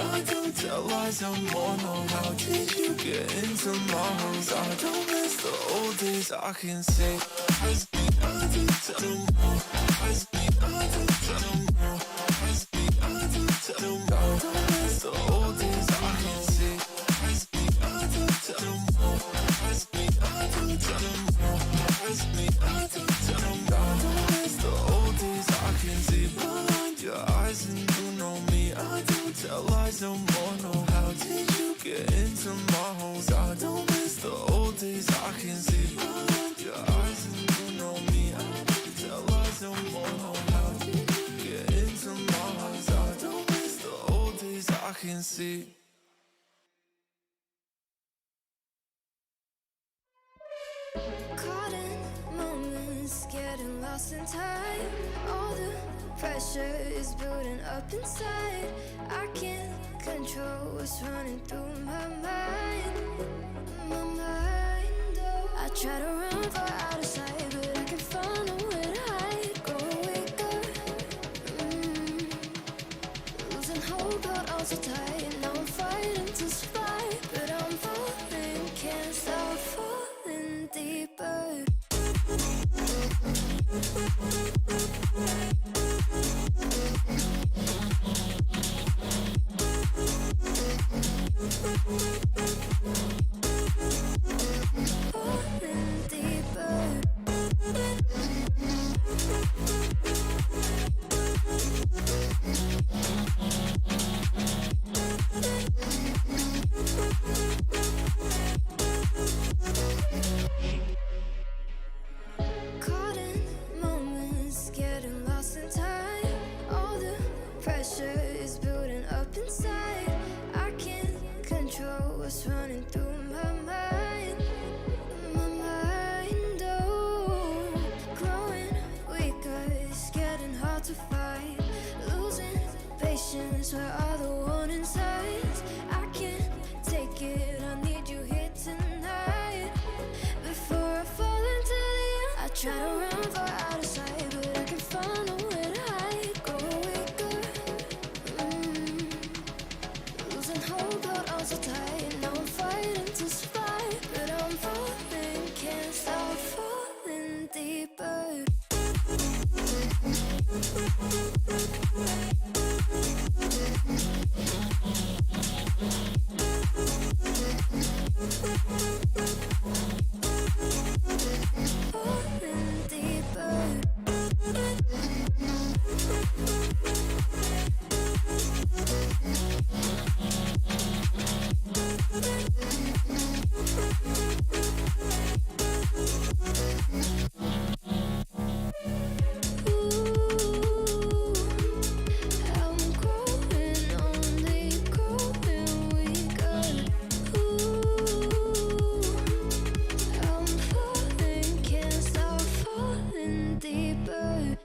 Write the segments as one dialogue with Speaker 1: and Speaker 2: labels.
Speaker 1: I don't tell lies, I'm more know how did you get into my house? I don't miss the old days, I can say I speak, I do tell them more. I speak, I do tell them more. I speak, I do tell them more. I don't miss the old days, I can say I speak, I do tell them more. I speak, I do tell them more. I speak, I do tell them more. I don't miss the old days, I can see behind your eyes and you know me. I don't tell lies no more, no. How did you get into my homes? I don't miss the old days, I can see behind your eyes and you know me. I don't tell lies no more, no. How did you get into my homes? I don't miss the old days, I can see.
Speaker 2: Caught in moments, getting lost in time. All the pressure is building up inside. I can't control what's running through my mind. My mind, oh. I try to run for out of sight, but I can't find nowhere to hide. Go weaker, losing hope, held on so tight. Now I'm fighting to survive, but I'm falling, can't stop falling deeper. Falling deeper. Caught in moments, getting lost in time. All the pressure is building up inside. I can't control what's running through my mind. My mind, oh. Growing weaker, it's getting hard to fight. Losing patience, where are the warning signs? I can't take it, I need you here tonight. Before I fall into the end, I try to run for out of sight, but I can't find nowhere to hide. Go weaker, losing hope, held on so tight. Now I'm fighting to survive, but I'm falling, can't stop falling deeper. Falling deeper. I'm growing, only growing weaker. I'm falling, can't stop falling deeper.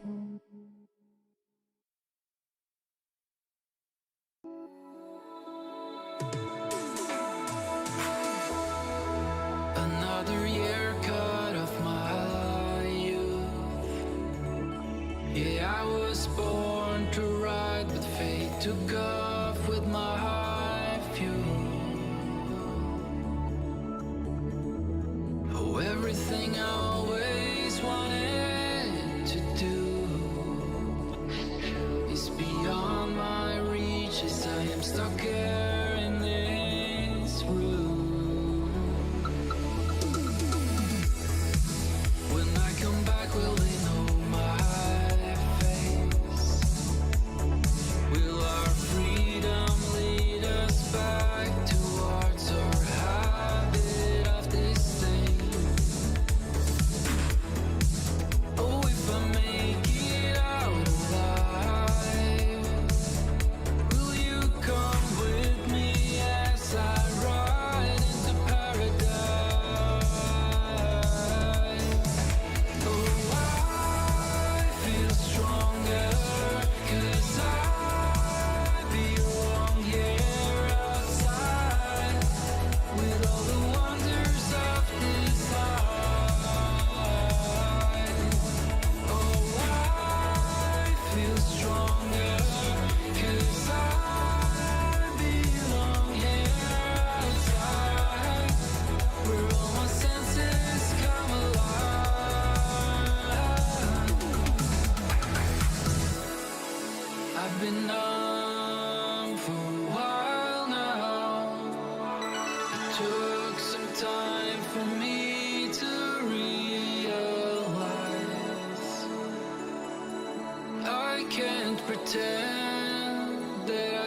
Speaker 1: Another year cut off my youth. Yeah, I was born to ride, but fate took off with my high fuel. Oh, everything I always wanted to do is beyond my reach, as I am stuck here in this room. When I come back, will they know my face? Will our freedom lead us back towards our habit of disdain? Oh, if I make it out alive, will you come with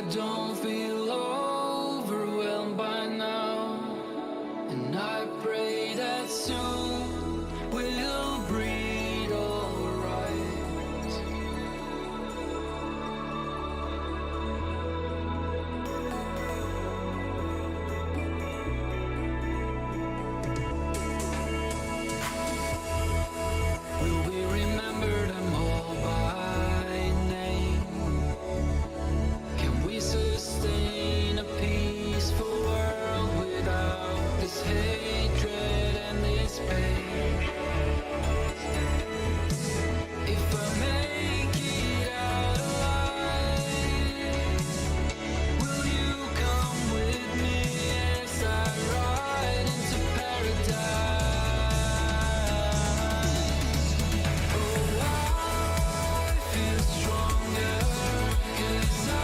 Speaker 1: I don't feel overwhelmed by now. And I pray that soon we'll breathe alright. Will we remember them all by name? Can we sustain a peaceful world without this hatred and this pain? If I make it out alive, will you come with me as I ride into paradise? Oh, I feel stronger 'cause I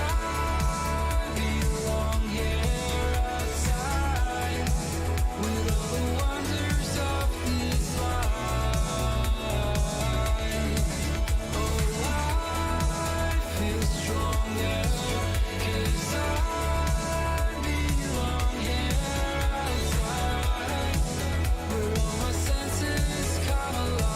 Speaker 1: belong here outside with all the wonders of this life. Oh, I feel stronger 'cause I belong here outside where all my senses come alive.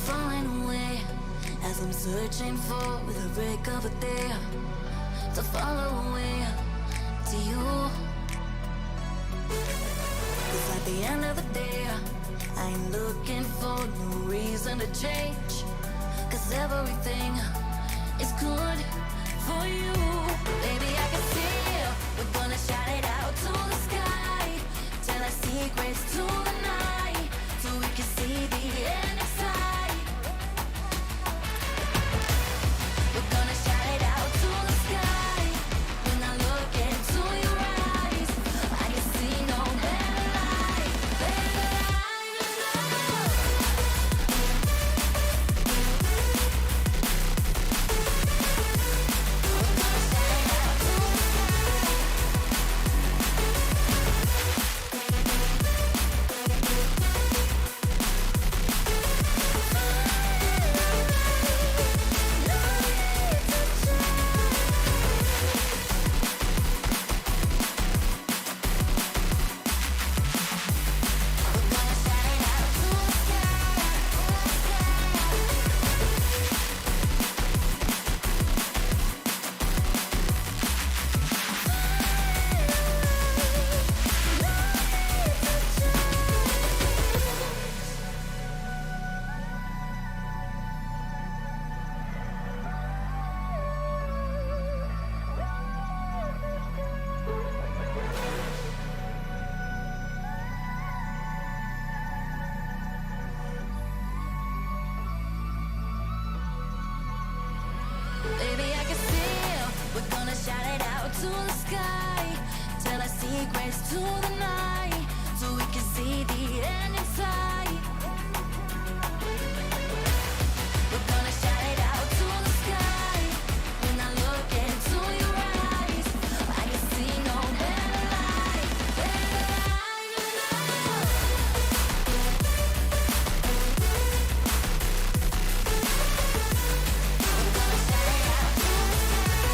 Speaker 2: Falling away as I'm searching for the break of a day to follow away to you. 'Cause at the end of the day, I'm looking for no reason to change. 'Cause everything is good for you. Baby, I can see we're gonna shout it out to the sky. Tell our secrets to the night so we can see the end inside. We're gonna shout it out to the sky. When I look into your eyes, I can see no better light, better light than love. We're gonna shout it out to the Baby, I can see we're gonna shout it out to the sky. Tell our secrets to the night so we can see the end inside. We're gonna shout it out to the sky. When I look into your eyes, I can see no better light, better light than love. We're gonna shout it out to the sky.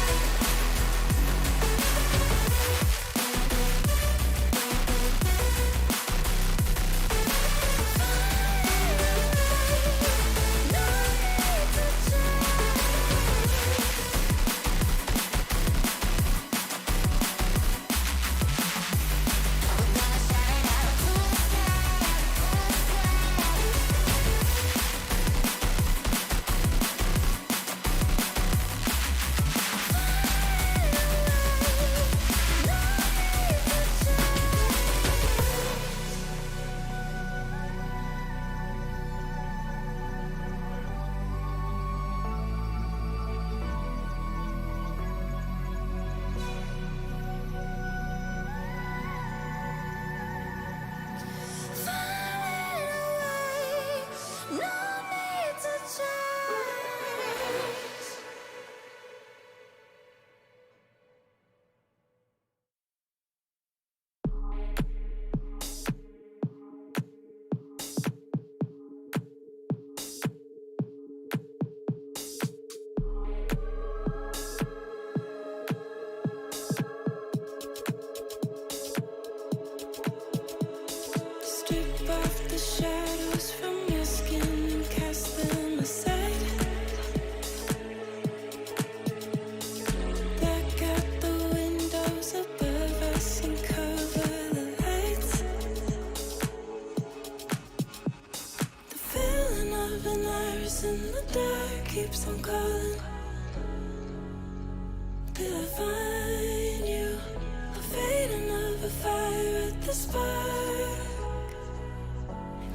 Speaker 2: on calling. Till I find you, a fading of a fire at the spark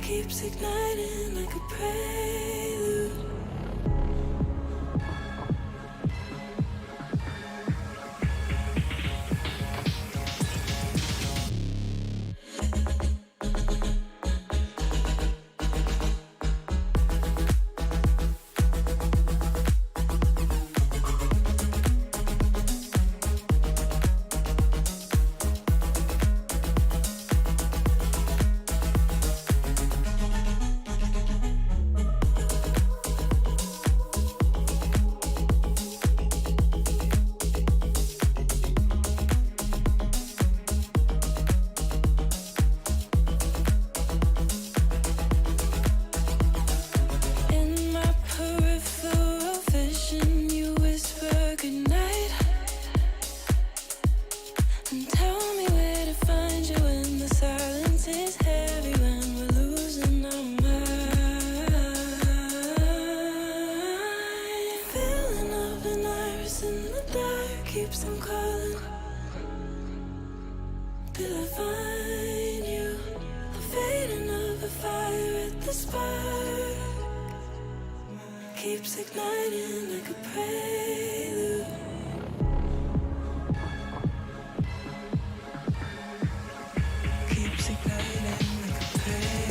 Speaker 2: keeps igniting like a prelude. Keeps on calling till I find you, a fading of a fire at the spark keeps igniting like a prelude. Keeps igniting like a prelude.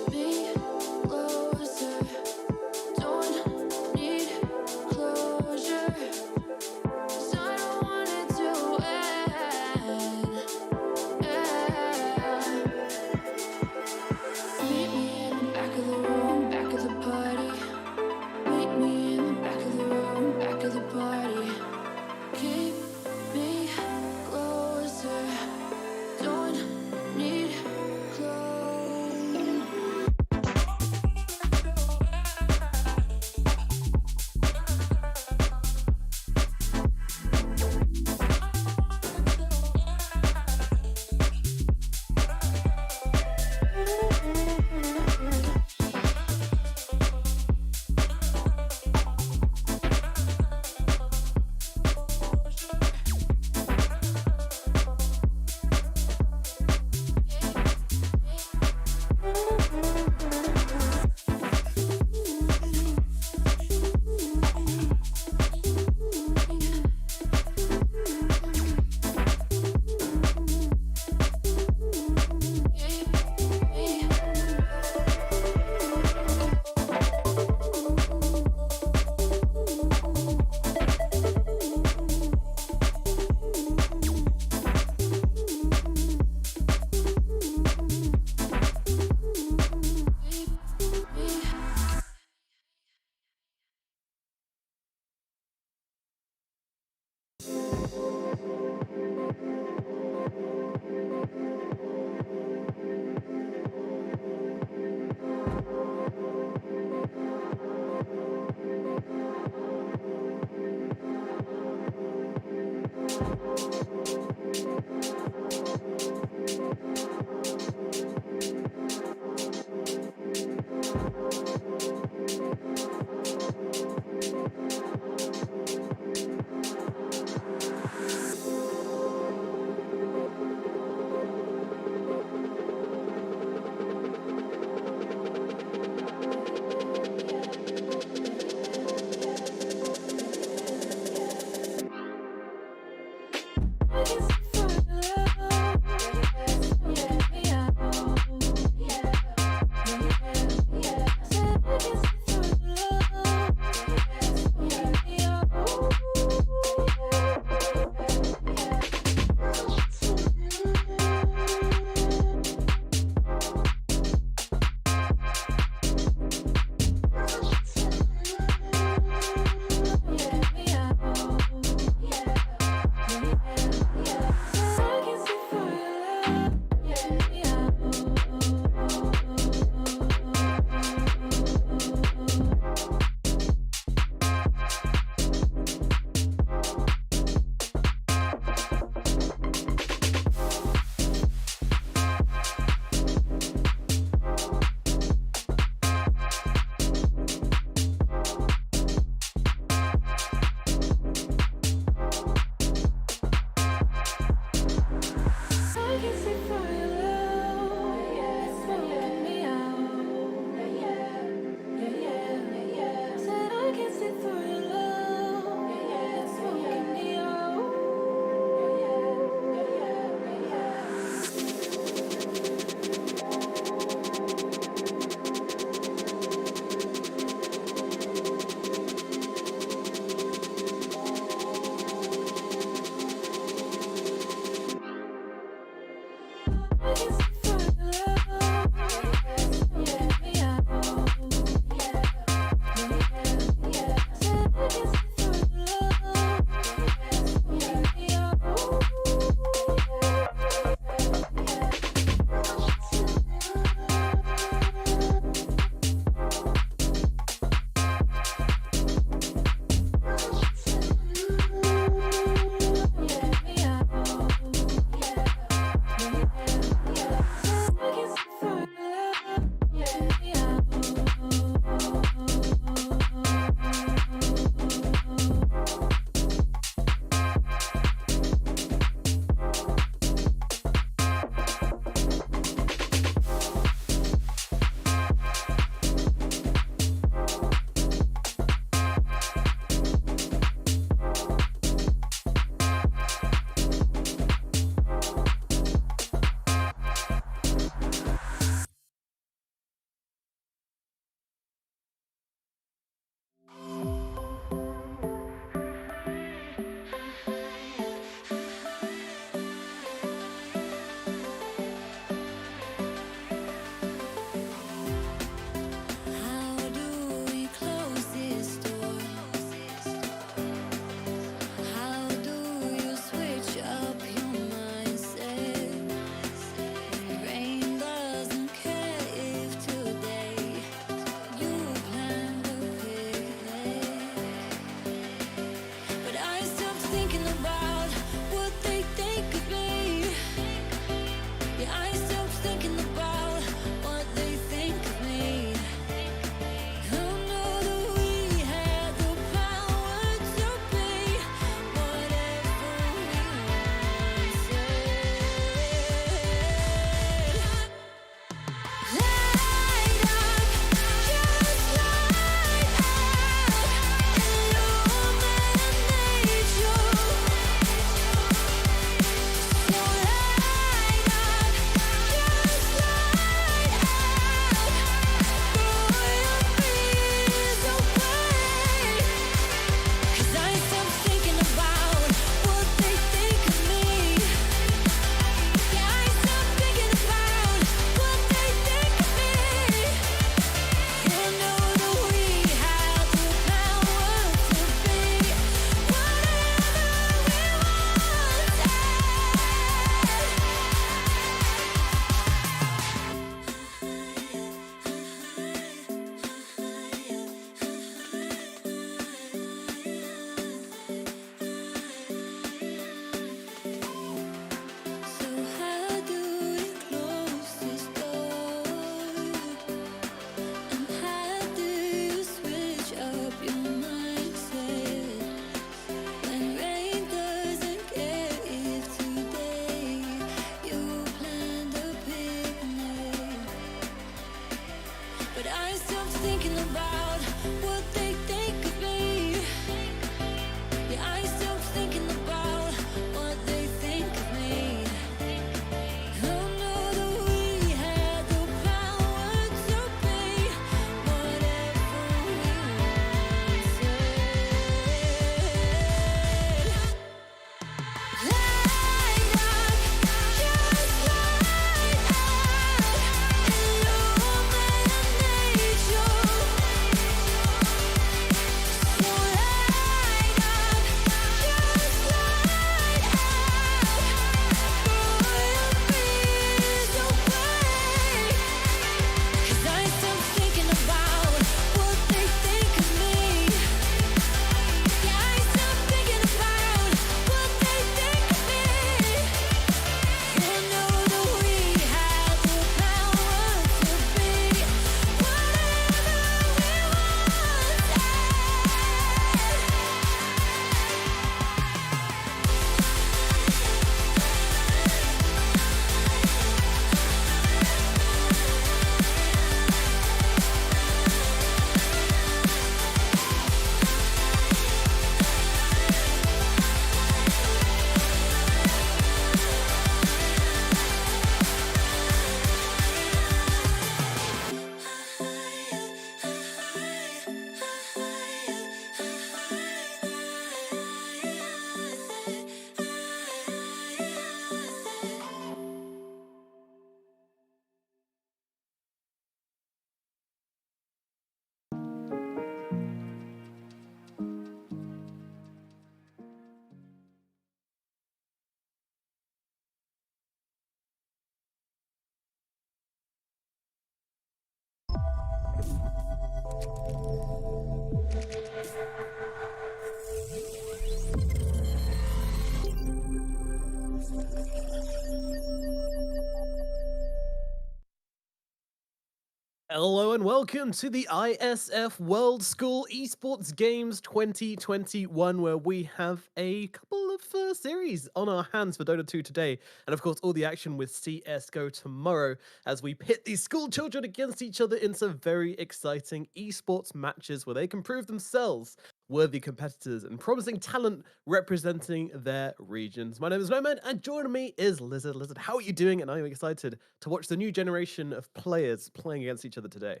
Speaker 3: Hello and welcome to the ISF World School Esports Games 2021, where we have a couple of series on our hands for Dota 2 today, and of course all the action with CSGO tomorrow as we pit these school children against each other in some very exciting esports matches where they can prove themselves worthy competitors and promising talent representing their regions. My name is Nomad, and joining me is Lizard. Lizard, how are you doing? And I'm excited to watch the new generation of players playing against each other today.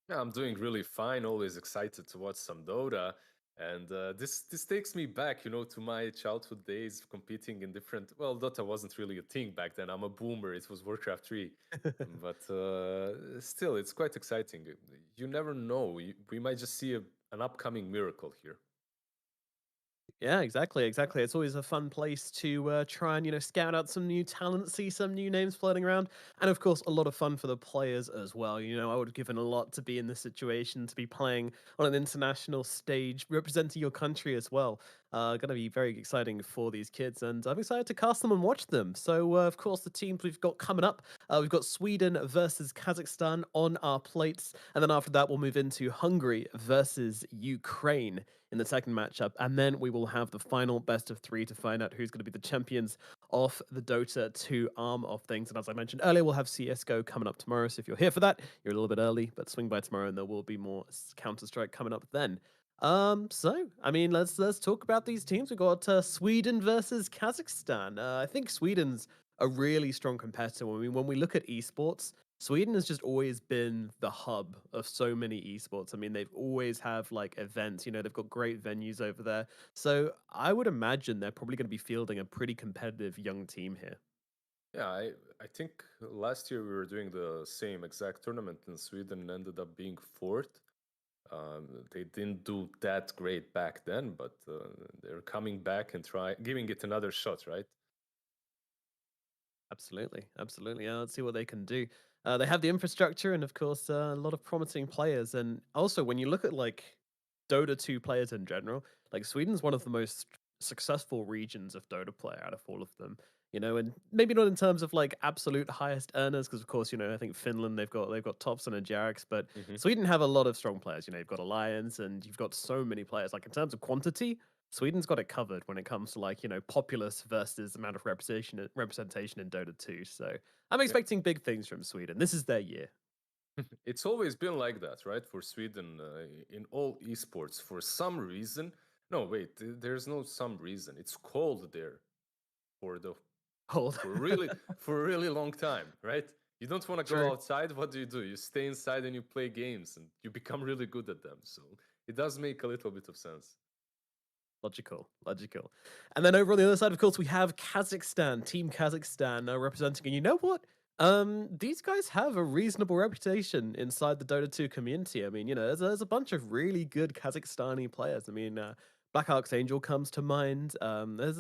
Speaker 4: Yeah, I'm doing really fine. Always excited to watch some Dota, and this takes me back, to my childhood days competing in different. Well, Dota wasn't really a thing back then. I'm a boomer. It was Warcraft 3, but still, it's quite exciting. You never know. We might just see an upcoming miracle here.
Speaker 3: Yeah, exactly, exactly. It's always a fun place to try and scout out some new talent, see some new names floating around, and of course, a lot of fun for the players as well. I would have given a lot to be in this situation, to be playing on an international stage, representing your country as well. Going to be very exciting for these kids, and I'm excited to cast them and watch them. So, of course, the teams we've got coming up, we've got Sweden versus Kazakhstan on our plates, and then after that, we'll move into Hungary versus Ukraine in the second matchup, and then we will have the final best of three to find out who's going to be the champions of the Dota 2 arm of things. And as I mentioned earlier, we'll have CS:GO coming up tomorrow. So if you're here for that, you're a little bit early, but swing by tomorrow, and there will be more Counter Strike coming up then. So I mean, let's talk about these teams. We've got Sweden versus Kazakhstan. I think Sweden's a really strong competitor. When we look at esports, Sweden has just always been the hub of so many esports. I mean, they've always have like events, they've got great venues over there. So I would imagine they're probably going to be fielding a pretty competitive young team here.
Speaker 4: Yeah, I think last year we were doing the same exact tournament in Sweden and ended up being fourth. They didn't do that great back then, but they're coming back and try giving it another shot, right?
Speaker 3: Absolutely, absolutely. Yeah, let's see what they can do. They have the infrastructure and, of course, a lot of promising players. And also, when you look at like Dota 2 players in general, like Sweden's one of the most successful regions of Dota play out of all of them. And maybe not in terms of like absolute highest earners, because of course, I think Finland they've got Topson and Jarex, but
Speaker 4: Hmm.
Speaker 3: Sweden have a lot of strong players. You've got Alliance, and you've got so many players. Like in terms of quantity, Sweden's got it covered when it comes to like, populace versus amount of representation in Dota 2. So I'm
Speaker 4: Yeah,
Speaker 3: expecting big things from Sweden. This is their year.
Speaker 4: it's always been like that, right? For Sweden, in all esports, for some reason. No, wait, there's no some reason. It's cold there for the
Speaker 3: Hold.
Speaker 4: for a really long time, right? You don't want to go
Speaker 3: True.
Speaker 4: outside. What do? You stay inside and you play games, and you become really good at them. So it does make a little bit of sense.
Speaker 3: Logical, logical. And then over on the other side, of course, we have Kazakhstan, Team Kazakhstan, representing. And you know what? These guys have a reasonable reputation inside the Dota 2 community. I mean, there's a bunch of really good Kazakhstani players. I mean, Black Arcs Angel comes to mind. There's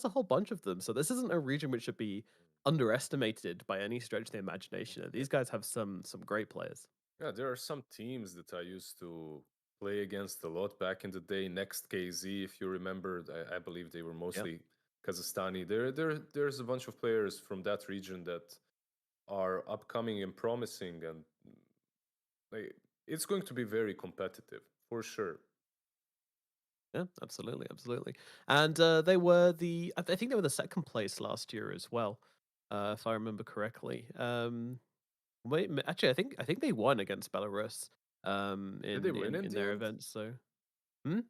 Speaker 3: a whole bunch of them. So this isn't a region which should be underestimated by any stretch of the imagination.
Speaker 4: Yeah.
Speaker 3: These guys have some great players.
Speaker 4: Yeah, there are some teams that I used to play against a lot back in the day. Next KZ, if you remember, I believe they were
Speaker 3: Yep.
Speaker 4: mostly Kazakhstani. There's a bunch of players from that region that are upcoming and promising, and like, it's going to be very competitive for sure.
Speaker 3: Yeah, absolutely, absolutely. And they were I think they were the second place last year as well, if I remember correctly. Actually, I think they won against Belarus
Speaker 4: Did they
Speaker 3: in
Speaker 4: win
Speaker 3: in
Speaker 4: in
Speaker 3: in
Speaker 4: the
Speaker 3: their
Speaker 4: end?
Speaker 3: events. So, hmm?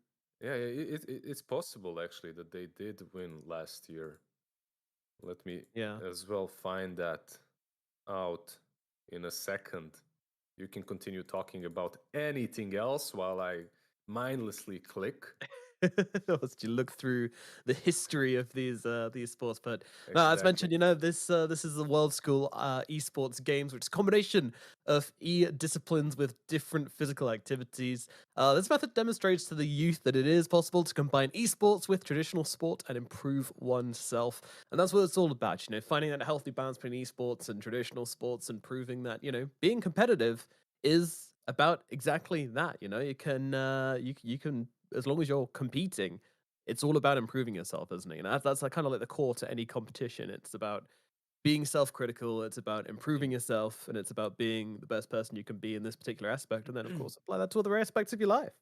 Speaker 4: Yeah, it's possible actually that they did win last year. Let me
Speaker 3: Yeah.
Speaker 4: as well find that out in a second. You can continue talking about anything else while I mindlessly click.
Speaker 3: As you look through the history of these sports, but no, as mentioned,
Speaker 4: Exactly.
Speaker 3: this is the World School esports games, which is a combination of disciplines with different physical activities. This method demonstrates to the youth that it is possible to combine esports with traditional sport and improve oneself, and that's what it's all about. Finding that healthy balance between esports and traditional sports, and proving that being competitive is about exactly that. You can, as long as you're competing, it's all about improving yourself, isn't it? That's like kind of like the core to any competition. It's about being self-critical, it's about improving yourself, and it's about being the best person you can be in this particular aspect, and then of course apply that to other aspects of your life.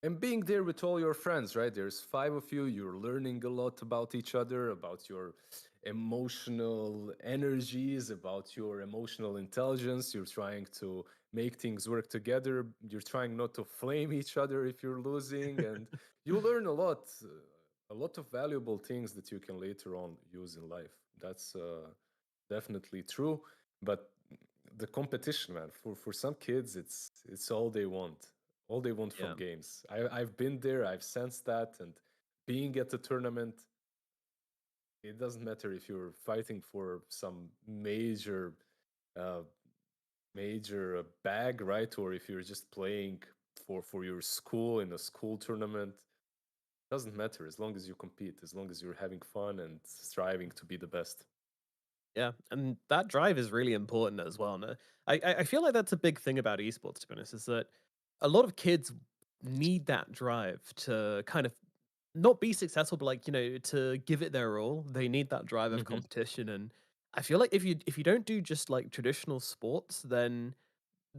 Speaker 4: And being there with all your friends, right? There's five of you. You're learning a lot about each other, about your emotional energies, about your emotional intelligence. You're trying to make things work together. You're trying not to flame each other if you're losing, and you learn a lot of valuable things that you can later on use in life. That's definitely true. But the competition, man, for some kids, it's all they want from
Speaker 3: Yeah.
Speaker 4: games. I've been there, I've sensed that, and being at the tournament, it doesn't matter if you're fighting for some uh, major bag, right, or if you're just playing for your school in a school tournament. Doesn't matter as long as you compete, as long as you're having fun and striving to be the best.
Speaker 3: Yeah, and that drive is really important as well. No, I feel like that's a big thing about esports. To be honest, is that a lot of kids need that drive to kind of not be successful, but like to give it their all. They need that drive of
Speaker 4: Hmm.
Speaker 3: competition, and I feel like if you don't do just like traditional sports, then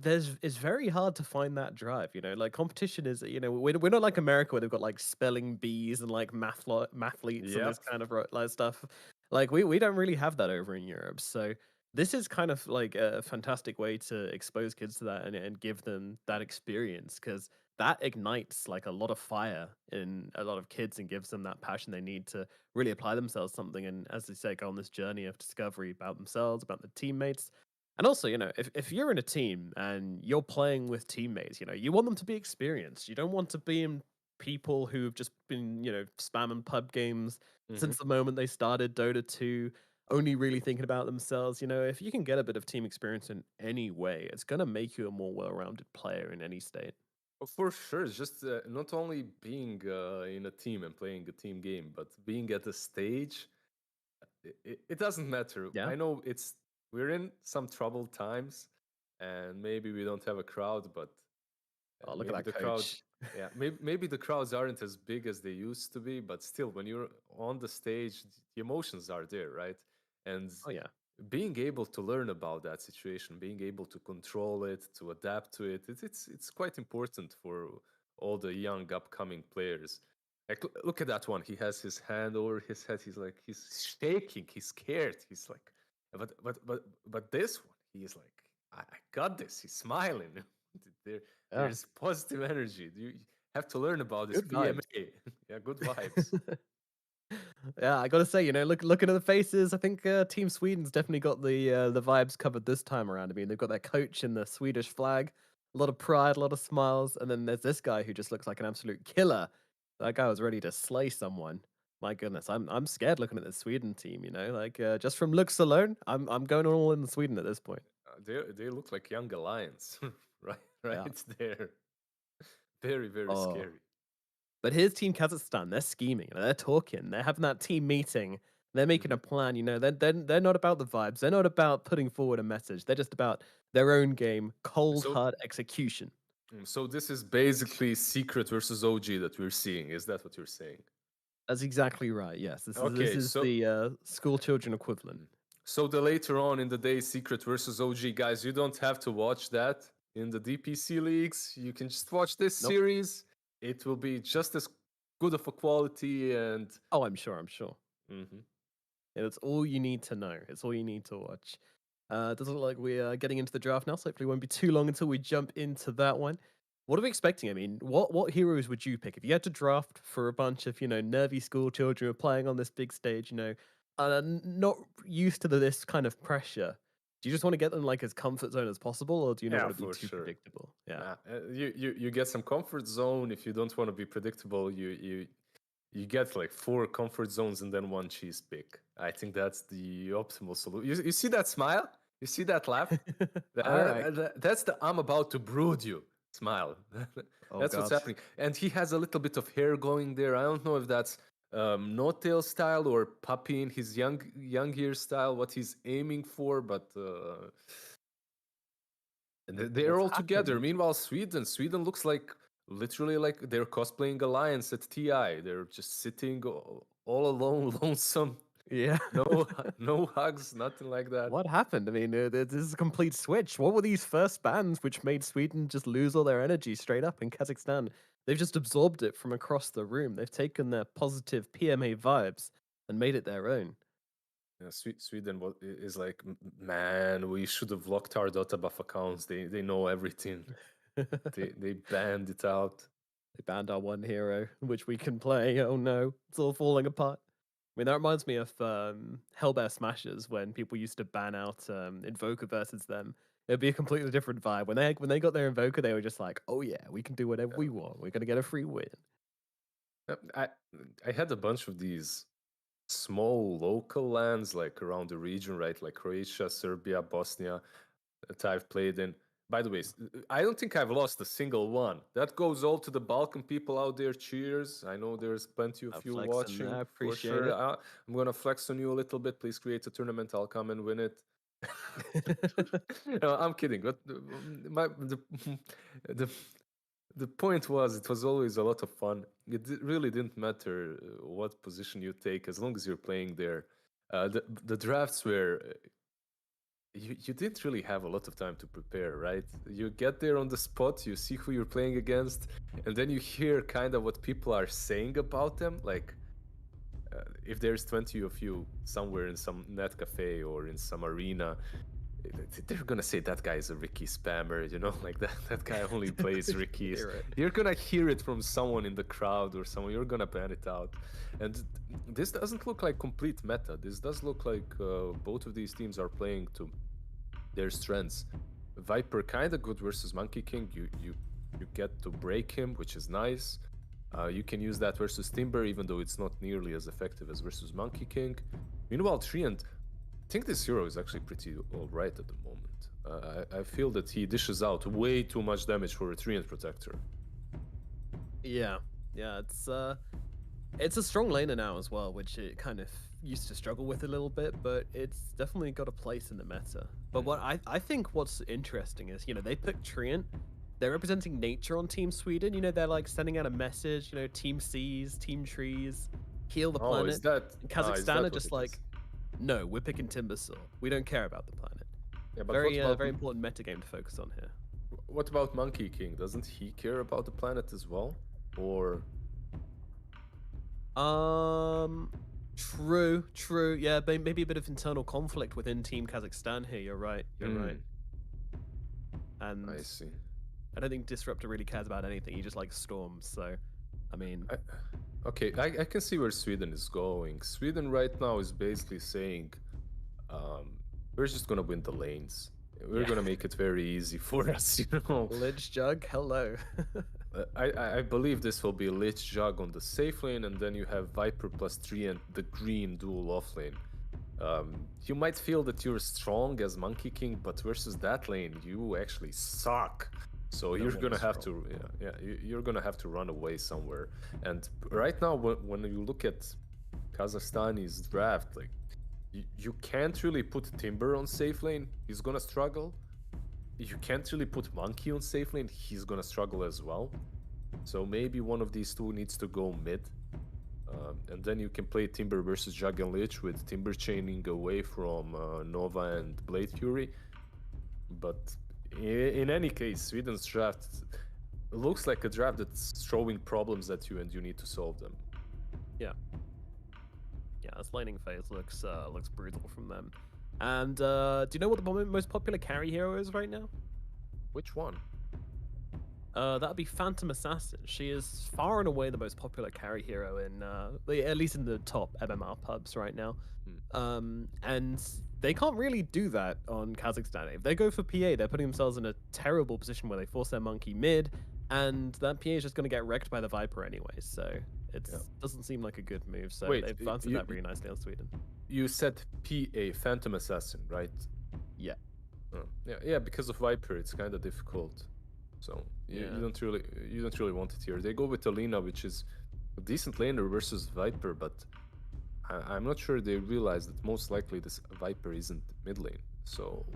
Speaker 3: it's very hard to find that drive, like, competition is, we're not like America where they've got, like, spelling bees and, like, mathletes and this
Speaker 4: Yep.
Speaker 3: kind of like, stuff. Like, we don't really have that over in Europe, so this is kind of like a fantastic way to expose kids to that and give them that experience because that ignites, like, a lot of fire in a lot of kids and gives them that passion they need to really apply themselves to something and, as they say, go on this journey of discovery about themselves, about their teammates, and also, if you're in a team and you're playing with teammates, you want them to be experienced. You don't want to be in people who've just been, spamming pub games
Speaker 4: Hmm.
Speaker 3: since the moment they started Dota 2, only really thinking about themselves. If you can get a bit of team experience in any way, it's going to make you a more well-rounded player in any state.
Speaker 4: For sure, it's just not only being in a team and playing a team game, but being at the stage. It doesn't matter.
Speaker 3: Yeah.
Speaker 4: I know we're in some troubled times, and maybe we don't have a crowd, but
Speaker 3: Oh, look at
Speaker 4: maybe
Speaker 3: that
Speaker 4: the crowd,
Speaker 3: coach.
Speaker 4: yeah, maybe the crowds aren't as big as they used to be, but still, when you're on the stage, the emotions are there, right? And
Speaker 3: Oh, yeah.
Speaker 4: being able to learn about that situation, being able to control it, to adapt to it, it's quite important for all the young upcoming players. Like, look at that one. He has his hand over his head. He's like, he's shaking. He's scared. He's like, but this one, he's like, I got this. He's smiling. there,
Speaker 3: Yeah.
Speaker 4: there's positive energy. You have to learn about this
Speaker 3: Good vibes.
Speaker 4: PMA. Yeah, good vibes.
Speaker 3: Yeah, I gotta say, looking at the faces, I think Team Sweden's definitely got the vibes covered this time around. I mean, they've got their coach in the Swedish flag, a lot of pride, a lot of smiles, and then there's this guy who just looks like an absolute killer. That guy was ready to slay someone. My goodness, I'm scared looking at the Sweden team. Like just from looks alone, I'm going all in Sweden at this point.
Speaker 4: They look like young lions, right?
Speaker 3: Yeah.
Speaker 4: Right there. Very, very
Speaker 3: Oh,
Speaker 4: scary.
Speaker 3: but here's Team Kazakhstan. They're scheming. They're talking. They're having that team meeting. They're making
Speaker 4: Hmm.
Speaker 3: a plan. They're not about the vibes. They're not about putting forward a message. They're just about their own game, cold
Speaker 4: So,
Speaker 3: hard execution.
Speaker 4: so this is basically Secret versus OG that we're seeing. Is that what you're saying?
Speaker 3: That's exactly right. Yes, this
Speaker 4: Okay,
Speaker 3: is
Speaker 4: so
Speaker 3: the school children equivalent.
Speaker 4: mm, so the later on in the day Secret versus OG guys, you don't have to watch that in the DPC leagues. You can just watch this
Speaker 3: Nope.
Speaker 4: series. It will be just as good of a quality and
Speaker 3: Oh, I'm sure. I'm sure.
Speaker 4: mhm.
Speaker 3: It's all you need to know. It's all you need to watch. It doesn't look like we are getting into the draft now, so hopefully it won't be too long until we jump into that one. What are we expecting? I mean, what heroes would you pick if you had to draft for a bunch of nervy school children who are playing on this big stage? Not used to this kind of pressure. Do you just want to get them like as comfort zone as possible, or do you not
Speaker 4: Yeah,
Speaker 3: want to be
Speaker 4: for
Speaker 3: too
Speaker 4: sure.
Speaker 3: predictable? Yeah.
Speaker 4: Nah, you get some comfort zone if you don't want to be predictable. You get like four comfort zones and then one cheese pick. I think that's the optimal solution. You see that smile? You see that laugh?
Speaker 3: All right.
Speaker 4: That's the I'm about to brood you smile.
Speaker 3: Oh
Speaker 4: That's what's
Speaker 3: God.
Speaker 4: happening. And he has a little bit of hair going there. I don't know if that's no tail style or puppy in his young year style, what he's aiming for, but and they're
Speaker 3: What's
Speaker 4: all together.
Speaker 3: happening?
Speaker 4: Meanwhile, Sweden looks like literally like they're cosplaying Alliance at TI. They're just sitting all alone, lonesome.
Speaker 3: Yeah.
Speaker 4: No hugs, nothing like that.
Speaker 3: What happened? I mean, this is a complete switch. What were these first bans which made Sweden just lose all their energy straight up in Kazakhstan? They've just absorbed it from across the room. They've taken their positive PMA vibes and made it their own.
Speaker 4: Yeah, Sweden is like, Man, we should have locked our Dota buff accounts. They know everything. They banned it out.
Speaker 3: They banned our one hero, which we can play. Oh no, it's all falling apart. I mean, that reminds me of Hellbear Smashers when people used to ban out Invoker versus them. It'd be a completely different vibe. When they got their Invoker, they were just like, "Oh yeah, we can do whatever we want. We're gonna get a free win."
Speaker 4: I I had a bunch of these small local lands like around the region, right? Like Croatia, Serbia, Bosnia that I've played in. By the way, I don't think I've lost a single one. That goes all to the Balkan people out there. Cheers. I know there's plenty of you
Speaker 3: Flexing,
Speaker 4: watching
Speaker 3: I
Speaker 4: for
Speaker 3: appreciate
Speaker 4: sure.
Speaker 3: it.
Speaker 4: I'm going to flex on you a little bit. Please create a tournament. I'll come and win it. No, I'm kidding. But the, the point was, it was always a lot of fun. Really didn't matter what position you take as long as you're playing there. The drafts were you didn't really have a lot of time to prepare, right? You get there on the spot, you see who you're playing against, and then you hear kind of what people are saying about them. Like, if there's 20 of you somewhere in some net cafe or in some arena, they're gonna say that guy is a Ricky spammer, like that guy only plays Rickies.
Speaker 3: Hear it.
Speaker 4: You're gonna hear it from someone in the crowd or someone, you're gonna ban it out. And this doesn't look like complete meta. This does look like both of these teams are playing to their strengths. Viper kind of good versus Monkey King. You get to break him, which is nice. You can use that versus Timber, even though it's not nearly as effective as versus Monkey King. Meanwhile, Treant, I think this hero is actually pretty alright at the moment. I feel that he dishes out way too much damage for a Treant protector.
Speaker 3: Yeah, it's a strong laner now as well, which it kind of used to struggle with a little bit, but it's definitely got a place in the meta. But what I think what's interesting is, they picked Treant. They're representing nature on Team Sweden. They're like sending out a message, Team Seas, Team Trees, heal the planet.
Speaker 4: Is that,
Speaker 3: And
Speaker 4: is
Speaker 3: Kazakhstan
Speaker 4: that
Speaker 3: are
Speaker 4: what
Speaker 3: just
Speaker 4: it
Speaker 3: like,
Speaker 4: is?
Speaker 3: no, we're picking Timbersaw. We don't care about the planet.
Speaker 4: Yeah, but
Speaker 3: Very,
Speaker 4: what about,
Speaker 3: very important meta game to focus on here.
Speaker 4: what about Monkey King? Doesn't he care about the planet as well? Or
Speaker 3: True. Yeah, maybe a bit of internal conflict within Team Kazakhstan here. You're right. You're right. And
Speaker 4: I see.
Speaker 3: I don't think Disruptor really cares about anything. He just likes storms. So, I mean,
Speaker 4: Okay, I can see where Sweden is going. Sweden right now is basically saying, we're just gonna win the lanes. We're gonna make it very easy for us,
Speaker 3: Lich Jug, hello.
Speaker 4: I believe this will be Lich Jug on the safe lane, and then you have Viper plus 3 and the green dual off lane. You might feel that you're strong as Monkey King, but versus that lane, you actually suck. So you're gonna have to, you're gonna have to run away somewhere. And right now, when you look at Kazakhstani's draft, like you can't really put Timber on safe lane. He's gonna struggle. You can't really put Monkey on safe lane. He's gonna struggle as well. So maybe one of these two needs to go mid. And then you can play Timber versus Jug and Lich with Timber chaining away from Nova and Blade Fury. But in any case, Sweden's draft looks like a draft that's throwing problems at you and you need to solve them.
Speaker 3: Yeah, this laning phase looks brutal from them. And do you know what the most popular carry hero is right now?
Speaker 4: Which one?
Speaker 3: That'd be Phantom Assassin. She is far and away the most popular carry hero in, at least in the top MMR pubs right now. And they can't really do that on Kazakhstan. If they go for PA, they're putting themselves in a terrible position where they force their monkey mid, and that PA is just going to get wrecked by the Viper anyway. So it doesn't seem like a good move. So
Speaker 4: Wait,
Speaker 3: they've answered that really nicely on Sweden.
Speaker 4: You said PA, Phantom Assassin, right?
Speaker 3: Yeah.
Speaker 4: Yeah, because of Viper, it's kind of difficult. So you don't really want it here. They go with Alina, which is a decent laner versus Viper, but I'm not sure they realize that most likely this Viper isn't mid lane. So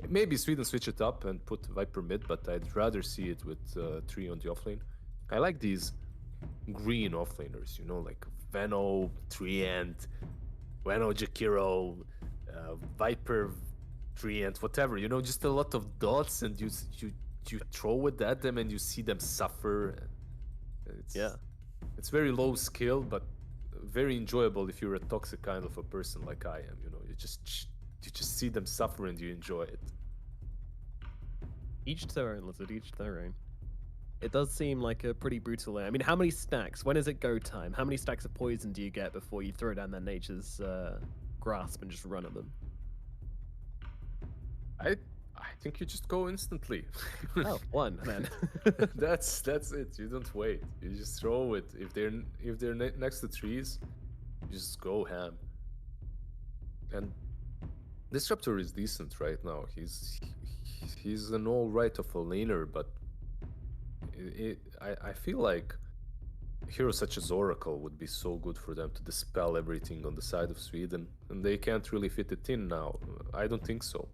Speaker 4: maybe Sweden switch it up and put Viper mid, but I'd rather see it with 3 on the offlane. I like these green offlaners, like Veno, Treant. Bueno, Jakiro, Viper, Treant, whatever. Just a lot of dots, and you throw it at them, and you see them suffer.
Speaker 3: Yeah.
Speaker 4: It's very low skill, but very enjoyable if you're a toxic kind of a person like I am. You just see them suffer and you enjoy it.
Speaker 3: Each to their own, Lizard. Each to their own. It does seem like a pretty brutal. I mean, how many stacks? When is it go time? How many stacks of poison do you get before you throw down their nature's grasp and just run at them?
Speaker 4: I think you just go instantly.
Speaker 3: Oh, one then.
Speaker 4: That's it. You don't wait. You just throw it. If they're next to trees, you just go ham. And Disruptor is decent right now. He's an all right of a laner, but I feel like heroes such as Oracle would be so good for them to dispel everything on the side of Sweden, and they can't really fit it in now. I don't think so.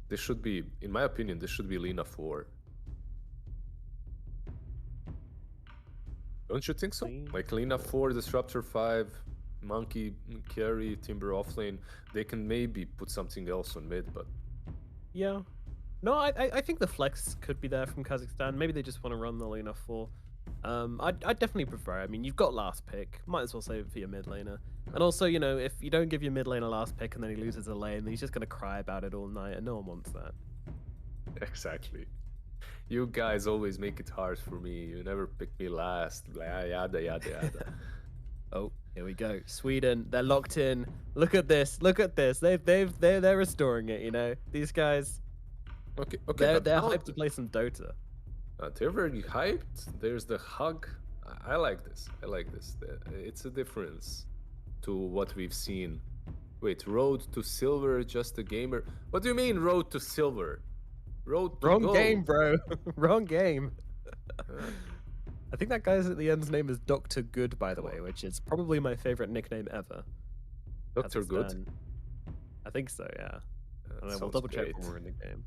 Speaker 4: This should be, in my opinion, this should be Lina 4. Don't you think so? Like Lina 4, Disruptor 5, Monkey carry, Timber offlane. They can maybe put something else on mid, but
Speaker 3: Yeah. No, I think the flex could be there from Kazakhstan. Maybe they just want to run the Lina 4. I'd definitely prefer. I mean, you've got last pick. Might as well save it for your mid laner. And also, if you don't give your mid laner last pick and then he loses a lane, he's just going to cry about it all night, and no one wants that.
Speaker 4: exactly. You guys always make it hard for me. You never pick me last. Blah, yada yada yada.
Speaker 3: Oh, here we go. Sweden, they're locked in. Look at this. Look at this. They're restoring it. These guys.
Speaker 4: Okay,
Speaker 3: They're
Speaker 4: now
Speaker 3: hyped to play some Dota.
Speaker 4: they're very hyped. There's the hug. I like this. I like this. It's a difference to what we've seen. Wait, road to silver, just a gamer. What do you mean, road to silver? Road to
Speaker 3: Wrong
Speaker 4: gold.
Speaker 3: game, bro. Wrong game.
Speaker 4: Huh?
Speaker 3: I think that guy's at the end's name is Dr. Good, by the way, which is probably my favorite nickname ever.
Speaker 4: Dr. Good.
Speaker 3: Kazakhstan. I think so, yeah. I don't know, we'll
Speaker 4: Sounds
Speaker 3: double check
Speaker 4: great.
Speaker 3: when we're in the game.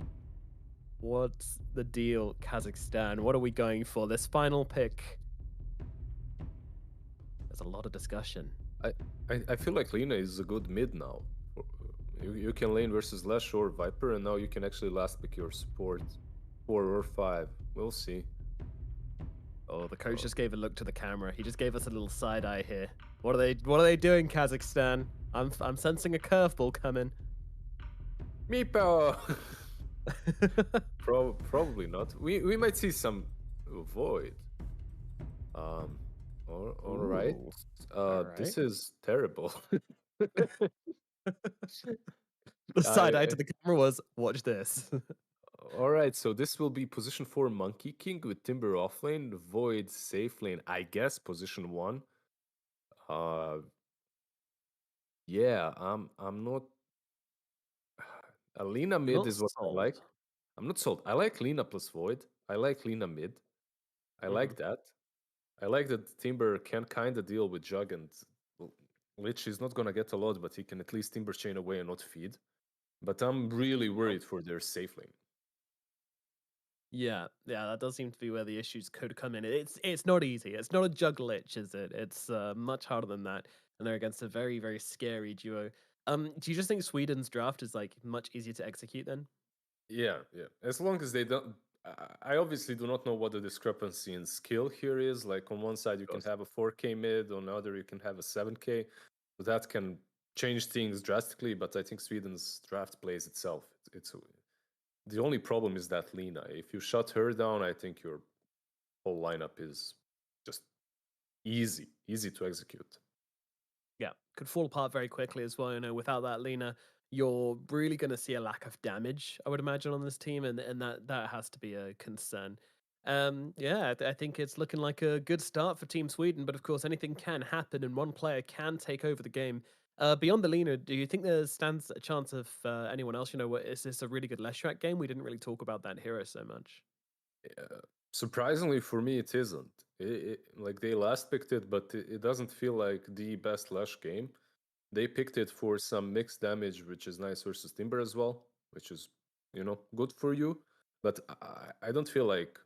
Speaker 3: What's the deal, Kazakhstan? What are we going for? This final pick. There's a lot of discussion.
Speaker 4: I feel like Lina is a good mid now. You can lane versus Lash or Viper, and now you can actually last pick your support 4 or 5. We'll see.
Speaker 3: Oh, the coach just gave a look to the camera. He just gave us a little side eye here. What are they doing, Kazakhstan? I'm sensing a curveball coming.
Speaker 4: Meepo! Probably not. We might see some Void. All right.
Speaker 3: Ooh,
Speaker 4: This
Speaker 3: alright.
Speaker 4: is terrible.
Speaker 3: The side eye
Speaker 4: I-
Speaker 3: to the camera was, watch this.
Speaker 4: All right, so this will be position 4 Monkey King with Timber offlane, Void safe lane, I guess position 1. Yeah, I'm not. Lina mid
Speaker 3: Not
Speaker 4: is what I
Speaker 3: sold.
Speaker 4: like. I'm not sold. I like Lina plus Void. I like Lina mid. I like that. I like that Timber can kind of deal with Jug, and Lich is not gonna get a lot, but he can at least Timber chain away and not feed. But I'm really worried for their safe lane.
Speaker 3: Yeah, that does seem to be where the issues could come in. It's not easy. It's not a jug lich, is it? It's much harder than that, and they're against a very very scary duo. Do you just think Sweden's draft is like much easier to execute then?
Speaker 4: Yeah. As long as they don't. I obviously do not know what the discrepancy in skill here is. Like on one side you can
Speaker 3: Course.
Speaker 4: have a 4K mid, on the other you can have a 7K. So that can change things drastically. But I think Sweden's draft plays itself. The only problem is that Lina. If you shut her down, I think your whole lineup is just easy to execute.
Speaker 3: Yeah, could fall apart very quickly as well. Without that Lena, you're really going to see a lack of damage, I would imagine, on this team, and that has to be a concern. Yeah, I think it's looking like a good start for Team Sweden, but of course, anything can happen, and one player can take over the game. Beyond the Lena, do you think there stands a chance of anyone else? Is this a really good Leshrac game? We didn't really talk about that hero so much.
Speaker 4: Surprisingly for me, it isn't. Like they last picked it, but it doesn't feel like the best Lash game. They picked it for some mixed damage, which is nice versus Timber as well, which is good for you. But I don't feel like.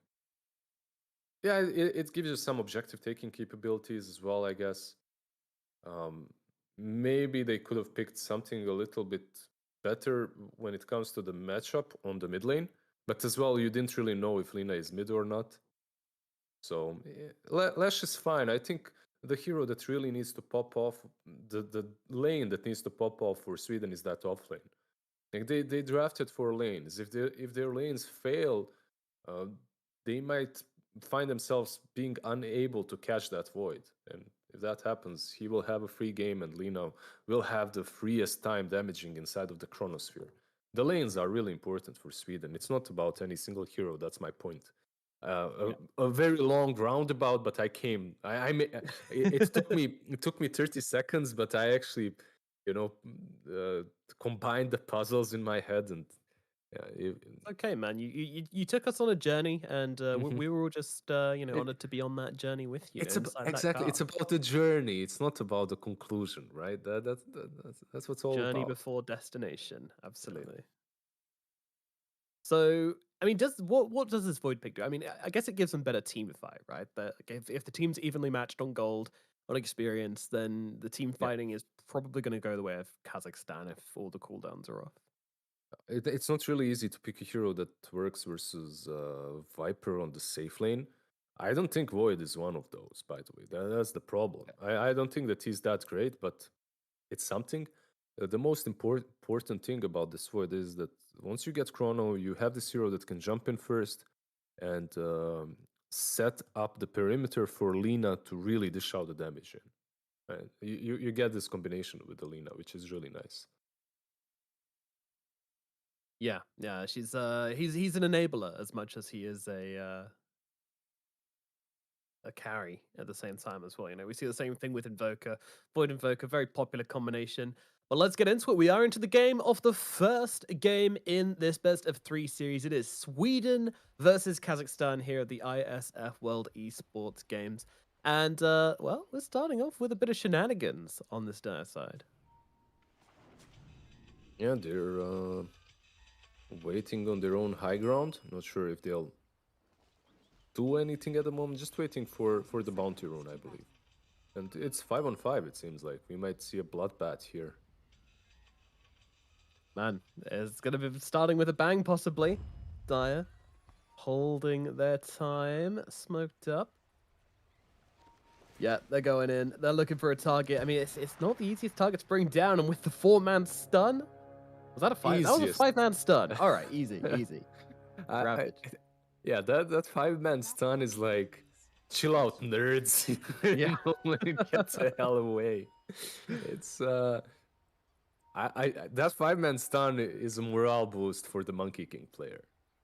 Speaker 4: Yeah, it gives you some objective taking capabilities as well, I guess. Um, maybe they could have picked something a little bit better when it comes to the matchup on the mid lane. But as well, you didn't really know if Lina is mid or not. So Lash is fine. I think the hero that really needs to pop off, the lane that needs to pop off for Sweden is that off lane. Like they drafted 4 lanes. If their lanes fail, uh, they might find themselves being unable to catch that void. And if that happens, he will have a free game, and Lina will have the freest time damaging inside of the Chronosphere. The lanes are really important for Sweden. It's not about any single hero. That's my point. A very long roundabout, but I came. It took me 30 seconds, but I actually, you know, combined the puzzles in my head, and yeah,
Speaker 3: Okay, man. You took us on a journey, and
Speaker 4: Mhm.
Speaker 3: we were all just honored to be on that journey with you, inside that
Speaker 4: exactly.
Speaker 3: car.
Speaker 4: It's about the journey. It's not about the conclusion, right? That's what's all
Speaker 3: Journey
Speaker 4: about.
Speaker 3: before destination.
Speaker 4: Yeah.
Speaker 3: Absolutely. So, I mean, does what does this void pick do? I mean, I guess it gives them better team fight, right? That if the team's evenly matched on gold, on experience, then the team
Speaker 4: Yeah.
Speaker 3: fighting is probably going to go the way of Kazakhstan if all the cooldowns are off.
Speaker 4: It's not really easy to pick a hero that works versus Viper on the safe lane. I don't think Void is one of those, by the way. That's the problem. I don't think that he's that great, but it's something. The most important thing about this Void is that once you get Chrono, you have this hero that can jump in first and set up the perimeter for Lina to really dish out the damage in. Right? You get this combination with the Lina, which is really nice.
Speaker 3: Yeah, yeah. He's an enabler as much as he is a carry at the same time as well. You know, we see the same thing with Invoker, Void Invoker, very popular combination. But let's get into it. We are into the game of the first game in this best of 3 series. It is Sweden versus Kazakhstan here at the ISF World Esports Games. And, well, we're starting off with a bit of shenanigans on this dire side.
Speaker 4: Yeah, they're waiting on their own high ground. Not sure if they'll do anything at the moment. Just waiting for the bounty rune, I believe. And it's 5-on-5. It seems like we might see a bloodbath here.
Speaker 3: Man, it's going to be starting with a bang, possibly. Dire holding their time, smoked up. Yeah, they're going in. They're looking for a target. I mean, it's not the easiest target to bring down, and with the 4-man stun, was that a 5? That was a
Speaker 4: Easiest.
Speaker 3: 5-man stun. All right, easy, easy. Ravage.
Speaker 4: Yeah, that 5-man stun is like, chill out, nerds.
Speaker 3: Yeah.
Speaker 4: Get the hell away. It's that 5-man stun is a morale boost for the Monkey King player,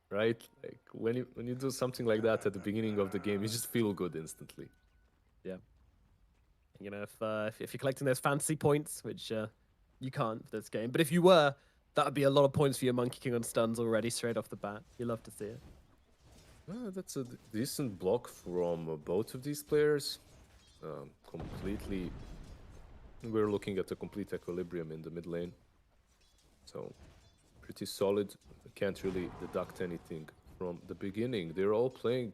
Speaker 4: right? Like when you do something like that at the beginning of the game, you just feel good instantly.
Speaker 3: Yeah. You know, if you're collecting those fantasy points, which you can't for this game, but if you were, that would be a lot of points for your Monkey King on stuns already straight off the bat. You love to see it.
Speaker 4: That's a decent block from both of these players. Completely, we're looking at a complete equilibrium in the mid lane. So, pretty solid. Can't really deduct anything from the beginning. They're all playing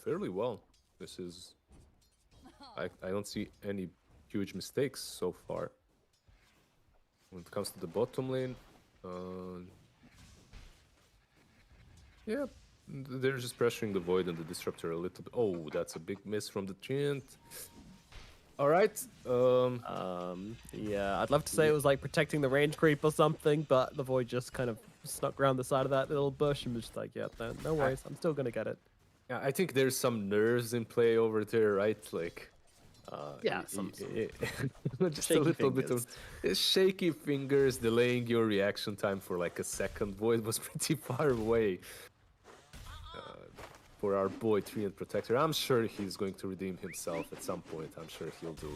Speaker 4: fairly well. This is, I don't see any huge mistakes so far. When it comes to the bottom lane, yeah, they're just pressuring the Void and the Disruptor a little bit. Oh, that's a big miss from the Treant. All right.
Speaker 3: Yeah, I'd love to say it was like protecting the range creep or something, but the Void just kind of snuck around the side of that little bush and was just like, yeah, no worries, I'm still gonna get it.
Speaker 4: Yeah, I think there's some nerves in play over there, right? Like,
Speaker 3: Yeah,
Speaker 4: just a little bit of shaky fingers, delaying your reaction time for like a second. Void was pretty far away. For our boy Treant Protector, I'm sure he's going to redeem himself at some point. I'm sure he'll do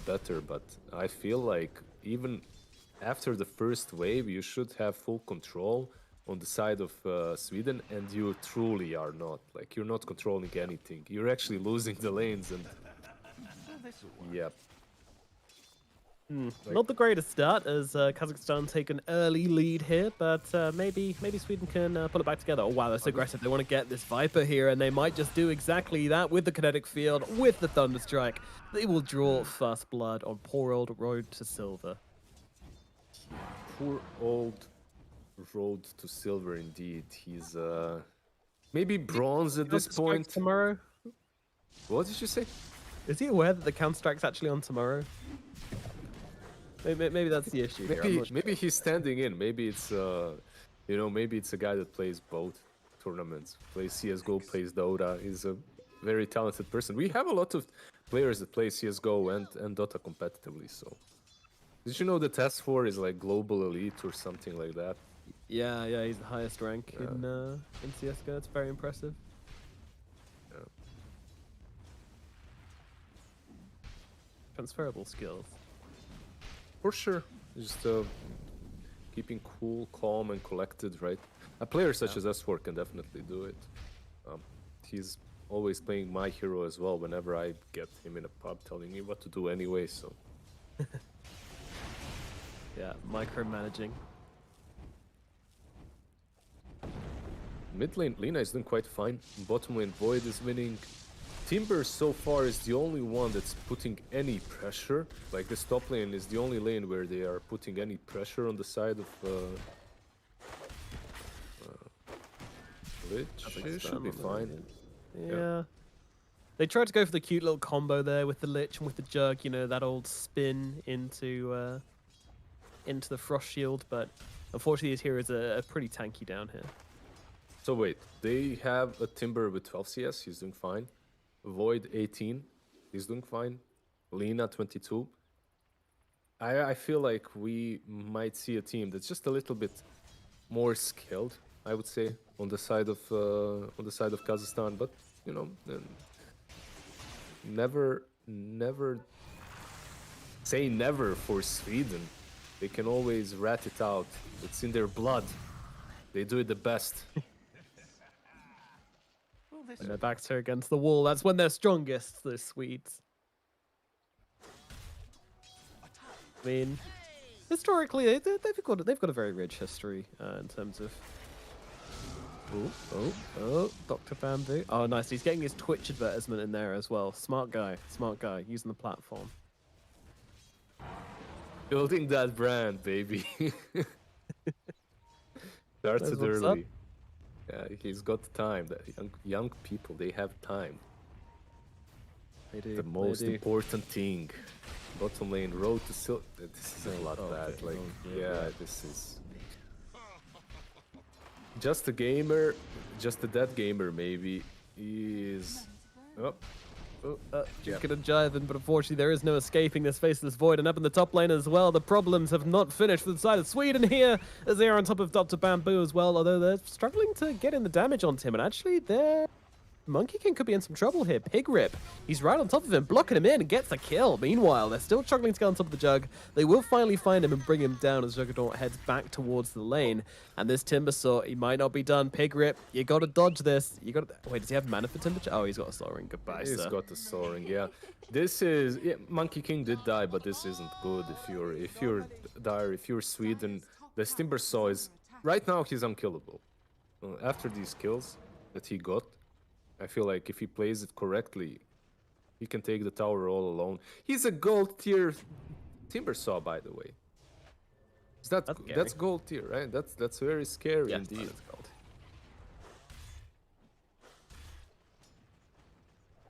Speaker 4: better, but I feel like even after the first wave, you should have full control on the side of Sweden, and you truly are not. Like, you're not controlling anything. You're actually losing the lanes, and yep.
Speaker 3: Not the greatest start as Kazakhstan take an early lead here, but maybe Sweden can pull it back together. Oh wow, that's aggressive. They want to get this Viper here, and they might just do exactly that with the kinetic field, with the Thunder Strike. They will draw first blood on poor old Road to Silver.
Speaker 4: Poor old Road to Silver, indeed. He's maybe bronze at this point.
Speaker 3: Tomorrow?
Speaker 4: What did you say?
Speaker 3: Is he aware that the Counter-Strike's actually on tomorrow? Maybe that's the issue here.
Speaker 4: Maybe he's standing in. Maybe it's maybe it's a guy that plays both tournaments, plays CS:GO, plays Dota. He's a very talented person. We have a lot of players that play CS:GO and Dota competitively. So, did you know that S4 is like global elite or something like that?
Speaker 3: Yeah, he's the highest rank in CS:GO. It's very impressive.
Speaker 4: Yeah.
Speaker 3: Transferable skills.
Speaker 4: For sure. Just keeping cool, calm, and collected, right? A player such as S4 can definitely do it. He's always playing my hero as well whenever I get him in a pub telling me what to do anyway, so...
Speaker 3: Yeah, micromanaging.
Speaker 4: Mid lane, Lina is doing quite fine. Bottom lane, Void is winning. Timber so far is the only one that's putting any pressure. Like this top lane is the only lane where they are putting any pressure on the side of Lich. It should be fine.
Speaker 3: Yeah. They tried to go for the cute little combo there with the Lich and with the Jug, you know, that old spin into the Frost Shield, but unfortunately his heroes are pretty tanky down here.
Speaker 4: So wait, they have a Timber with 12 CS, he's doing fine. Void 18, he's doing fine. Lina 22. I feel like we might see a team that's just a little bit more skilled, I would say, on the side of Kazakhstan. But you know, never say never for Sweden. They can always rat it out. It's in their blood. They do it the best.
Speaker 3: When their backs are against the wall, that's when they're strongest, the Swedes. I mean, historically, they've got a very rich history in terms of... Oh, Dr. Bamboo. Oh, nice. He's getting his Twitch advertisement in there as well. Smart guy, using the platform.
Speaker 4: Building that brand, baby. Started early. Yeah, he's got time. The young people, they have time.
Speaker 3: They do.
Speaker 4: The most important thing. Bottom lane, Road to Silver. This is a lot bad. Like, yeah, this is just a gamer, just a dead gamer. Maybe is.
Speaker 3: Just gonna jiving, but unfortunately there is no escaping this faceless Void, and up in the top lane as well, the problems have not finished for the side of Sweden here, as they are on top of Dr. Bamboo as well, although they're struggling to get in the damage onto him, and actually their Monkey King could be in some trouble here. Pig Rip, he's right on top of him, blocking him in, and gets the kill. Meanwhile, they're still struggling to get on top of the Jug. They will finally find him and bring him down as Juggernaut heads back towards the lane, and this Timber Saw, he might not be done. Pig Rip, you gotta dodge this. You gotta... Wait, does he have mana for Timber? Oh, he's got a Soaring. Goodbye,
Speaker 4: He's
Speaker 3: sir.
Speaker 4: got the Soaring, yeah. This is... Yeah, Monkey King did die, but this isn't good if you're Dire, if you're Sweden. This Timber Saw is... Right now, he's unkillable. After these kills that he got, I feel like if he plays it correctly, he can take the tower all alone. He's a gold tier Timber Saw, by the way. That's gold tier, right? That's very scary indeed.
Speaker 3: Gold.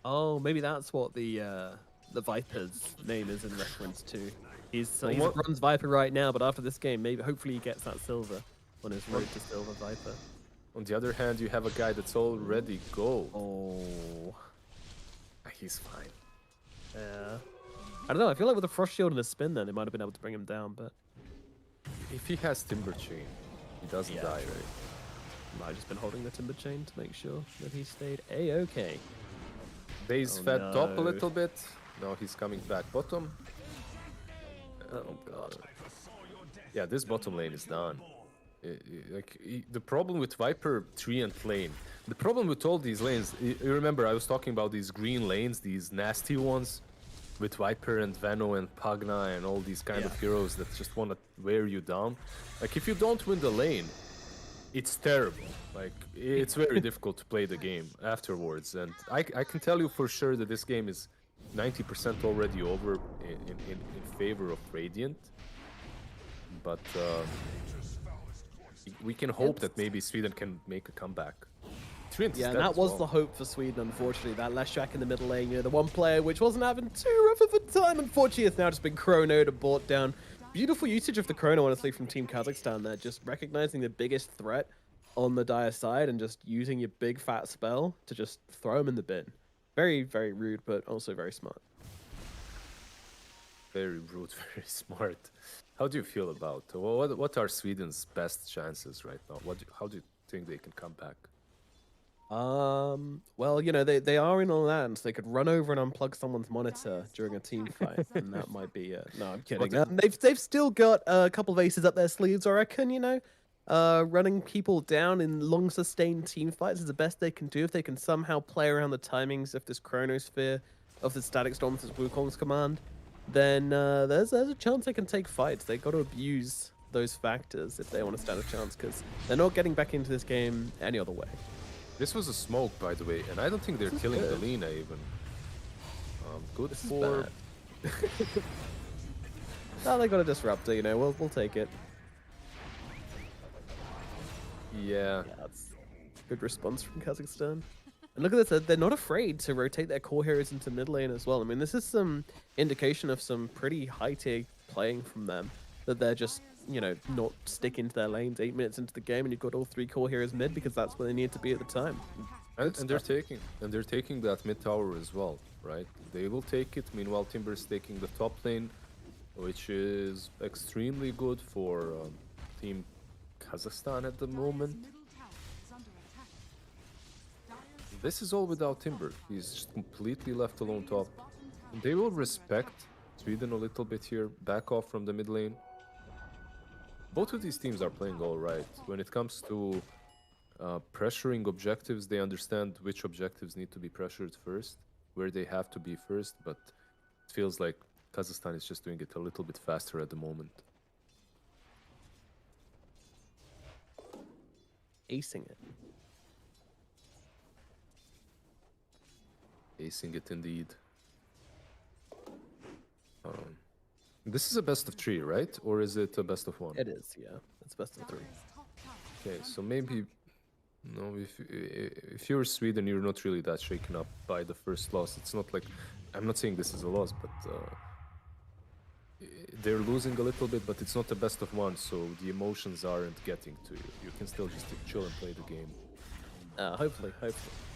Speaker 3: Oh, maybe that's what the Viper's name is in reference to. He's a bronze Viper right now, but after this game, maybe hopefully he gets that silver on his road to silver Viper.
Speaker 4: On the other hand, you have a guy that's already gold.
Speaker 3: Oh.
Speaker 4: He's fine.
Speaker 3: Yeah. I don't know, I feel like with a Frost Shield and a spin then, they might have been able to bring him down, but...
Speaker 4: If he has Timber Chain, he doesn't die, right?
Speaker 3: Might have just been holding the Timber Chain to make sure that he stayed A-okay.
Speaker 4: Base fed top a little bit. Now he's coming back bottom.
Speaker 3: Oh god.
Speaker 4: Yeah, this bottom lane is done. The problem with Viper 3 and lane, the problem with all these lanes, you remember I was talking about these green lanes, these nasty ones. with Viper and Veno and Pagna and all these kind of heroes that just want to wear you down. Like, if you don't win the lane, it's terrible. Like, it's very difficult to play the game afterwards. And I can tell you for sure that this game is 90% already over in favor of Radiant. But we can hope that maybe Sweden can make a comeback. Treant is
Speaker 3: Yeah, and
Speaker 4: dead
Speaker 3: that
Speaker 4: as
Speaker 3: was
Speaker 4: well.
Speaker 3: the hope for Sweden, unfortunately. That Leshak in the middle lane, the one player which wasn't having too rough of a time, unfortunately, it's now just been chronoed and brought down. Beautiful usage of the chrono, honestly, from Team Kazakhstan there. Just recognizing the biggest threat on the dire side and just using your big fat spell to just throw him in the bin. Very, very rude, but also very smart.
Speaker 4: Very rude, very smart. How do you feel about what are Sweden's best chances right now? How do you think they can come back?
Speaker 3: Well, they are in Orlando, so they could run over and unplug someone's monitor during a team fight, and that might be no, I'm kidding. They've still got a couple of aces up their sleeves, I reckon. Running people down in long sustained team fights is the best they can do if they can somehow play around the timings of this Chronosphere, of the Static Storm, this Wukong's command. Then there's a chance they can take fights. They got to abuse those factors if they want to stand a chance, because they're not getting back into this game any other way.
Speaker 4: This was a smoke, by the way, and I don't think they're killing
Speaker 3: good.
Speaker 4: Galina even. Good
Speaker 3: This is
Speaker 4: for...
Speaker 3: bad. Oh, they got a disruptor, we'll take it.
Speaker 4: Yeah.
Speaker 3: Yeah, that's good response from Kazakhstan. And look at this, they're not afraid to rotate their core heroes into mid lane as well. I mean, this is some indication of some pretty high tier playing from them, that they're just, not sticking to their lanes 8 minutes into the game, and you've got all 3 core heroes mid because that's where they need to be at the time.
Speaker 4: And they're taking that mid tower as well, right? They will take it. Meanwhile, Timber is taking the top lane, which is extremely good for Team Kazakhstan at the moment. This is all without Timber. He's just completely left alone top. They will respect Sweden a little bit here, back off from the mid lane. Both of these teams are playing all right. When it comes to pressuring objectives, they understand which objectives need to be pressured first, where they have to be first, but it feels like Kazakhstan is just doing it a little bit faster at the moment.
Speaker 3: Acing it.
Speaker 4: Acing it indeed. This is a best of 3, right? Or is it a best of 1?
Speaker 3: It is, yeah. It's best of 3.
Speaker 4: Okay, so maybe... No, if you're Sweden, you're not really that shaken up by the first loss. It's not like... I'm not saying this is a loss, but... they're losing a little bit, but it's not a best of 1, so the emotions aren't getting to you. You can still just chill and play the game.
Speaker 3: Hopefully.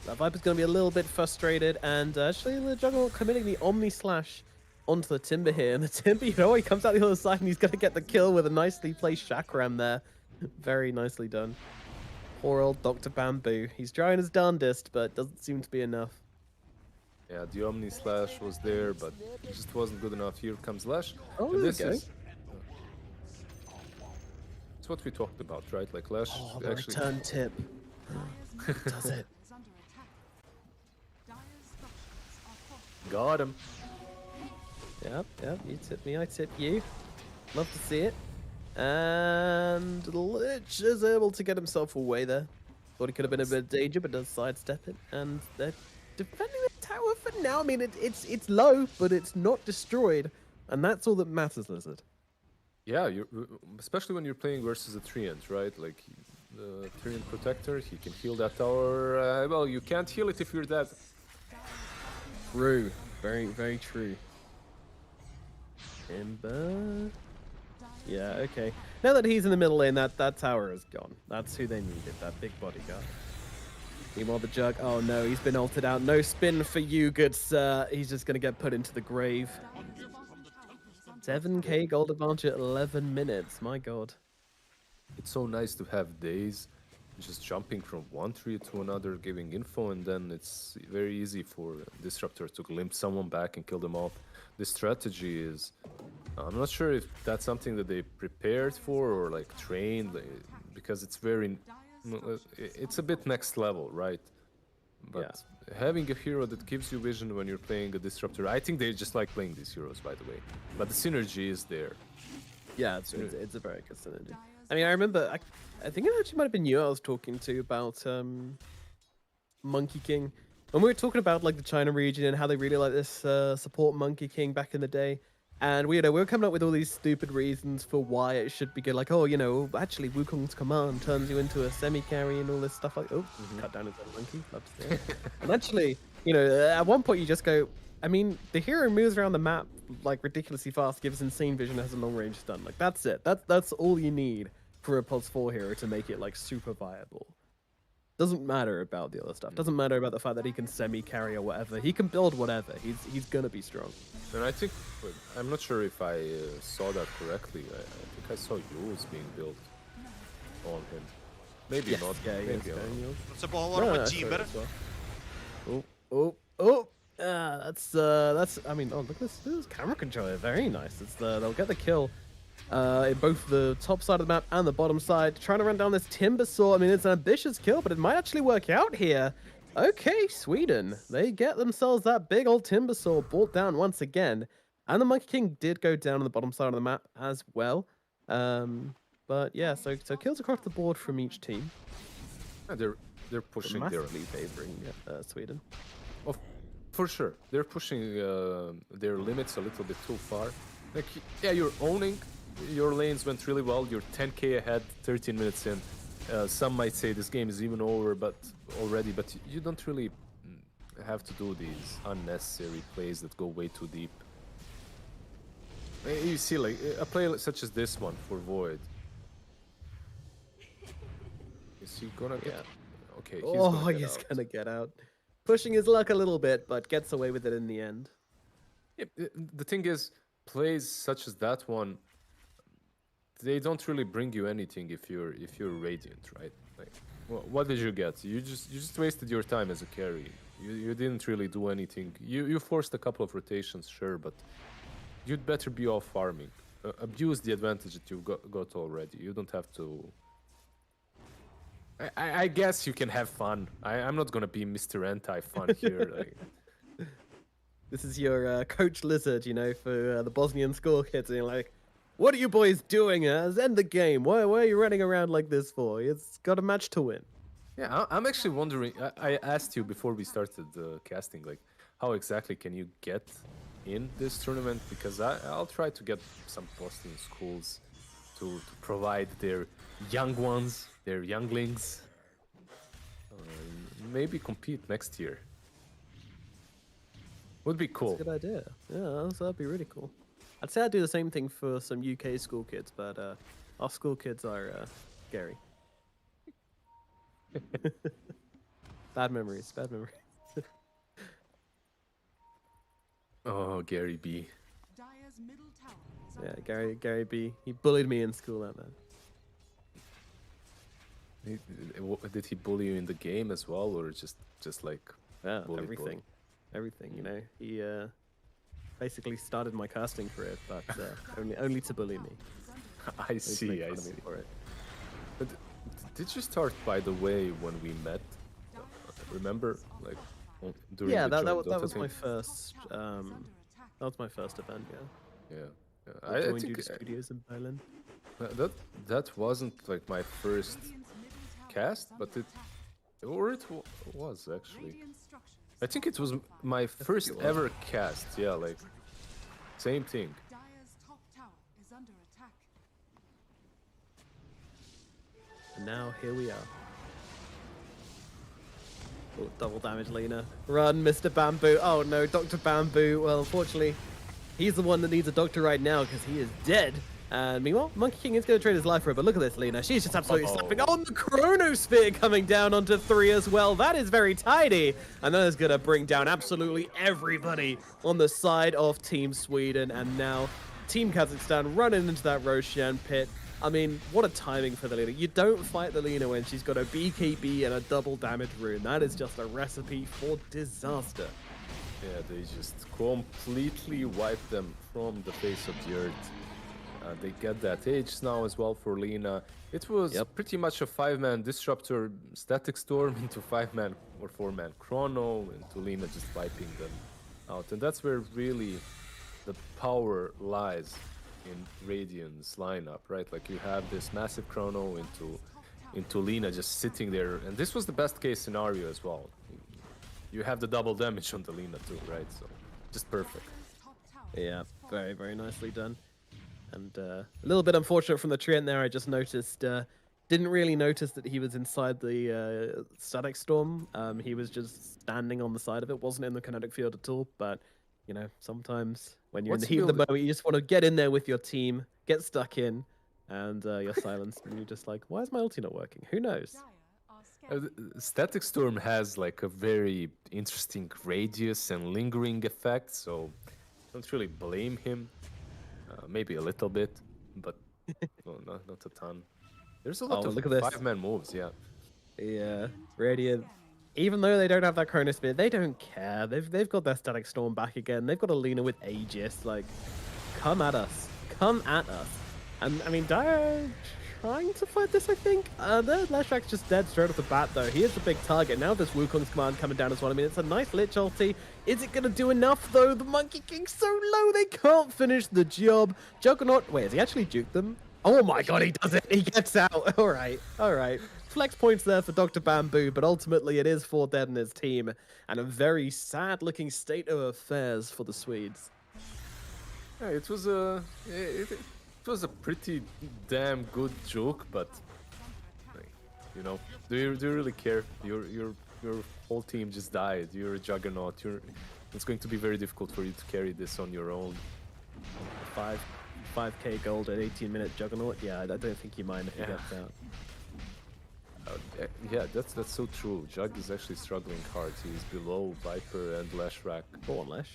Speaker 3: That Viper's going to be a little bit frustrated, and actually the Juggernaut committing the Omni Slash onto the Timber here, and the Timber, he comes out the other side and he's going to get the kill with a nicely placed Chakram there. Very nicely done. Poor old Dr. Bamboo. He's trying his darndest, but doesn't seem to be enough.
Speaker 4: Yeah, the Omni Slash was there, but it just wasn't good enough. Here comes Lash.
Speaker 3: Oh,
Speaker 4: and
Speaker 3: there
Speaker 4: this
Speaker 3: we go.
Speaker 4: is... It's what we talked about, right? Like Lash
Speaker 3: The
Speaker 4: actually...
Speaker 3: return tip. Does it?
Speaker 4: Got him.
Speaker 3: Yep, you tip me, I tip you. Love to see it. And Lich is able to get himself away there. Thought he could have been a bit of danger, but does sidestep it. And they're defending the tower for now. I mean, it's low, but it's not destroyed. And that's all that matters, Lizard.
Speaker 4: Yeah, especially when you're playing versus a Treant, right? Like, the Treant Protector, he can heal that tower. Well, you can't heal it if you're dead.
Speaker 3: True. Very, very true. Ember. Yeah, okay. Now that he's in the middle lane, that tower is gone. That's who they needed, that big bodyguard. Meanwhile, the Jug, oh no, he's been ulted out. No spin for you, good sir. He's just going to get put into the grave. 7k gold advantage at 11 minutes, my god.
Speaker 4: It's so nice to have days just jumping from one tree to another, giving info, and then it's very easy for Disruptor to glimpse someone back and kill them off. This strategy is... I'm not sure if that's something that they prepared for or like trained, because it's very... It's a bit next level, right? But having a hero that gives you vision when you're playing a disruptor. I think they just like playing these heroes, by the way. But the synergy is there.
Speaker 3: Yeah, it's a very good synergy. I mean, I remember, I think it actually might have been you I was talking to about Monkey King. When we were talking about like the China region and how they really like this support Monkey King back in the day. And we were coming up with all these stupid reasons for why it should be good. Like, oh, actually Wukong's command turns you into a semi-carry and all this stuff like, cut down his own monkey. Love to see it. And actually, at one point you just go, I mean, the hero moves around the map like ridiculously fast, gives insane vision, has a long range stun. Like that's it. That's all you need for a Pulse 4 hero to make it like super viable. Doesn't matter about the other stuff. Doesn't matter about the fact that he can semi-carry or whatever. He can build whatever. He's gonna be strong.
Speaker 4: And I think, I'm not sure if I saw that correctly. I think I saw Yules being built on him. Maybe not.
Speaker 3: Yeah,
Speaker 4: maybe not.
Speaker 5: Ze behoren met Jimmer.
Speaker 3: That's. I mean, look at this camera controller. Very nice. They'll get the kill. In both the top side of the map and the bottom side, trying to run down this Timber Saw. I mean, it's an ambitious kill, but it might actually work out here. Okay, Sweden, they get themselves that big old Timber Saw brought down once again, and the Monkey King did go down on the bottom side of the map as well. But yeah, so kills across the board from each team.
Speaker 4: Yeah, they're pushing their
Speaker 3: Massively favoring Sweden.
Speaker 4: Oh, for sure, they're pushing their limits a little bit too far. Like, yeah, you're owning. Your lanes went really well. You're 10k ahead, 13 minutes in. Some might say this game is even over, but you don't really have to do these unnecessary plays that go way too deep. You see, like a play such as this one for Void. Is he gonna get? Okay,
Speaker 3: He's gonna get out. Pushing his luck a little bit, but gets away with it in the end.
Speaker 4: Yeah, the thing is, plays such as that one, they don't really bring you anything if you're Radiant, right? Like, what did you get? You just wasted your time as a carry. You didn't really do anything. You forced a couple of rotations, sure, but you'd better be off farming. Abuse the advantage that you got already. You don't have to. I guess you can have fun. I'm not gonna be Mr. Anti-fun here. Like.
Speaker 3: This is your Coach Lizard, for the Bosnian school kids, and you're like, what are you boys doing? End the game. Why are you running around like this for? It's got a match to win.
Speaker 4: Yeah, I'm actually wondering. I asked you before we started casting, like, how exactly can you get in this tournament? Because I'll try to get some Bosnian schools to provide their young ones, their younglings, maybe compete next year. Would be cool.
Speaker 3: That's a good idea. Yeah, that'd be really cool. I'd say I'd do the same thing for some UK school kids, but our school kids are scary. Bad memories.
Speaker 4: Oh, Gary B.
Speaker 3: Yeah, Gary B. He bullied me in school out there.
Speaker 4: Did he bully you in the game as well, or just like
Speaker 3: everything? Everything, He basically started my casting career, but only to bully me.
Speaker 4: I see.
Speaker 3: For it.
Speaker 4: But did you start, by the way, when we met? Remember, like during
Speaker 3: that
Speaker 4: Dota
Speaker 3: was
Speaker 4: thing?
Speaker 3: my first. That was my first event. Yeah.
Speaker 4: I
Speaker 3: joined
Speaker 4: think
Speaker 3: you studios in Berlin.
Speaker 4: that wasn't like my first cast, but it was actually. I think it was my first ever cast. Yeah, like same thing.
Speaker 3: And now here we are. Oh, double damage, Lena. Run, Mr. Bamboo. Oh no, Dr. Bamboo. Well, unfortunately, he's the one that needs a doctor right now because he is dead. And meanwhile, Monkey King is going to trade his life for it. But look at this, Lena. She's just absolutely slapping on the Chronosphere coming down onto 3 as well. That is very tidy. And that is going to bring down absolutely everybody on the side of Team Sweden. And now Team Kazakhstan running into that Roshan pit. I mean, what a timing for the Lena. You don't fight the Lena when she's got a BKB and a double damage rune. That is just a recipe for disaster.
Speaker 4: Yeah, they just completely wipe them from the face of the earth. They get that age now as well for Lena. It was pretty much a 5-man disruptor static storm into 5-man or 4-man chrono, and Tulina just wiping them out. And that's where really the power lies in Radiant's lineup, right? Like you have this massive chrono into Lina just sitting there, and this was the best case scenario as well. You have the double damage on the Lina too, right? So just perfect.
Speaker 3: Yeah, very, very nicely done. And a little bit unfortunate from the Treant there. I just noticed, didn't really notice that he was inside the static storm. He was just standing on the side of it, wasn't in the kinetic field at all. But, you know, sometimes when you're in the heat of the moment, you just want to get in there with your team, get stuck in, and you're silenced. And you're just like, why is my ulti not working? Who knows?
Speaker 4: Static Storm has like a very interesting radius and lingering effect, so don't really blame him. Maybe a little bit, but no, not a ton. There's a lot of 5-man moves, yeah.
Speaker 3: Yeah, Radiant. Even though they don't have that Chrono Spear, they don't care. They've got their Static Storm back again. They've got a Lina with Aegis. Like, come at us. Come at us. And, I mean, Dire trying to fight this, I think. The Leshrak's just dead straight off the bat, though. He is the big target. Now this Wukong's command coming down as well. I mean, it's a nice Lich ulti. Is it going to do enough, though? The Monkey King's so low, they can't finish the job. Juggernaut, wait, has he actually juked them? Oh my god, he does it. He gets out. All right. All right. Flex points there for Dr. Bamboo, but ultimately it is 4 dead in his team. And a very sad-looking state of affairs for the Swedes.
Speaker 4: Yeah, it was a pretty damn good joke, but you know, do you really care? Your whole team just died. You're a juggernaut. It's going to be very difficult for you to carry this on your own.
Speaker 3: 5k gold at 18-minute juggernaut. Yeah, I don't think you mind if he gets out.
Speaker 4: Yeah, that's so true. Jug is actually struggling hard. He's below Viper and Leshrak.
Speaker 3: Go on, Lesh.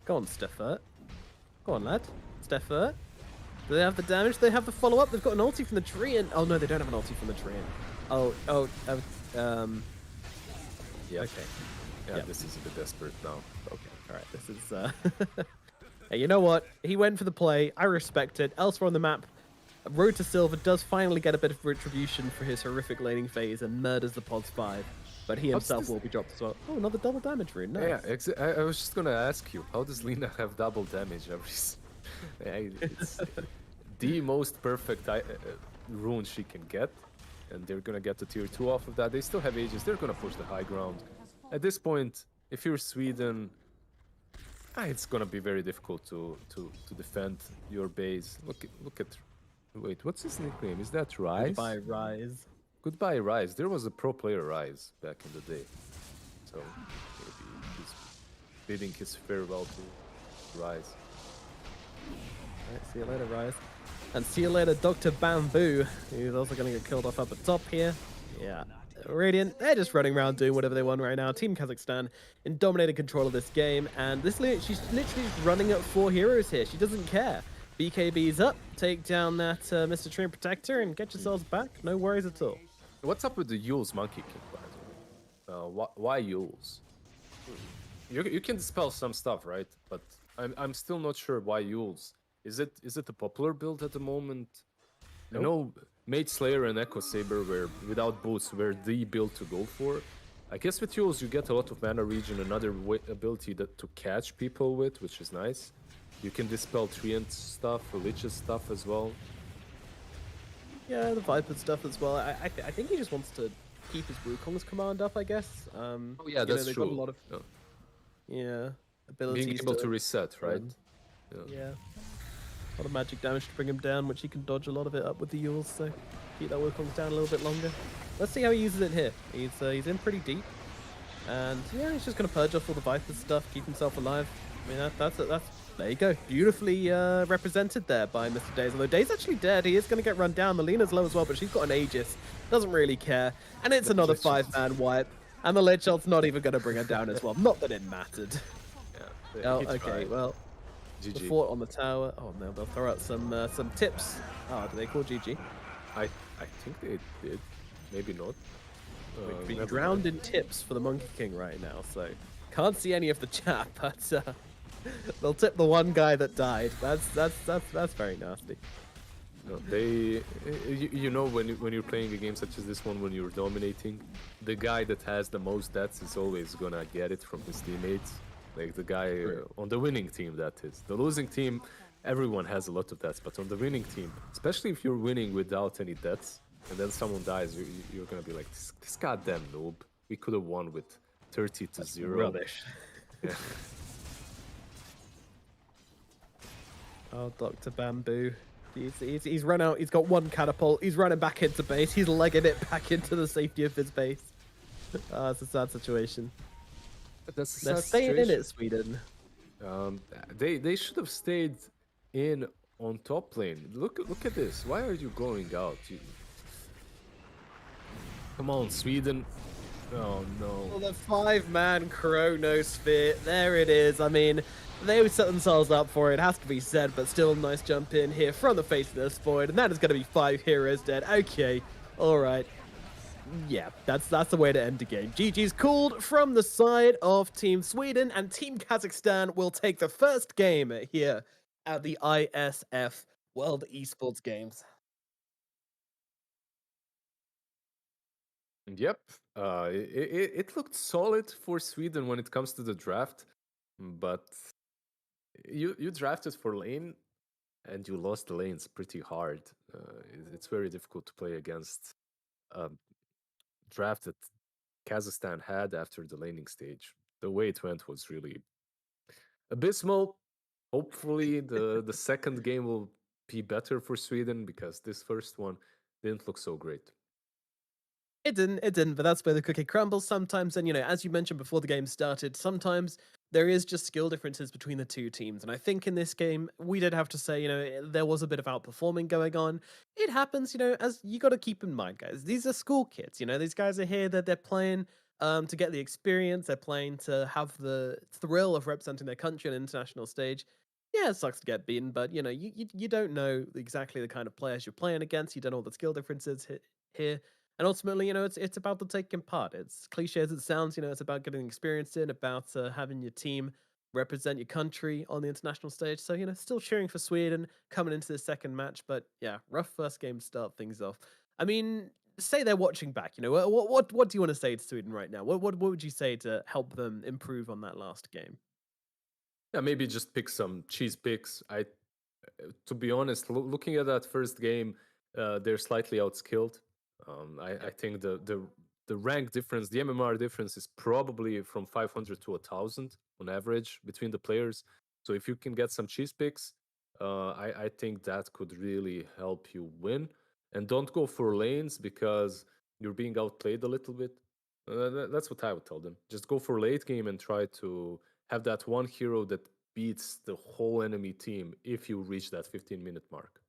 Speaker 3: Go on, Steffert. Go on, lad. Steffert. Do they have the damage? They have the follow-up. They've got an ulti from the tree, and oh no, they don't have an ulti from the tree.
Speaker 4: Yeah.
Speaker 3: Okay.
Speaker 4: Yeah, this is a bit desperate now.
Speaker 3: Okay. All right. This is. Hey, you know what? He went for the play. I respect it. Elsewhere on the map, Road to Silver does finally get a bit of retribution for his horrific laning phase and murders the Pods 5. But he himself will be dropped as well. Oh, another double damage rune. Nice.
Speaker 4: Yeah, I was just gonna ask you, how does Lina have double damage every? It's the most perfect rune she can get, and they're gonna get the tier 2 off of that. They still have Aegis. They're gonna push the high ground. At this point, if you're Sweden, it's gonna be very difficult to defend your base. Look at. Wait, what's his nickname? Is that Rise?
Speaker 3: Goodbye, Rise.
Speaker 4: Goodbye, Rise. There was a pro player Rise back in the day, so maybe he's bidding his farewell to Rise.
Speaker 3: Alright, see you later, Rise. And see you later, Dr. Bamboo, who's also going to get killed off up at top here. Yeah. Radiant, they're just running around doing whatever they want right now. Team Kazakhstan in dominated control of this game. And this she's literally just running up 4 heroes here. She doesn't care. BKB's up. Take down that Mr. Treant Protector and get yourselves back. No worries at all.
Speaker 4: What's up with the Yule's Monkey King, by the way? Why Yule's? You can dispel some stuff, right? But I'm still not sure why Yule's. Is it a popular build at the moment? Nope. I know Mage Slayer and Echo Saber were without boots were the build to go for. I guess with Yule's you get a lot of mana regen, another ability to catch people with, which is nice. You can dispel Treant stuff, Lich's stuff as well.
Speaker 3: Yeah, the Viper stuff as well. I think he just wants to keep his Wukong's command up, I guess.
Speaker 4: Oh yeah, that's
Speaker 3: they've
Speaker 4: true.
Speaker 3: Got a lot of abilities.
Speaker 4: Being able to reset, right?
Speaker 3: Yeah. A lot of magic damage to bring him down, which he can dodge a lot of it up with the Yules, so keep that Wukong's down a little bit longer. Let's see how he uses it here. He's in pretty deep. And yeah, he's just going to purge off all the Viper stuff, keep himself alive. I mean, that's there you go. Beautifully represented there by Mr. Daze. Although Daze actually dead, he is going to get run down. Melina's low as well, but she's got an Aegis. Doesn't really care. And it's another 5-man wipe. And the Lich ult's not even going to bring her down as well. Not that it mattered.
Speaker 4: Yeah.
Speaker 3: Oh, okay, well.
Speaker 4: GG.
Speaker 3: The fort on the tower. Oh no, they'll throw out some tips. Oh, do they call GG?
Speaker 4: I think they did. Maybe not.
Speaker 3: We're being drowned in tips for the Monkey King right now, so can't see any of the chat, but they'll tip the one guy that died. That's very nasty.
Speaker 4: No, you know, when you're playing a game such as this one, when you're dominating, the guy that has the most deaths is always gonna get it from his teammates. Like the guy on the winning team, that is. The losing team, everyone has a lot of deaths, but on the winning team, especially if you're winning without any deaths, and then someone dies, you're gonna be like, this goddamn noob. We could have won with 30-0.
Speaker 3: Rubbish.
Speaker 4: Yeah.
Speaker 3: Oh, Dr. Bamboo. He's run out. He's got one catapult. He's running back into base. He's legging it back into the safety of his base. It's a sad situation.
Speaker 4: That's a
Speaker 3: They're
Speaker 4: sad
Speaker 3: staying in
Speaker 4: situation.
Speaker 3: it, Sweden.
Speaker 4: They should have stayed in on top lane. Look at this. Why are you going out? Come on, Sweden. Oh no.
Speaker 3: Well, the 5-man Chronosphere. There it is. I mean, they set themselves up for it. Has to be said, but still nice jump in here from the face of this void, and that is going to be 5 heroes dead. Okay, all right. Yeah, that's the way to end the game. GG's called from the side of Team Sweden, and Team Kazakhstan will take the first game here at the ISF World Esports Games.
Speaker 4: Yep. It looked solid for Sweden when it comes to the draft, but you drafted for lane and you lost the lanes pretty hard. It's very difficult to play against a draft that Kazakhstan had after the laning stage. The way it went was really abysmal. Hopefully the second game will be better for Sweden, because this first one didn't look so great.
Speaker 3: It didn't, but that's where the cookie crumbles sometimes. And, as you mentioned before the game started, sometimes there is just skill differences between the two teams. And I think in this game, we did have to say, there was a bit of outperforming going on. It happens, as you got to keep in mind, guys. These are school kids, these guys are here, that they're playing to get the experience. They're playing to have the thrill of representing their country on an international stage. Yeah, it sucks to get beaten, but, you don't know exactly the kind of players you're playing against. You don't know all the skill differences here. And ultimately, it's about the taking part. It's cliche as it sounds, it's about getting experience in, about having your team represent your country on the international stage. So, still cheering for Sweden coming into the second match. But yeah, rough first game to start things off. I mean, say they're watching back, what do you want to say to Sweden right now? What would you say to help them improve on that last game?
Speaker 4: Yeah, maybe just pick some cheese picks. To be honest, looking at that first game, they're slightly outskilled. I think the rank difference, the MMR difference, is probably from 500 to 1,000 on average between the players. So if you can get some cheese picks, I think that could really help you win. And don't go for lanes, because you're being outplayed a little bit. That's what I would tell them. Just go for late game and try to have that one hero that beats the whole enemy team if you reach that 15-minute mark.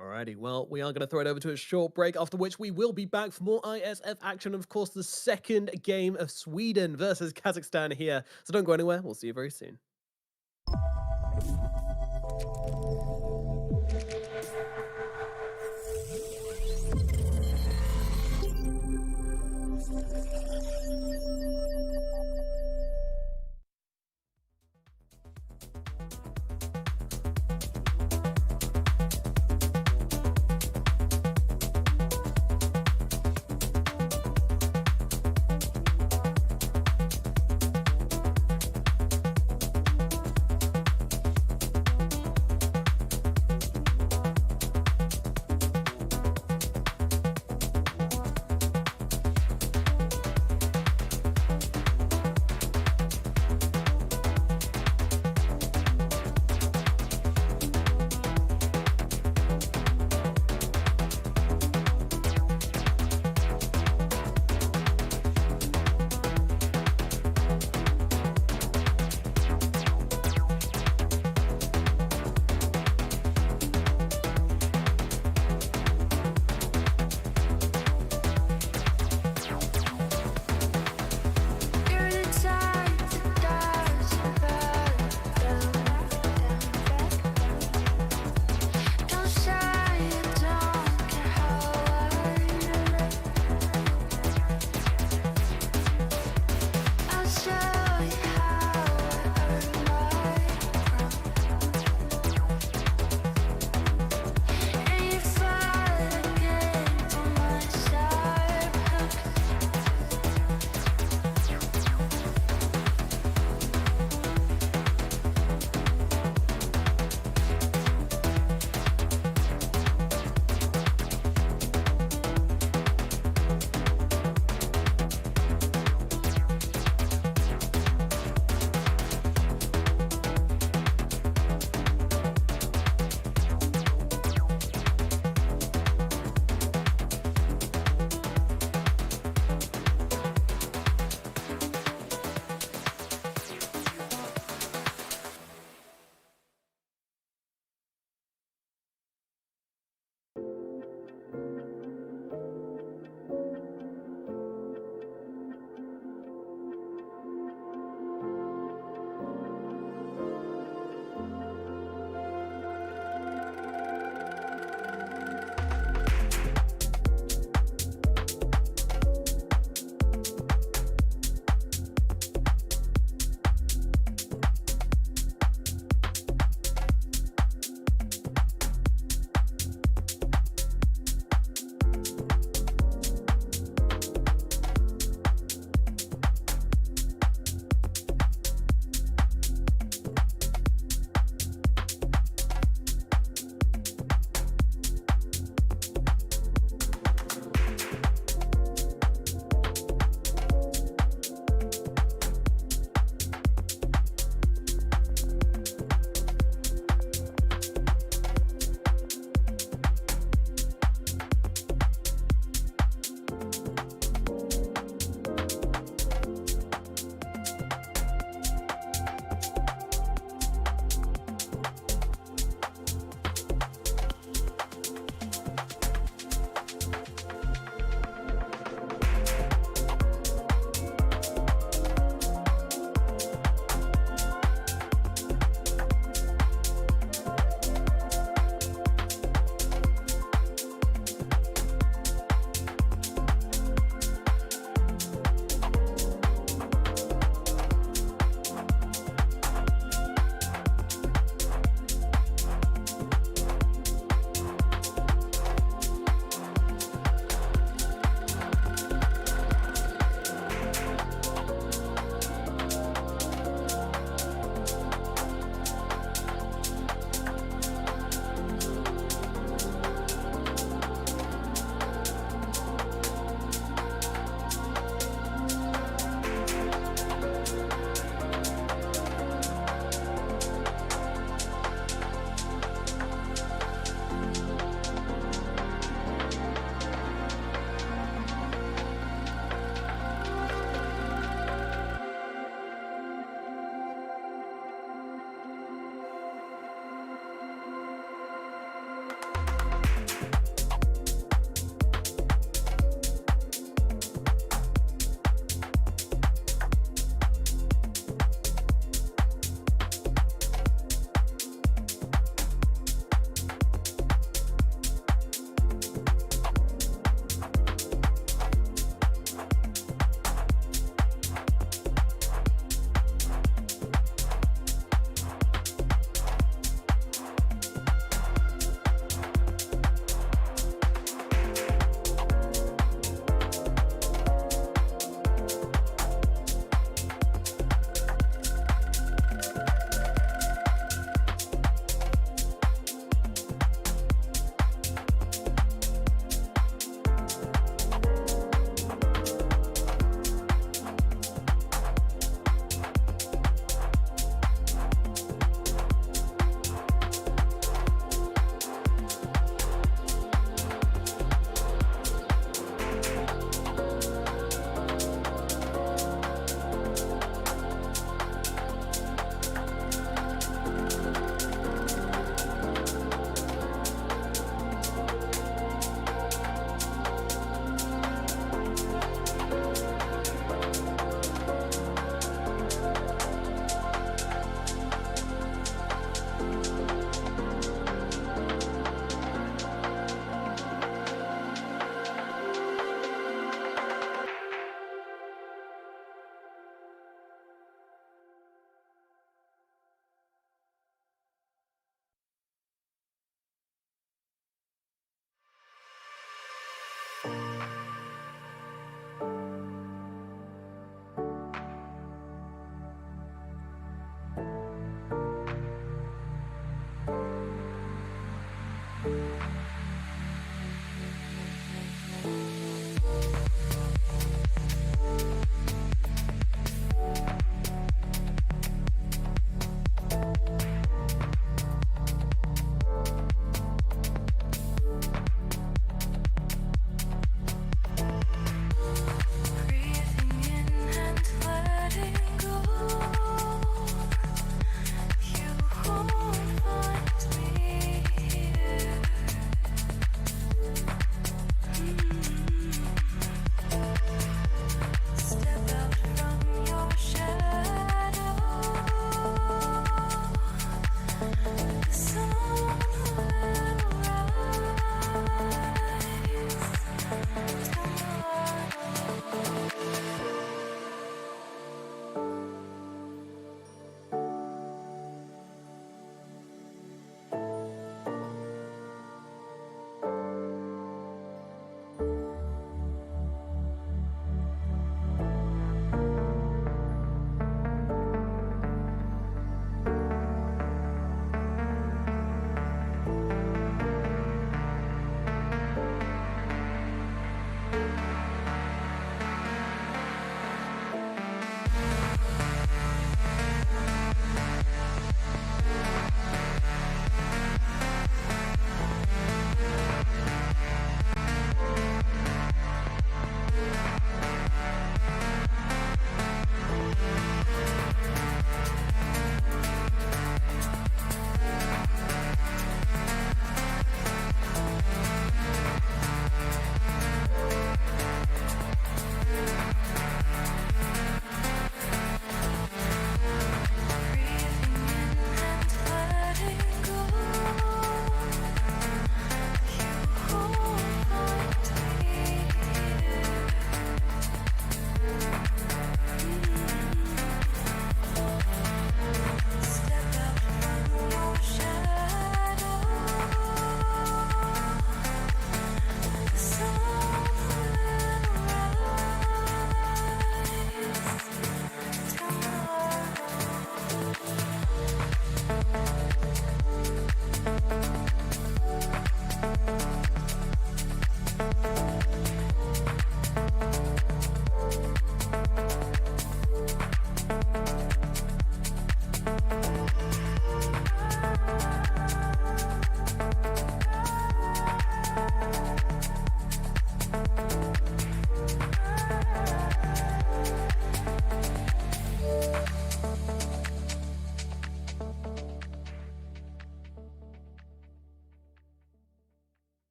Speaker 3: Alrighty, well, we are going to throw it over to a short break, after which we will be back for more ISF action. Of course, the second game of Sweden versus Kazakhstan here. So don't go anywhere. We'll see you very soon.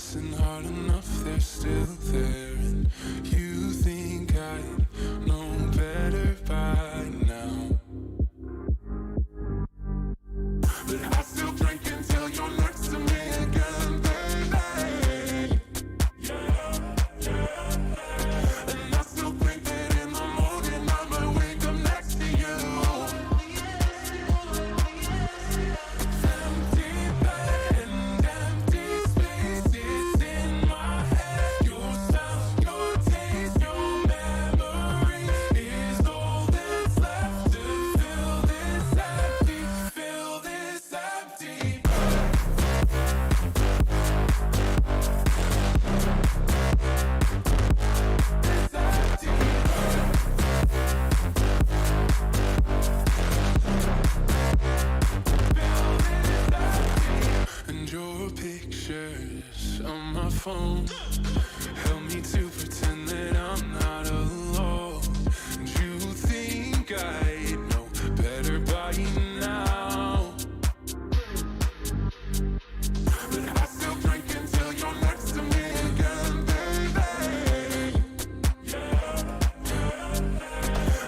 Speaker 1: listen hard enough, they're still there. And you think I know better by now. But I still drink until you're next to me again, baby. And I still think that in the morning I might wake up next to you. Empty bed and empty spaces in my head. Your sound, your taste, your memory is all that's left to fill this empty, fill this empty. This empty. And your pictures on my phone help me to pretend that I'm not alone. And you think I know better by now. But I still drink until you're next to me again, baby.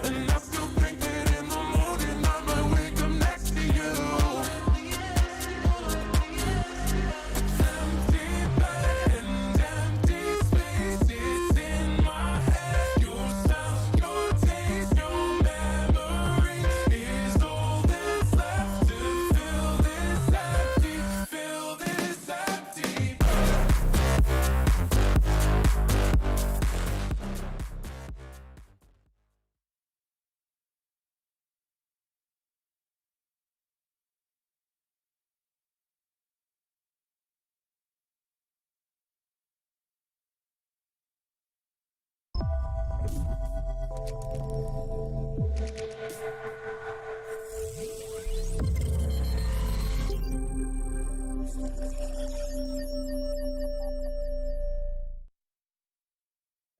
Speaker 1: And I still think that in the morning I might wake up next to you. Empty bed and empty spaces in my head. Your sound, your taste, your memory is all that's left to fill this empty, fill this empty.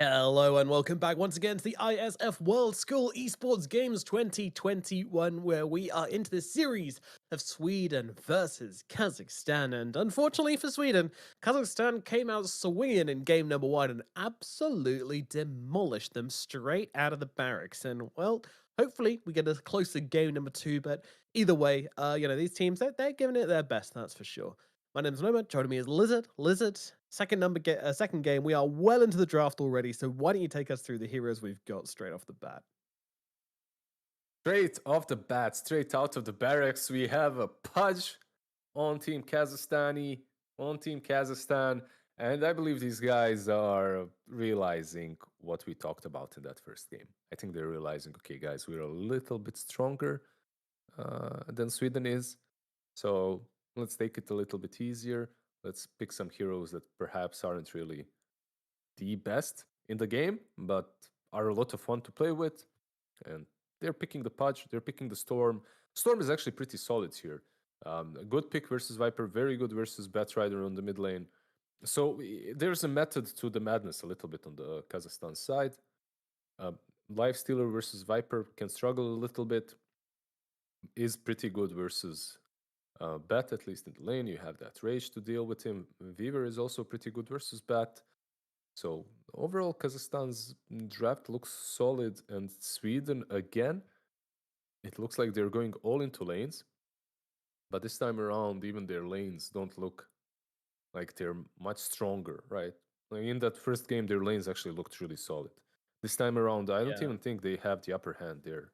Speaker 3: Hello and welcome back once again to the ISF World School Esports Games 2021, where we are into this series of Sweden versus Kazakhstan. And unfortunately for Sweden, Kazakhstan came out swinging in game number 1 and absolutely demolished them straight out of the barracks. And well, hopefully we get a closer game number 2, but either way, these teams, they're giving it their best, that's for sure. My name's Noma. Joining me is Lizard. Lizard, second game. We are well into the draft already, so why don't you take us through the heroes we've got straight off the bat?
Speaker 4: Straight off the bat, straight out of the barracks, we have a Pudge on Team Kazakhstani, on Team Kazakhstan, and I believe these guys are realizing what we talked about in that first game. I think they're realizing, okay, guys, we're a little bit stronger than Sweden is, so let's take it a little bit easier. Let's pick some heroes that perhaps aren't really the best in the game, but are a lot of fun to play with. And they're picking the Pudge, they're picking the Storm. Storm is actually pretty solid here. A good pick versus Viper, very good versus Batrider on the mid lane. So there's a method to the madness a little bit on the Kazakhstan side. Lifestealer versus Viper can struggle a little bit. Is pretty good versus Bat, at least in the lane. You have that Rage to deal with him. Weaver is also pretty good versus Bat. So overall, Kazakhstan's draft looks solid, and Sweden, again, it looks like they're going all into lanes. But this time around, even their lanes don't look like they're much stronger, right? Like in that first game, their lanes actually looked really solid. This time around, I don't even think they have the upper hand there.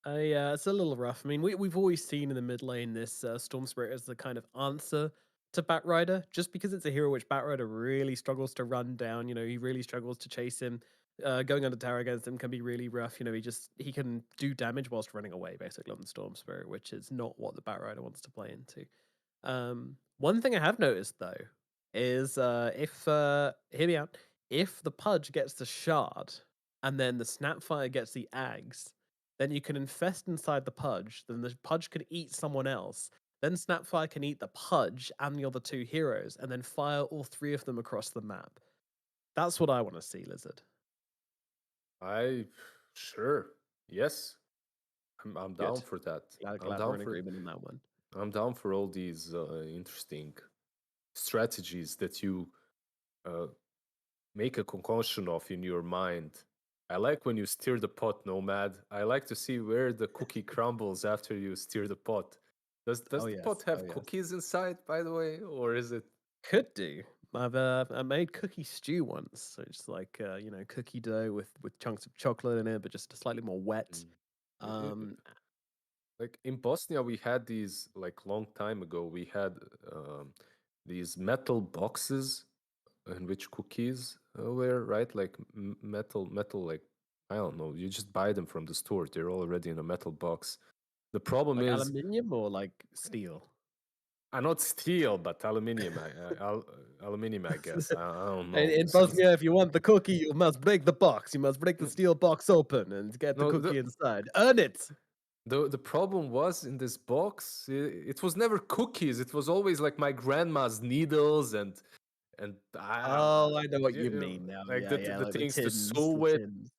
Speaker 3: Yeah, it's a little rough. I mean, we've always seen in the mid lane this Storm Spirit as the kind of answer to Batrider, just because it's a hero which Batrider really struggles to run down. You know, he really struggles to chase him. Going under tower against him can be really rough. You know, he can do damage whilst running away, basically, on the Storm Spirit, which is not what the Batrider wants to play into. One thing I have noticed though is hear me out, if the Pudge gets the shard and then the Snapfire gets the Ags, then you can infest inside the Pudge, then the Pudge can eat someone else, then Snapfire can eat the Pudge and the other two heroes, and then fire all three of them across the map. That's what I want to see, Lizard.
Speaker 4: Sure, yes, I'm down for that.
Speaker 3: Glad
Speaker 4: I'm
Speaker 3: we're
Speaker 4: down
Speaker 3: in
Speaker 4: for
Speaker 3: agreement on that one.
Speaker 4: I'm down for all these interesting strategies that you uh, make a concoction of in your mind. I like when you stir the pot, Nomad. I like to see where the cookie crumbles after you stir the pot. Does
Speaker 3: Oh
Speaker 4: the pot
Speaker 3: yes, oh
Speaker 4: have
Speaker 3: yes.
Speaker 4: cookies inside, by the way, or is it?
Speaker 3: Could do. I made cookie stew once, so it's like cookie dough with chunks of chocolate in it, but just slightly more wet.
Speaker 4: Mm. I-
Speaker 3: Um,
Speaker 4: like in Bosnia, we had these like long time ago. We had um, these metal boxes in which cookies were, right? Like metal. Like I don't know. You just buy them from the store. They're already in a metal box. The problem
Speaker 3: like
Speaker 4: is,
Speaker 3: aluminium or like steel.
Speaker 4: not steel, but aluminium. Aluminium, I guess. I don't know.
Speaker 3: In Bosnia, if you want the cookie, you must break the box. You must break the steel box open and get the
Speaker 4: No,
Speaker 3: cookie inside. Earn it.
Speaker 4: the problem was in this box. It was never cookies. It was always like my grandma's needles and
Speaker 3: Oh, I know what you mean now.
Speaker 4: like
Speaker 3: Yeah, yeah,
Speaker 4: the
Speaker 3: like the
Speaker 4: things to
Speaker 3: tins,
Speaker 4: sew
Speaker 3: the
Speaker 4: with.
Speaker 3: tins.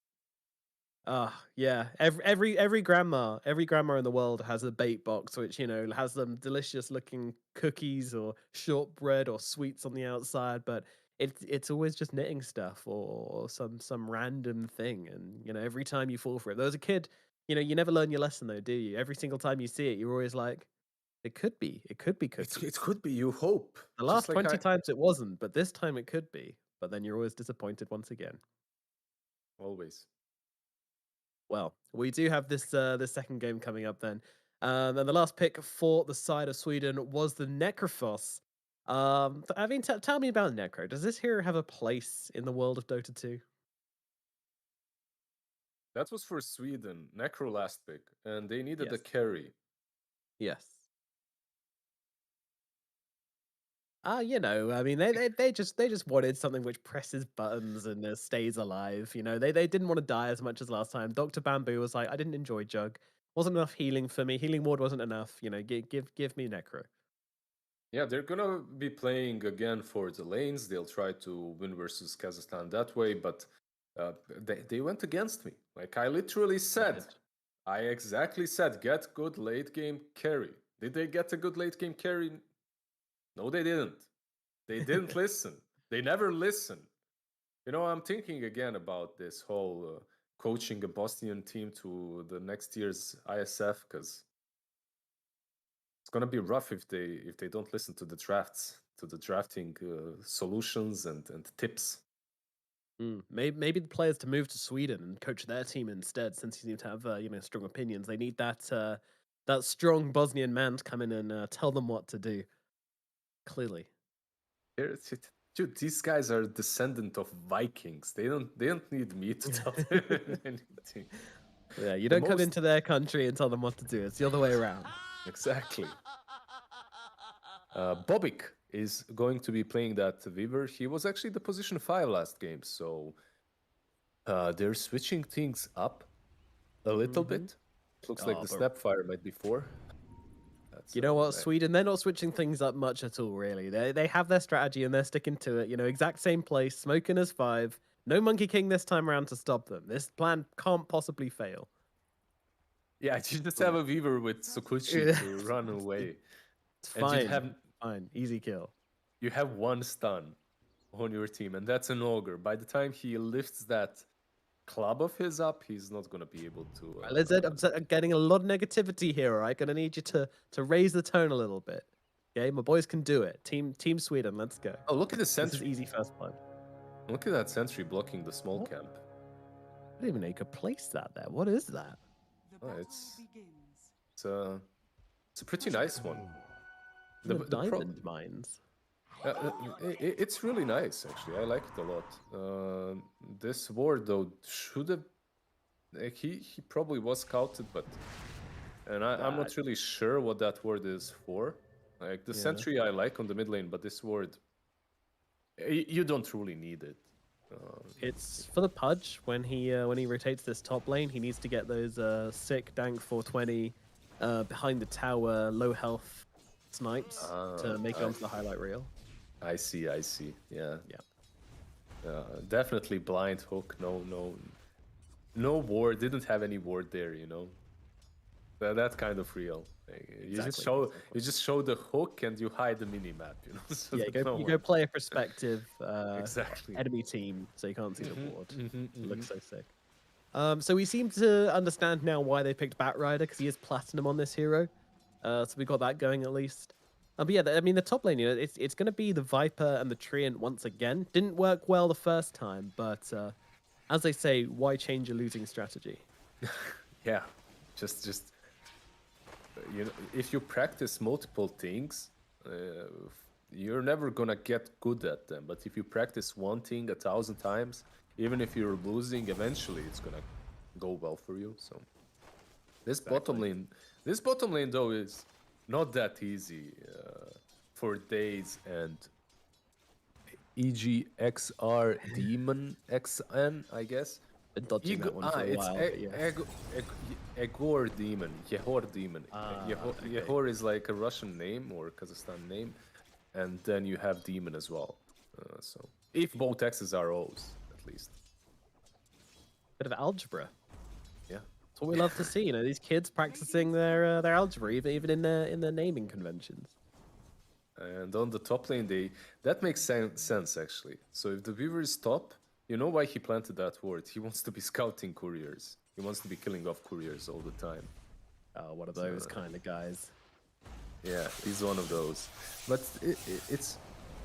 Speaker 3: Ah, yeah. Every grandma in the world has a bait box, which has them delicious looking cookies or shortbread or sweets on the outside, but it's always just knitting stuff or some random thing, and every time you fall for it. Though as a kid, you never learn your lesson though, do you? Every single time you see it, you're always like, it could be
Speaker 4: It
Speaker 3: cookies.
Speaker 4: could be. You hope.
Speaker 3: The
Speaker 4: Just
Speaker 3: last
Speaker 4: like
Speaker 3: 20
Speaker 4: I
Speaker 3: times it wasn't, but this time it could be. But then you're always disappointed once again.
Speaker 4: always.
Speaker 3: Well, we do have this second game coming up then. And the last pick for the side of Sweden was the Necrophos. I mean, tell me about Necro. Does this hero have a place in the world of Dota 2?
Speaker 4: That was for Sweden. Necro last pick, and they needed a
Speaker 3: Yes.
Speaker 4: carry.
Speaker 3: Yes. I mean, they just wanted something which presses buttons and stays alive. They didn't want to die as much as last time. Doctor Bamboo was like, I didn't enjoy Jug. Wasn't enough healing for me. Healing ward wasn't enough. Give me Necro.
Speaker 4: Yeah, they're gonna be playing again for the lanes. They'll try to win versus Kazakhstan that way, but they went against me. Like I literally
Speaker 3: They
Speaker 4: said,
Speaker 3: did.
Speaker 4: I exactly said, get good late game carry. Did they get a good late game carry? No, they didn't. They didn't listen. They never listen. I'm thinking again about this whole coaching a Bosnian team to the next year's ISF because it's gonna be rough if they don't listen to the drafts, to the drafting solutions and tips.
Speaker 3: Maybe the players to move to Sweden and coach their team instead, since you seem to have strong opinions. They need that strong Bosnian man to come in and tell them what to do. Clearly,
Speaker 4: Dude, these guys are descendant of Vikings. They don't need me to tell them anything.
Speaker 3: yeah, you
Speaker 4: The
Speaker 3: don't come
Speaker 4: most
Speaker 3: into their country and tell them what to do. It's the other way around.
Speaker 4: exactly. Bobik is going to be playing that Weaver. He was actually the position 5 last game, so they're switching things up a little bit. Looks like
Speaker 3: Oh,
Speaker 4: the
Speaker 3: but
Speaker 4: Snapfire might be 4. That's
Speaker 3: you know what, Sweden? They're not switching things up much at all. Really, they have their strategy and they're sticking to it. Exact same place. Smoking as 5. No Monkey King this time around to stop them. This plan can't possibly fail.
Speaker 4: yeah, you just have a Weaver with Sukuchi to run away.
Speaker 3: It's
Speaker 4: And
Speaker 3: fine, easy kill.
Speaker 4: you have one stun on your team, and that's an ogre. By the time he lifts that club of his up, he's not gonna be able to.
Speaker 3: Right, Lizard, I'm getting a lot of negativity here. All right, gonna need you to raise the tone a little bit. Okay, my boys can do it. Team Sweden, let's go.
Speaker 4: Oh, look at the
Speaker 3: This is
Speaker 4: sentry!
Speaker 3: easy first blood.
Speaker 4: Look at that sentry blocking the small
Speaker 3: What?
Speaker 4: camp.
Speaker 3: I didn't even know you could place that there. What is that?
Speaker 4: Oh, it's a pretty nice one.
Speaker 3: The
Speaker 4: The pro-
Speaker 3: diamond mines.
Speaker 4: it's really nice actually. I like it a lot. This ward though should have. Like, he probably was scouted, but I'm not really sure what that word is for. Like the
Speaker 3: Yeah.
Speaker 4: sentry I like on the mid lane, but this word you don't really need it.
Speaker 3: It's for the Pudge when he rotates this top lane. He needs to get those sick dank 420 behind the tower, low health snipes to make it onto the highlight reel.
Speaker 4: I see. Yeah.
Speaker 3: Yeah.
Speaker 4: Definitely blind hook. No ward. Didn't have any ward there. That kind of real.
Speaker 3: Exactly.
Speaker 4: You just show the hook and you hide the mini map, you know. So
Speaker 3: Yeah,
Speaker 4: that no
Speaker 3: you go
Speaker 4: one-
Speaker 3: play a prospective
Speaker 4: exactly.
Speaker 3: enemy team, so you can't see the board.
Speaker 4: Mhm,
Speaker 3: It looks
Speaker 4: mhm.
Speaker 3: so sick. So we seem to understand now why they picked Batrider because he is platinum on this hero. So we got that going at least. But yeah, I mean the top lane, it's going to be the Viper and the Treant once again. Didn't work well the first time, but as they say, why change a losing strategy?
Speaker 4: Yeah, just you know, if you practice multiple things, you're never gonna get good at them. But if you practice one thing 1,000 times, even if you're losing, eventually it's gonna go well for you. So this bottom
Speaker 3: Exactly.
Speaker 4: lane, this bottom lane though is not that easy for Days and EGXR Demon XN, I guess.
Speaker 3: Been dodging that one for a
Speaker 4: It's
Speaker 3: while, but yes.
Speaker 4: Egor Demon, Yehor Demon.
Speaker 3: Okay.
Speaker 4: Yehor is like a Russian name or Kazakhstan name, and then you have Demon as well. So if both X's are O's, at least.
Speaker 3: Bit of algebra.
Speaker 4: Yeah.
Speaker 3: That's what we love to see. These kids practicing their algebra, even in their naming conventions.
Speaker 4: And on the top lane, that makes sense actually. So if the Weaver is top, you know why he planted that word. He wants to be scouting couriers. He wants to be killing off couriers all the time.
Speaker 3: One of those kind of guys.
Speaker 4: Yeah, he's one of those. But it's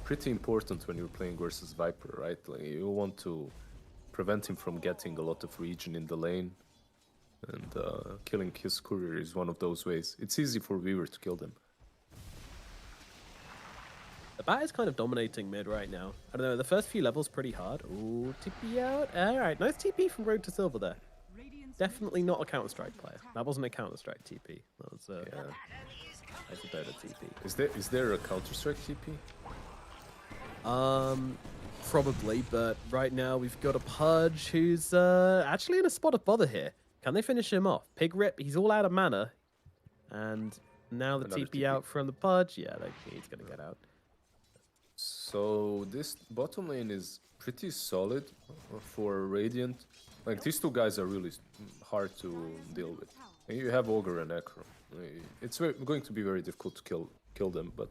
Speaker 4: pretty important when you're playing versus Viper, right? Like you want to prevent him from getting a lot of regen in the lane. And killing his courier is one of those ways. It's easy for Weaver to kill them.
Speaker 3: The bat is kind of dominating mid right now. I don't know, the first few levels pretty hard. Ooh, TP out. Alright, nice TP from Road to Silver there. Definitely not a Counter-Strike player. That wasn't a Counter-Strike TP. That was that's a Dota TP.
Speaker 4: Is there a Counter-Strike TP?
Speaker 3: Probably, but right now we've got a Pudge who's actually in a spot of bother here. Can they finish him off? Pig Rip, he's all out of mana. And now the
Speaker 4: Another
Speaker 3: TP
Speaker 4: TP.
Speaker 3: out from the Pudge. Yeah, he's going to get out.
Speaker 4: So this bottom lane is pretty solid for Radiant. Like these two guys are really hard to deal with. And you have Ogre and Necro. It's going to be very difficult to kill them, but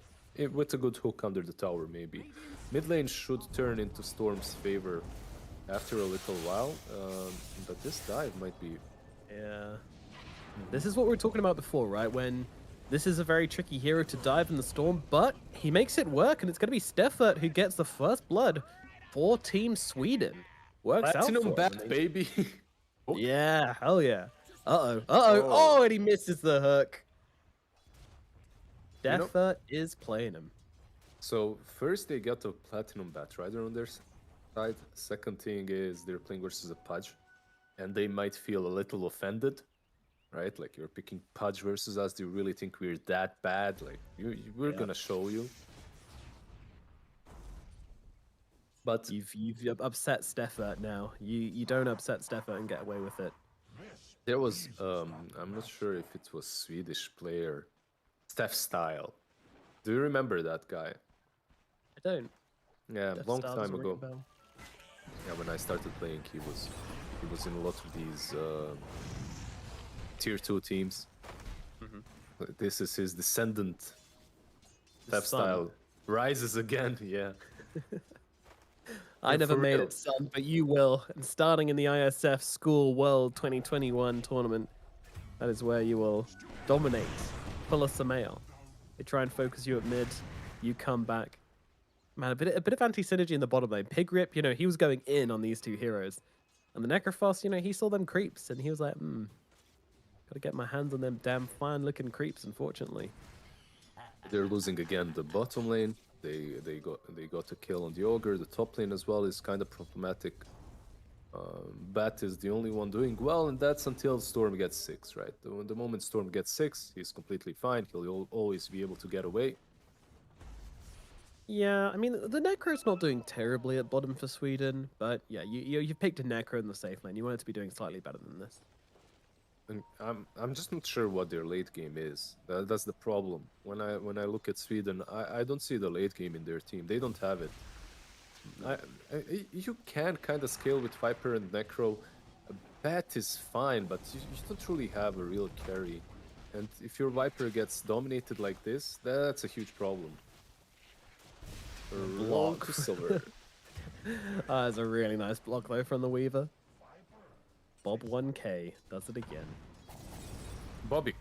Speaker 4: with a good hook under the tower maybe. Mid lane should turn into Storm's favor after a little while, but this dive might be...
Speaker 3: Yeah. This is what we were talking about before, right? When this is a very tricky hero to dive in the storm, but he makes it work, and it's going to be Steffert who gets the first blood for Team Sweden. Works
Speaker 4: Platinum
Speaker 3: out for him.
Speaker 4: bat, baby!
Speaker 3: Yeah, hell yeah. Oh, and he misses the hook. Steffert is playing him.
Speaker 4: So first they got a Platinum Batrider on their side. Second thing is they're playing versus a Pudge, and they might feel a little offended, right? Like you're picking Pudge versus us. Do you really think we're that bad? Like we're gonna show you. But
Speaker 3: You've upset Steffert now. You don't upset Steffert and get away with it.
Speaker 4: there was I'm not sure if it was Swedish player, Steph Style. Do you remember that guy?
Speaker 3: I don't.
Speaker 4: Yeah,
Speaker 3: Death
Speaker 4: long
Speaker 3: Star
Speaker 4: time
Speaker 3: doesn't ring a
Speaker 4: ago.
Speaker 3: bell.
Speaker 4: Yeah, when I started playing, he was in a lot of these tier 2 teams. This is his descendant. Steph
Speaker 3: son.
Speaker 4: Style rises again. Yeah.
Speaker 3: I
Speaker 4: Yeah,
Speaker 3: never
Speaker 4: for
Speaker 3: made
Speaker 4: real.
Speaker 3: it, son, but you will. And starting in the ISF School World 2021 tournament, that is where you will dominate. Pull us a mail. They try and focus you at mid. You come back. Man, a bit of anti-synergy in the bottom lane. Pig Rip, he was going in on these two heroes. And the Necrophos, he saw them creeps, and he was like, gotta get my hands on them damn fine-looking creeps, unfortunately.
Speaker 4: They're losing again the bottom lane. They got a kill on the Ogre. The top lane as well is kind of problematic. Bat is the only one doing well, and that's until Storm gets 6, right? The moment Storm gets 6, he's completely fine. He'll always be able to get away.
Speaker 3: Yeah, I mean, the Necro's not doing terribly at bottom for Sweden, but yeah, you've picked a Necro in the safe lane. You want it to be doing slightly better than this.
Speaker 4: And I'm just not sure what their late game is. That's the problem. When I look at Sweden, I don't see the late game in their team. They don't have it. You can kind of scale with Viper and Necro. Bat is fine, but you don't really have a real carry. And if your Viper gets dominated like this, that's a huge problem. Road
Speaker 3: Block.
Speaker 4: to silver.
Speaker 3: That's a really nice block though from the Weaver. Bob 1K does it again.
Speaker 4: Bobik.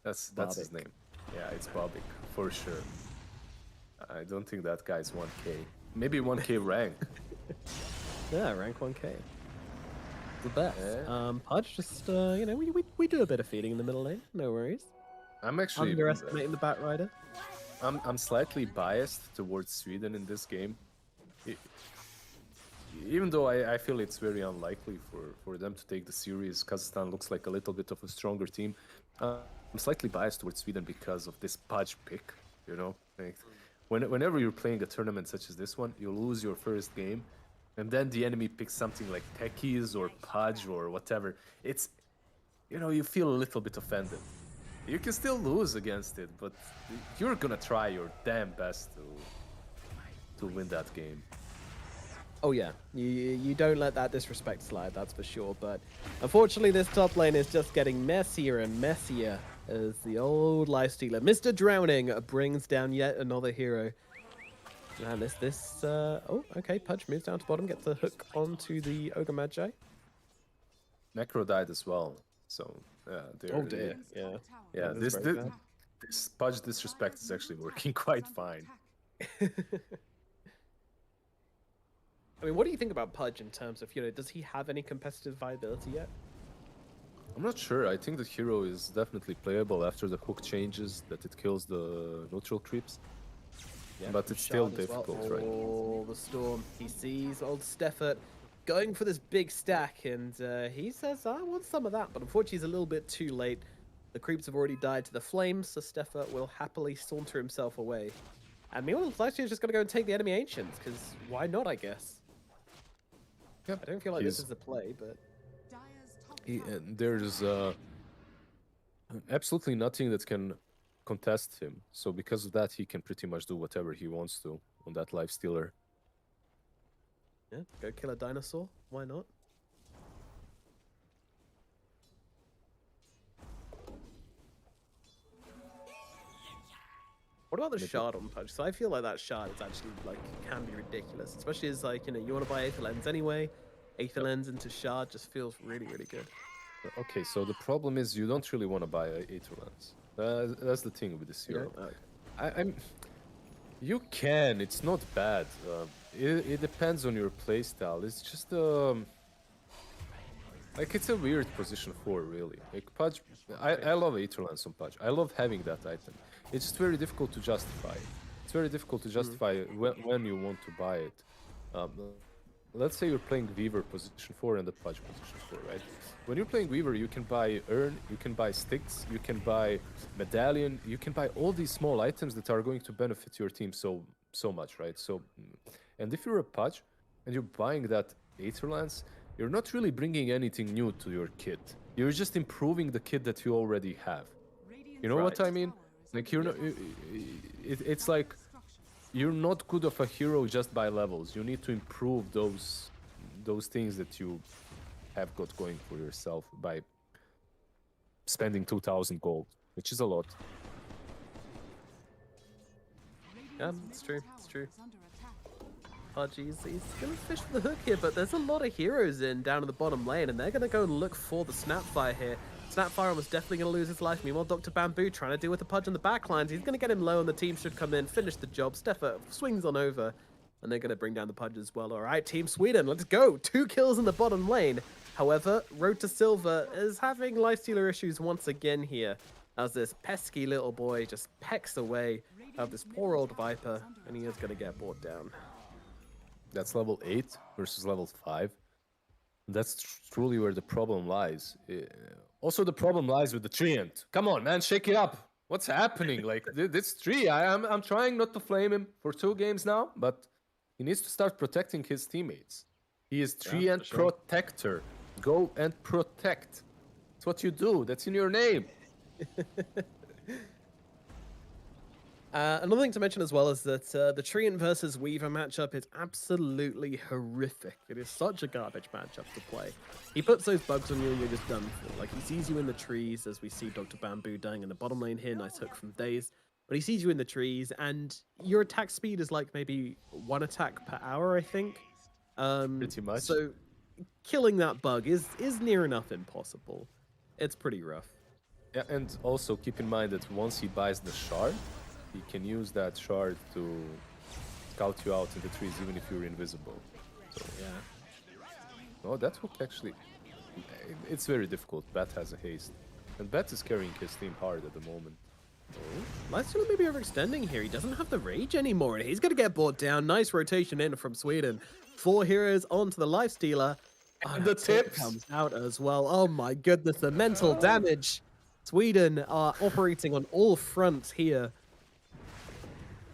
Speaker 4: That's his
Speaker 3: Bobik.
Speaker 4: name. Yeah, it's Bobik, for sure. I don't think that guy's 1K. Maybe 1K rank.
Speaker 3: Yeah, rank 1K. The best.
Speaker 4: Yeah.
Speaker 3: Pudge, just, you know, we do a bit of feeding in the middle lane. No worries.
Speaker 4: I'm actually
Speaker 3: Underestimating the Bat Rider.
Speaker 4: I'm slightly biased towards Sweden in this game. Even though I feel it's very unlikely for them to take the series, Kazakhstan looks like a little bit of a stronger team. I'm slightly biased towards Sweden because of this Pudge pick, you know? Like, whenever you're playing a tournament such as this one, you lose your first game, and then the enemy picks something like Techies or Pudge or whatever. It's, you know, you feel a little bit offended. You can still lose against it, but you're gonna try your damn best to win that game.
Speaker 3: Oh yeah, you don't let that disrespect slide, that's for sure. But unfortunately, this top lane is just getting messier and messier as the old lifestealer, Mr. Drowning, brings down yet another hero. And oh, okay, Pudge moves down to bottom, gets a hook onto the Ogre Magi.
Speaker 4: Necro died as well, so yeah.
Speaker 3: Oh dear, yeah.
Speaker 4: Yeah,
Speaker 3: That is very bad.
Speaker 4: this Pudge disrespect is actually working quite fine.
Speaker 3: I mean, what do you think about Pudge in terms of, you know, does he have any competitive viability yet?
Speaker 4: I'm not sure. I think the hero is definitely playable after the hook changes, that it kills the neutral creeps.
Speaker 3: Yeah,
Speaker 4: But it's still
Speaker 3: Shard as well.
Speaker 4: difficult, right?
Speaker 3: Oh, the Storm. He sees old Steffert going for this big stack, and he says, I want some of that. But unfortunately, he's a little bit too late. The creeps have already died to the flames, so Steffert will happily saunter himself away. And meanwhile, Flash is just going to go and take the enemy Ancients, because why not, I guess?
Speaker 4: Yep.
Speaker 3: I don't feel like this is the play, but...
Speaker 4: There's absolutely nothing that can contest him. So because of that, he can pretty much do whatever he wants to on that lifestealer.
Speaker 3: Yeah, go kill a dinosaur. Why not? What about the shard on Pudge? So I feel like that shard is actually, like, can be ridiculous. Especially as, like, you know, you want to buy Aether Lens anyway. Aether Lens into shard just feels really, really good.
Speaker 4: Okay, so the problem is you don't really want to buy Aether Lens. That's the thing with this hero.
Speaker 3: Okay.
Speaker 4: You can. It's not bad. It depends on your playstyle. It's just like it's a weird position 4, really. Like Pudge, I love Aether Lens on Pudge. I love having that item. It's just very difficult to justify. It's very difficult to justify when you want to buy it. Let's say you're playing Weaver position 4 and the Pudge position 4, right? When you're playing Weaver, you can buy Urn, you can buy Sticks, you can buy Medallion, you can buy all these small items that are going to benefit your team so much, right? So, and if you're a Pudge and you're buying that Aether Lens, you're not really bringing anything new to your kit. You're just improving the kit that you already have. You know what I mean? Like you're not, it's like you're not good of a hero just by levels. You need to improve those things that you have got going for yourself by spending 2,000 gold, which is a lot.
Speaker 3: Yeah, it's true. It's true. Pudge, he's going to fish for the hook here, but there's a lot of heroes down in the bottom lane, and they're going to go and look for the Snapfire here. Snapfire almost definitely going to lose his life. Meanwhile, Dr. Bamboo trying to deal with the Pudge on the backlines. He's going to get him low, and the team should come in, finish the job. Steffa swings on over, and they're going to bring down the Pudge as well. All right, Team Sweden, let's go. 2 kills in the bottom lane. However, Road to Silver is having lifestealer issues once again here, as this pesky little boy just pecks away of this poor old Viper, and he is going to get brought down.
Speaker 4: That's level 8 versus level 5. That's truly where the problem lies. Also, the problem lies with the Treant. Come on, man, shake it up. What's happening? Like, this tree, I'm trying not to flame him for 2 games now, but he needs to start protecting his teammates. He is Treant Protector. Go and protect. That's what you do. That's in your name.
Speaker 3: Another thing to mention as well is that the Treant versus Weaver matchup is absolutely horrific. It is such a garbage matchup to play. He puts those bugs on you and you're just done for. Like, he sees you in the trees, as we see Dr. Bamboo dying in the bottom lane here. Nice hook from Daze. But he sees you in the trees, and your attack speed is like maybe 1 attack per hour, I think.
Speaker 4: Pretty much.
Speaker 3: So killing that bug is near enough impossible. It's pretty rough.
Speaker 4: Yeah, and also keep in mind that once he buys the shard, he can use that shard to scout you out in the trees even if you're invisible. So
Speaker 3: Yeah.
Speaker 4: oh, that hook actually, it's very difficult. Bat has a haste, and Bat is carrying his team hard at the moment.
Speaker 3: Lifestealer maybe overextending here. He doesn't have the rage anymore, and he's going to get brought down. Nice rotation in from Sweden. 4 heroes onto the Lifestealer.
Speaker 4: And the tips
Speaker 3: comes out as well. Oh my goodness, the mental damage. Sweden are operating on all fronts here.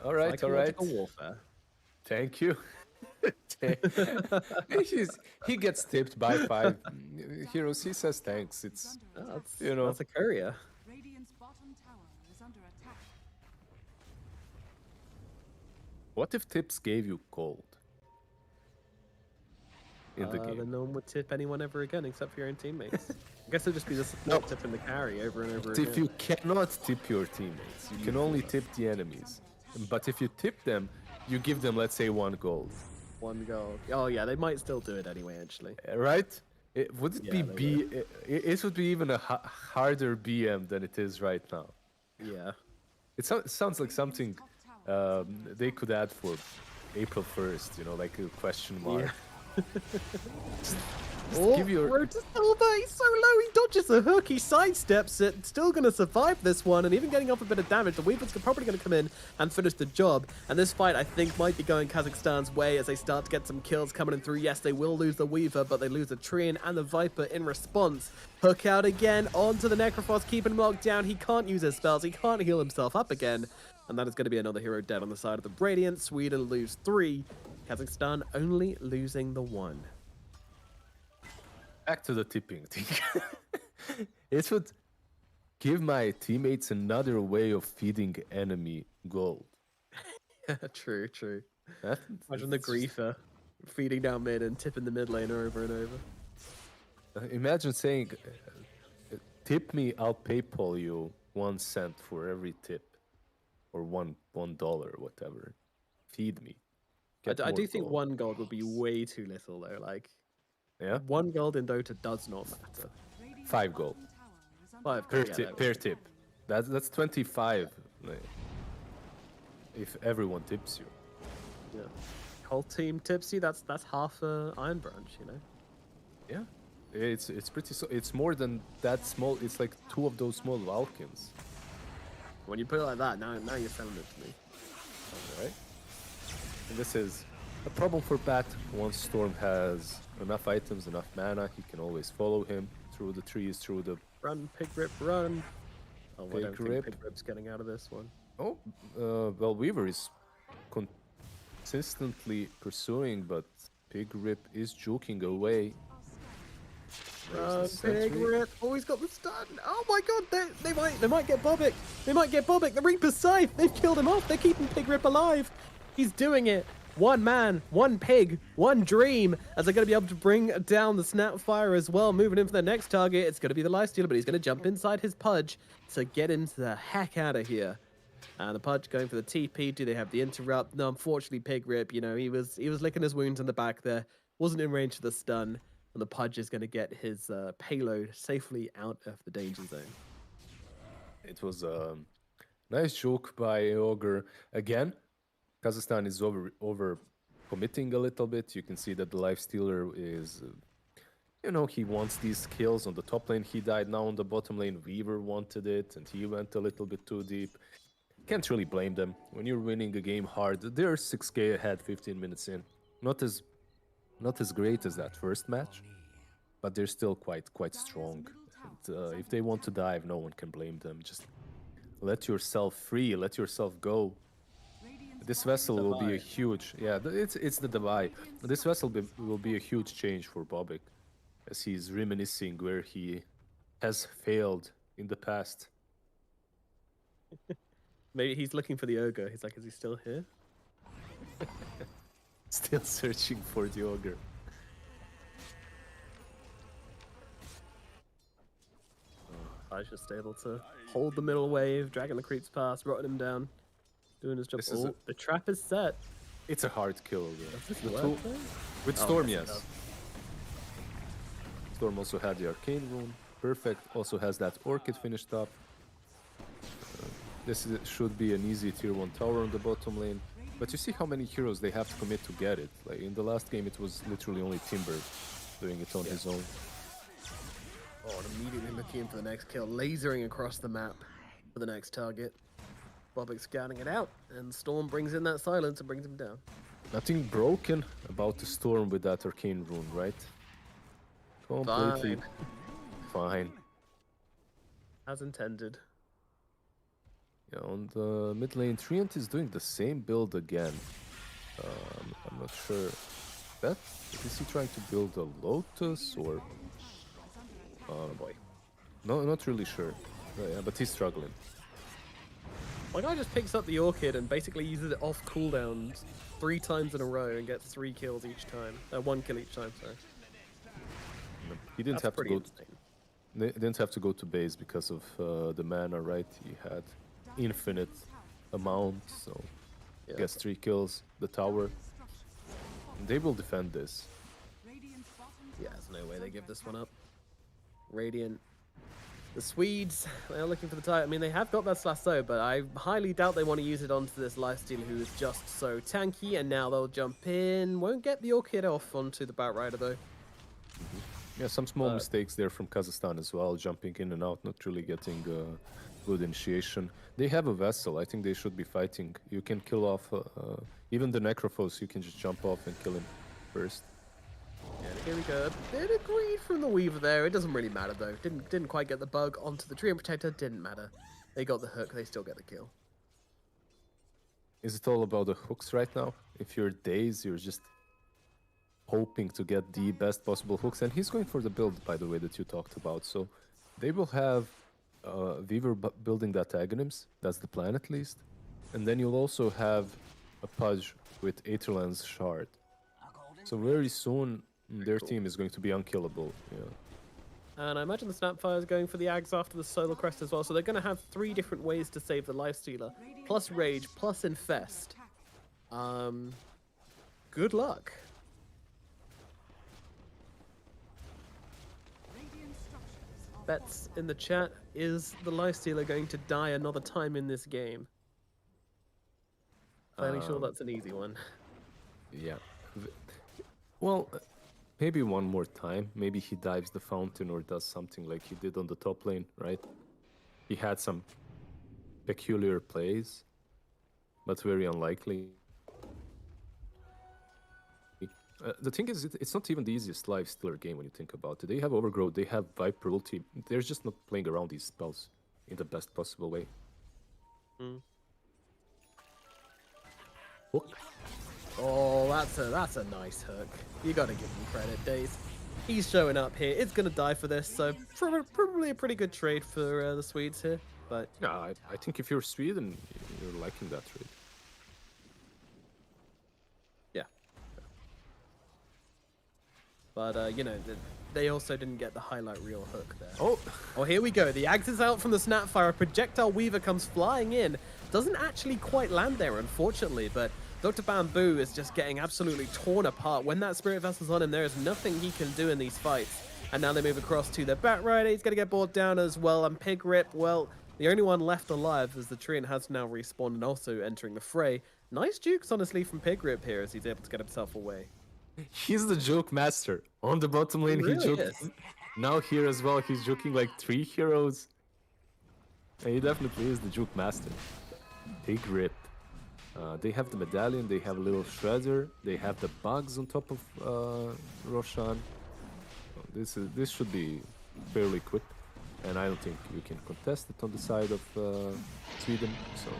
Speaker 4: All right, all right.
Speaker 3: Psychological warfare.
Speaker 4: Thank you. He gets tipped by 5 heroes. He says thanks. It's
Speaker 3: That's,
Speaker 4: you know.
Speaker 3: that's a courier.
Speaker 6: Radiant's bottom tower is under attack.
Speaker 4: What if tips gave you gold in the game?
Speaker 3: Then no one would tip anyone ever again except for your own teammates. I guess it'd just be the support tip and the carry over and over
Speaker 4: But
Speaker 3: again.
Speaker 4: if you cannot tip your teammates, you can only tip the enemies. But if you tip them, you give them, let's say, 1 gold.
Speaker 3: 1 goal. Oh yeah, they might still do it anyway, actually.
Speaker 4: Right? Would it
Speaker 3: Yeah,
Speaker 4: be
Speaker 3: they
Speaker 4: B? It would be even a harder BM than it is right now.
Speaker 3: Yeah.
Speaker 4: It sounds like something they could add for April 1st, you know, like a question mark. Just give your...
Speaker 3: Road to Silver, he's so low, he dodges a hook, he sidesteps it, still going to survive this one, and even getting off a bit of damage. The Weaver's probably going to come in and finish the job, and this fight, I think, might be going Kazakhstan's way as they start to get some kills coming in through. Yes, they will lose the Weaver, but they lose the Treant and the Viper in response. Hook out again, onto the Necrophos, keeping him locked down. He can't use his spells, he can't heal himself up again, and that is going to be another hero dead on the side of the Radiant. Sweden lose 3, Kazakhstan only losing the 1.
Speaker 4: Back to the tipping thing. It would give my teammates another way of feeding enemy gold.
Speaker 3: True.
Speaker 4: That-
Speaker 3: Imagine the
Speaker 4: that's just-
Speaker 3: griefer feeding down mid and tipping the mid lane over and over.
Speaker 4: Imagine saying, tip me, I'll PayPal you 1 cent for every tip. Or $1, whatever. Feed me. Get
Speaker 3: I
Speaker 4: more
Speaker 3: do think
Speaker 4: gold.
Speaker 3: 1 gold would be way too little though. Like
Speaker 4: Yeah?
Speaker 3: 1 gold in Dota does not matter.
Speaker 4: 5 gold.
Speaker 6: Tower is under
Speaker 3: 5
Speaker 4: Per
Speaker 3: gold, yeah,
Speaker 4: tip.
Speaker 3: that
Speaker 4: Per
Speaker 3: would-
Speaker 4: tip. That's 25. If everyone tips you.
Speaker 3: Yeah. Whole team tipsy. That's half a Iron Branch, you know.
Speaker 4: Yeah. It's pretty. It's more than that small. It's like 2 of those small Vulcans.
Speaker 3: When you put it like that, now you're selling it to me.
Speaker 4: Right? And this is a problem for Bat. Once Storm has enough items, enough mana, he can always follow him through the trees, through the...
Speaker 3: Run, Pig Rip, run. Oh, I don't
Speaker 4: Pig Rip.
Speaker 3: think Pig Rip's getting out of this one.
Speaker 4: Oh, well, Weaver is consistently pursuing, but Pig Rip is juking away. There's the
Speaker 3: Pig
Speaker 4: sentry.
Speaker 3: Rip. Oh, he's got the stun. Oh my god, they might get Bobik. They might get Bobik. The Reaper's Scythe. They've killed him off. They're keeping Pig Rip alive. He's doing it. 1 man, 1 pig, 1 dream. As they're going to be able to bring down the Snapfire as well. Moving in for the next target. It's going to be the Lifestealer, but he's going to jump inside his Pudge to get into the heck out of here. And the Pudge going for the TP. Do they have the interrupt? No, unfortunately, Pig Rip, you know, he was licking his wounds in the back there. Wasn't in range for the stun. And the Pudge is going to get his payload safely out of the danger zone.
Speaker 4: It was a nice joke by Ogre. Again, Kazakhstan is over committing a little bit. You can see that the Lifestealer is, you know, he wants these kills on the top lane. He died. Now on the bottom lane, Weaver wanted it, and he went a little bit too deep. Can't really blame them. When you're winning a game hard, they're 6k ahead 15 minutes in. Not as great as that first match, but they're still quite strong. And, if they want to dive, no one can blame them. Just let yourself free, let yourself go. This vessel will be a huge, it's the Divide. This vessel will be a huge change for Bobik, as he's reminiscing where he has failed in the past.
Speaker 3: Maybe he's looking for the ogre. He's like, is he still here?
Speaker 4: Still searching for the ogre.
Speaker 3: I was just able to hold the middle wave, dragging the creeps past, rotting him down, doing his job.
Speaker 4: This is
Speaker 3: Oh, the trap is set.
Speaker 4: It's a hard kill.
Speaker 3: Does this
Speaker 4: The
Speaker 3: work,
Speaker 4: tool-
Speaker 3: though?
Speaker 4: with
Speaker 3: Oh,
Speaker 4: Storm,
Speaker 3: yes, it
Speaker 4: yes.
Speaker 3: does.
Speaker 4: Storm also had the arcane rune. Perfect. Also has that orchid finished up. Should be an easy tier 1 tower on the bottom lane. But you see how many heroes they have to commit to get it. Like in the last game, it was literally only Timber doing it on his own.
Speaker 3: Oh, and immediately looking in for the next kill, lasering across the map for the next target. Bobic scouting it out, and Storm brings in that silence and brings him down.
Speaker 4: Nothing broken about the Storm with that arcane rune, right? Completely fine.
Speaker 3: As intended.
Speaker 4: Yeah, on the mid lane, Treant is doing the same build again. I'm not sure. Is he trying to build a Lotus or?
Speaker 3: Oh boy.
Speaker 4: No, not really sure. Yeah, but he's struggling.
Speaker 3: My guy just picks up the orchid and basically uses it off cooldowns 3 times in a row and gets 3 kills each time. 1 kill each time, sorry.
Speaker 4: He didn't
Speaker 3: That's
Speaker 4: have to
Speaker 3: pretty
Speaker 4: go.
Speaker 3: insane.
Speaker 4: They didn't have to go to base because of the mana, right? He had infinite amount, so
Speaker 3: Yeah.
Speaker 4: gets 3 kills. The tower. They will defend this.
Speaker 3: Yeah, there's no way they give this one up. Radiant. The Swedes, they're looking for the tie. I mean, they have got that Slasso, but I highly doubt they want to use it onto this lifestealer who is just so tanky, and now they'll jump in. Won't get the Orchid off onto the Batrider, though.
Speaker 4: Yeah, some small mistakes there from Kazakhstan as well, jumping in and out, not really getting good initiation. They have a vessel. I think they should be fighting. You can kill off even the Necrophos. You can just jump off and kill him first.
Speaker 3: And here we go. A bit of greed from the Weaver there. It doesn't really matter, though. Didn't quite get the bug onto the Treant Protector. Didn't matter. They got the hook. They still get the kill.
Speaker 4: Is it all about the hooks right now? If you're Daze, you're just hoping to get the best possible hooks. And he's going for the build, by the way, that you talked about. So they will have Weaver building that Aghanims. That's the plan, at least. And then you'll also have a Pudge with Aetherland's Shard. So very soon, their team is going to be unkillable. Yeah.
Speaker 3: And I imagine the Snapfire is going for the Ags after the Solar Crest as well. So they're going to have 3 different ways to save the Lifestealer. Plus Rage, plus Infest. Good luck. Bets in the chat, is the Lifestealer going to die another time in this game? Fairly sure that's an easy one.
Speaker 4: Yeah. Well, maybe one more time. Maybe he dives the fountain or does something like he did on the top lane, right? He had some peculiar plays, but very unlikely. The thing is, it's not even the easiest Lifestealer game when you think about it. They have Overgrowth, they have Viper ulti. They're just not playing around these spells in the best possible way. Hook.
Speaker 3: Oh, that's a nice hook. You gotta give him credit, Daze. He's showing up here. It's gonna die for this, so probably a pretty good trade for the Swedes here. But
Speaker 4: Yeah, I think if you're Sweden, you're liking that trade.
Speaker 3: yeah. But you know, they also didn't get the highlight reel hook there. Oh, here we go. The Ags is out from the Snapfire. A projectile Weaver comes flying in. Doesn't actually quite land there, unfortunately, but Dr. Bamboo is just getting absolutely torn apart. When that Spirit Vessel's on him, there is nothing he can do in these fights. And now they move across to the Batrider. He's going to get brought down as well. And Pig Rip, well, the only one left alive as the Treant has now respawned and also entering the fray. Nice jukes, honestly, from Pig Rip here as he's able to get himself away.
Speaker 4: He's the joke master. On the bottom lane, he
Speaker 3: really
Speaker 4: joked.
Speaker 3: is.
Speaker 4: Now here as well, he's joking like 3 heroes. And he definitely is the juke master. Big rip. They have the medallion, they have a little shredder, they have the bugs on top of Roshan. This should be fairly quick, and I don't think you can contest it on the side of Sweden. So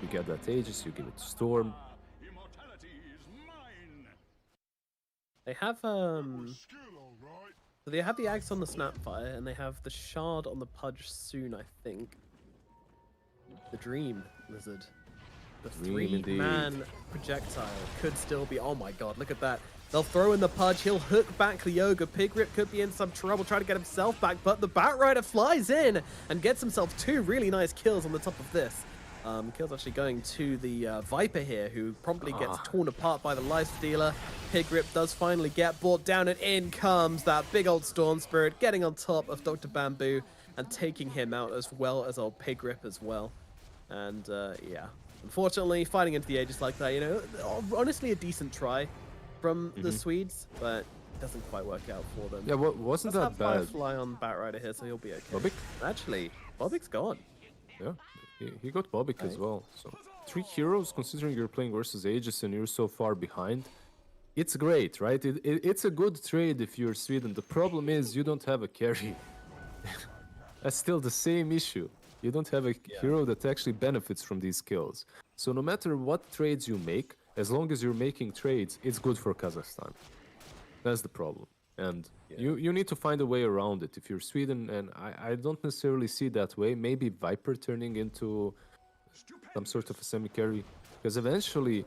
Speaker 4: you get that Aegis, you give it to Storm.
Speaker 3: They have so they have the Axe on the Snapfire and they have the Shard on the Pudge soon, I think. The Dream Lizard. The
Speaker 7: Dream indeed.
Speaker 3: three-man projectile could still be... Oh my god, look at that. They'll throw in the Pudge, he'll hook back Yoga. Pigrip could be in some trouble trying to get himself back, but the Batrider flies in and gets himself 2 really nice kills on the top of this. Kills actually going to the Viper here, who promptly gets torn apart by the Lifestealer. Pigrip does finally get brought down, and in comes that big old Storm Spirit, getting on top of Dr. Bamboo and taking him out, as well as old Pigrip as well. And yeah, unfortunately, fighting into the Aegis like that, you know, honestly a decent try from the Swedes, but it doesn't quite work out for them.
Speaker 7: Yeah, wasn't that bad?
Speaker 3: Firefly on Batrider here, so he'll be okay.
Speaker 7: Bobik?
Speaker 3: Actually, Bobik's gone.
Speaker 7: Yeah, he got Bobik as well. So 3 heroes, considering you're playing versus Aegis and you're so far behind, it's great, right? It's a good trade if you're Sweden. The problem is you don't have a carry. That's still the same issue. You don't have a hero that actually benefits from these kills. So no matter what trades you make, as long as you're making trades, it's good for Kazakhstan. That's the problem. And you need to find a way around it. If you're Sweden, and I don't necessarily see that way, maybe Viper turning into some sort of a semi-carry. Because eventually,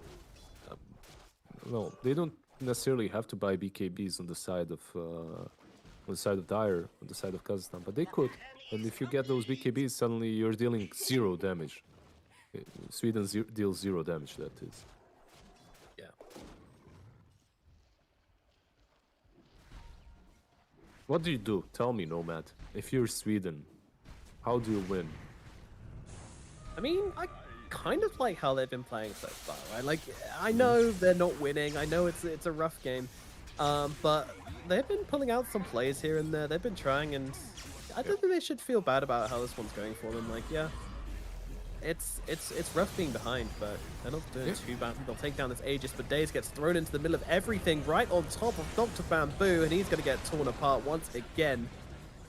Speaker 7: well, they don't necessarily have to buy BKBs on the side of Dire, on the side of Kazakhstan, but they could. And if you get those BKBs, suddenly you're dealing 0 damage. Sweden deals 0 damage, that is.
Speaker 3: Yeah.
Speaker 7: What do you do? Tell me, Nomad. If you're Sweden, how do you win?
Speaker 3: I mean, I kind of like how they've been playing so far, right? Like, I know they're not winning. I know it's a rough game, but they've been pulling out some plays here and there. They've been trying, and I don't think they should feel bad about how this one's going for them. Like, yeah, it's rough being behind, but they're not doing too bad. They'll take down this Aegis, but Daze gets thrown into the middle of everything, right on top of Dr. Bamboo, and he's going to get torn apart once again.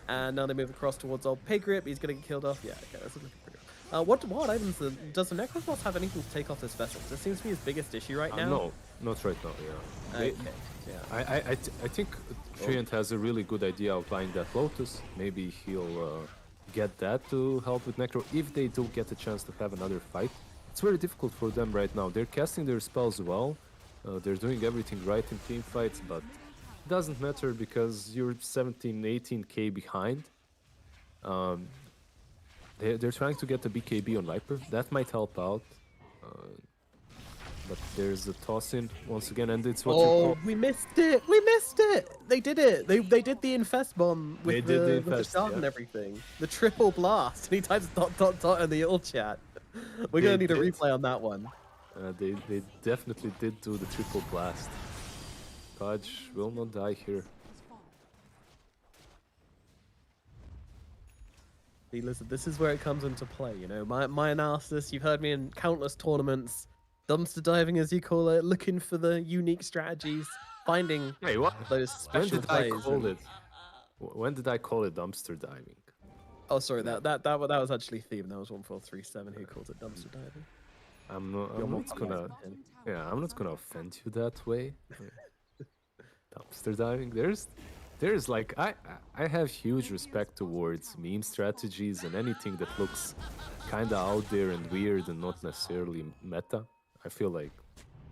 Speaker 3: And now they move across towards old Pigrip. He's going to get killed off. Yeah, okay, that's looking pretty good. What items does the Necroboss have anything to take off this vessel? This seems to be his biggest issue right now.
Speaker 7: No, not right now. Yeah.
Speaker 3: Okay. Yeah.
Speaker 7: I think Treant has a really good idea outlining that Lotus. Maybe he'll get that to help with Necro if they do get a chance to have another fight. It's very difficult for them right now. They're casting their spells well. They're doing everything right in team fights, but it doesn't matter because you're 17, 18k behind. They're trying to get the BKB on Viper. That might help out. But there's a toss-in once again, and it's what you call...
Speaker 3: we missed it! We missed it! They did it! They did the infest bomb with the shard and everything. The triple blast. And he types ... in the ult chat. We're going to need a replay on that one.
Speaker 7: They definitely did do the triple blast. Pudge will not die here.
Speaker 3: See, listen, this is where it comes into play, you know. My analysis, you've heard me in countless tournaments. Dumpster diving, as you call it, looking for the unique strategies, finding those special plays.
Speaker 7: When did I call it dumpster diving?
Speaker 3: Oh, sorry, that was actually Theme. That was 1437 who called it dumpster diving.
Speaker 7: I'm not gonna offend you that way. Dumpster diving. There's like I have huge respect towards meme strategies and anything that looks kinda out there and weird and not necessarily meta. I feel like,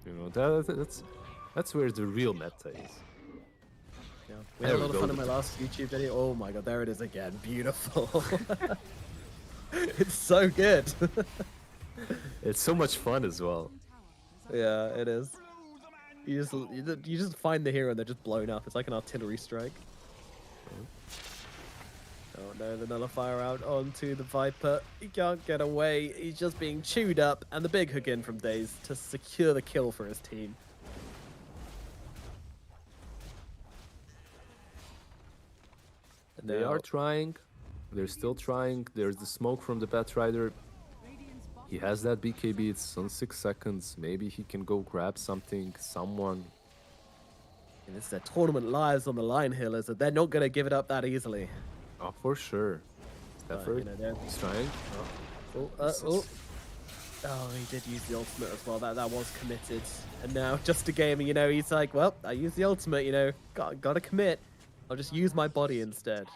Speaker 7: you know, that's where the real meta is.
Speaker 3: Yeah, we had a lot of fun in my last YouTube video. Oh my god, there it is again. Beautiful. It's so good.
Speaker 7: It's so much fun as well.
Speaker 3: Yeah, it is. You just find the hero and they're just blown up. It's like an artillery strike. Oh no, the nullifier out onto the Viper. He can't get away. He's just being chewed up, and the big hook in from Daze to secure the kill for his team.
Speaker 7: And they are trying. They're still trying. There's the smoke from the Batrider. He has that BKB. It's on 6 seconds. Maybe he can go grab something, someone.
Speaker 3: And this is a tournament lives on the line here, Lizard. They're not going to give it up that easily.
Speaker 7: Oh, for sure. Stafford, he's trying.
Speaker 3: Oh, he did use the ultimate as well. That was committed. And now, just a game, you know, he's like, well, I used the ultimate, you know, gotta commit. I'll just use my body instead.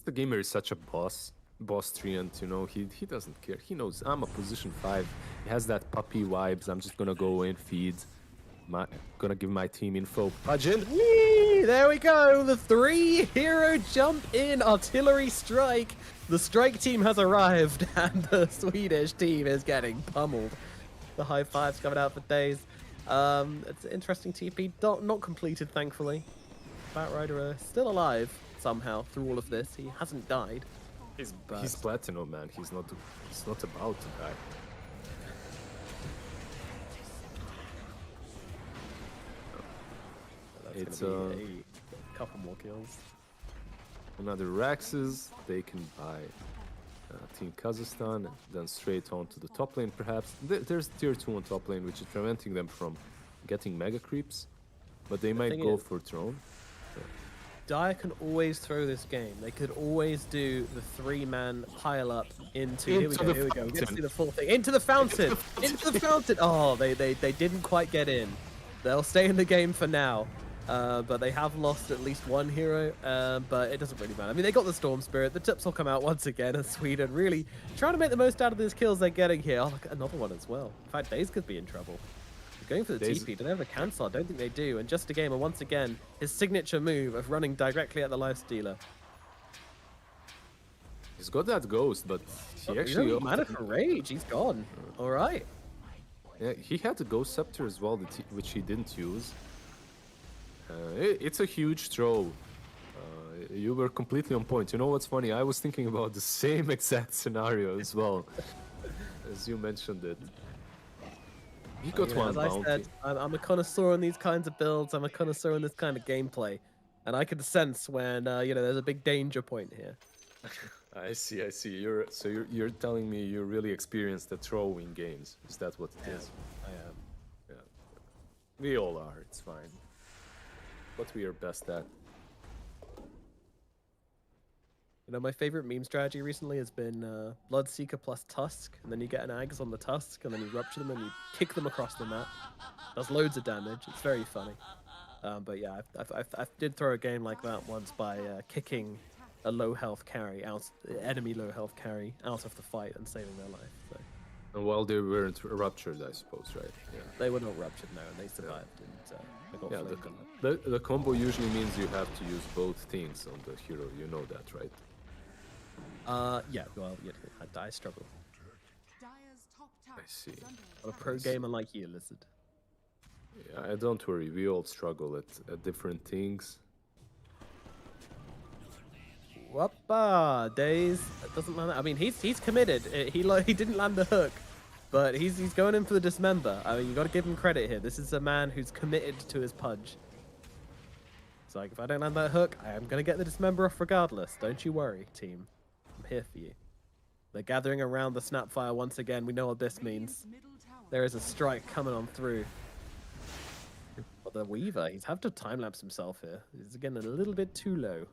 Speaker 7: The gamer is such a boss. boss treant, he doesn't care. He knows I'm a position 5. He has that puppy vibes. I'm just gonna go in, feed. Gonna give my team info. Pajin!
Speaker 3: Whee! There we go. The 3-hero jump in artillery strike. The strike team has arrived, and the Swedish team is getting pummeled. The high fives coming out for days. It's an interesting TP. Not completed, thankfully. Batrider still alive somehow through all of this. He hasn't died.
Speaker 7: He's platinum, man. He's not about to die.
Speaker 3: It's gonna be a couple more kills.
Speaker 7: Another Raxes. They can buy Team Kazakhstan and then straight on to the top lane, perhaps. There's tier 2 on top lane, which is preventing them from getting mega creeps, but they might go for throne.
Speaker 3: Dire can always throw this game. They could always do the 3-man pile up into here we go. We get to see the full thing. Into the fountain! Into the fountain! Oh, they didn't quite get in. They'll stay in the game for now. But they have lost at least one hero, but it doesn't really matter. I mean, they got the Storm Spirit. The tips will come out once again as Sweden really trying to make the most out of these kills they're getting here. Oh, look at another one as well. In fact, Daze could be in trouble. Going for the TP. Do they have a cancel? I don't think they do. And Just a Gamer, once again, his signature move of running directly at the Lifestealer.
Speaker 7: He's got that ghost, but he actually...
Speaker 3: mana for rage. He's gone. All right.
Speaker 7: Yeah, he had the Ghost Scepter as well, which he didn't use. It's a huge throw. You were completely on point. You know what's funny? I was thinking about the same exact scenario as well, as you mentioned it. He got one bounty.
Speaker 3: As I said, I'm a connoisseur in these kinds of builds. I'm a connoisseur in this kind of gameplay, and I can sense when there's a big danger point here.
Speaker 7: I see. You're telling me you really experienced the throw in games. Is that what it is?
Speaker 3: I am.
Speaker 7: Yeah. We all are. It's fine. What we are best at.
Speaker 3: My favorite meme strategy recently has been Bloodseeker plus Tusk, and then you get an Ags on the Tusk, and then you rupture them and you kick them across the map. Does loads of damage. It's very funny. But yeah, I did throw a game like that once by kicking a low health carry out, enemy low health carry out of the fight and saving their life. So.
Speaker 7: And while they weren't ruptured, I suppose, right? Yeah.
Speaker 3: They were not ruptured, no, and they survived. And they got
Speaker 7: the combo usually means you have to use both things on the hero. You know that, right?
Speaker 3: Yeah, well, yeah, I struggle.
Speaker 7: I see.
Speaker 3: I'm a pro gamer like you, Lizard.
Speaker 7: Yeah, don't worry. We all struggle at different things.
Speaker 3: Whoppa, Daze doesn't land. I mean, he's committed. He didn't land the hook, but he's going in for the dismember. I mean, you got to give him credit here. This is a man who's committed to his pudge. It's like, if I don't land that hook, I am gonna get the dismember off regardless. Don't you worry, team. I'm here for you. They're gathering around the Snapfire once again. We know what this means. There is a strike coming on through. But the Weaver, he's had to time-lapse himself here. He's getting a little bit too low.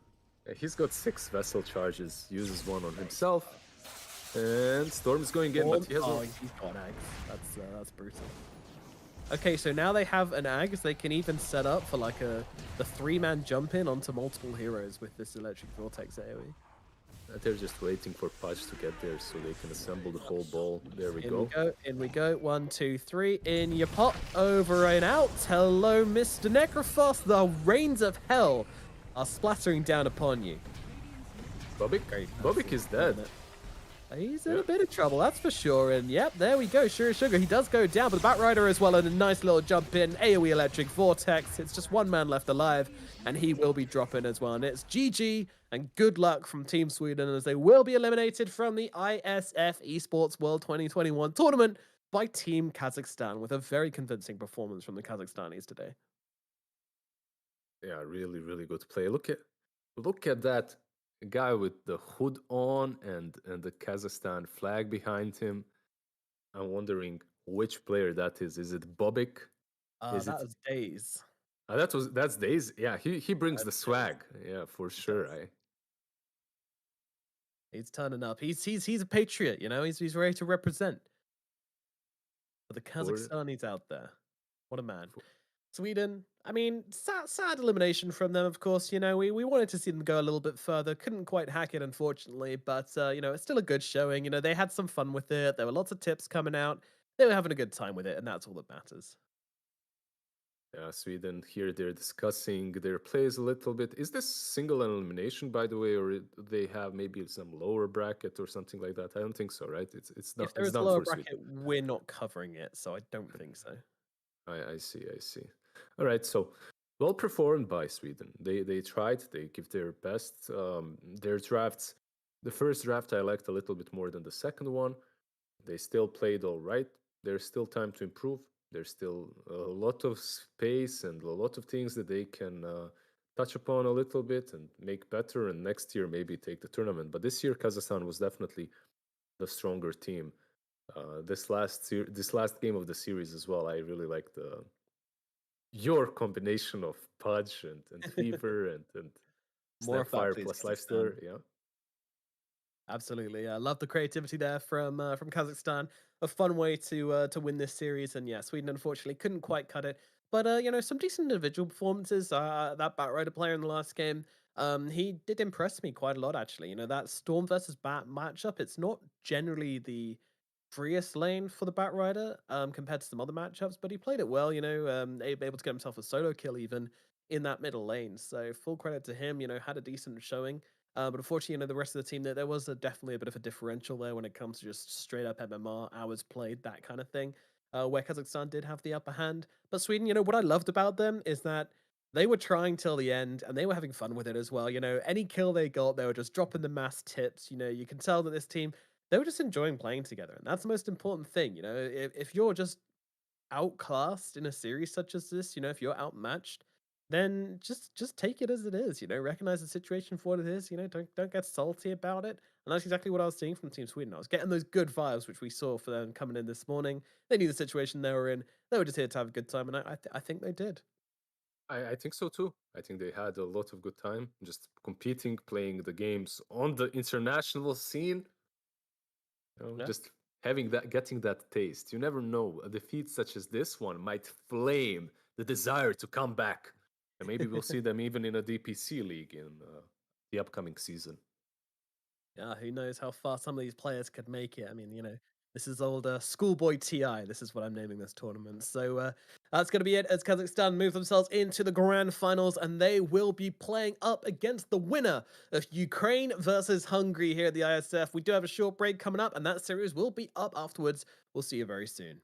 Speaker 7: Yeah, he's got 6 vessel charges, uses one on himself. And Storm is going in, but he has
Speaker 3: he's got an Ags. That's brutal. Okay, so now they have an Ags. They can even set up for like the 3-man jump in onto multiple heroes with this Electric Vortex AoE.
Speaker 7: They're just waiting for Pudge to get there so they can assemble the whole ball. There we go.
Speaker 3: In we go. 1, 2, 3. In your pot. Over and out. Hello, Mr. Necrophos. The rains of hell are splattering down upon you.
Speaker 7: Bobik is dead.
Speaker 3: He's in a bit of trouble, that's for sure. And yep, there we go. Sure as sugar. He does go down, but the Batrider as well. And a nice little jump in. AoE Electric Vortex. It's just one man left alive. And he will be dropping as well. And it's GG and good luck from Team Sweden as they will be eliminated from the ISF Esports World 2021 tournament by Team Kazakhstan with a very convincing performance from the Kazakhstanis today.
Speaker 7: Yeah, really, really good play. Look at that guy with the hood on and the Kazakhstan flag behind him. I'm wondering which player that is. Is it Bobik?
Speaker 3: That was Daze.
Speaker 7: That's Daze. Yeah, he brings the swag. Yeah, for sure.
Speaker 3: He's turning up. He's a patriot, he's ready to represent. But the Kazakhstanis out there. What a man. Sweden, I mean, sad elimination from them, of course. We wanted to see them go a little bit further. Couldn't quite hack it, unfortunately. But, it's still a good showing. They had some fun with it. There were lots of tips coming out. They were having a good time with it, and that's all that matters.
Speaker 7: Yeah, Sweden here they're discussing their plays a little bit. Is this single elimination, by the way, or they have maybe some lower bracket or something like that? I don't think so, right? It's not
Speaker 3: If there
Speaker 7: it's
Speaker 3: is a
Speaker 7: done
Speaker 3: lower
Speaker 7: for
Speaker 3: bracket,
Speaker 7: Sweden.
Speaker 3: we're not covering it, so I don't think so.
Speaker 7: I see, I see. All right, so well performed by Sweden. They tried, they give their best. Their drafts, the first draft I liked a little bit more than the second one. They still played all right. There's still time to improve. There's still a lot of space and a lot of things that they can touch upon a little bit and make better. And next year maybe take the tournament. But this year Kazakhstan was definitely the stronger team. This last game of the series as well, I really liked your combination of Pudge and Fever and
Speaker 3: More fun,
Speaker 7: Snapfire
Speaker 3: please,
Speaker 7: plus
Speaker 3: Kazakhstan.
Speaker 7: Lifestealer. Yeah.
Speaker 3: Absolutely, yeah. Love the creativity there from Kazakhstan. A fun way to win this series, and yeah, Sweden unfortunately couldn't quite cut it. But some decent individual performances. That Batrider player in the last game, he did impress me quite a lot actually. That Storm versus Bat matchup. It's not generally the freest lane for the Batrider compared to some other matchups, but he played it well. Able to get himself a solo kill even in that middle lane. So full credit to him. Had a decent showing. But unfortunately, the rest of the team, there was definitely a bit of a differential there when it comes to just straight up MMR, hours played, that kind of thing, where Kazakhstan did have the upper hand. But Sweden, what I loved about them is that they were trying till the end and they were having fun with it as well. Any kill they got, they were just dropping the mass tips. You can tell that this team, they were just enjoying playing together. And that's the most important thing. If you're just outclassed in a series such as this, if you're outmatched, then just take it as it is, recognize the situation for what it is, don't get salty about it. And that's exactly what I was seeing from Team Sweden. I was getting those good vibes, which we saw for them coming in this morning. They knew the situation they were in. They were just here to have a good time, and I think they did.
Speaker 7: I think so too. I think they had a lot of good time just competing, playing the games on the international scene.
Speaker 3: Yeah.
Speaker 7: Just getting that taste. You never know. A defeat such as this one might flame the desire to come back. And maybe we'll see them even in a DPC league in the upcoming season.
Speaker 3: Yeah, who knows how far some of these players could make it. I mean, this is old schoolboy TI. This is what I'm naming this tournament. So that's going to be it as Kazakhstan move themselves into the grand finals, and they will be playing up against the winner of Ukraine versus Hungary here at the ISF. We do have a short break coming up, and that series will be up afterwards. We'll see you very soon.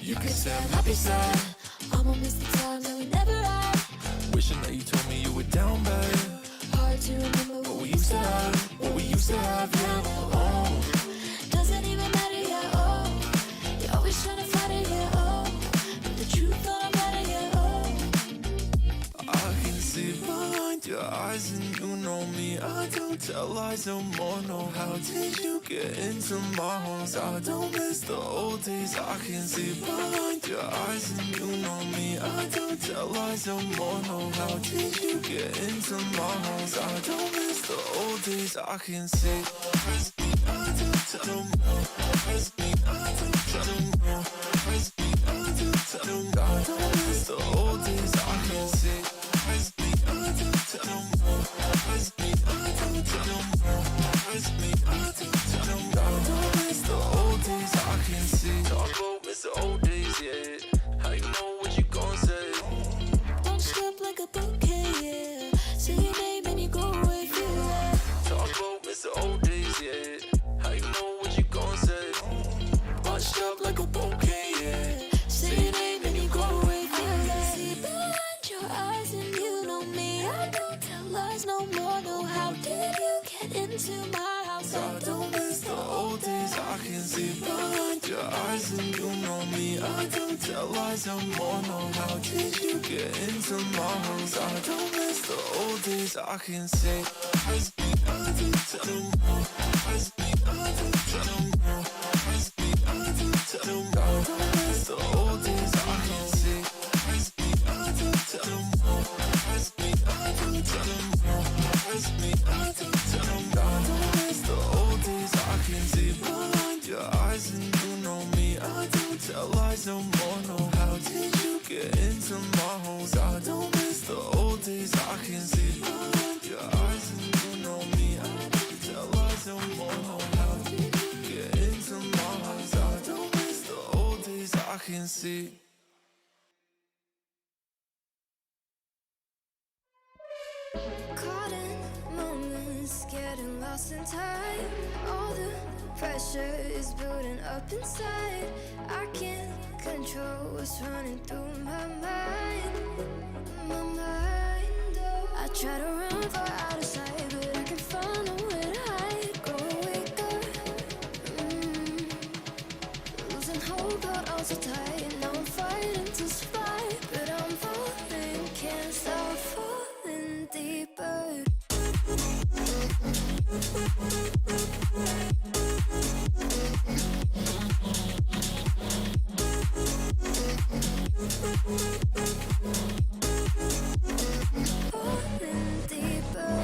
Speaker 1: You can say I'm happy sad.
Speaker 2: I'ma miss the times that we never had.
Speaker 1: Wishing that you told me you were down bad.
Speaker 2: Hard to remember
Speaker 1: What we used to have, what we used to have, yeah. Oh,
Speaker 2: Doesn't even matter, yeah, oh. You're always trying to fight it, yeah, oh. But the truth don't matter, yeah, oh.
Speaker 1: I can see behind your eyes and you know me. I don't tell lies no more, no. How did you get into my homes? I don't miss the old days. I can see behind your eyes and you know me. I don't tell lies no more, no. How did you get into my homes? I don't miss the old days. I can see. I don't tell no more. I don't tell no more. I don't tell no more. I don't miss the old days. I can see. I don't tell no more. I don't tell no more. I don't tell no more. I don't miss the old days. I can see. Talk about miss the old days, yeah. How you know what you gon' say?
Speaker 2: Bunched up like a bouquet, yeah. Say your name and you go away, feel that.
Speaker 1: Talk about miss the old days, yeah. How you know what you gon' say? Bunched up like a bouquet, yeah.
Speaker 2: Say your name and you go away, feel that. See behind your eyes and you know me. I don't tell lies no more, no. How did you get into my house?
Speaker 1: I don't miss the old days. I can see behind your eyes and you know me. I don't tell lies no more, no. How did you get into my house? I don't miss the old days. I can see. I don't tell no more. I don't tell no more. I don't tell no more. I don't miss the old days. I can see. I don't tell no more. I don't tell no more. I don't tell no more. I don't miss the old days. I can see behind your eyes and you know me. I don't tell lies no more, no. How did you get into my homes? I don't miss the old days. I can see behind your eyes and you know me. I don't tell lies no more, no. How did you get into my homes? I don't miss the old days. I can see.
Speaker 2: Caught in moments, getting lost in time. All the pressure is building up inside. I can't control what's running through my mind. My mind, oh. I try to run for out of sight, but I can find nowhere to hide. Go weaker, losing hope, but also tight. Now I'm fighting to survive, but I'm falling, can't stop falling deeper. Falling deeper.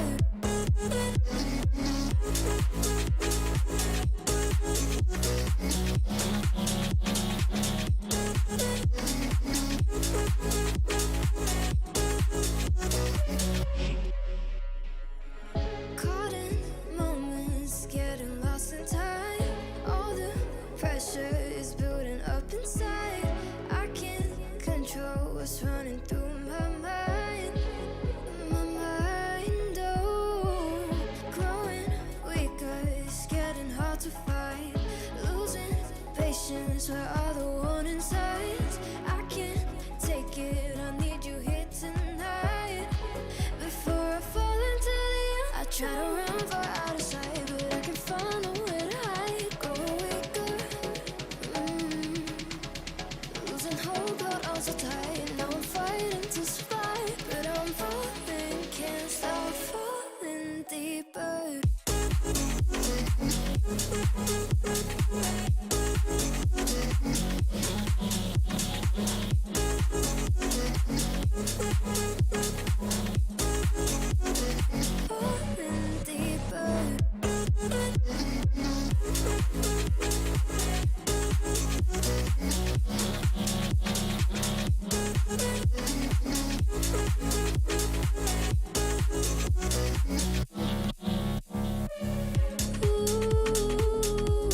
Speaker 2: Caught in moments, getting lost in time. All the pressure is building up inside. I can't control what's running through my mind. My mind, oh. Growing weaker, it's getting hard to fight. Losing patience, where are the warning signs? I can't take it, I need you here tonight. Before I fall into the end, I try to run for out of sight, but I can find nowhere to hide. Go weaker, losing hope, but also tight. Now I'm fighting to survive, but I'm falling, can't stop falling deeper. Falling deeper. Ooh,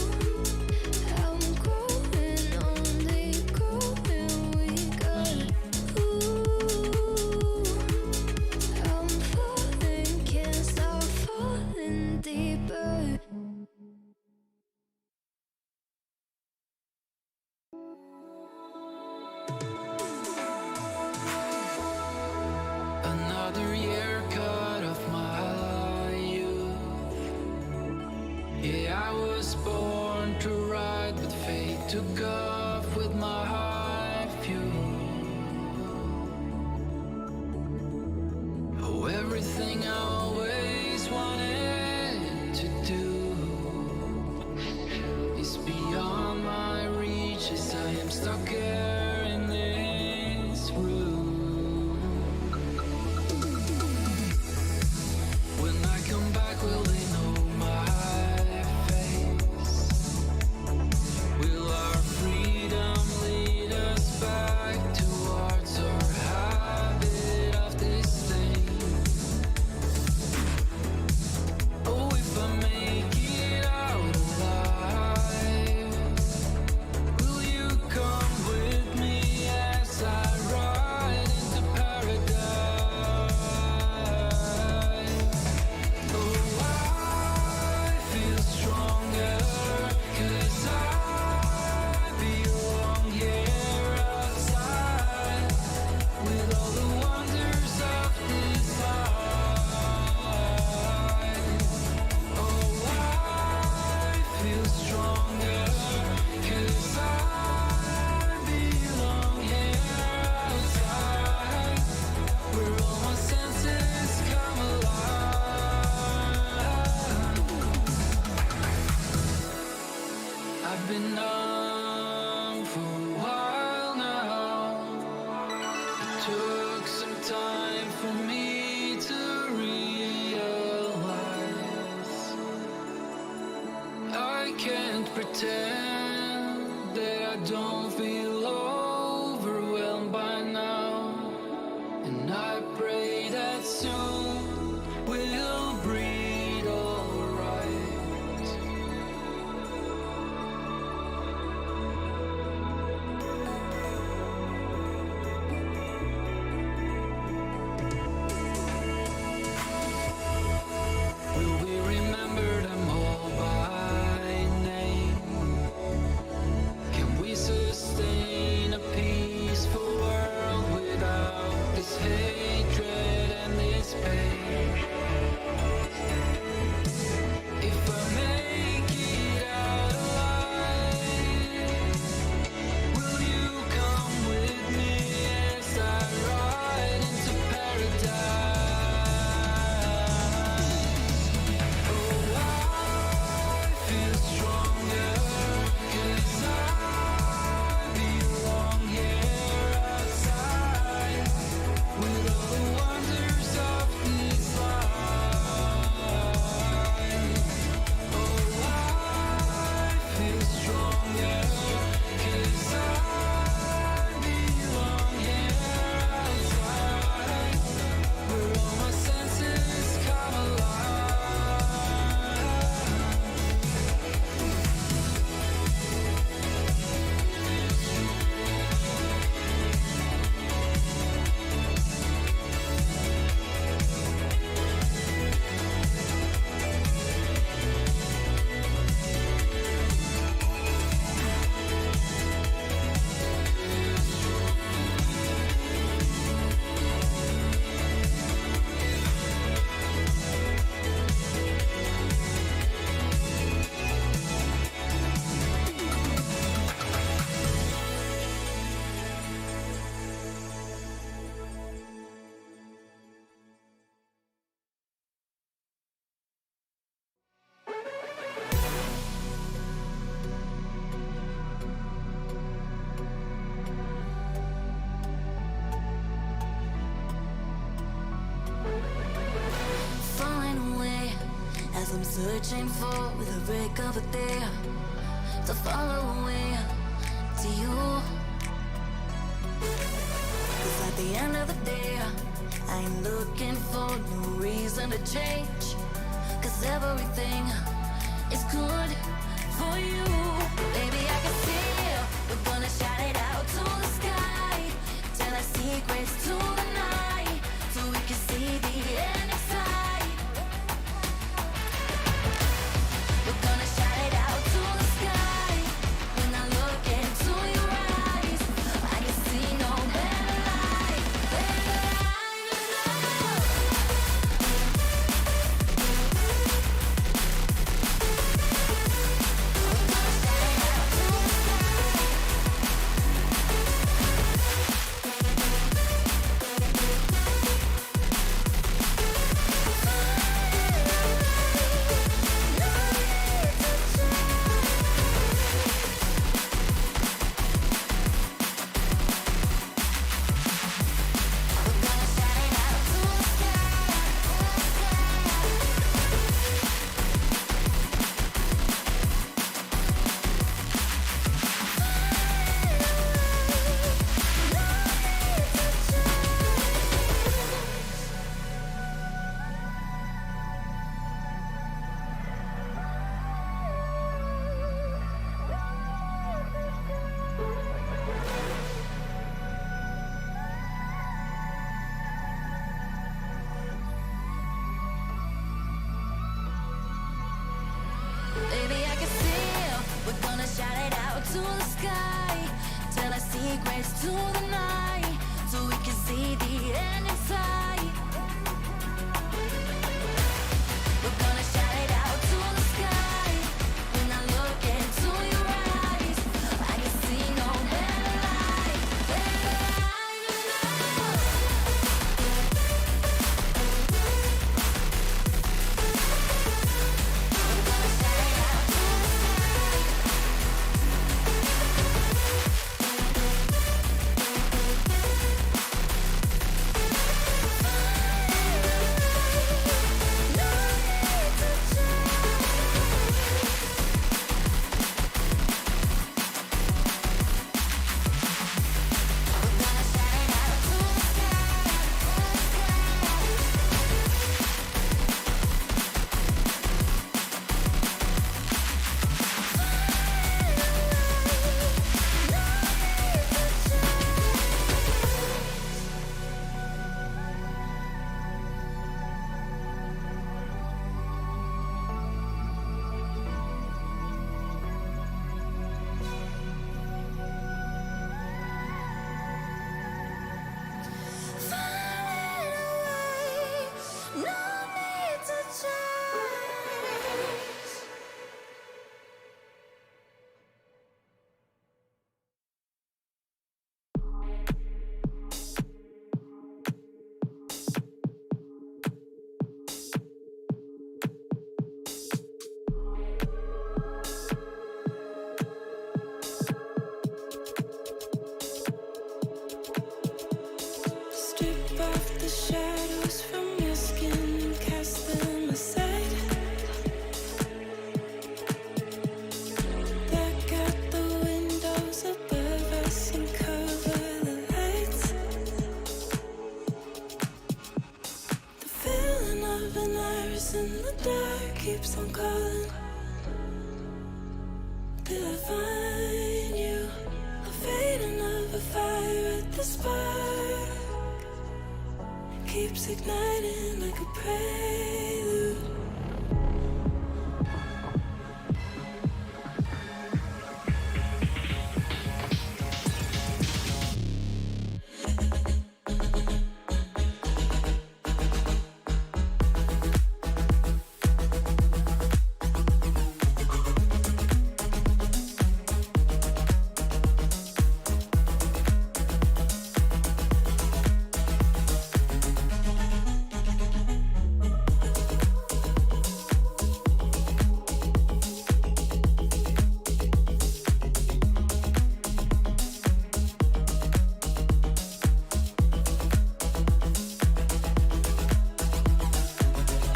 Speaker 1: stronger, 'cause I belong here outside, where all my senses come alive. I've been numb for a while now. It took some time for me to realize I can't pretend that I don't feel overwhelmed by now. And I pray that soon we'll breathe alright. Will we remember them all by name? Can we sustain a peaceful world without this hatred and this pain? If I make it out alive, will you come with me as I ride into paradise? Oh, I feel stronger, 'cause I belong here outside, with all the wonders of this life. Oh, I feel stronger, 'cause I belong here outside, where all my senses come alive.
Speaker 2: Falling away as I'm searching for the break of a day to follow away to you. 'Cause at the end of the day, I'm looking for no reason to change. 'Cause everything is good for you. Baby, I can see we're gonna shout it out to the sky. Tell our secrets to the night, so we can see the end inside. We're gonna shout it out to the sky. When I look into your eyes, I can see no better light, better light than love. till I find you. I'm fading of a fire at the spark. Keeps igniting like a prelude.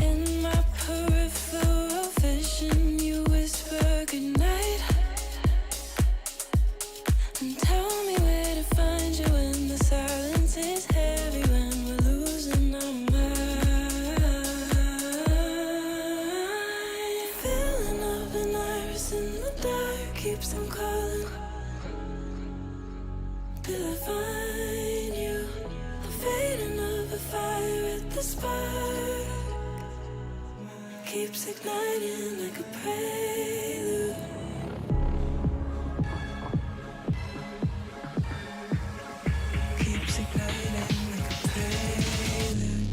Speaker 2: In my peripheral vision, you whisper goodnight and tell me where to find you when the silence is heavy, when we're losing our mind. Filling up an iris in the dark, keeps them calling till I find you. I'm fading of a fire at the spark. Keeps igniting like a prelude. Keeps igniting like a prelude.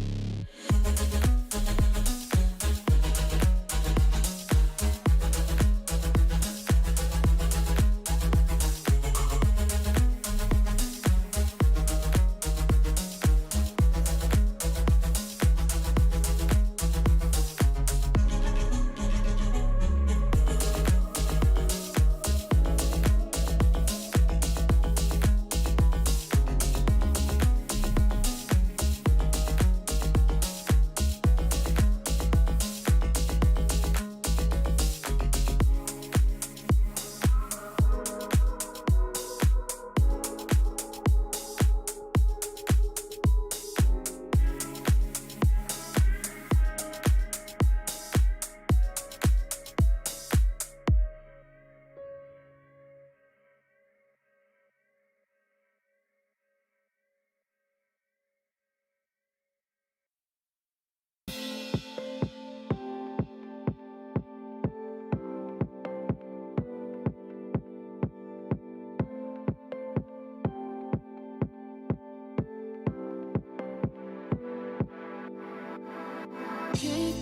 Speaker 2: Keep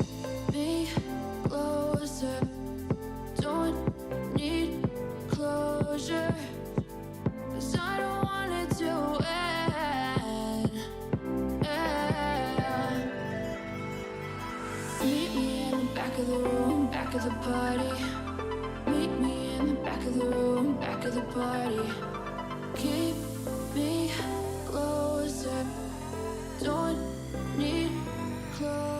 Speaker 2: me closer. Don't need closure. 'Cause I don't want it to end. Meet me in the back of the room, back of the party. Meet me in the back of the room, back of the party. Keep me closer. Don't need closure.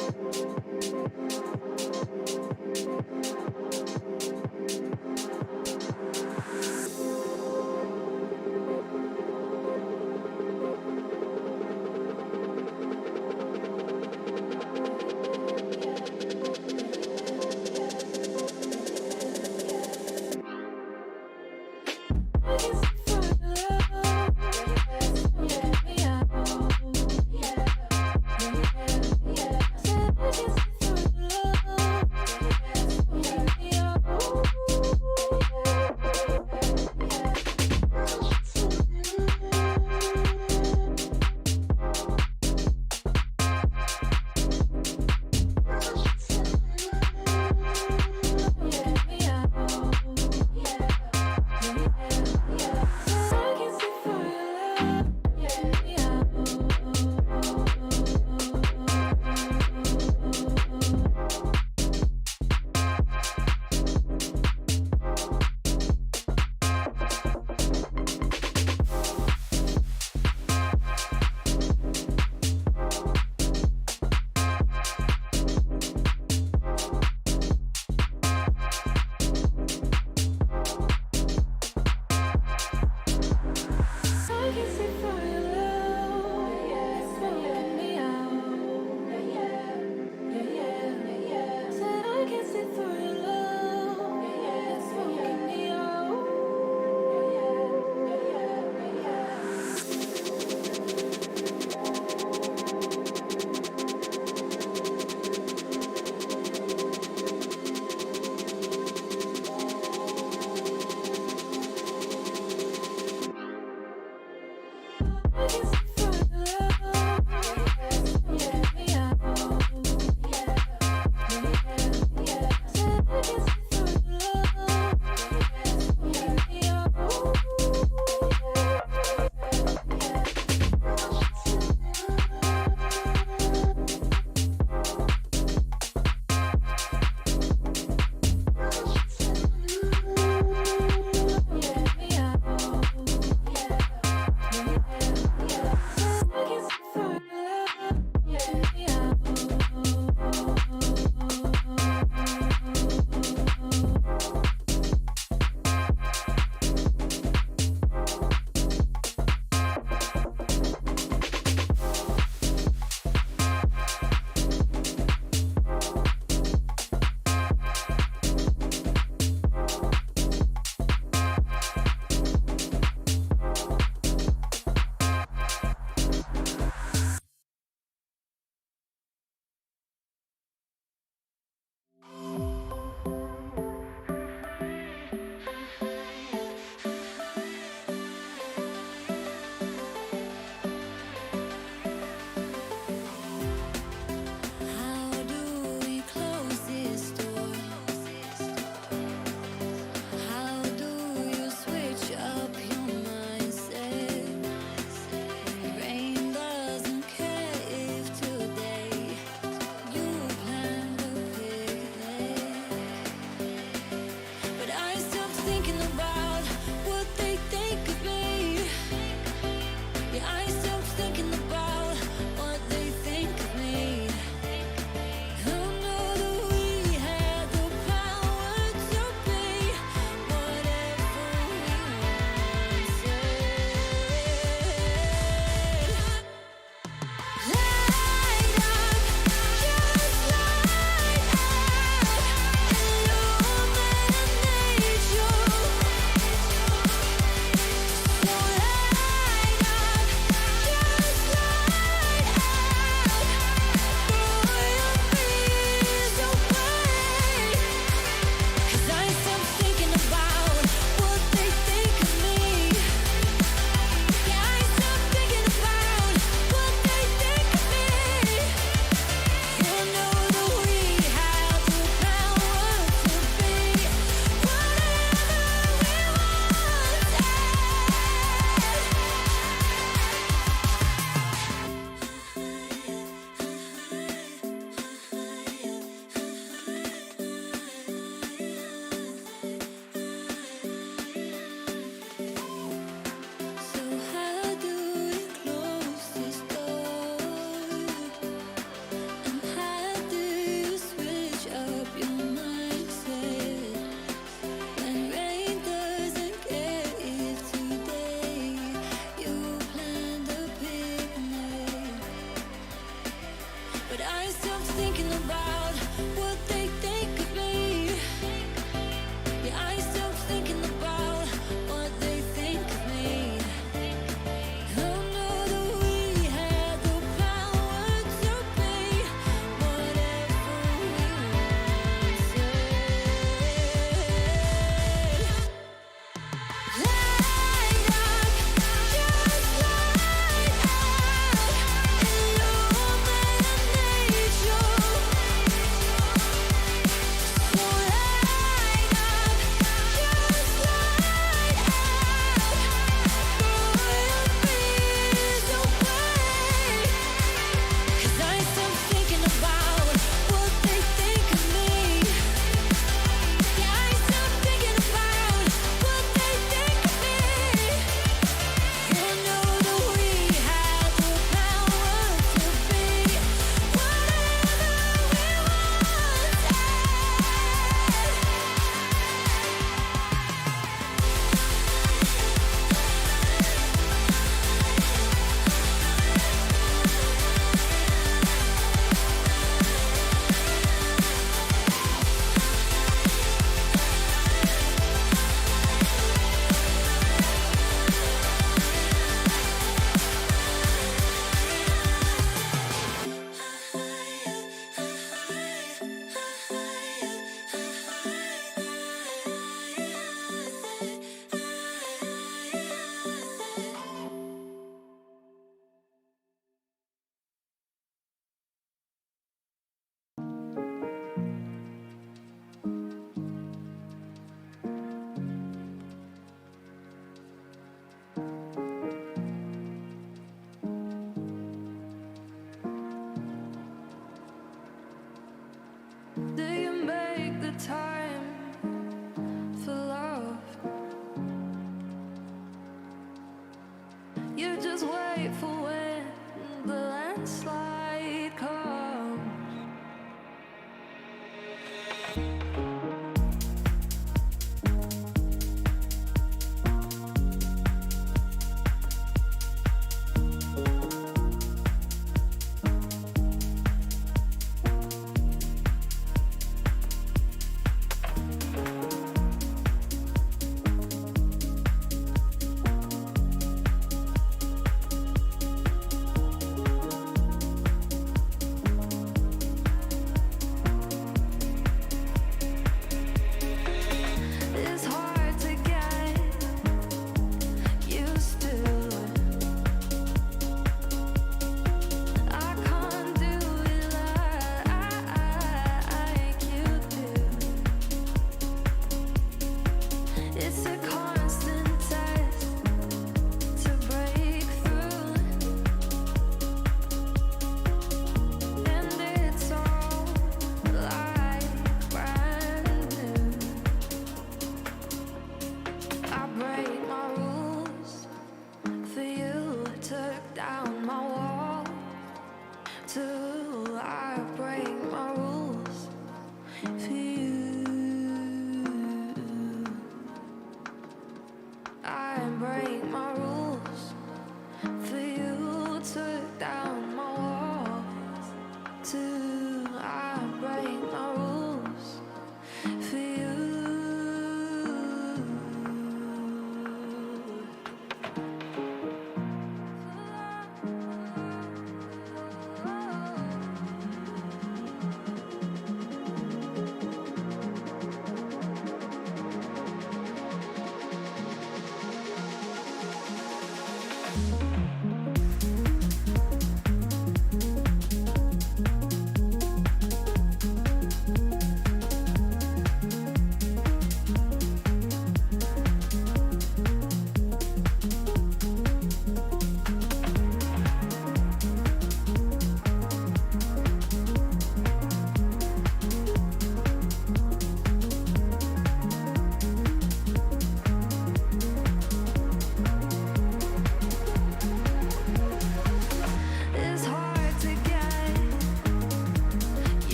Speaker 2: Yeah. I stopped thinking about what they think of me. Yeah, I stopped thinking about what they think of me. I know that we had the power to be whatever we wanted. Light up, just light up, illuminate nature. So light up, just light up, burn fears away. 'Cause I stopped thinking about what they think of me. Yeah, I stopped thinking about what they think of me. You know that we had the power to be whatever we wanted. Do you make the time for love? You just wait for when the landslide comes.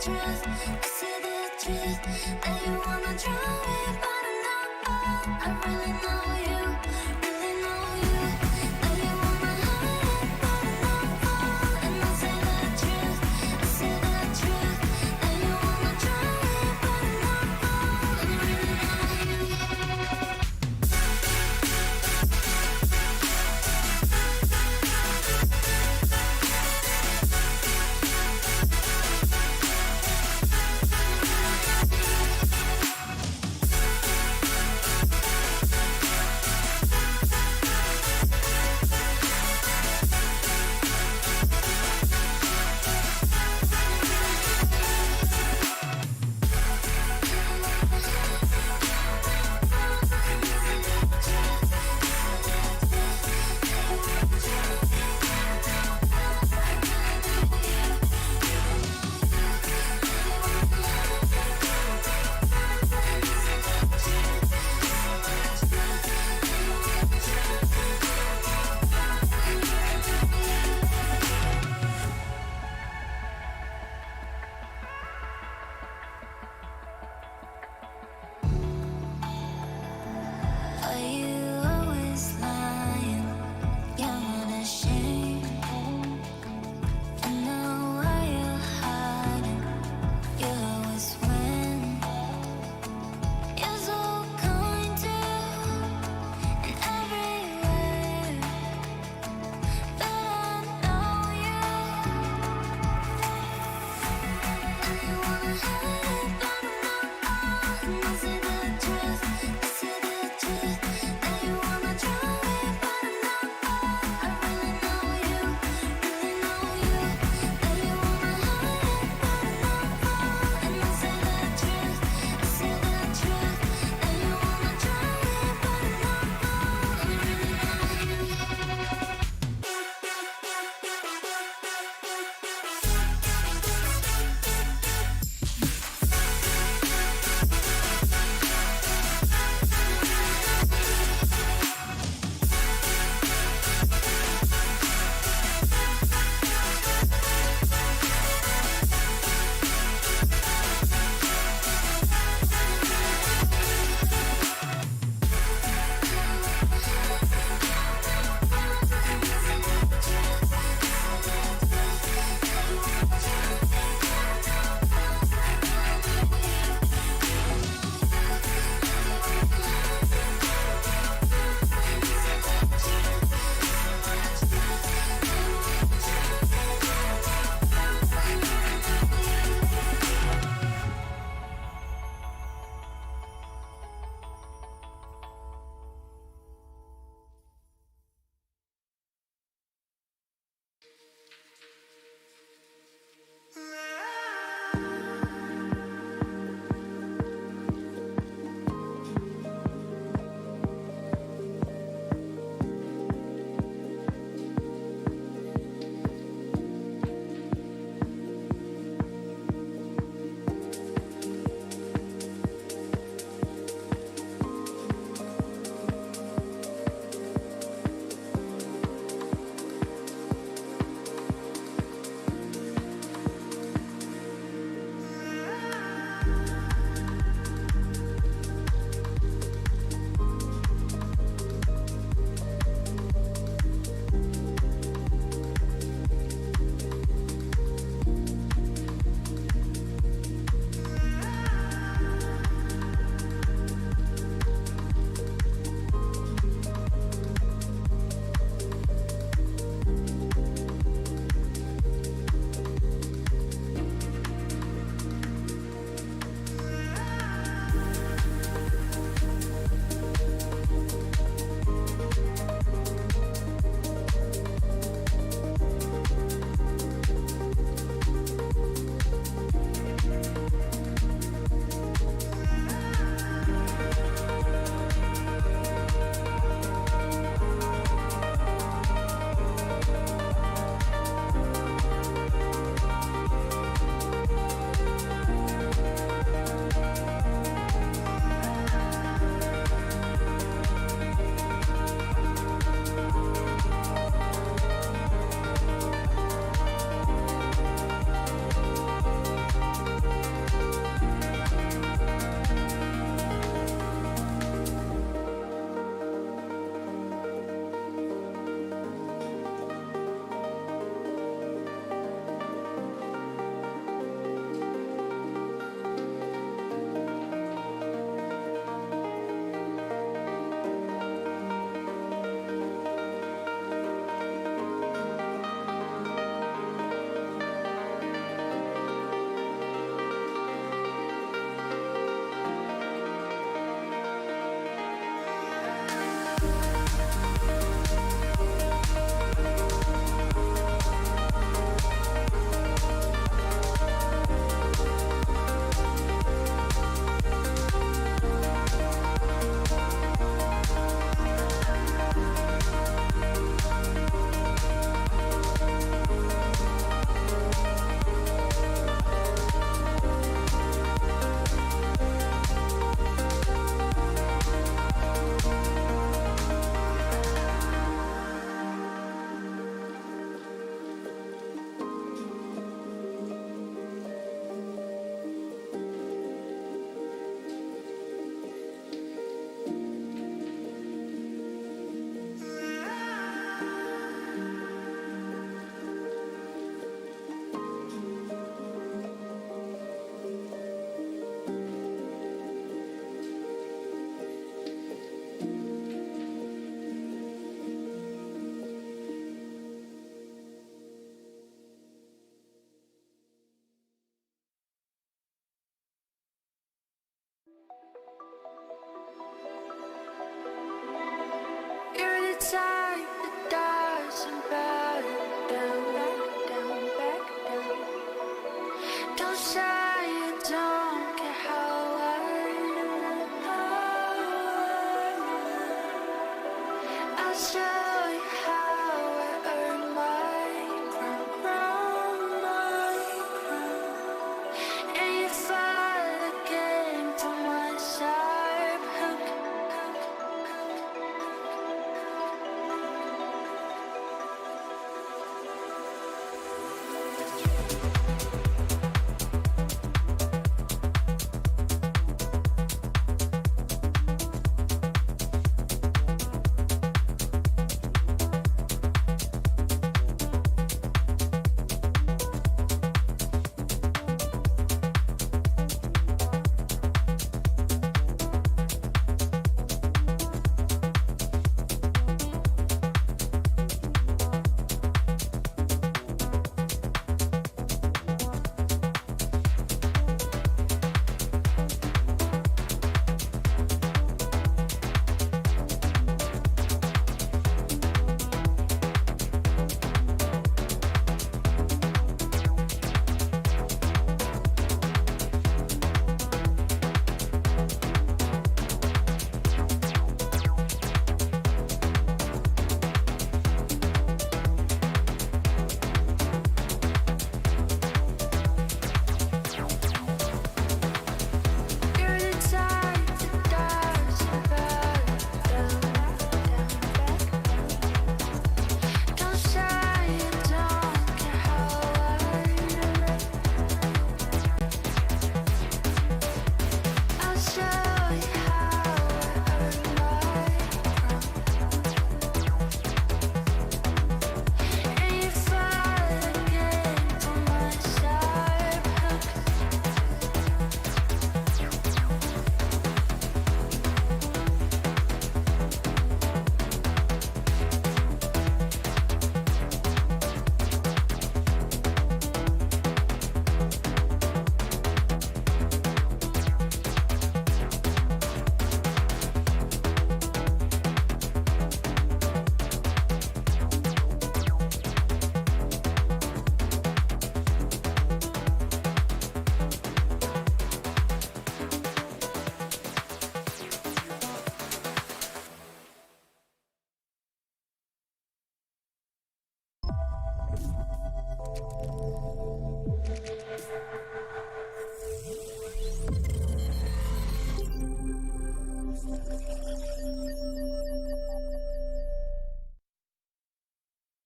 Speaker 2: truth, I say the truth. And you wanna drown me, but I know I really know you, really know you. And you wanna hide it, but I know and I say the truth, I say the truth. And you wanna drown me, but I know I really know you.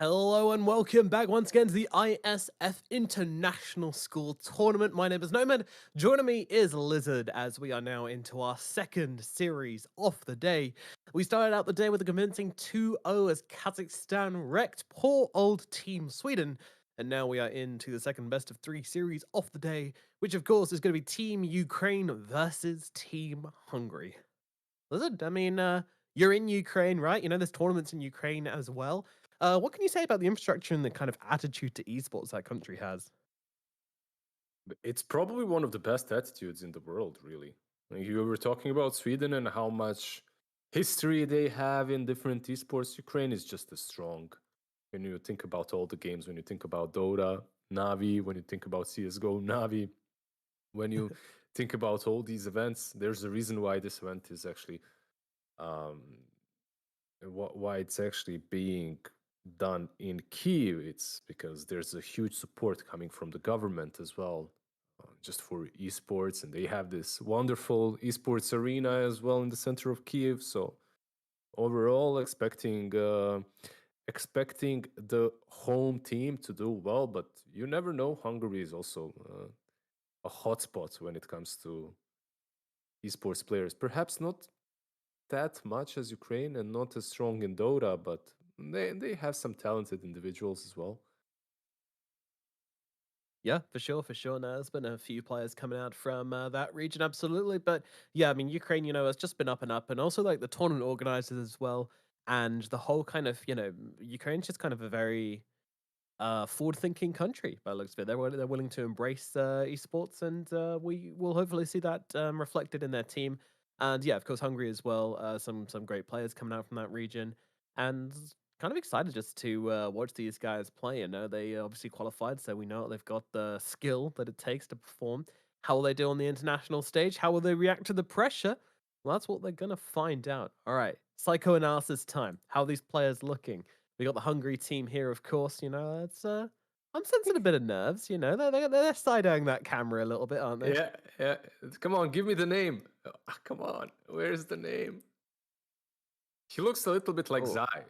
Speaker 3: Hello and welcome back once again to the ISF International School Tournament. My name is Nomad. Joining me is Lizard as we are now into our second series of the day. We started out the day with a convincing 2-0 as Kazakhstan wrecked poor old Team Sweden. And now we are into the second best of 3 series of the day, which of course is going to be Team Ukraine versus Team Hungary. Lizard, I mean, you're in Ukraine, right? You know, there's tournaments in Ukraine as well. What can you say about the infrastructure and the kind of attitude to esports that country has?
Speaker 7: It's probably one of the best attitudes in the world, really. Like, you were talking about Sweden and how much history they have in different esports. Ukraine is just as strong. When you think about all the games, when you think about Dota, Navi, when you think about CSGO, Navi, when you think about all these events, there's a reason why this event is actually um, why it's actually being done in Kiev. It's because there's a huge support coming from the government as well, just for esports, and they have this wonderful esports arena as well in the center of Kiev. So overall, expecting the home team to do well, but you never know. Hungary is also a hotspot when it comes to esports players. Perhaps not that much as Ukraine and not as strong in Dota, but they have some talented individuals as well.
Speaker 3: Yeah, for sure, for sure. No, there's been a few players coming out from that region, absolutely. But yeah, I mean, Ukraine, you know, has just been up and up, and also like the tournament organizers as well, and the whole kind of, you know, Ukraine's just kind of a very forward-thinking country by the looks of it. They're willing to embrace esports, and we will hopefully see that reflected in their team. And yeah, of course, Hungary as well. Some great players coming out from that region, and kind of excited just to watch these guys play. You know, they obviously qualified, so we know they've got the skill that it takes to perform. How will they do on the international stage? How will they react to the pressure? Well, that's what they're gonna find out. All right, psychoanalysis time. How are these players looking? We got the Hungary team here, of course. You know, it's I'm sensing a bit of nerves. You know, they're side-eyeing that camera a little bit, aren't they?
Speaker 7: Yeah, yeah. Come on, give me the name. Come on, where's the name? He looks a little bit like
Speaker 3: Oh,
Speaker 7: Zai,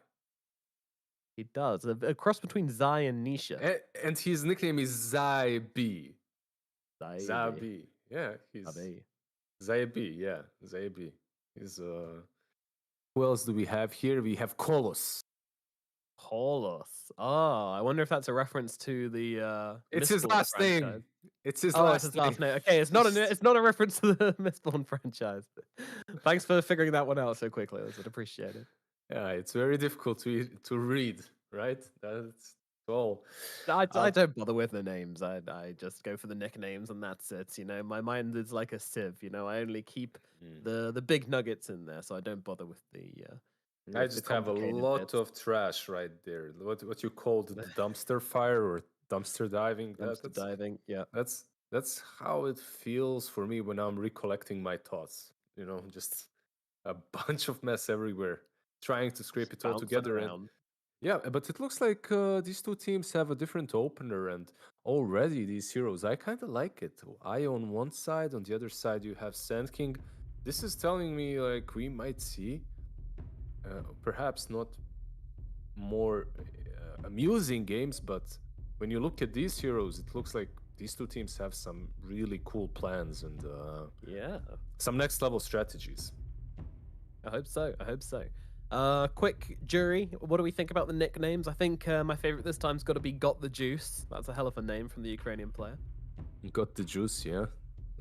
Speaker 3: he does a cross between Zai and Nisha.
Speaker 7: and his nickname is Zai B.
Speaker 3: Zai,
Speaker 7: Zabi. Yeah, he's
Speaker 3: Zabi.
Speaker 7: Zabi. Yeah, Zabi. He's Who else do we have here? We have Kolos.
Speaker 3: Holos. Oh, I wonder if that's a reference to the
Speaker 7: It's his
Speaker 3: Mistborn
Speaker 7: last
Speaker 3: franchise.
Speaker 7: name. It's his
Speaker 3: Oh, it's
Speaker 7: last
Speaker 3: his last
Speaker 7: name.
Speaker 3: name. Okay, it's not a reference to the Mistborn franchise. Thanks for figuring that one out so quickly. That's appreciated.
Speaker 7: Yeah, it's very difficult to read, right? That's all.
Speaker 3: I don't bother with the names. I just go for the nicknames and that's it. You know, my mind is like a sieve. You know, I only keep the big nuggets in there, so I don't bother with
Speaker 7: I
Speaker 3: the
Speaker 7: just have a
Speaker 3: complicated
Speaker 7: lot
Speaker 3: bits.
Speaker 7: of trash right there. What you called the dumpster fire or dumpster diving.
Speaker 3: Dumpster diving. Yeah,
Speaker 7: That's how it feels for me when I'm recollecting my thoughts. You know, just a bunch of mess everywhere, trying to scrape it all
Speaker 3: bouncing
Speaker 7: together. And
Speaker 3: around.
Speaker 7: yeah, but it looks like these two teams have a different opener, and already these heroes, I kind of like it. I on one side, on the other side you have Sand King. This is telling me like we might see, perhaps not more amusing games, but when you look at these heroes, it looks like these two teams have some really cool plans and
Speaker 3: Yeah.
Speaker 7: some next level strategies.
Speaker 3: I hope so. I hope so. Quick jury. What do we think about the nicknames? I think my favorite this time's got to be Got the Juice. That's a hell of a name from the Ukrainian player.
Speaker 7: Got the juice, yeah.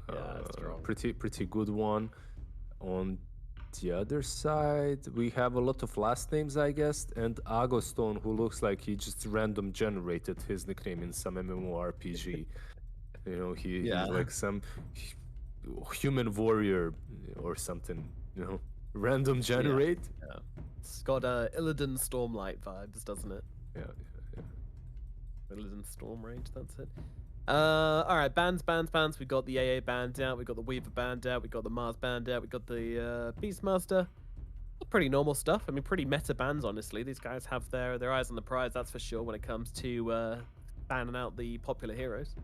Speaker 3: Yeah, it's strong.
Speaker 7: Pretty good one. On the other side, we have a lot of last names, I guess, and Agostone, who looks like he just random generated his nickname in some MMORPG. You know,
Speaker 3: Yeah.
Speaker 7: he's like some human warrior or something. You know, random generate.
Speaker 3: Yeah. It's got Illidan Stormlight vibes, doesn't it?
Speaker 7: Yeah, yeah.
Speaker 3: Illidan Storm Rage, that's it. All right, bands. We got the AA band out. We got the Weaver band out. We got the Mars band out. We got the Beastmaster. Pretty normal stuff. I mean, pretty meta bands, honestly. These guys have their eyes on the prize, that's for sure, when it comes to banning out the popular heroes.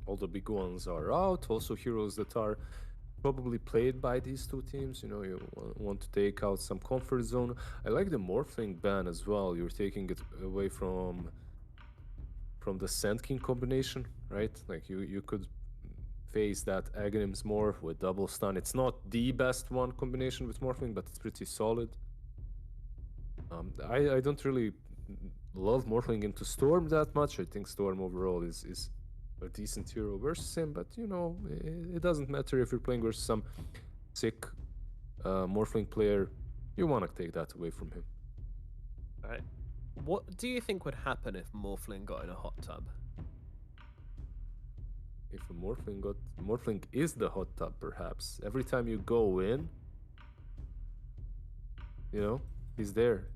Speaker 7: All the big ones are out. Also, heroes that are probably played by these two teams. You know, you want to take out some comfort zone. I like the Morphling ban as well. You're taking it away from the Sand King combination, right? Like you could face that Aghanims morph with double stun. It's not the best one combination with Morphling, but it's pretty solid. I don't really love Morphling into Storm that much. I think Storm overall is a decent hero versus him, but you know, it doesn't matter if you're playing versus some sick Morphling player. You want to take that away from him.
Speaker 3: All right. What do you think would happen if Morphling got in a hot tub?
Speaker 7: If a Morphling is the hot tub, perhaps every time you go in, you know, he's there.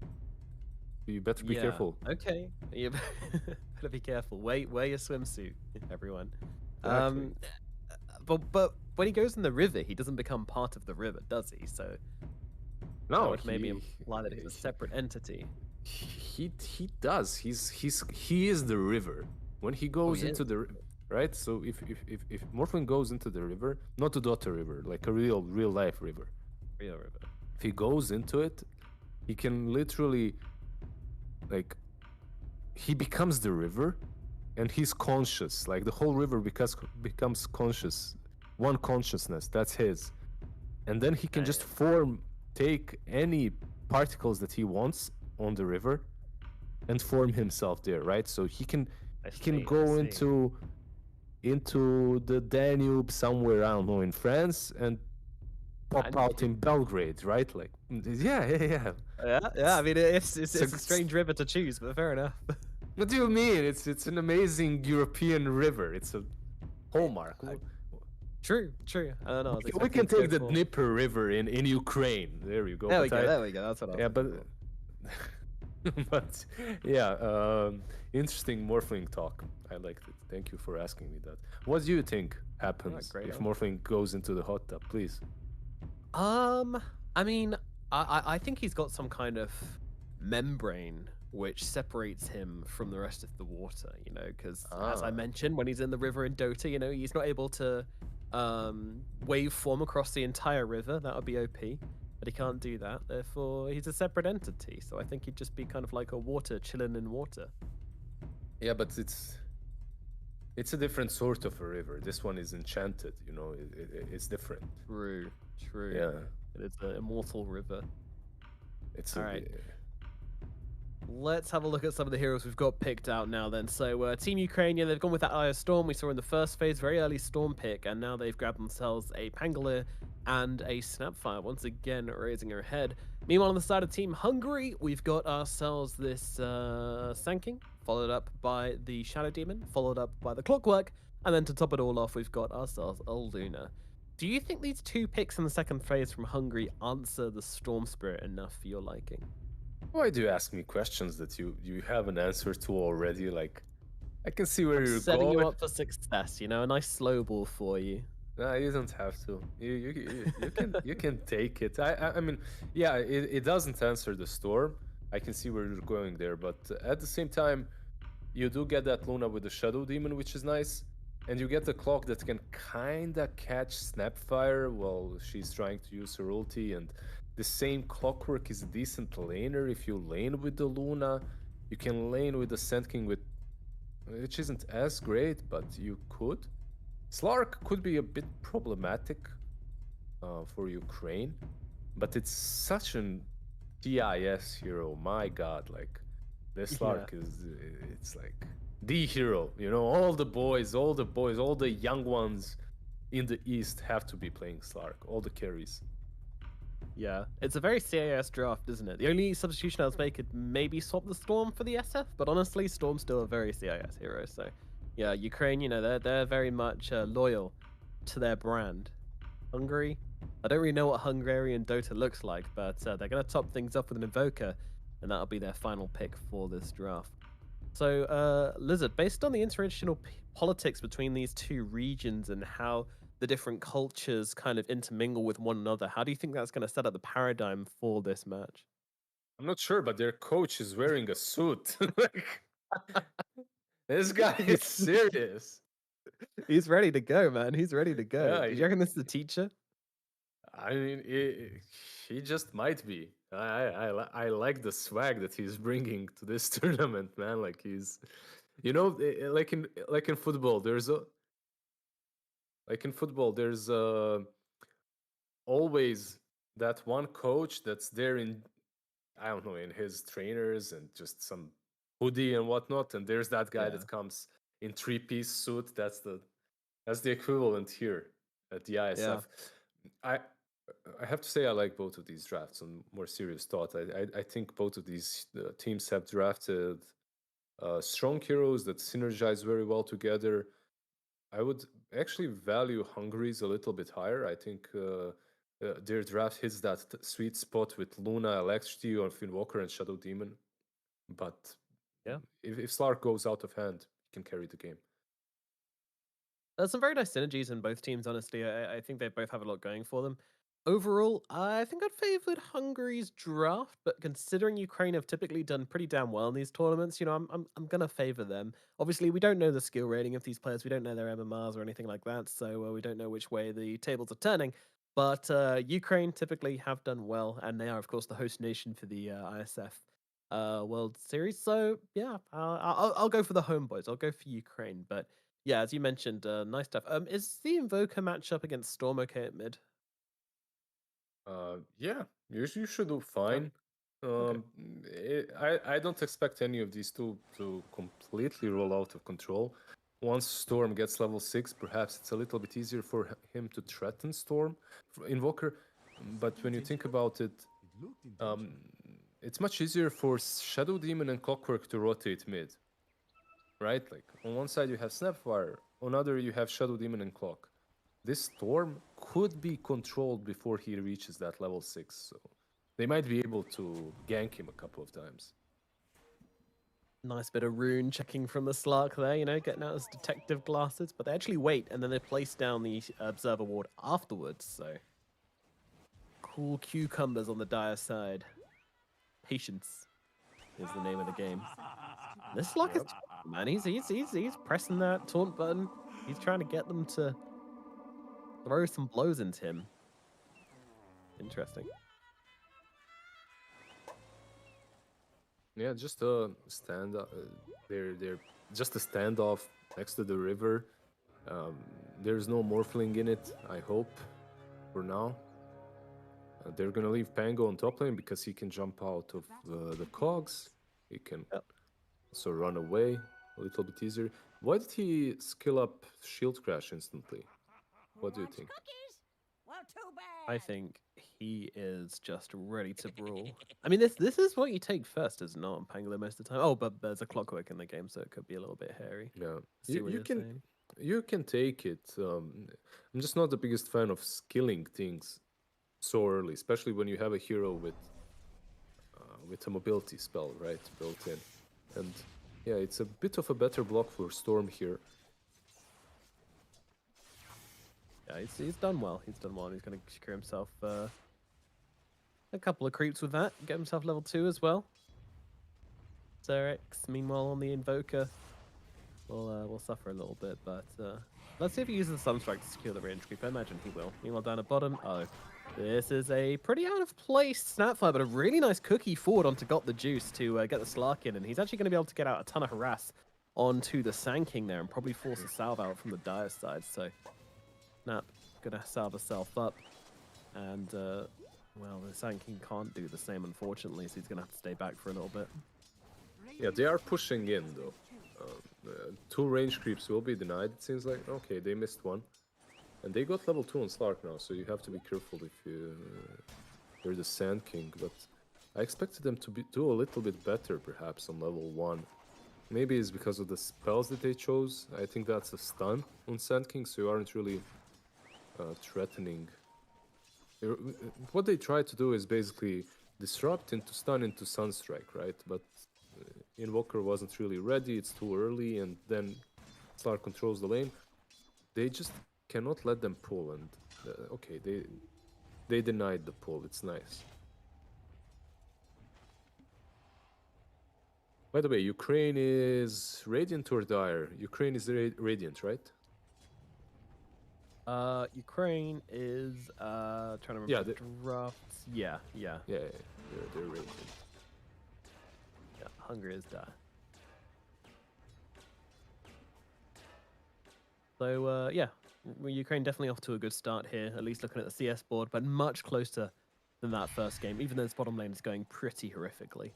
Speaker 7: You better be careful.
Speaker 3: Okay. You better be careful. Wear your swimsuit, everyone.
Speaker 7: Exactly.
Speaker 3: But when he goes in the river, he doesn't become part of the river, does he? So that
Speaker 7: No,
Speaker 3: would maybe imply that he's a separate entity.
Speaker 7: he does. He is the river. When he goes
Speaker 3: he
Speaker 7: into
Speaker 3: is.
Speaker 7: the right. So if Morphling goes into the river, not the Dota River, like a real life river.
Speaker 3: Real river.
Speaker 7: If he goes into it, he can literally like he becomes the river and he's conscious. Like the whole river becomes conscious. One consciousness, that's his. And then he can just take any particles that he wants on the river and form himself there, right? So he can go into the Danube somewhere, I don't know, in France and pop out in Belgrade, right? Like, yeah.
Speaker 3: Yeah. I mean, it's a strange river to choose, but fair enough.
Speaker 7: What do you mean? It's an amazing European river. It's a hallmark.
Speaker 3: True. I don't know.
Speaker 7: We can take the Dnieper River in Ukraine. There you go.
Speaker 3: There we go. That's what I was
Speaker 7: but but yeah, interesting Morphling talk. I liked it. Thank you for asking me that. What do you think happens if Morphling goes into the hot tub, please?
Speaker 3: I mean, I think he's got some kind of membrane which separates him from the rest of the water, you know, because as I mentioned, when he's in the river in Dota, you know, he's not able to waveform across the entire river. That would be OP, but he can't do that. Therefore, he's a separate entity. So I think he'd just be kind of like a water chilling in water.
Speaker 7: Yeah, but it's a different sort of a river. This one is enchanted, you know, it's different.
Speaker 3: True.
Speaker 7: Yeah.
Speaker 3: It's an immortal river.
Speaker 7: It's
Speaker 3: all right. Let's have a look at some of the heroes we've got picked out now then. So Team Ukrainian, they've gone with that Eye of Storm we saw in the first phase, very early Storm pick, and now they've grabbed themselves a Pangolier and a Snapfire, once again raising her head. Meanwhile, on the side of Team Hungary, we've got ourselves this Sand King, followed up by the Shadow Demon, followed up by the Clockwork, and then to top it all off, we've got ourselves a Luna. Do you think these two picks in the second phase from Hungary answer the Storm Spirit enough for your liking?
Speaker 7: Why do you ask me questions that you have an answer to already? Like, I can see where you're
Speaker 3: setting
Speaker 7: going.
Speaker 3: you up for success, you know, a nice slow ball for you.
Speaker 7: Nah, you don't have to. You can take it. I mean, yeah, it doesn't answer the storm. I can see where you're going there, but at the same time, you do get that Luna with the Shadow Demon, which is nice, and you get the clock that can kinda catch Snapfire while she's trying to use her ulti, and the same Clockwork is a decent laner if you lane with the Luna. You can lane with the Sand King, which isn't as great, but you could. Slark could be a bit problematic for Ukraine, but it's such an TIS hero. My God, like this Slark it's like the hero. You know, all the boys, all the young ones in the East have to be playing Slark. All the carries.
Speaker 3: Yeah, it's a very CIS draft, isn't it? The only substitution I was make could maybe swap the Storm for the SF, but honestly, Storm's still a very CIS hero. So, yeah, Ukraine, you know, they're very much loyal to their brand. Hungary, I don't really know what Hungarian Dota looks like, but they're going to top things up with an Invoker, and that'll be their final pick for this draft. So, Lizard, based on the interregional politics between these two regions and how the different cultures kind of intermingle with one another, how do you think that's going to set up the paradigm for this match?
Speaker 7: I'm not sure, but their coach is wearing a suit. This guy is serious.
Speaker 3: He's ready to go, man. He's ready to go.
Speaker 7: Yeah,
Speaker 3: Do you reckon this is the teacher?
Speaker 4: I mean, he just might be. I like the swag that he's bringing to this tournament, man. Like he's, like in football, there's always that one coach that's there in, I don't know, in his trainers and just some hoodie and whatnot, and there's that guy
Speaker 3: Yeah.
Speaker 4: that comes in three-piece suit. That's the equivalent here at the
Speaker 3: Yeah.
Speaker 4: ISF. I I have to say I like both of these drafts. On more serious thought, I think both of these teams have drafted strong heroes that synergize very well together. I would actually value Hungary's a little bit higher. I think their draft hits that sweet spot with Luna, Electricity, or Finwalker and Shadow Demon. But
Speaker 3: Yeah.
Speaker 4: if Slark goes out of hand, he can carry the game.
Speaker 3: There's some very nice synergies in both teams, honestly. I think they both have a lot going for them. Overall, I think I'd favored Hungary's draft, but considering Ukraine have typically done pretty damn well in these tournaments, I'm gonna favor them. Obviously, we don't know the skill rating of these players. We don't know their MMRs or anything like that, so we don't know which way the tables are turning. But Ukraine typically have done well, and they are, of course, the host nation for the ISF World Series. So yeah, I'll go for the homeboys. I'll go for Ukraine, but. Yeah, as you mentioned, nice stuff. Is the Invoker matchup against Storm okay at mid?
Speaker 4: Yeah, you should do
Speaker 3: Yeah.
Speaker 4: fine.
Speaker 3: Okay.
Speaker 4: I don't expect any of these two to completely roll out of control. Once Storm gets level 6, perhaps it's a little bit easier for him to threaten Storm, Invoker. But when you think about it, it's much easier for Shadow Demon and Clockwork to rotate mid, right? Like on one side you have Snapfire, on other you have Shadow Demon and Clock. This Storm could be controlled before he reaches that level 6, so they might be able to gank him a couple of times.
Speaker 3: Nice bit of rune checking from the Slark there, getting out his detective glasses, but they actually wait and then they place down the Observer Ward afterwards, so. Cool cucumbers on the dire side. Patience is the name of the game. This Slark is, man, he's pressing that taunt button. He's trying to get them to throw some blows into him. Interesting.
Speaker 4: Yeah, just a they're just a standoff next to the river. There's no morphling in it, I hope, for now. They're gonna leave Pango on top lane because he can jump out of the cogs. He can also run away a little bit easier. Why did he skill up Shield Crash instantly? What do you think?
Speaker 6: Well, too bad.
Speaker 3: I think he is just ready to brawl. I mean, this is what you take first, is not on Pangolin most of the time. Oh, but there's a Clockwork in the game, so it could be a little bit hairy.
Speaker 4: Yeah,
Speaker 3: See what you're saying.
Speaker 4: you can take it. I'm just not the biggest fan of skilling things so early, especially when you have a hero with a mobility spell, right, built in. And yeah, it's a bit of a better block for Storm here.
Speaker 3: Yeah, he's done well. He's done well. And he's going to secure himself a couple of creeps with that. Get himself level 2 as well. Zerex, meanwhile, on the Invoker, will suffer a little bit. But let's see if he uses the Sunstrike to secure the range creep. I imagine he will. Meanwhile, down at bottom, this is a pretty out of place Snapfire, but a really nice cookie forward onto Got the Juice to get the Slark in. And he's actually going to be able to get out a ton of harass onto the Sand King there and probably force a salve out from the Dire side. So Snap gonna salve herself up, and well, the Sand King can't do the same, unfortunately, so he's gonna have to stay back for a little bit.
Speaker 4: Yeah, they are pushing in though. 2 range creeps will be denied. It seems like okay, they missed one, and they got level 2 on Slark now, so you have to be careful if you're the Sand King. But I expected them to do a little bit better, perhaps on level 1. Maybe it's because of the spells that they chose. I think that's a stun on Sand King, so you aren't really threatening. What they try to do is basically disrupt into stun into Sunstrike, right? But Invoker wasn't really ready, it's too early, and then Slark controls the lane. They just cannot let them pull, and okay, they denied the pull, it's nice. By the way, Ukraine is Radiant or Dire? Ukraine is Radiant, right?
Speaker 3: Ukraine is trying to remember
Speaker 7: Yeah,
Speaker 3: the drafts. Yeah.
Speaker 7: yeah, they're really good.
Speaker 3: Yeah, Hungary is there. So yeah, Ukraine definitely off to a good start here. At least looking at the CS board, but much closer than that first game. Even though its bottom lane is going pretty horrifically.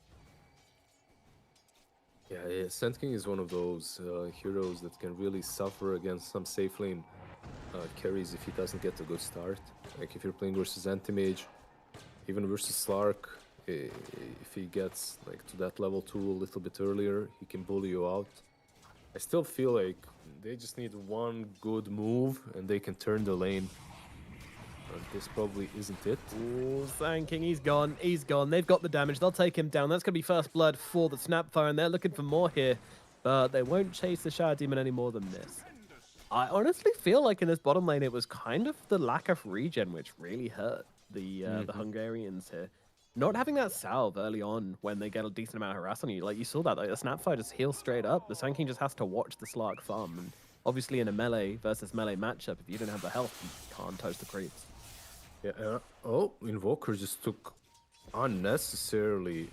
Speaker 7: Yeah, Sand King is one of those heroes that can really suffer against some safe lane carries if he doesn't get a good start. Like if you're playing versus Anti-Mage, even versus Slark, if he gets like to that level 2 a little bit earlier, he can bully you out. I still feel like they just need one good move and they can turn the lane. This probably isn't it.
Speaker 3: Ooh, Sand King, he's gone. He's gone. They've got the damage. They'll take him down. That's going to be first blood for the Snapfire, and they're looking for more here. But they won't chase the Shadow Demon any more than this. I honestly feel like in this bottom lane, it was kind of the lack of regen which really hurt the Hungarians here. Not having that salve early on when they get a decent amount of harass on you, like you saw that, like the Snapfire just heals straight up. The Sand King just has to watch the Slark farm. And obviously in a melee versus melee matchup, if you don't have the health, you can't toast the creeps.
Speaker 7: Yeah. Oh, Invoker just took unnecessarily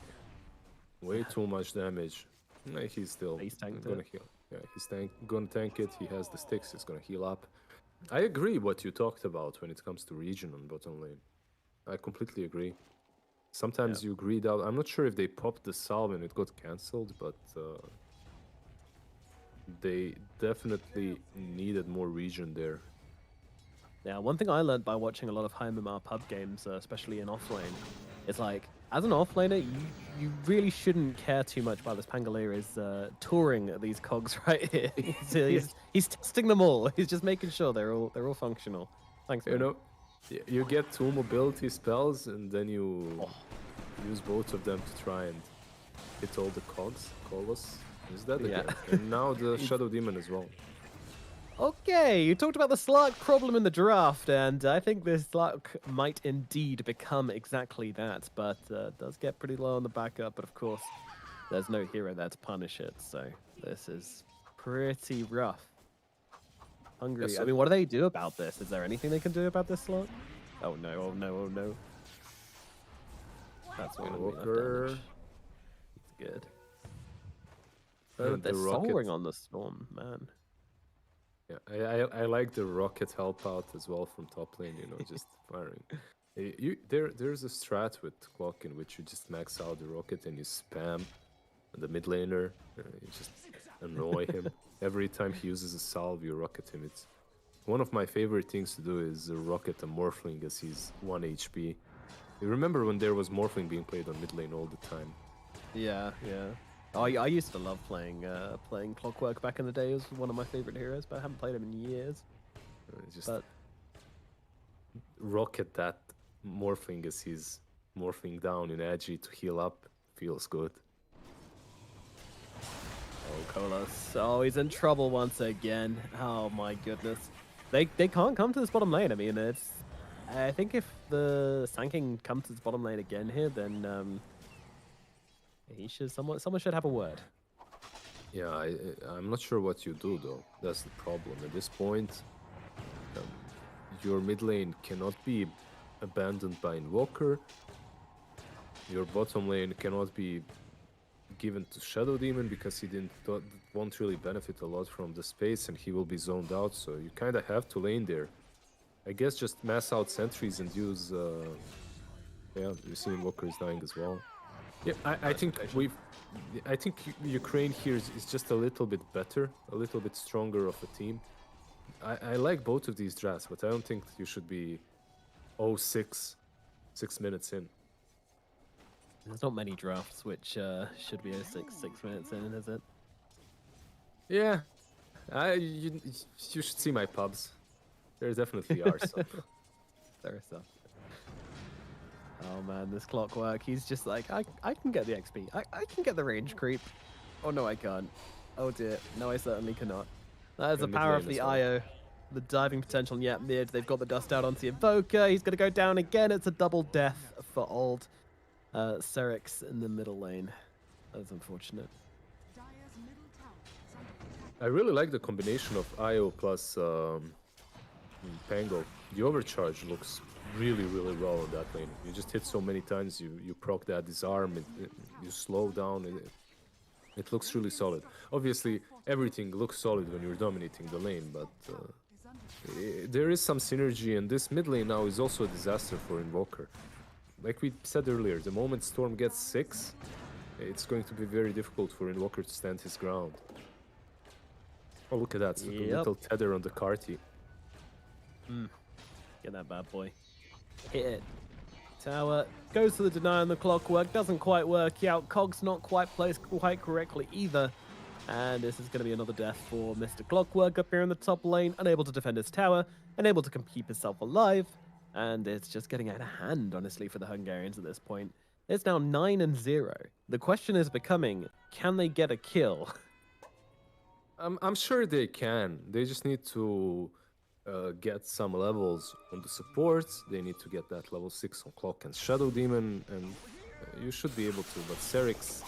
Speaker 7: way too much damage. Nah, he's still gonna heal. Yeah, he's gonna tank it. He has the sticks. He's gonna heal up. I agree what you talked about when it comes to region on bottom lane. I completely agree. Sometimes you greed out. I'm not sure if they popped the salve and it got cancelled, but they definitely needed more region there.
Speaker 3: Yeah, one thing I learned by watching a lot of high MMR pub games, especially in offlane, is like, as an offlaner, you really shouldn't care too much about this Pangolier is touring these cogs right here. He's testing them all. He's just making sure they're all functional. Thanks, man.
Speaker 7: You know, you get 2 mobility spells and then you use both of them to try and hit all the cogs. Colos. Is that again? And now the Shadow Demon as well.
Speaker 3: Okay, you talked about the Slark problem in the draft, and I think this Slark might indeed become exactly that, but does get pretty low on the backup, but of course, there's no hero there to punish it, so this is pretty rough. Hungary,
Speaker 7: Yes,
Speaker 3: I mean, what do they do about this? Is there anything they can do about this Slark? Oh no, oh no, oh no. That's one
Speaker 7: Walker.
Speaker 3: It's good.
Speaker 7: And
Speaker 3: They're
Speaker 7: the rocket.
Speaker 3: soaring on the storm, man.
Speaker 7: Yeah, I like the rocket help out as well from top lane, you know, just firing. There's a strat with Clock in which you just max out the rocket and you spam the mid laner. You just annoy him. Every time he uses a salve, you rocket him. It's one of my favorite things to do is rocket a Morphling as he's 1 HP. You remember when there was Morphling being played on mid lane all the time?
Speaker 3: Yeah. Oh, I used to love playing Clockwork back in the day. It was one of my favorite heroes, but I haven't played him in years.
Speaker 7: Just rocket that Morphling as he's morphing down in Agi to heal up. Feels good.
Speaker 3: Oh, Kolos. Oh, he's in trouble once again. Oh my goodness. They can't come to this bottom lane. I mean, I think if the Sand King comes to this bottom lane again here, then someone should have a word.
Speaker 7: Yeah, I'm not sure what you do though. That's the problem. At this point, your mid lane cannot be abandoned by Invoker. Your bottom lane cannot be given to Shadow Demon because he won't really benefit a lot from the space and he will be zoned out. So you kind of have to lane there. I guess just mass out sentries and use. Yeah, you see Invoker is dying as well. Yeah, I think Ukraine here is just a little bit better, a little bit stronger of a team. I like both of these drafts, but I don't think you should be 6 minutes in.
Speaker 3: There's not many drafts which should be 6 minutes in, is it?
Speaker 7: Yeah, you should see my pubs. There definitely are some.
Speaker 3: There are some. Oh man, this Clockwork, he's just like, I can get the XP. I can get the range creep. Oh no, I can't. Oh dear. No, I certainly cannot. That is the power of the IO. The diving potential, yeah, mid. They've got the dust out onto the Invoker. He's going to go down again. It's a double death for old Serix in the middle lane. That is unfortunate.
Speaker 7: I really like the combination of IO plus Pango. The overcharge looks really, really well on that lane. You just hit so many times, you proc that disarm, you slow down, it looks really solid. Obviously, everything looks solid when you're dominating the lane, but there is some synergy, and this mid lane now is also a disaster for Invoker. Like we said earlier, the moment Storm gets 6, it's going to be very difficult for Invoker to stand his ground. Oh, look at that, the little tether on the Carti.
Speaker 3: Get that bad boy. Hit it. Tower goes to the deny on the clockwork, doesn't quite work out. Cog's not quite placed quite correctly either. And this is going to be another death for Mr. Clockwork up here in the top lane, unable to defend his tower, unable to keep himself alive. And it's just getting out of hand, honestly, for the Hungarians at this point. It's now 9-0. The question is becoming, can they get a kill?
Speaker 7: I'm sure they can. They just need to get some levels on the supports. They need to get that level 6 on Clock and Shadow Demon, and you should be able to. But Serix...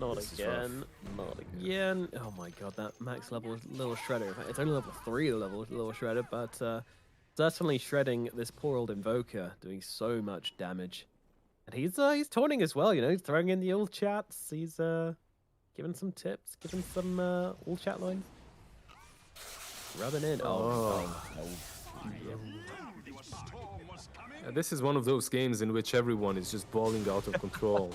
Speaker 3: Not again. Not again. Oh my god, that max level is a little shredder. In fact, it's only level 3 level, a little shredder, but certainly shredding this poor old Invoker, doing so much damage. And he's taunting as well, you know, he's throwing in the old chats. He's giving some tips, giving some all chat lines. Rubbing in.
Speaker 7: This is one of those games in which everyone is just balling out of control.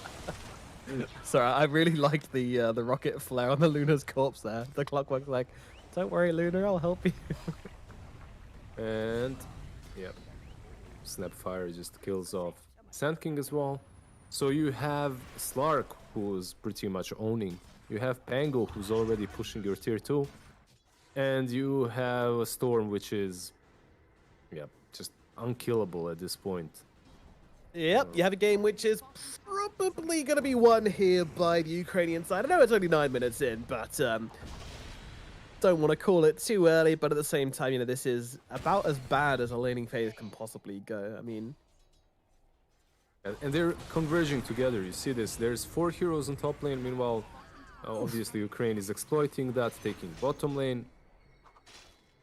Speaker 3: Sorry, I really liked the rocket flare on the Luna's corpse there. The Clockwork's like, don't worry, Luna, I'll help you.
Speaker 7: And, yep, Snapfire just kills off Sand King as well. So you have Slark, who's pretty much owning. You have Pango, who's already pushing your tier 2. And you have a Storm, which is, yeah, just unkillable at this point.
Speaker 3: Yep, you have a game which is probably going to be won here by the Ukrainian side. I know it's only 9 minutes in, but don't want to call it too early. But at the same time, you know, this is about as bad as a laning phase can possibly go. I mean...
Speaker 7: And they're converging together. You see this. There's 4 heroes on top lane. Meanwhile, obviously, Ukraine is exploiting that, taking bottom lane.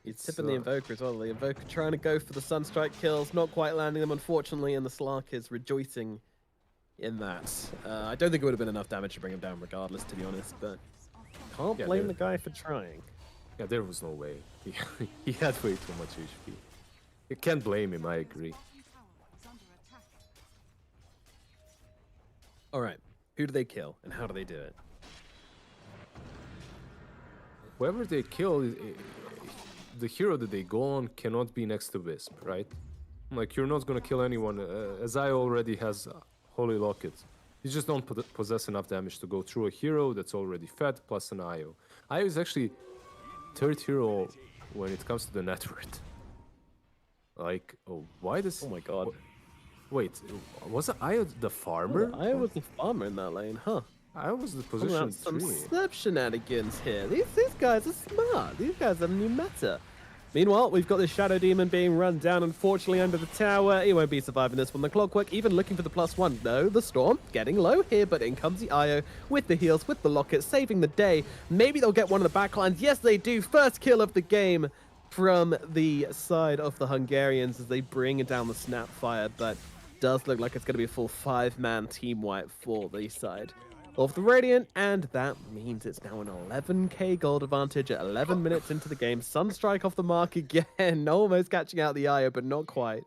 Speaker 3: He's tipping the Invoker as well. The Invoker trying to go for the Sunstrike kills, not quite landing them, unfortunately, and the Slark is rejoicing in that. I don't think it would have been enough damage to bring him down regardless, to be honest, but can't blame the guy for trying.
Speaker 7: Yeah, there was no way. He had way too much HP. You can't blame him, I agree.
Speaker 3: All right, who do they kill, and how do they do it?
Speaker 7: Whoever they kill, the hero that they go on cannot be next to Wisp, right? Like, you're not gonna kill anyone, as I already has Holy Locket. You just don't possess enough damage to go through a hero that's already fed, plus an IO. IO is actually 3rd hero when it comes to the net worth. Like, oh, why does...
Speaker 3: Oh my god.
Speaker 7: Wait, was IO the farmer?
Speaker 3: IO was the farmer in that lane, huh?
Speaker 7: I was the position 3.
Speaker 3: Some snap shenanigans here. These guys are smart. These guys have new meta. Meanwhile, we've got this Shadow Demon being run down, unfortunately, under the tower. He won't be surviving this one. The Clockwork even looking for the +1. No, the Storm getting low here, but in comes the IO with the heals, with the Locket, saving the day. Maybe they'll get one of the backlines. Yes, they do. First kill of the game from the side of the Hungarians as they bring down the Snapfire, but does look like it's going to be a full 5-man team wipe for the side of the Radiant, and that means it's now an 11k gold advantage at 11 minutes into the game. Sunstrike off the mark again, almost catching out the IO, but not quite.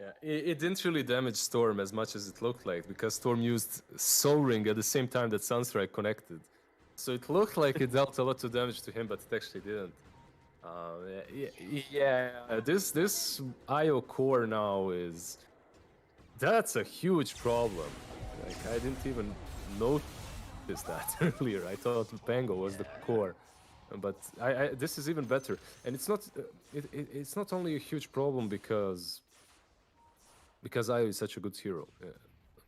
Speaker 4: Yeah, it didn't really damage Storm as much as it looked like, because Storm used Soul Ring at the same time that Sunstrike connected. So it looked like it dealt a lot of damage to him, but it actually didn't. This IO core now is... That's a huge problem. Like, I didn't even notice that earlier. I thought Pango was the core, but this is even better. And it's not it's not only a huge problem because IO is such a good hero.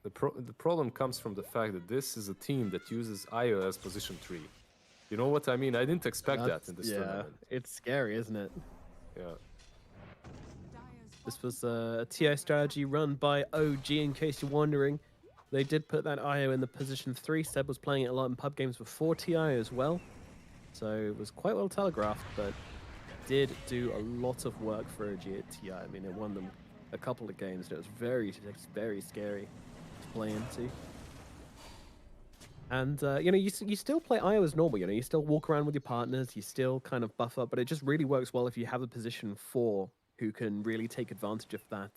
Speaker 4: The problem comes from the fact that this is a team that uses IO as position 3. You know what I mean? I didn't expect that in this tournament.
Speaker 3: It's scary, isn't it?
Speaker 7: Yeah.
Speaker 3: This was a TI strategy run by OG, in case you're wondering. They did put that IO in the position 3. Seb was playing it a lot in pub games before TI as well. So it was quite well telegraphed, but did do a lot of work for OG at TI. I mean, it won them a couple of games, and it was very scary to play into. And, you know, you still play IO as normal, you know, you still walk around with your partners, you still kind of buff up, but it just really works well if you have a position 4 who can really take advantage of that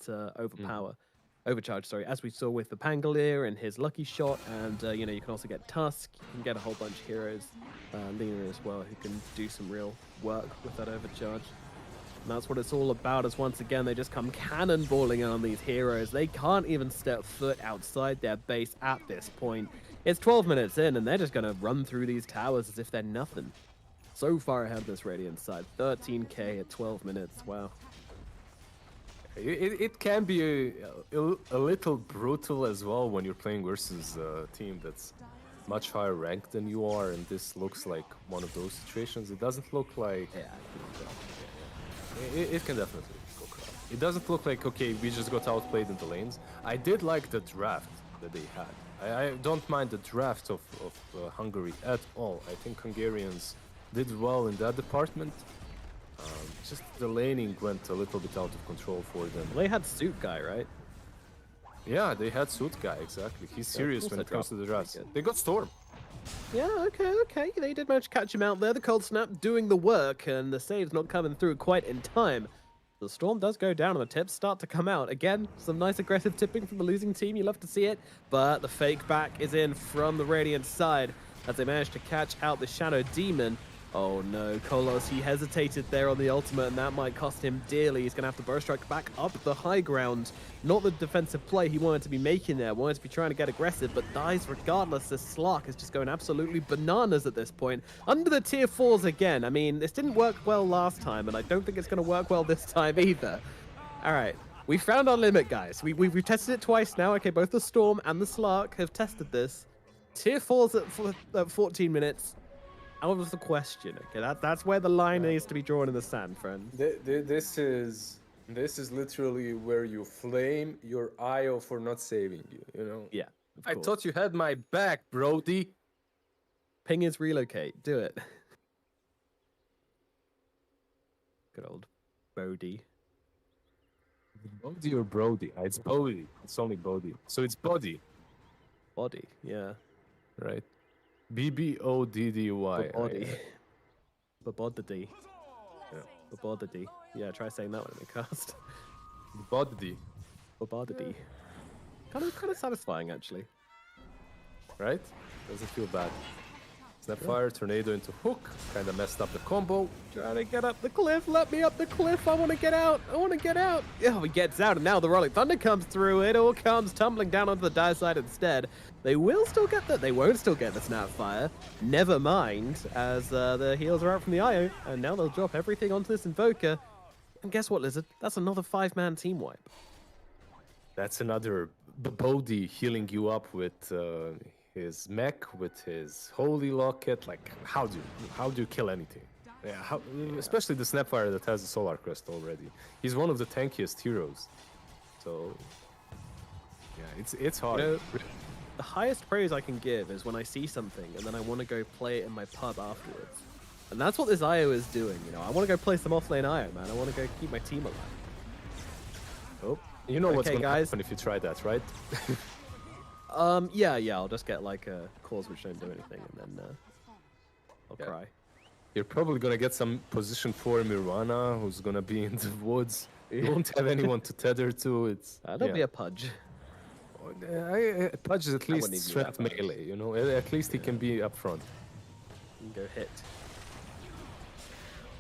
Speaker 3: overcharge, sorry, as we saw with the Pangolier and his lucky shot, and, you know, you can also get Tusk, you can get a whole bunch of heroes, Lena as well, who can do some real work with that overcharge. And that's what it's all about, as once again, they just come cannonballing on these heroes. They can't even step foot outside their base at this point. It's 12 minutes in, and they're just going to run through these towers as if they're nothing. So far ahead of this Radiant side. 13k at 12 minutes. Wow.
Speaker 7: It can be a little brutal as well when you're playing versus a team that's much higher ranked than you are, and this looks like one of those situations. It doesn't look like... It can definitely go crap. It doesn't look like, okay, we just got outplayed in the lanes. I did like the draft that they had. I don't mind the draft of Hungary at all. I think Hungarians did well in that department. Just the laning went a little bit out of control for them.
Speaker 3: They had Suit Guy, right?
Speaker 7: Yeah, they had Suit Guy, exactly. He's serious when it comes to the drafts. They got Storm.
Speaker 3: Yeah, okay. They did manage to catch him out there. The Cold Snap doing the work, and the save's not coming through quite in time. The Storm does go down, and the tips start to come out. Again, some nice aggressive tipping from the losing team. You love to see it. But the fake back is in from the Radiant side as they manage to catch out the Shadow Demon. Oh no, Kolos, he hesitated there on the ultimate, and that might cost him dearly. He's going to have to burst strike back up the high ground. Not the defensive play he wanted to be making there. Wanted to be trying to get aggressive, but dies regardless. This Slark is just going absolutely bananas at this point. Under the tier 4s again. I mean, this didn't work well last time, and I don't think it's going to work well this time either. All right, we found our limit, guys. We've tested it twice now. Okay, both the Storm and the Slark have tested this. Tier 4s at 14 minutes. Out of the question. Okay, that's where the line needs to be drawn in the sand, friends.
Speaker 7: This is literally where you flame your IO for not saving you, you know?
Speaker 3: Yeah,
Speaker 7: I thought you had my back, Brody.
Speaker 3: Ping is relocate. Do it. Good old Bodhi.
Speaker 7: Bodhi or Brody? It's Bodhi. It's only Bodhi. So it's Bodhi.
Speaker 3: Body, yeah.
Speaker 7: Right. BBODDY.
Speaker 3: Body. Baboddy. Yeah. Baboddy. Yeah, try saying that one in the cast.
Speaker 7: Bodhi.
Speaker 3: Baboddy. Kind of satisfying, actually.
Speaker 7: Right? Doesn't feel bad. Snapfire, tornado into hook. Kind of messed up the combo.
Speaker 3: Trying to get up the cliff. Let me up the cliff. I want to get out. Yeah, he gets out, and now the Rolling Thunder comes through. It all comes tumbling down onto the dire side instead. They will still get that. They won't still get the Snapfire. Never mind, as the heals are out from the IO, and now they'll drop everything onto this Invoker. And guess what, Lizard? That's another 5-man team wipe.
Speaker 7: That's another Bodhi healing you up with his mech, with his holy locket. Like, how do you kill anything? Yeah, especially the Snapfire that has the Solar Crest already. He's one of the tankiest heroes. So yeah, it's hard.
Speaker 3: You know, the highest praise I can give is when I see something and then I want to go play it in my pub afterwards. And that's what this IO is doing, you know. I want to go play some offlane IO, man. I want to go keep my team alive.
Speaker 7: Oh, you know what's going to happen if you try that, right?
Speaker 3: Yeah, I'll just get like a cause which don't do anything, and then I'll cry.
Speaker 7: You're probably going to get some position 4 Mirvana, who's going to be in the woods. You won't have anyone to tether to.
Speaker 3: That'll be a Pudge.
Speaker 7: Pudge is at least strength melee, you know. At least he can be up front.
Speaker 3: Go hit.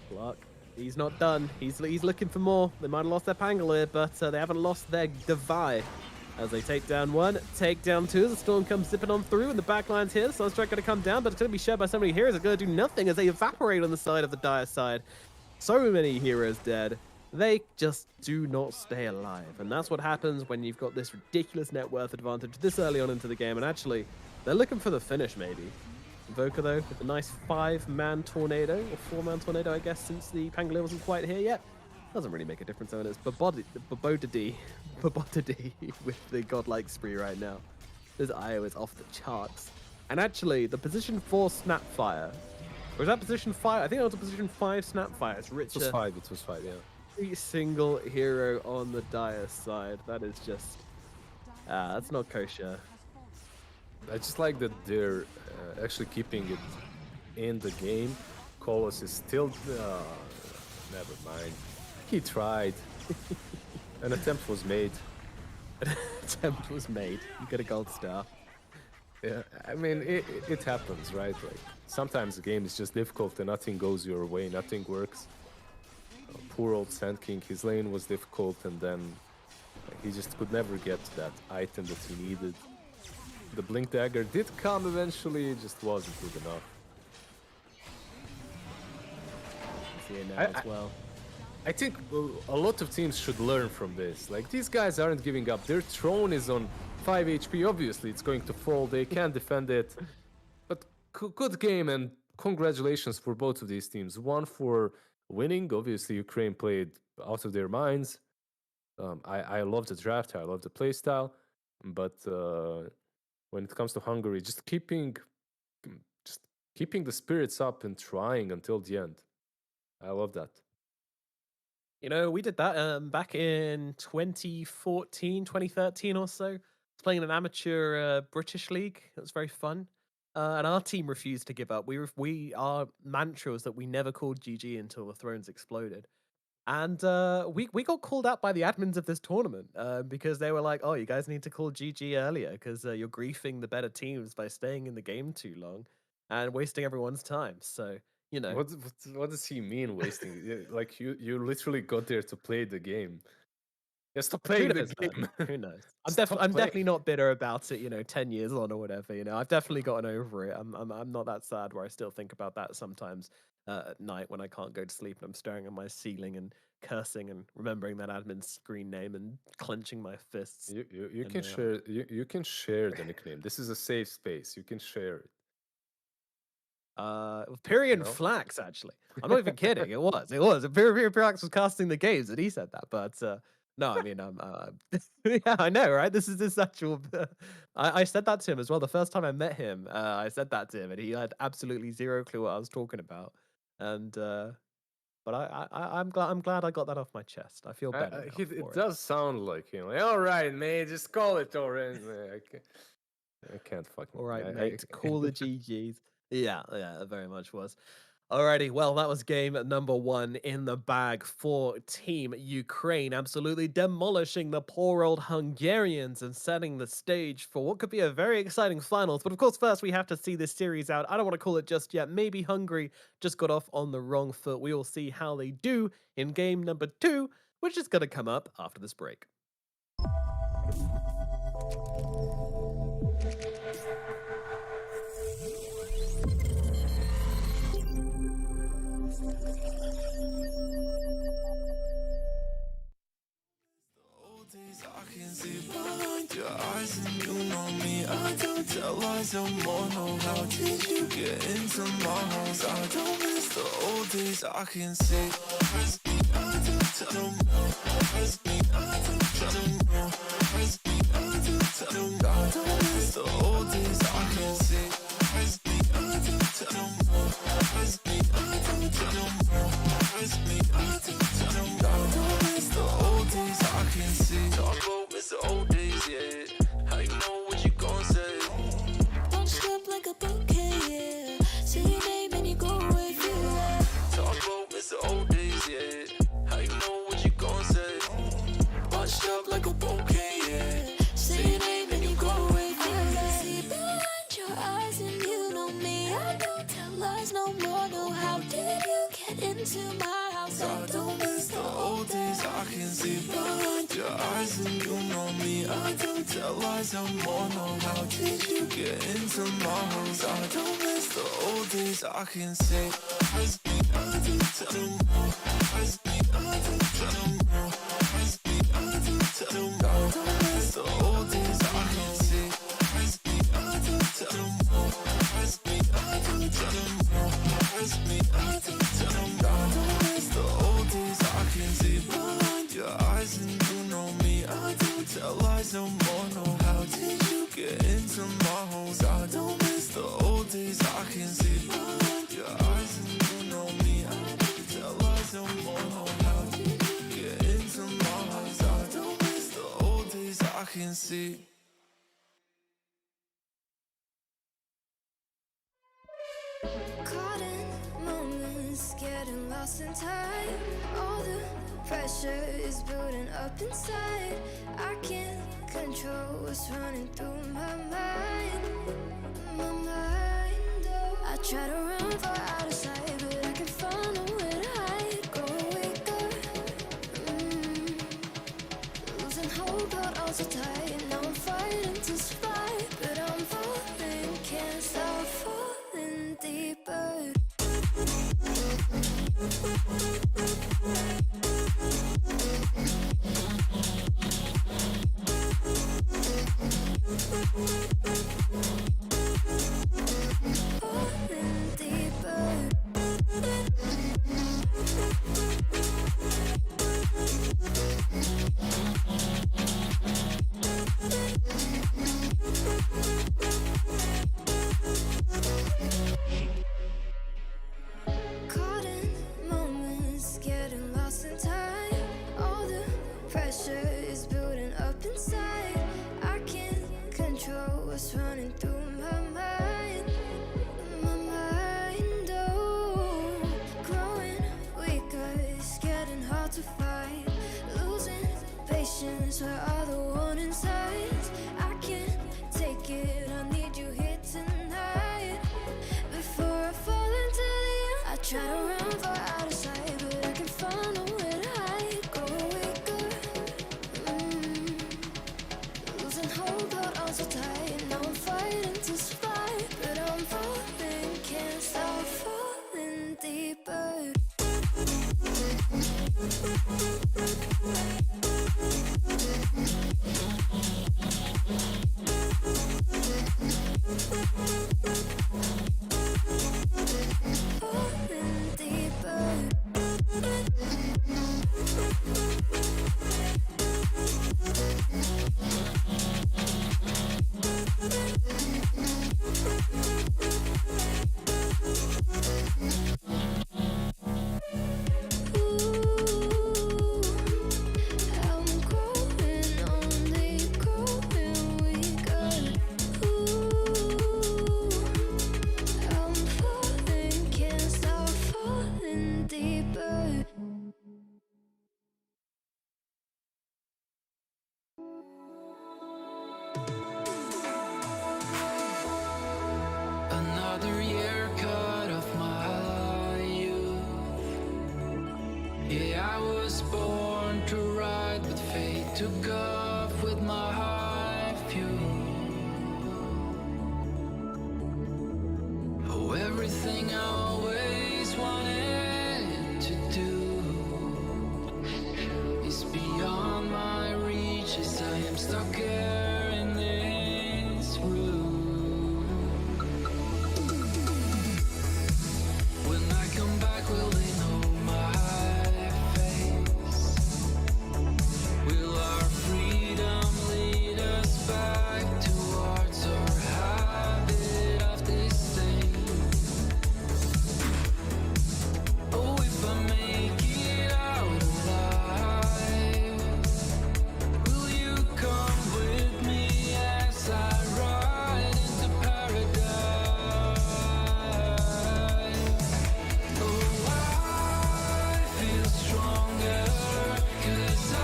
Speaker 3: Block. He's not done. He's looking for more. They might have lost their Pangolier, but they haven't lost their Divide. As they take down 1, take down 2. The Storm comes zipping on through, and the backline's here. Sunstrike going to come down, but it's going to be shared by so many heroes. It's going to do nothing as they evaporate on the side of the dire side. So many heroes dead. They just do not stay alive. And that's what happens when you've got this ridiculous net worth advantage this early on into the game. And actually, they're looking for the finish, maybe. Invoker, though, with a nice 5-man tornado, or 4-man tornado, I guess, since the Pangolier wasn't quite here yet. Doesn't really make a difference, though, and it's Babodidi with the godlike spree right now. This IO is off the charts. And actually, the position 4 Snapfire was that position 5? I think that was a position 5 Snapfire. It's
Speaker 7: It was
Speaker 3: Richer.
Speaker 7: 5. It was 5. Yeah.
Speaker 3: Every single hero on the Dire side. That is just... that's not kosher.
Speaker 7: I just like that they're actually keeping it in the game. Kolos is still... never mind. He tried. An attempt was made.
Speaker 3: An attempt was made. You get a gold star.
Speaker 7: Yeah, I mean, it happens, right? Like, sometimes the game is just difficult and nothing goes your way, nothing works. Poor old Sand King, his lane was difficult and then he just could never get that item that he needed. The Blink Dagger did come eventually, it just wasn't good enough.
Speaker 3: See it now as well.
Speaker 7: I think a lot of teams should learn from this. Like, these guys aren't giving up. Their throne is on 5 HP. Obviously, it's going to fall. They can't defend it. But good game, and congratulations for both of these teams. One for winning. Obviously, Ukraine played out of their minds. I love the draft. I love the playstyle. But when it comes to Hungary, just keeping the spirits up and trying until the end. I love that.
Speaker 3: You know, we did that back in 2014, 2013 or so. I was playing in an amateur British league. It was very fun. And our team refused to give up. Our mantra was that we never called GG until the thrones exploded. And we got called out by the admins of this tournament because they were like, oh, you guys need to call GG earlier because you're griefing the better teams by staying in the game too long and wasting everyone's time. So... You know,
Speaker 7: what does he mean wasting? Like you literally got there to play the game. Yeah, stop playing the game.
Speaker 3: Who knows? I'm definitely not bitter about it. You know, 10 years on or whatever. You know, I've definitely gotten over it. I'm not that sad where I still think about that sometimes at night when I can't go to sleep and I'm staring at my ceiling and cursing and remembering that admin screen name and clenching my fists.
Speaker 7: You can share you can share the nickname. This is a safe space. You can share it.
Speaker 3: Pyrian Flax, actually. I'm not even kidding. It was. Pyrian Flax was casting the games, and he said that. But no, I mean, yeah, I know, right? This actual. I said that to him as well. The first time I met him, I said that to him, and he had absolutely zero clue what I was talking about. And but I'm glad I got that off my chest. I feel better.
Speaker 7: It does sound like him. Like, all right, mate, just call it already. I can't fucking.
Speaker 3: All right, mate, call the GGs. Yeah, it very much was. Alrighty, well, that was game number 1 in the bag for Team Ukraine, absolutely demolishing the poor old Hungarians and setting the stage for what could be a very exciting finals. But of course, first we have to see this series out. I don't want to call it just yet. Maybe Hungary just got off on the wrong foot. We will see how they do in game number 2, which is going to come up after this break.
Speaker 1: I can see behind your eyes and you know me. I don't tell lies no more, no. How did you get into my house? I don't miss the old days. I can see I don't tell no more. I don't tell no more. I don't tell no more. I don't miss the old days. I can see I don't tell no more. I don't tell no more. I don't tell no more. I don't miss the old days. I can see. Talk about miss the old days, yeah. How you know what you gon' say?
Speaker 2: Bunched up like a bouquet, yeah. Say your name and you go away, feel that.
Speaker 1: Talk about miss the old days, yeah. How you know what you gon' say? Bunched up like a bouquet, yeah.
Speaker 2: Say your name and you go away, feel that. See behind your eyes and you know me. I don't tell lies no more, no. How did you get into my house?
Speaker 1: I don't miss the old days. I can see behind your eyes and you know me. I don't tell lies no more, no. How did you get into my house? I don't miss the old days. I can say I don't tell no more. I don't tell no more. I don't tell no more. I don't miss the old days. I can say I don't tell no more. I don't tell no more. I don't tell no more. I don't miss the old days. I can see behind your eyes and you know me. I don't tell lies no more, no. How did you get into my house? I don't miss the old days. I can see behind your eyes some more. How did you get into my house? I don't miss the old days, I can see.
Speaker 2: Caught in moments, getting lost in time. All the pressure is building up inside. I can't control what's running through my mind. My mind, oh. I try to run for out of sight, but I can't find nowhere to hide. Growing weaker, losing hold, but also tight. Now I'm fighting to survive, but I'm falling, can't stop falling deeper. Falling deeper. Caught in moments, getting lost in time. All the pressure is building up inside. I can't control what's running through my mind. My mind, oh. Growing weaker, it's getting hard to fight. Losing patience, where are the warning signs? I can't take it, I need you here tonight. Before I fall into the end, I try to run for out of sight, but I can't find nowhere to hide. Growing weaker, losing hold, but also tight. Now I'm fighting to survive, but I'm falling, can't stop falling deeper. Falling deeper. Ooh, I'm growing, only growing weaker. Ooh, I'm falling, can't stop falling deeper.
Speaker 1: Another year cut off my youth. Yeah, I was born to ride, but fate took off with my high fuel. Oh, everything I always wanted to do is beyond my reach, as I am stuck here in this room. When I come back, will they know my face? Will our freedom lead us back towards our habit of disdain? Oh, if I make it out alive, will you come with me as I ride into paradise? Oh, I feel stronger, 'cause I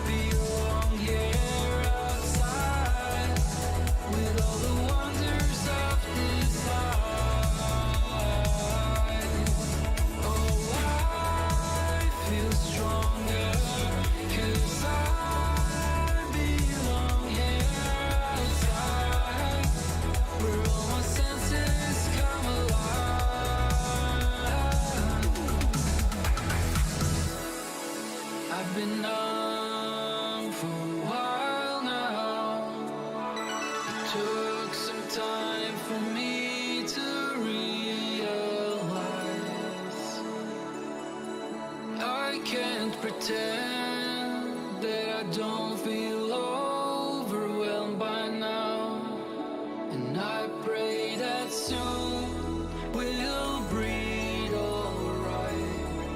Speaker 1: belong here outside with all the wonders of this life. Oh, I feel stronger, 'cause I belong here outside where all my senses come alive. I've been numb for a while now. It took some time for me to realize I can't pretend that I don't feel overwhelmed by now. And I pray that soon we'll breathe alright.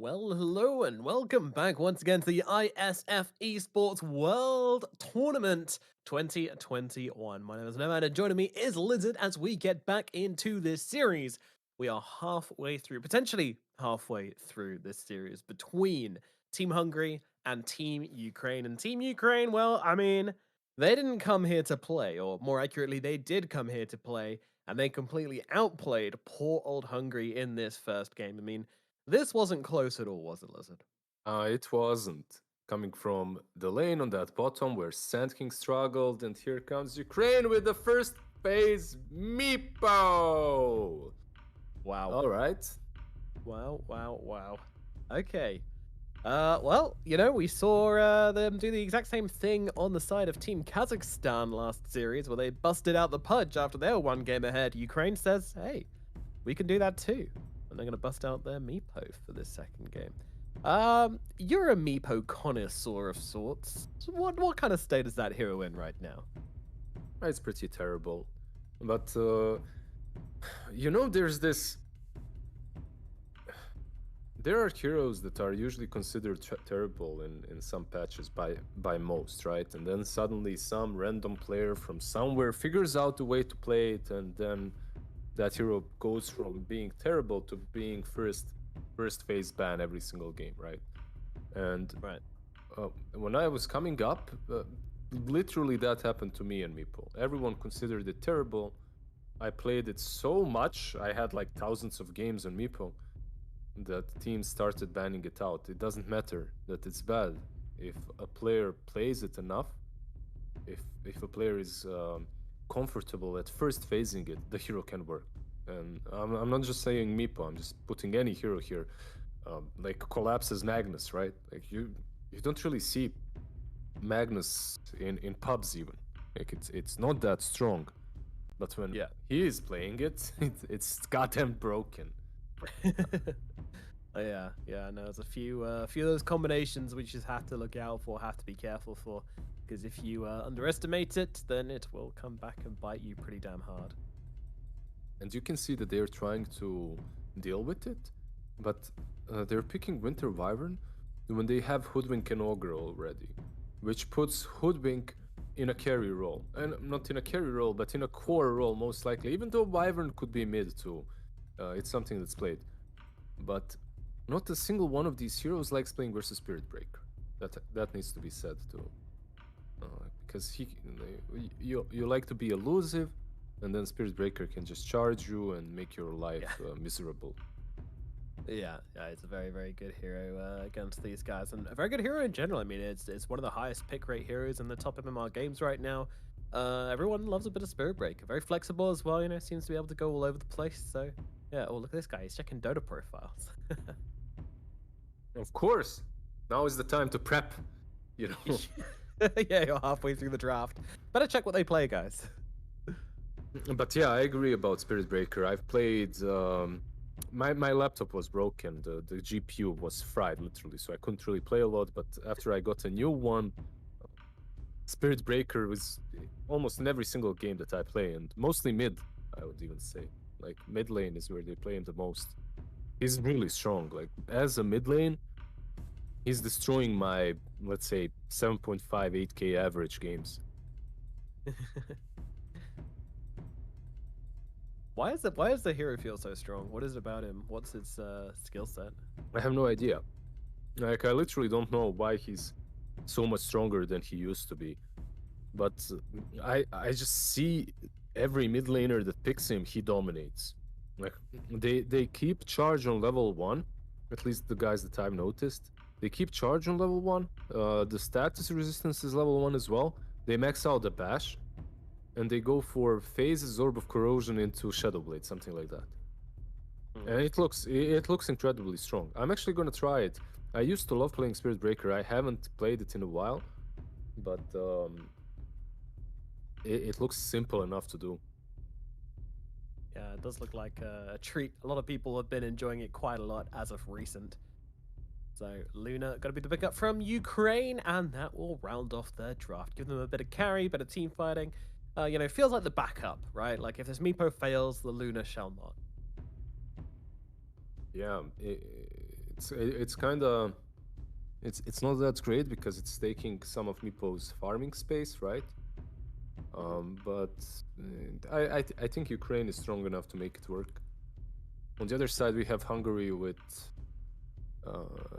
Speaker 3: Well, hello and welcome back once again to the ISF Esports World Tournament 2021. My name is Nomad and joining me is Lizard as we get back into this series. We are halfway through, potentially halfway through this series between Team Hungary and Team Ukraine. And Team Ukraine, well, I mean, they didn't come here to play, or more accurately, they did come here to play, and they completely outplayed poor old Hungary in this first game. I mean, this wasn't close at all, was it, Lizard?
Speaker 7: It wasn't. Coming from the lane on that bottom where Sand King struggled, and here comes Ukraine with the first phase Meepo!
Speaker 3: Wow.
Speaker 7: Alright.
Speaker 3: Wow. Okay. Well, you know, we saw them do the exact same thing on the side of Team Kazakhstan last series, where they busted out the pudge after they were one game ahead. Ukraine says, hey, we can do that too. And they're going to bust out their Meepo for this second game. You're a Meepo connoisseur of sorts. So what kind of state is that hero in right now?
Speaker 7: It's pretty terrible. But, you know, there are heroes that are usually considered terrible in some patches by most, right? And then suddenly some random player from somewhere figures out a way to play it, and then that hero goes from being terrible to being first phase ban every single game, right? And
Speaker 3: Right.
Speaker 7: when I was coming up, literally that happened to me and Meepo. Everyone considered it terrible. I played it so much, I had like thousands of games on Meepo, that teams started banning it out. It doesn't matter that it's bad. If a player plays it enough, if a player is comfortable at first phasing it, the hero can work. And I'm not just saying Meepo, I'm just putting any hero here. Like collapses Magnus, right? Like you don't really see Magnus in pubs even. Like it's not that strong. But when he is playing it, it's goddamn broken.
Speaker 3: Yeah, no, there's a few of those combinations which you just have to look out for, have to be careful for, because if you underestimate it, then it will come back and bite you pretty damn hard.
Speaker 7: And you can see that they're trying to deal with it, but they're picking Winter Wyvern when they have Hoodwink and Ogre already, which puts Hoodwink in a carry role. And not in a carry role, but in a core role most likely, even though Wyvern could be mid too. It's something that's played. But not a single one of these heroes likes playing versus Spirit Breaker. That needs to be said too. Because you like to be elusive, and then Spirit Breaker can just charge you and make your life miserable.
Speaker 3: Yeah, it's a very, very good hero against these guys, and a very good hero in general. I mean, it's one of the highest pick rate heroes in the top MMR games right now. Everyone loves a bit of Spirit Breaker. Very flexible as well, you know, seems to be able to go all over the place. So, yeah, oh, look at this guy. He's checking Dota profiles.
Speaker 7: Of course. Now is the time to prep, you know.
Speaker 3: Yeah, you're halfway through the draft. Better check what they play, guys.
Speaker 7: But yeah, I agree about Spirit Breaker. I've played... my laptop was broken. The GPU was fried, literally, so I couldn't really play a lot. But after I got a new one, Spirit Breaker was almost in every single game that I play, and mostly mid, I would even say. Like, mid lane is where they play him the most. He's really strong. Like, as a mid lane, he's destroying my, let's say, 7.5, 8k average games.
Speaker 3: Why does the hero feel so strong? What is it about him? What's his skill set?
Speaker 7: I have no idea. Like, I literally don't know why he's so much stronger than he used to be. But I just see every mid laner that picks him, he dominates. Like, they keep charge on level 1, at least the guys that I've noticed. They keep charge on level 1. The status resistance is level 1 as well. They max out the bash, and they go for phase Orb of Corrosion into Shadow Blade, something like that. And it looks incredibly strong. I'm actually gonna try it. I used to love playing Spirit Breaker. I haven't played it in a while, but it looks simple enough to do.
Speaker 3: Yeah, it does look like a treat. A lot of people have been enjoying it quite a lot as of recent. So Luna going to be the pickup from Ukraine, and that will round off their draft. Give them a bit of carry, bit of team fighting. You know, feels like the backup, right? Like if this Meepo fails, the Luna shall not.
Speaker 7: Yeah, It's kind of it's not that great because it's taking some of Meepo's farming space, right? But I think Ukraine is strong enough to make it work. On the other side, we have Hungary with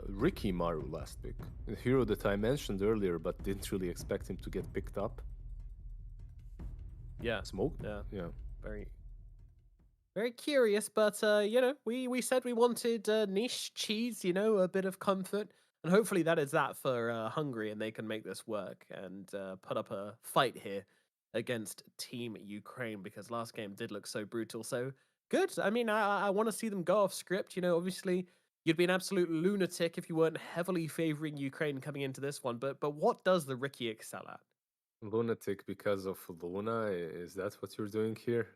Speaker 7: Ricky Maru last pick, a hero that I mentioned earlier, but didn't really expect him to get picked up.
Speaker 3: Yeah.
Speaker 7: Smoke?
Speaker 3: Yeah. Very curious, but you know, we said we wanted niche cheese, you know, a bit of comfort, and hopefully that is that for Hungary, and they can make this work and put up a fight here against Team Ukraine because last game did look so brutal. So good. I mean, I want to see them go off script. You know, obviously you'd be an absolute lunatic if you weren't heavily favoring Ukraine coming into this one. But what does the Ricky excel at?
Speaker 7: Lunatic because of Luna? Is that what you're doing here?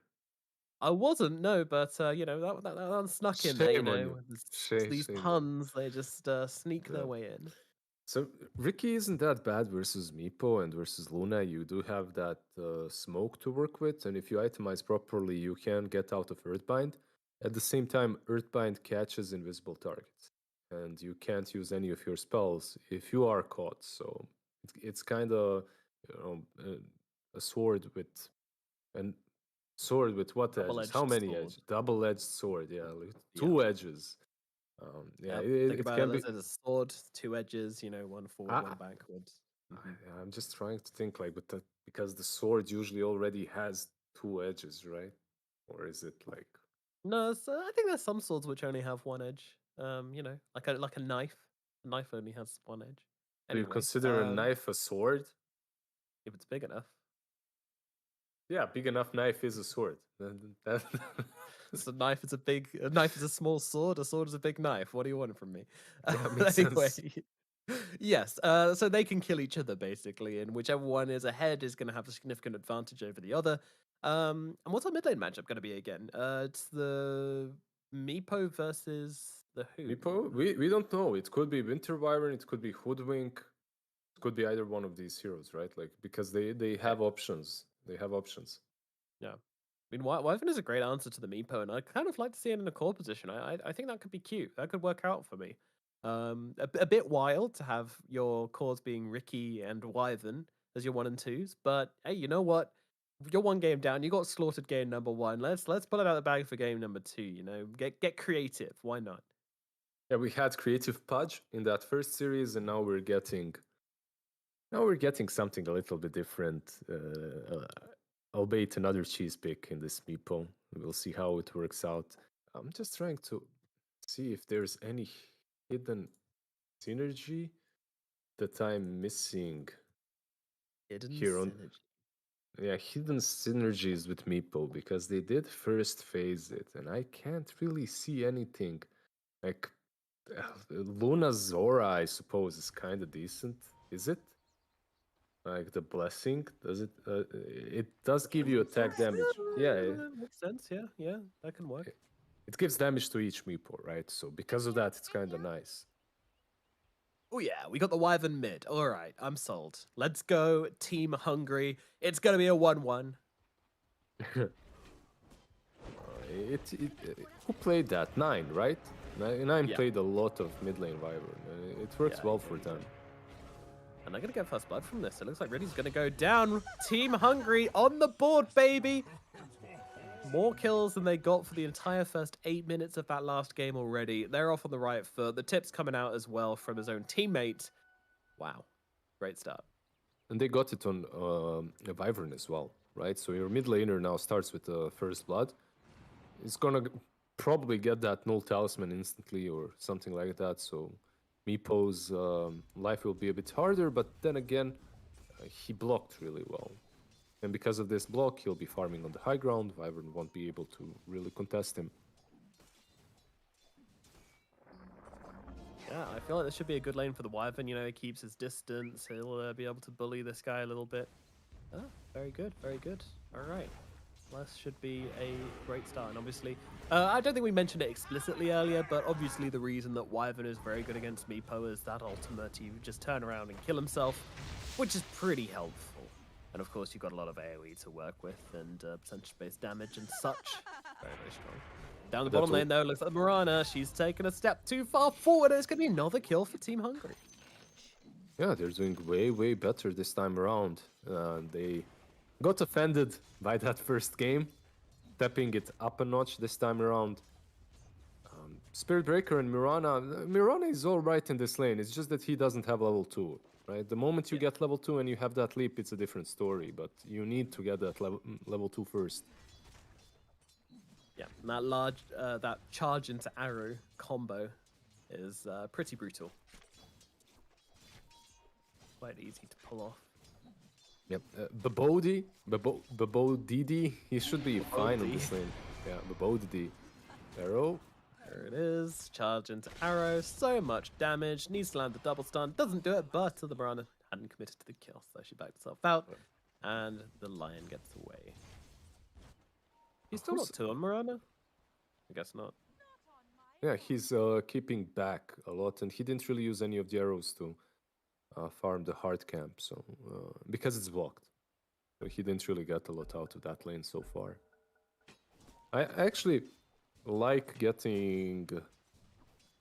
Speaker 3: I wasn't, no, but you know that one snuck in there. You
Speaker 7: Shame on
Speaker 3: know,
Speaker 7: you. Shame,
Speaker 3: these
Speaker 7: shame on you.
Speaker 3: puns they just sneak
Speaker 7: Yeah.
Speaker 3: their way in.
Speaker 7: So Ricky isn't that bad versus Meepo and versus Luna. You do have that smoke to work with, and if you itemize properly, you can get out of Earthbind. At the same time, Earthbind catches invisible targets, and you can't use any of your spells if you are caught. So it's kind of a sword with and sword with what edges? How
Speaker 3: Double-edged
Speaker 7: many
Speaker 3: sword.
Speaker 7: edges? Double-edged sword. Yeah, like
Speaker 3: Yeah.
Speaker 7: two edges. Yeah,
Speaker 3: Yep.
Speaker 7: it,
Speaker 3: Think
Speaker 7: it
Speaker 3: about
Speaker 7: can
Speaker 3: it.
Speaker 7: be.
Speaker 3: There's a sword, two edges. You know, one forward,
Speaker 7: I,
Speaker 3: one backwards. Mhm.
Speaker 7: I'm just trying to think like, but because the sword usually already has two edges, right? Or is it like
Speaker 3: No, so I think there's some swords which only have one edge. You know, like a knife. A knife only has one edge.
Speaker 7: do you
Speaker 3: Anyway,
Speaker 7: consider a knife a sword?
Speaker 3: if it's big enough.
Speaker 7: Yeah, big enough knife is a sword.
Speaker 3: So a knife is a small sword. A sword is a big knife. What do you want from me?
Speaker 7: Yeah, makes
Speaker 3: Anyway,
Speaker 7: sense.
Speaker 3: yes. So they can kill each other basically, and whichever one is ahead is going to have a significant advantage over the other. And what's our mid lane matchup going to be again? It's the Meepo versus the who?
Speaker 7: Meepo, we don't know. It could be Winter Wyvern, it could be Hoodwink, it could be either one of these heroes, right? Like because they have options. They have options.
Speaker 3: Yeah. I mean, Wyvern is a great answer to the Meepo, and I kind of like to see it in a core position. I think that could be cute. That could work out for me. A bit wild to have your cores being Ricky and Wyvern as your 1 and 2s, but hey, you know what? You're one game down. You got slaughtered game number 1. Let's pull it out of the bag for game number 2. You know, get creative. Why not?
Speaker 7: Yeah, we had creative Pudge in that first series, and now we're getting something a little bit different. Albeit another cheese pick in this Meepo. We'll see how it works out. I'm just trying to see if there's any hidden synergy that I'm missing
Speaker 3: Hidden
Speaker 7: here on.
Speaker 3: synergy.
Speaker 7: Yeah, hidden synergies with Meepo because they did first phase it, and I can't really see anything. Like Luna's aura, I suppose, is kind of decent. Is it? Like the blessing, does it? It does give you attack damage. Yeah,
Speaker 3: Makes sense. Yeah, that can work.
Speaker 7: it gives damage to each meeple, right? So because of that, it's kind of nice.
Speaker 3: Oh yeah, we got the Wyvern mid. All right, I'm sold. Let's go, Team Hungry. It's gonna be a 1-1.
Speaker 7: Who played that? Nine, right? Nine
Speaker 3: Yeah.
Speaker 7: played a lot of mid lane Wyvern. It works
Speaker 3: Yeah,
Speaker 7: well
Speaker 3: yeah,
Speaker 7: for them.
Speaker 3: And they're gonna get first blood from this. It looks like Riddy's gonna go down. Team Hungry on the board, baby. More kills than they got for the entire first 8 minutes of that last game already. They're off on the right foot. The tip's coming out as well from his own teammate. Wow, great start.
Speaker 7: And they got it on a Wyvern as well, right? So your mid laner now starts with the first blood. It's gonna probably get that null talisman instantly or something like that. So Meepo's life will be a bit harder, but then again, he blocked really well. And because of this block, he'll be farming on the high ground. Wyvern won't be able to really contest him.
Speaker 3: Yeah, I feel like this should be a good lane for the Wyvern. You know, he keeps his distance. He'll be able to bully this guy a little bit. Oh, very good, very good. All right. This should be a great start. And obviously, I don't think we mentioned it explicitly earlier, but obviously the reason that Wyvern is very good against Meepo is that ultimate. You just turn around and kill himself, which is pretty helpful. And of course, you've got a lot of AoE to work with and percentage-based damage and such. Very, very strong. Down the
Speaker 7: That
Speaker 3: bottom
Speaker 7: will-
Speaker 3: lane, though, looks like Mirana. She's taken a step too far forward. It's going to be another kill for Team Hungary.
Speaker 7: Yeah, they're doing way better this time around. They got offended by that first game, stepping it up a notch this time around. Spirit Breaker and Mirana is all right in this lane. It's just that he doesn't have level 2, right? The moment you get level 2 and you have that leap, it's a different story. But you need to get that level 2 first.
Speaker 3: Yeah, and that charge into arrow combo is pretty brutal. Quite easy to pull off.
Speaker 7: Yep, Babodidi, he should be fine on this lane. Yeah, Babodidi. Arrow.
Speaker 3: There it is. Charge into arrow. So much damage. Needs to land the double stun. Doesn't do it, but the Mirana hadn't committed to the kill, so she backed herself out. And the lion gets away. He's still not 2 on Mirana? I guess not.
Speaker 7: Yeah, he's keeping back a lot, and he didn't really use any of the arrows to farm the hard camp, so because it's blocked. So he didn't really get a lot out of that lane so far. I actually like getting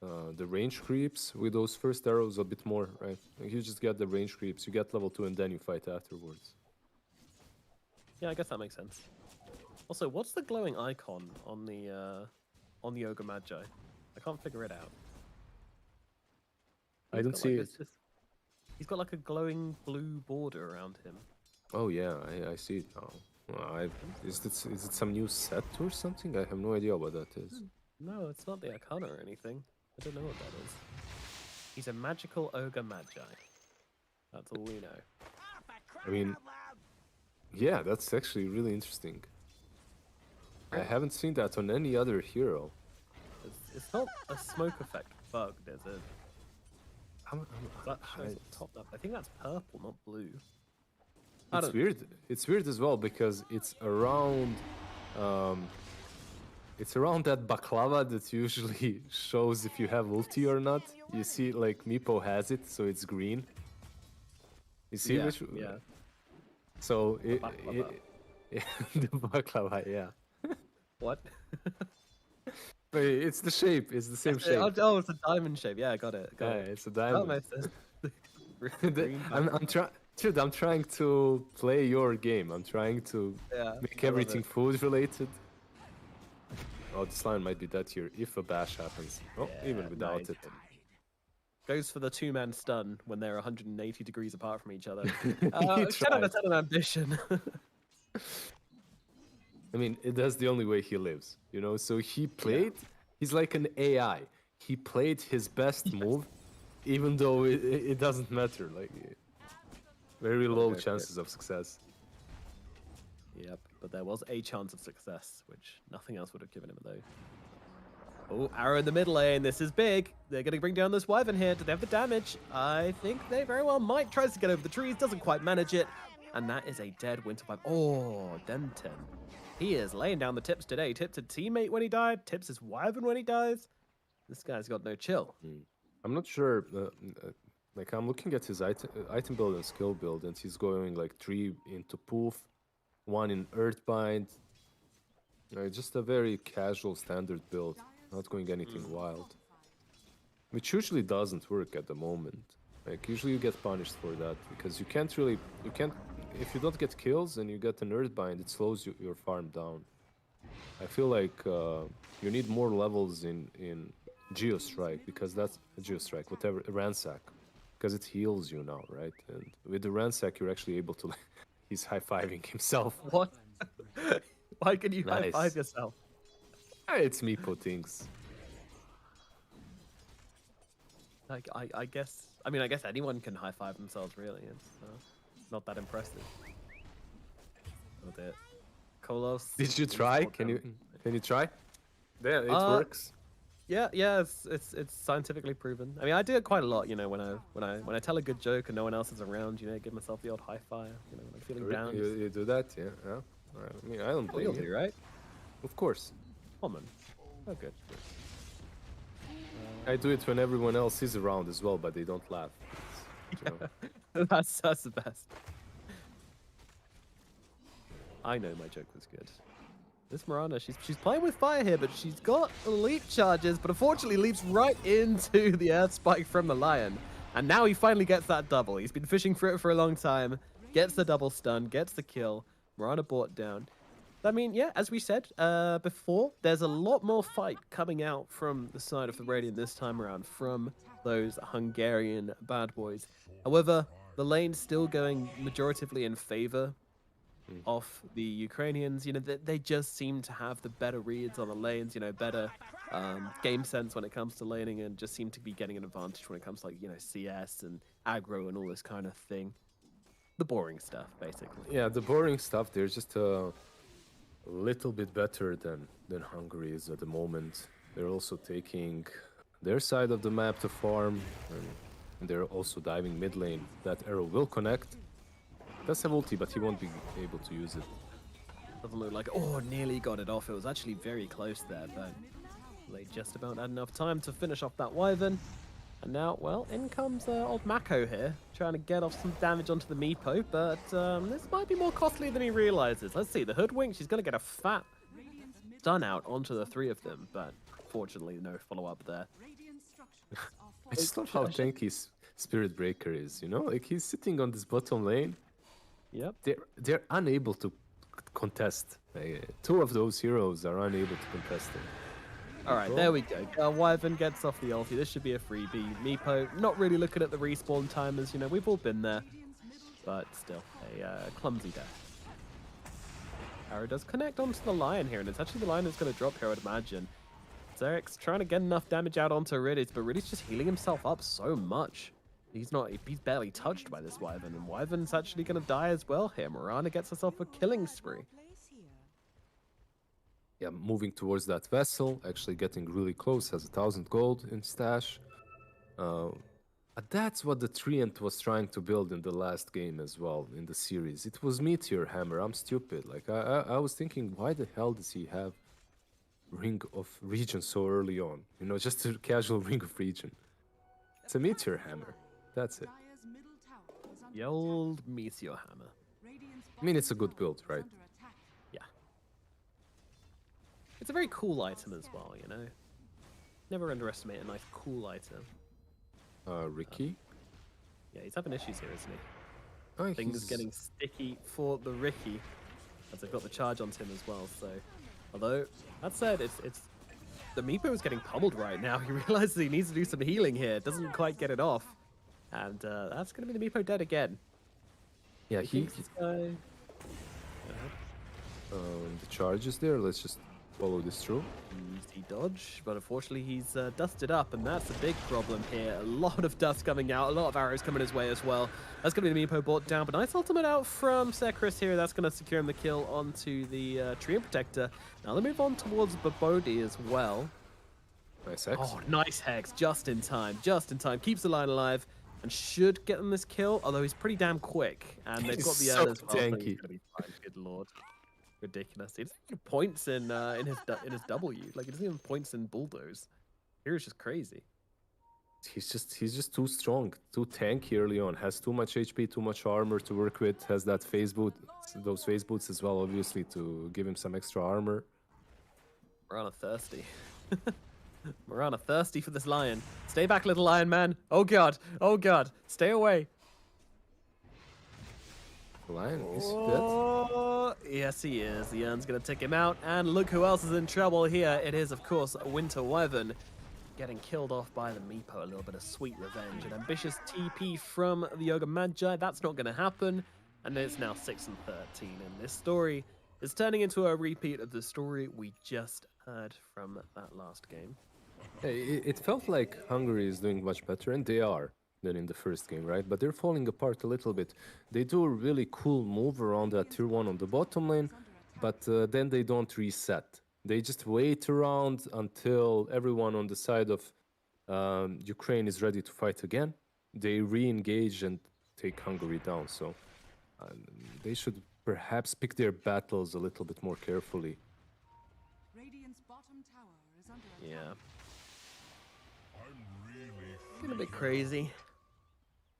Speaker 7: the range creeps with those first arrows a bit more, right? Like you just get the range creeps, you get level 2, and then you fight afterwards.
Speaker 3: Yeah, I guess that makes sense. Also, what's the glowing icon on the Ogre Magi? I can't figure it out.
Speaker 7: I don't see it.
Speaker 3: He's got like a glowing blue border around him.
Speaker 7: Oh yeah, I see it now. Is it some new set or something? I have no idea what that is.
Speaker 3: No, it's not the Arcana or anything. I don't know what that is. He's a magical Ogre Magi. That's all we know.
Speaker 7: I mean, yeah, that's actually really interesting. I haven't seen that on any other hero.
Speaker 3: It's not a smoke effect bug, is it? That shows
Speaker 7: I-
Speaker 3: up top left. I think that's purple, not blue.
Speaker 7: It's weird. It's weird as well because it's around that baklava that usually shows if you have ulti or not. You see, like Meepo has it, so it's green. You see
Speaker 3: Yeah,
Speaker 7: which?
Speaker 3: yeah.
Speaker 7: So
Speaker 3: Baklava.
Speaker 7: the baklava, yeah.
Speaker 3: What?
Speaker 7: But it's the shape. It's the same shape.
Speaker 3: Oh, it's a diamond shape. Yeah, I got it.
Speaker 7: Yeah,
Speaker 3: Got it.
Speaker 7: it's a
Speaker 3: That
Speaker 7: diamond.
Speaker 3: makes sense.
Speaker 7: I'm trying. Dude, I'm trying to play your game. I'm trying to
Speaker 3: Yeah,
Speaker 7: make
Speaker 3: I love
Speaker 7: everything
Speaker 3: it.
Speaker 7: food related. Oh, this line might be dead here if a bash happens. Oh, even
Speaker 3: Yeah,
Speaker 7: without
Speaker 3: nice.
Speaker 7: it.
Speaker 3: Goes for the 2-man stun when they're 180 degrees apart from each other.
Speaker 7: He
Speaker 3: 10 out of
Speaker 7: tried.
Speaker 3: 10 on ambition.
Speaker 7: I mean, that's the only way he lives, you know? So he played, he's like an AI. He played his best move, even though it doesn't matter. Like, very low
Speaker 3: Okay.
Speaker 7: chances of success.
Speaker 3: Yep, but there was a chance of success, which nothing else would have given him though. Oh, arrow in the middle lane. This is big. They're going to bring down this Wyvern here. Do they have the damage? I think they very well might. Tries to get over the trees, doesn't quite manage it. And that is a dead Winter Wyvern. Oh, Denton. He is laying down the tips today. Tips a teammate when he died. Tips his Wyvern when he dies. This guy's got no chill.
Speaker 7: I'm not sure. Like, I'm looking at his item build and skill build, and he's going like 3 into Poof, 1 in Earthbind. Just a very casual standard build, not going anything wild. Which usually doesn't work at the moment. Like, usually you get punished for that, because you can't, if you don't get kills and you get an Earthbind, it slows your farm down. I feel like you need more levels in Geostrike, because that's Geostrike, whatever, Ransack, because it heals you now, right? And with the Ransack, you're actually able to, he's high-fiving himself.
Speaker 3: What? Why can you
Speaker 7: Nice.
Speaker 3: high-five yourself?
Speaker 7: It's me put things.
Speaker 3: Like, I guess anyone can high-five themselves, really. It's not that impressive. Oh dear. Kolos.
Speaker 7: Did you try? Can you try? Yeah, it works.
Speaker 3: Yeah, it's scientifically proven. I mean, I do it quite a lot, you know, when I tell a good joke and no one else is around, you know, give myself the odd high five, you know, when I'm feeling down.
Speaker 7: You do that, yeah. I mean, I don't
Speaker 3: You'll
Speaker 7: blame
Speaker 3: do,
Speaker 7: you.
Speaker 3: right?
Speaker 7: Of course.
Speaker 3: Common. Oh, good.
Speaker 7: I do it when everyone else is around as well, but they don't laugh. You know?
Speaker 3: That's the best. I know my joke was good. This Miranda, she's playing with fire here, but she's got leap charges, but unfortunately leaps right into the earth spike from the Lion. And now he finally gets that double. He's been fishing for it for a long time. Gets the double stun, gets the kill. Miranda brought down. I mean, yeah, as we said before, there's a lot more fight coming out from the side of the Radiant this time around from those Hungarian bad boys. However, the lane's still going majoritively in favor of the Ukrainians. You know, they just seem to have the better reads on the lanes, you know, better game sense when it comes to laning, and just seem to be getting an advantage when it comes to, like, you know, CS and aggro and all this kind of thing. The boring stuff, basically.
Speaker 7: Yeah, the boring stuff. They're just a little bit better than Hungary is at the moment. They're also taking their side of the map to farm, and they're also diving mid lane. That arrow will connect. Does have ulti, but he won't be able to use it.
Speaker 3: Doesn't look like, oh, nearly got it off. It was actually very close there, but they just about had enough time to finish off that Wyvern. And now, well, in comes old Mako here, trying to get off some damage onto the Meepo, but this might be more costly than he realizes. Let's see, the Hoodwink, she's going to get a fat stun out onto the three of them, but fortunately, no follow-up there.
Speaker 7: I just love how tanky Spirit Breaker is, you know? Like, he's sitting on this bottom lane.
Speaker 3: Yep.
Speaker 7: They're unable to contest. Two of those heroes are unable to contest him.
Speaker 3: All right, there we go. Wyvern gets off the ulti. This should be a freebie. Meepo not really looking at the respawn timers. You know, we've all been there, but still a clumsy death. Arrow does connect onto the Lion here, and it's actually the Lion that's going to drop here, I'd imagine. Zerek's trying to get enough damage out onto Riddis, but Riddis just healing himself up so much. He's barely touched by this Wyvern, and Wyvern's actually going to die as well here. Miranda gets herself a killing spree.
Speaker 7: Yeah, moving towards that vessel, actually getting really close, has 1,000 gold in stash. That's what the Treant was trying to build in the last game as well, in the series. It was Meteor Hammer. I'm stupid. Like, I was thinking, why the hell does he have Ring of Region so early on? You know, just a casual Ring of Region. It's a Meteor Hammer. That's it.
Speaker 3: The old Meteor Hammer.
Speaker 7: I mean, it's a good build, right?
Speaker 3: Yeah. It's a very cool item as well, you know? Never underestimate a nice cool item.
Speaker 7: Ricky?
Speaker 3: Yeah, he's having issues here, isn't he?
Speaker 7: Oh,
Speaker 3: Things getting sticky for the Ricky, as they've got the charge onto him as well, so... Although, that said, it's the Meepo is getting pummeled right now. He realizes he needs to do some healing here. Doesn't quite get it off. And that's going to be the Meepo dead again.
Speaker 7: Yeah,
Speaker 3: The
Speaker 7: charge is there. Let's just follow this through.
Speaker 3: Easy dodge, but unfortunately he's dusted up, and that's a big problem here. A lot of dust coming out, a lot of arrows coming his way as well. That's going to be the Meepo brought down, but nice ultimate out from Sekris here. That's going to secure him the kill onto the Treant Protector. Now they move on towards Babodi as well.
Speaker 7: Nice Hex.
Speaker 3: Oh, nice Hex, just in time, keeps the line alive, and should get them this kill, although he's pretty damn quick, and they've got the
Speaker 7: so
Speaker 3: urn as well, so
Speaker 7: tanky.
Speaker 3: he's gonna be fine. Good lord. Ridiculous. He doesn't even points in his W. Like, he doesn't even points in bulldoze. Here's just crazy.
Speaker 7: He's just too strong, too tanky early on. Has too much HP, too much armor to work with. Has that phase boot, those phase boots as well, obviously, to give him some extra armor.
Speaker 3: Mirana thirsty. Mirana thirsty for this lion. Stay back, little lion man. Oh god. Oh god. Stay away.
Speaker 7: The lion is dead.
Speaker 3: Oh, yes, he is. The urn's going to take him out. And look who else is in trouble here. It is, of course, Winter Wyvern getting killed off by the Meepo. A little bit of sweet revenge. An ambitious TP from the Yoga Magi. That's not going to happen. And it's now 6 and 13. And this story is turning into a repeat of the story we just heard from that last game.
Speaker 7: It felt like Hungary is doing much better, and they are, than in the first game, right? But they're falling apart a little bit. They do a really cool move around that tier 1 on the bottom lane, but then they don't reset. They just wait around until everyone on the side of Ukraine is ready to fight again. They re-engage and take Hungary down, so they should perhaps pick their battles a little bit more carefully.
Speaker 3: Yeah. Getting a bit crazy.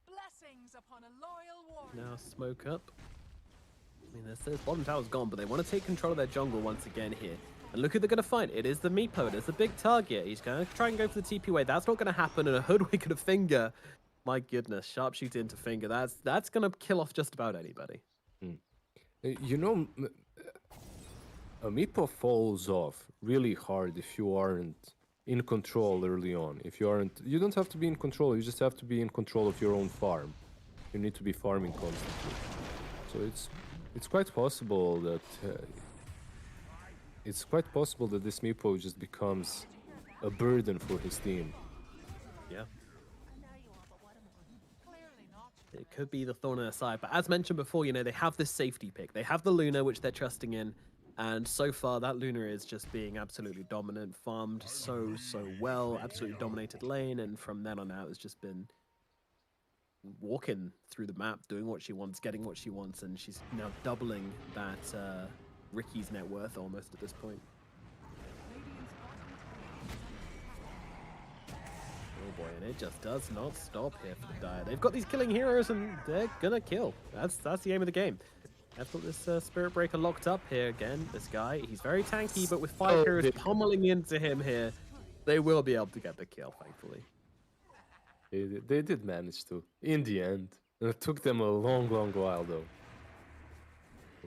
Speaker 6: Blessings upon a loyal warrior.
Speaker 3: Now smoke up. I mean, this bottom tower's gone, but they want to take control of their jungle once again here. And look who they're going to find. It is the Meepo. It is the big target. He's going to try and go for the TP wave. That's not going to happen. And a hoodwink and a finger. My goodness, sharpshooter into finger. That's going to kill off just about anybody.
Speaker 7: You know, a Meepo falls off really hard if you aren't in control early on. If you aren't, you don't have to be in control. You just have to be in control of your own farm. You need to be farming constantly. So it's quite possible that this Meepo just becomes a burden for his team.
Speaker 3: Yeah. It could be the thorn in their side, but as mentioned before, you know, they have this safety pick. They have the Luna, which they're trusting in, and so far that Luna is just being absolutely dominant, farmed so well, absolutely dominated lane, and from then on out has just been walking through the map, doing what she wants, getting what she wants, and she's now doubling that Ricky's net worth almost at this point. Oh boy, and it just does not stop here for the Dire. They've got these killing heroes and they're gonna kill. That's the aim of the game. I've got this Spirit Breaker locked up here again. This guy, he's very tanky, but with 5 heroes pummeling into him here, they will be able to get the kill, thankfully.
Speaker 7: They did manage to, in the end. It took them a long while, though.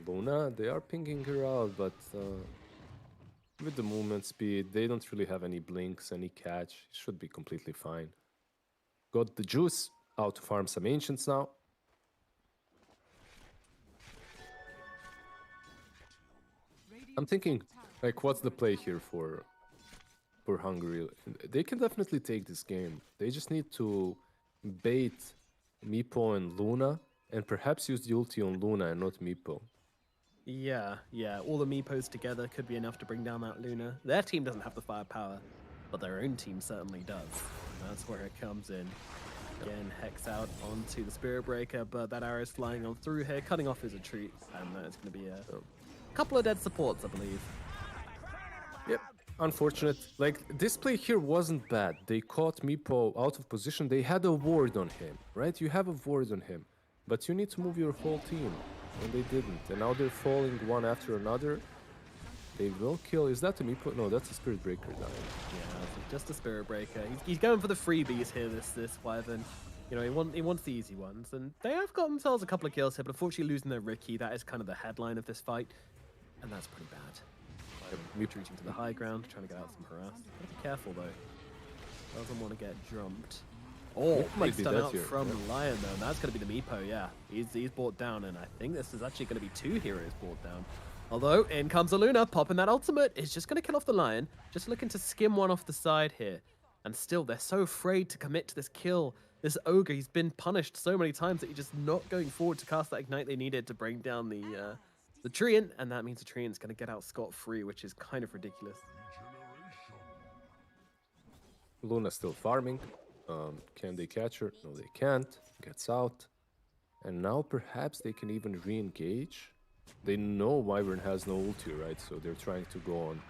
Speaker 7: Luna, they are pinging her out, but with the movement speed, they don't really have any blinks, any catch. Should be completely fine. Got the juice out to farm some ancients now. I'm thinking, like, what's the play here for Hungary? They can definitely take this game. They just need to bait Meepo and Luna, and perhaps use the ulti on Luna and not Meepo.
Speaker 3: Yeah, all the Meepos together could be enough to bring down that Luna. Their team doesn't have the firepower, but their own team certainly does. That's where it comes in. Again, Hex out onto the Spirit Breaker, but that arrow's flying on through here, cutting off his retreat, and it's going to be a couple of dead supports, I believe.
Speaker 7: Yep, unfortunate. Like, this play here wasn't bad. They caught Meepo out of position. They had a ward on him, right? You have a ward on him, but you need to move your whole team. And they didn't. And now they're falling one after another. They will kill. Is that a Meepo? No, that's a Spirit Breaker dying.
Speaker 3: Yeah, just a Spirit Breaker. He's going for the freebies here, this Wyvern. You know, he wants the easy ones. And they have got themselves a couple of kills here, but unfortunately losing their Ricky, that is kind of the headline of this fight. And that's pretty bad. Retreating to the high ground, trying to get out some harass. Gotta be careful, though. Doesn't want to get jumped. Oh, big stun out from Lion, though. And that's going to be the Meepo, yeah. He's brought down, and I think this is actually going to be 2 heroes brought down. Although, in comes a Luna, popping that ultimate. Is just going to kill off the Lion. Just looking to skim one off the side here. And still, they're so afraid to commit to this kill. This Ogre, he's been punished so many times that he's just not going forward to cast that Ignite they needed to bring down the Treant. And that means the Treant's going to get out scot-free, which is kind of ridiculous.
Speaker 7: Luna's still farming. Can they catch her? No, they can't. Gets out. And now perhaps they can even re-engage. They know Wyvern has no ulti, right? So they're trying to go on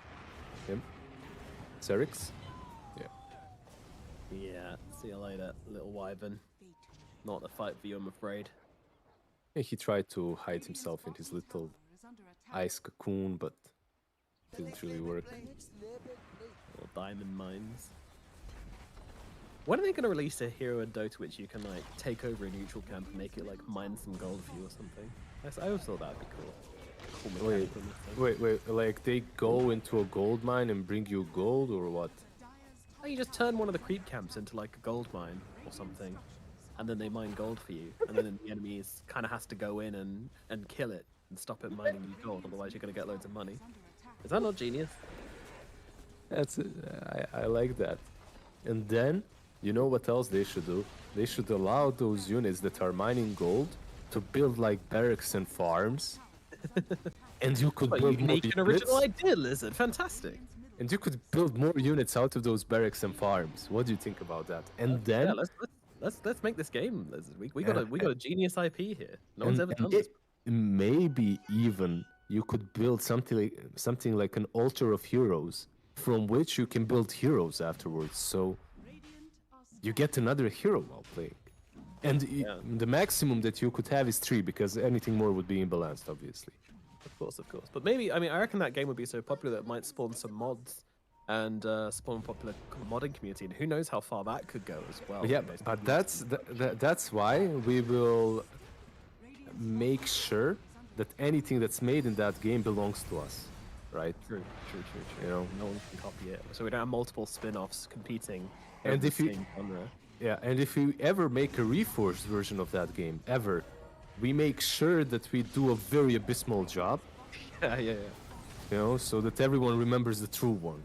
Speaker 7: him. Serix? Yeah.
Speaker 3: Yeah, see you later, little Wyvern. Not the fight for you, I'm afraid.
Speaker 7: Yeah, he tried to hide himself in his little ice cocoon, but didn't really work.
Speaker 3: Little diamond mines. When are they going to release a hero in Dota which you can, like, take over a neutral camp and make it, like, mine some gold for you or something? I always thought that would be cool.
Speaker 7: Wait, like they go into a gold mine and bring you gold, or what?
Speaker 3: Oh, you just turn one of the creep camps into, like, a gold mine or something, and then they mine gold for you, and then the enemy kind of has to go in and kill it and stop it mining you gold, otherwise you're going to get loads of money. Is that not genius?
Speaker 7: That's it. I like that. And then, you know what else they should do? They should allow those units that are mining gold to build like barracks and farms. And you could build more units.
Speaker 3: An original idea, Lizard. Fantastic.
Speaker 7: And you could build more units out of those barracks and farms. What do you think about that? And then
Speaker 3: let's make this game, Lizard. We got a genius IP here. No one's ever done this.
Speaker 7: Maybe even you could build something like an altar of heroes, from which you can build heroes afterwards. So you get another hero while playing. And
Speaker 3: Yeah.
Speaker 7: the maximum that you could have is 3 because anything more would be imbalanced, obviously.
Speaker 3: Of course, of course. But maybe, I mean, I reckon that game would be so popular that it might spawn some mods and spawn a popular modding community. And who knows how far that could go as well.
Speaker 7: Yeah,
Speaker 3: you know,
Speaker 7: but
Speaker 3: some-
Speaker 7: that's why we will make sure that anything that's made in that game belongs to us, right?
Speaker 3: True.
Speaker 7: You know,
Speaker 3: No one can copy it. So we don't have multiple spin-offs competing
Speaker 7: And
Speaker 3: over the
Speaker 7: if you-
Speaker 3: same genre.
Speaker 7: yeah, and if we ever make a reforged version of that game, ever, we make sure that we do a very abysmal job,
Speaker 3: Yeah.
Speaker 7: you know, so that everyone remembers the true one,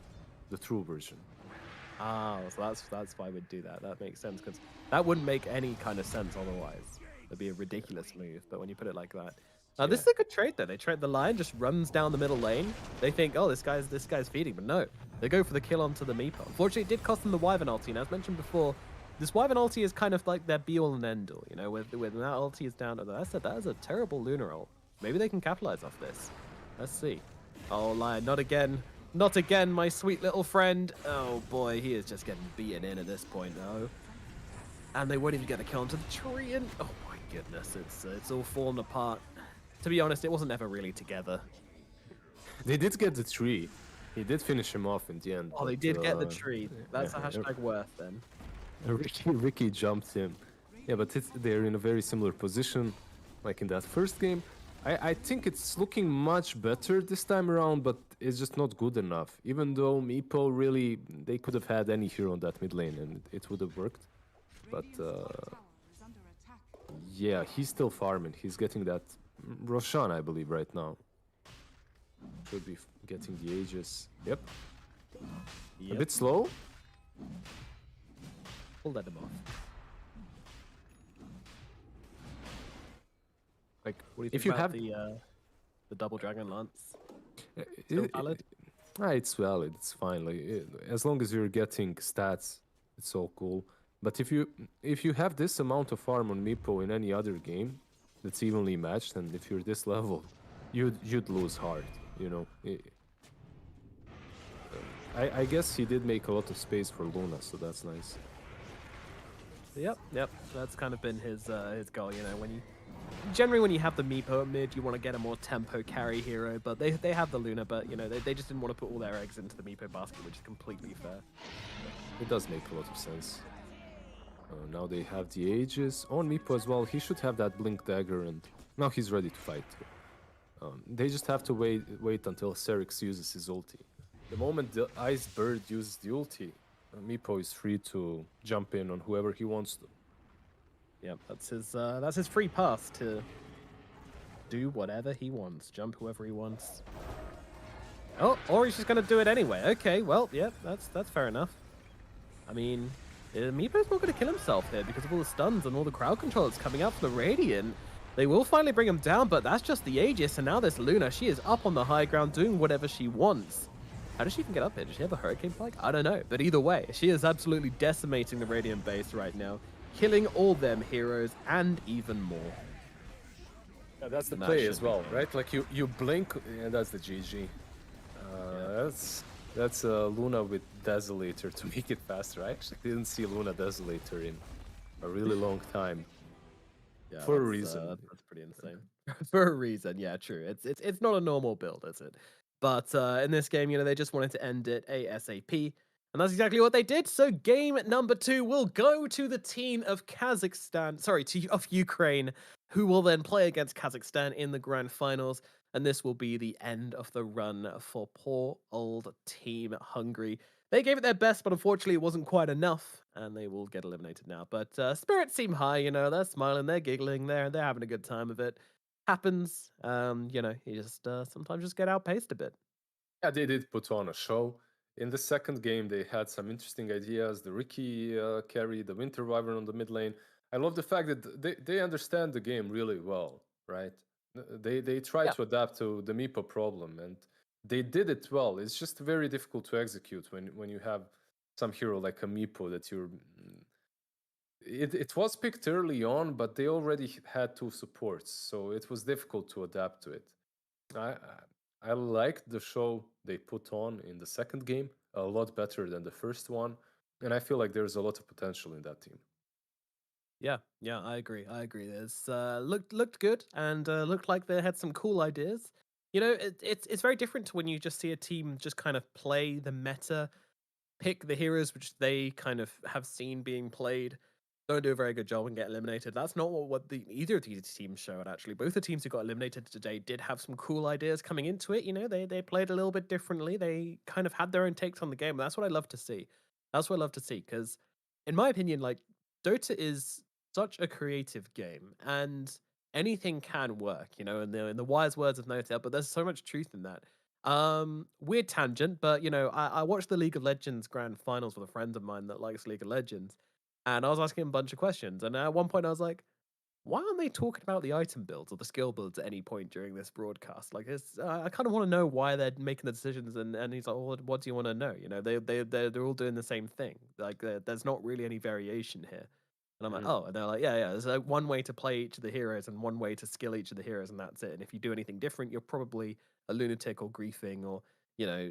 Speaker 7: the true version.
Speaker 3: Ah, so that's why we'd do that. That makes sense because that wouldn't make any kind of sense otherwise. It'd be a ridiculous move. But when you put it like that, this is a good trade though. They trade the lion, just runs down the middle lane. They think, oh, this guy's feeding, but no, they go for the kill onto the Meepo. Unfortunately, it did cost them the Wyvern ulti, and as mentioned before, this Wyvern ulti is kind of like their be-all and end-all. You know, when that ulti is down, that is a terrible Lunar ult. Maybe they can capitalize off this. Let's see. Oh, lion, not again. Not again, my sweet little friend. Oh boy, he is just getting beaten in at this point, though. And they won't even get the kill onto the tree, and oh my goodness, it's all fallen apart. To be honest, it wasn't ever really together.
Speaker 7: They did get the tree. He did finish him off in the end.
Speaker 3: Oh, they
Speaker 7: but,
Speaker 3: did get the tree. That's
Speaker 7: yeah,
Speaker 3: a hashtag worth then.
Speaker 7: Ricky jumped him. Yeah, but they're in a very similar position, like in that first game. I think it's looking much better this time around, but it's just not good enough. Even though Meepo really, they could have had any hero on that mid lane and it would have worked. But yeah, he's still farming. He's getting that Roshan, I believe, right now. Should be getting the Aegis. Yep. A bit slow.
Speaker 3: We'll let him off.
Speaker 7: Like,
Speaker 3: What do you think
Speaker 7: if you
Speaker 3: about
Speaker 7: have
Speaker 3: the double dragon lance?
Speaker 7: Uh,
Speaker 3: Still
Speaker 7: it-
Speaker 3: valid?
Speaker 7: It's valid. It's fine. Like as long as you're getting stats, it's all cool. But if you have this amount of farm on Meepo in any other game that's evenly matched, and if you're this level, you'd lose hard. You know. I guess he did make a lot of space for Luna, so that's nice.
Speaker 3: Yep. That's kind of been his goal. You know, generally when you have the Meepo at mid, you want to get a more tempo carry hero, but they have the Luna, but you know they just didn't want to put all their eggs into the Meepo basket, which is completely fair.
Speaker 7: It does make a lot of sense. Now they have the Aegis on Meepo as well. He should have that Blink Dagger, and now he's ready to fight. They just have to wait until Serix uses his ulti. The moment the Ice Bird uses the ulti, Meepo is free to jump in on whoever he wants to.
Speaker 3: Yep, that's his free pass to do whatever he wants, jump whoever he wants. Oh, or he's just gonna do it anyway. Okay, well, yep, that's fair enough. I mean, Meepo's not gonna kill himself here because of all the stuns and all the crowd control that's coming out from the Radiant. They will finally bring him down, but that's just the Aegis, and now this Luna, she is up on the high ground doing whatever she wants. How does she even get up here? Does she have a Hurricane Pike? I don't know, but either way, she is absolutely decimating the Radiant base right now, killing all them heroes and even more.
Speaker 7: Yeah, that's the
Speaker 3: And that
Speaker 7: play
Speaker 3: should
Speaker 7: as
Speaker 3: be
Speaker 7: well,
Speaker 3: fine.
Speaker 7: right? Like you blink, and that's the GG. That's Luna with Desolator to make it faster. I actually didn't see Luna Desolator in a really long time.
Speaker 3: Yeah,
Speaker 7: For a
Speaker 3: that's,
Speaker 7: reason.
Speaker 3: that's pretty insane. For a reason, yeah, true. It's not a normal build, is it? But in this game, you know, they just wanted to end it ASAP, and that's exactly what they did. So game number 2 will go to the team of of Ukraine, who will then play against Kazakhstan in the grand finals, and this will be the end of the run for poor old Team Hungary. They gave it their best, but unfortunately it wasn't quite enough, and they will get eliminated now. But spirits seem high, you know, they're smiling, they're giggling, they're having a good time of it. Happens, you know, you just sometimes just get outpaced a bit.
Speaker 7: Yeah, they did put on a show. In the second game, they had some interesting ideas. The Ricky carry, the Winter Wyvern on the mid lane. I love the fact that they understand the game really well, right? They try
Speaker 3: Yeah.
Speaker 7: to adapt to the Meepo problem, and they did it well. It's just very difficult to execute when you have some hero like a Meepo that you're. It was picked early on, but they already had 2 supports, so it was difficult to adapt to it. I I liked the show they put on in the second game a lot better than the first one, and I feel like there's a lot of potential in that team.
Speaker 3: Yeah, I agree. I agree. It's looked good and looked like they had some cool ideas. You know, it's very different to when you just see a team just kind of play the meta, pick the heroes which they kind of have seen being played, don't do a very good job and get eliminated. That's not what either of these teams showed. Actually, both the teams who got eliminated today did have some cool ideas coming into it. You know, they played a little bit differently. They kind of had their own takes on the game. That's what I love to see. That's what I love to see because, in my opinion, like Dota is such a creative game and anything can work. You know, in the wise words of Notel, but there's so much truth in that. Weird tangent, but you know, I watched the League of Legends grand finals with a friend of mine that likes League of Legends, and I was asking him a bunch of questions. And at one point, I was like, "Why aren't they talking about the item builds or the skill builds at any point during this broadcast? Like, it's I kind of want to know why they're making the decisions." And he's like, well, "What do you want to know? You know, they're all doing the same thing. Like, there's not really any variation here." And I'm like,
Speaker 7: Mhm.
Speaker 3: "Oh," and they're like, "Yeah, yeah. There's like one way to play each of the heroes and one way to skill each of the heroes, and that's it. And if you do anything different, you're probably a lunatic or griefing, or you know,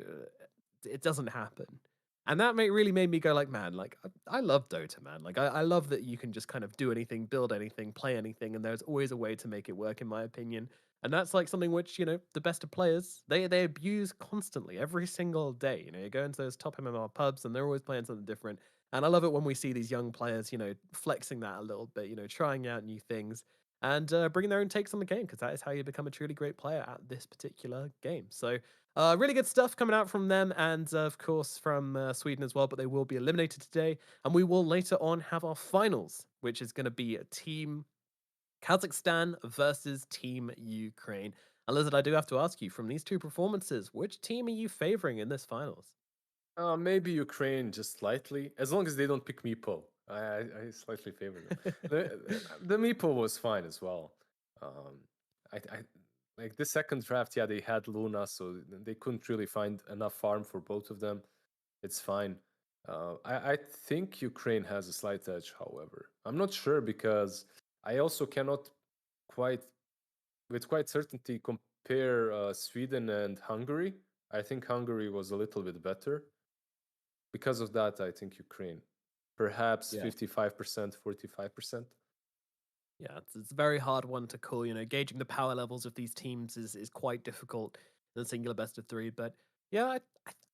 Speaker 3: it doesn't happen." And that really made me go like, man, like I love Dota, man. Like I love that you can just kind of do anything, build anything, play anything, and there's always a way to make it work, in my opinion. And that's like something which, you know, the best of players, they abuse constantly, every single day. You know, you go into those top MMR pubs and they're always playing something different. And I love it when we see these young players, you know, flexing that a little bit, you know, trying out new things and bringing their own takes on the game, because that is how you become a truly great player at this particular game. So really good stuff coming out from them, and of course from Sweden as well. But they will be eliminated today, and we will later on have our finals, which is going to be a Team Kazakhstan versus Team Ukraine. And Lizard, I do have to ask you, from these two performances, which team are you favoring in this finals?
Speaker 4: Maybe Ukraine just slightly, as long as they don't pick Meepo. I slightly favor them. The Meepo was fine as well. Um, I like the second draft. Yeah, they had Luna, so they couldn't really find enough farm for both of them. It's fine. I think Ukraine has a slight edge, however. I'm not sure because I also cannot quite, with quite certainty, compare Sweden and Hungary. I think Hungary was a little bit better. Because of that, I think Ukraine. Perhaps
Speaker 3: Yeah.
Speaker 4: 55%, 45%.
Speaker 3: Yeah, it's a very hard one to call. You know, gauging the power levels of these teams is quite difficult in a singular best of three. But yeah, I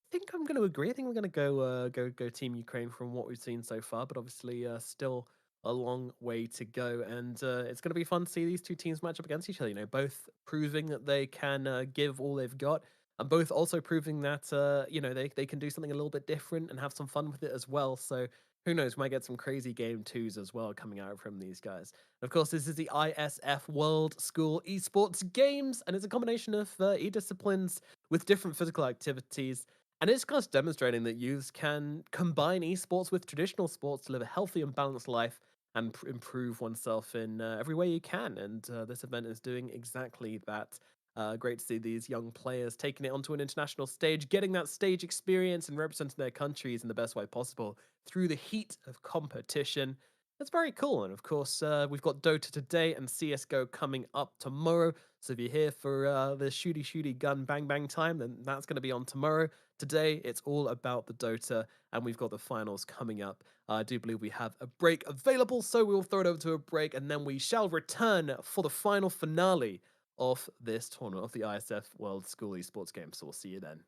Speaker 3: think I'm going to agree. I think we're going to go Team Ukraine from what we've seen so far. But obviously, still a long way to go, and it's going to be fun to see these two teams match up against each other. You know, both proving that they can give all they've got, and both also proving that you know they can do something a little bit different and have some fun with it as well. So who knows? We might get some crazy game twos as well coming out from these guys. Of course, this is the ISF World School Esports Games, and it's a combination of e-disciplines with different physical activities. And it's just demonstrating that youths can combine esports with traditional sports to live a healthy and balanced life and improve oneself in every way you can. And this event is doing exactly that. Great to see these young players taking it onto an international stage, getting that stage experience and representing their countries in the best way possible through the heat of competition. That's very cool. And of course, we've got Dota today and CSGO coming up tomorrow. So if you're here for the shooty gun bang bang time, then that's going to be on tomorrow. Today, it's all about the Dota, and we've got the finals coming up. I do believe we have a break available, so we will throw it over to a break, and then we shall return for the final finale of this tournament of the ISF World School Esports Games. So we'll see you then.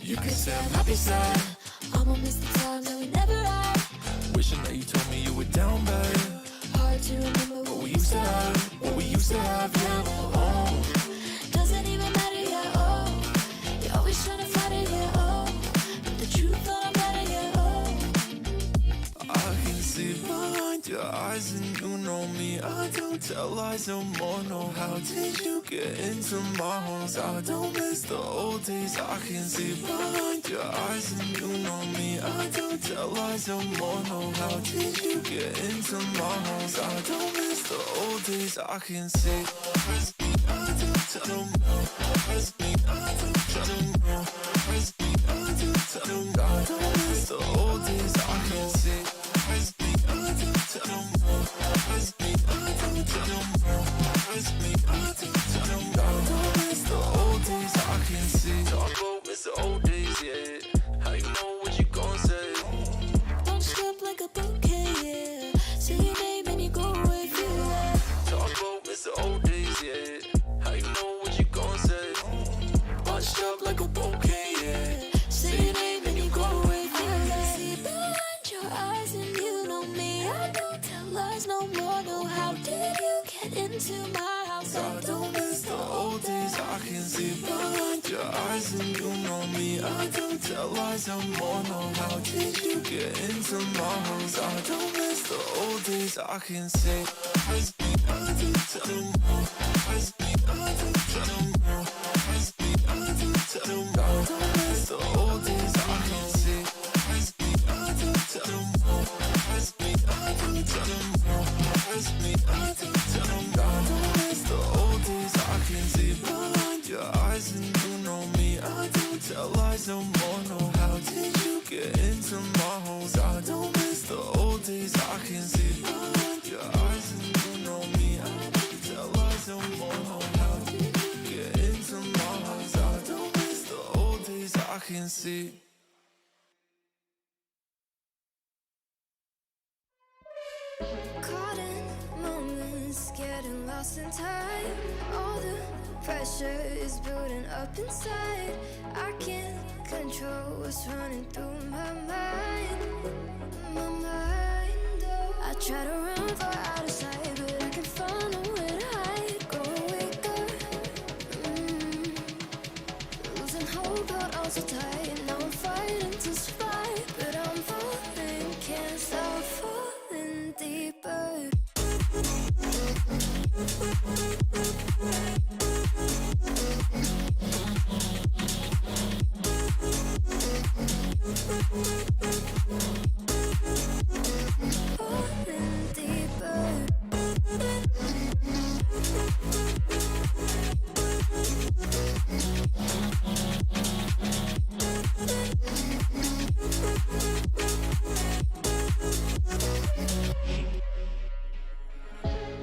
Speaker 1: You can say I'm happy sad.
Speaker 2: I'ma miss the times that we never had.
Speaker 1: Wishing that you told me you were down bad.
Speaker 2: Hard to remember
Speaker 1: What we used to have, what we used to have, yeah. Oh,
Speaker 2: doesn't even matter, yeah, oh. You're always trying to fight it, yeah, oh. But the truth don't matter, yeah, oh.
Speaker 1: I can see behind your eyes and you know me. I don't tell lies no more, no. How did you get into my homes? I don't miss the old days. I can see behind your eyes and you know me. I don't tell lies no more, no. How did you get into my homes? I don't miss the old days. I can see. I don't tell no more. I don't tell no more. I don't tell no more. I don't miss the old days. I can see. I don't tell no more. I don't tell no more. I don't tell no more. I don't miss the old days. I can see. Talk about miss the old days, yeah. How you know what you gon' say?
Speaker 2: Bunched up like a bouquet, yeah. Say your name and you go away, feel that.
Speaker 1: Talk about miss the old days, yeah. How you know what you gon' say? Bunched up like a bouquet, yeah.
Speaker 2: Say your name and you go away, feel that. See behind your eyes and you know me. I don't tell lies no more, no. How did you get into my house?
Speaker 1: I don't miss the old days. I can see behind your eyes and you know me. I don't tell lies no more, no. How did you get into my house? I don't miss the old days. I can see. I don't tell no more. I don't tell no more. I don't tell no more. I don't miss the old days. I can see. I don't tell no more. I don't tell no more. I don't tell no more. I don't miss the old days. I can see behind your eyes and you know me. I don't tell lies no more, no. How did you get into my homes? I don't miss the old days. I can see behind your eyes and you know me. I don't tell lies no more, no. How did you get into my homes? I don't miss the old days. I can see.
Speaker 2: Caught in moments, getting lost in time. All the pressure is building up inside. I can't control what's running through my mind. My mind, oh. I try to run for out of sight, but I can find nowhere to hide. Growing weaker, losing hope, but also tight. Now I'm fighting to survive, but I'm falling, can't stop falling deeper. Falling deeper.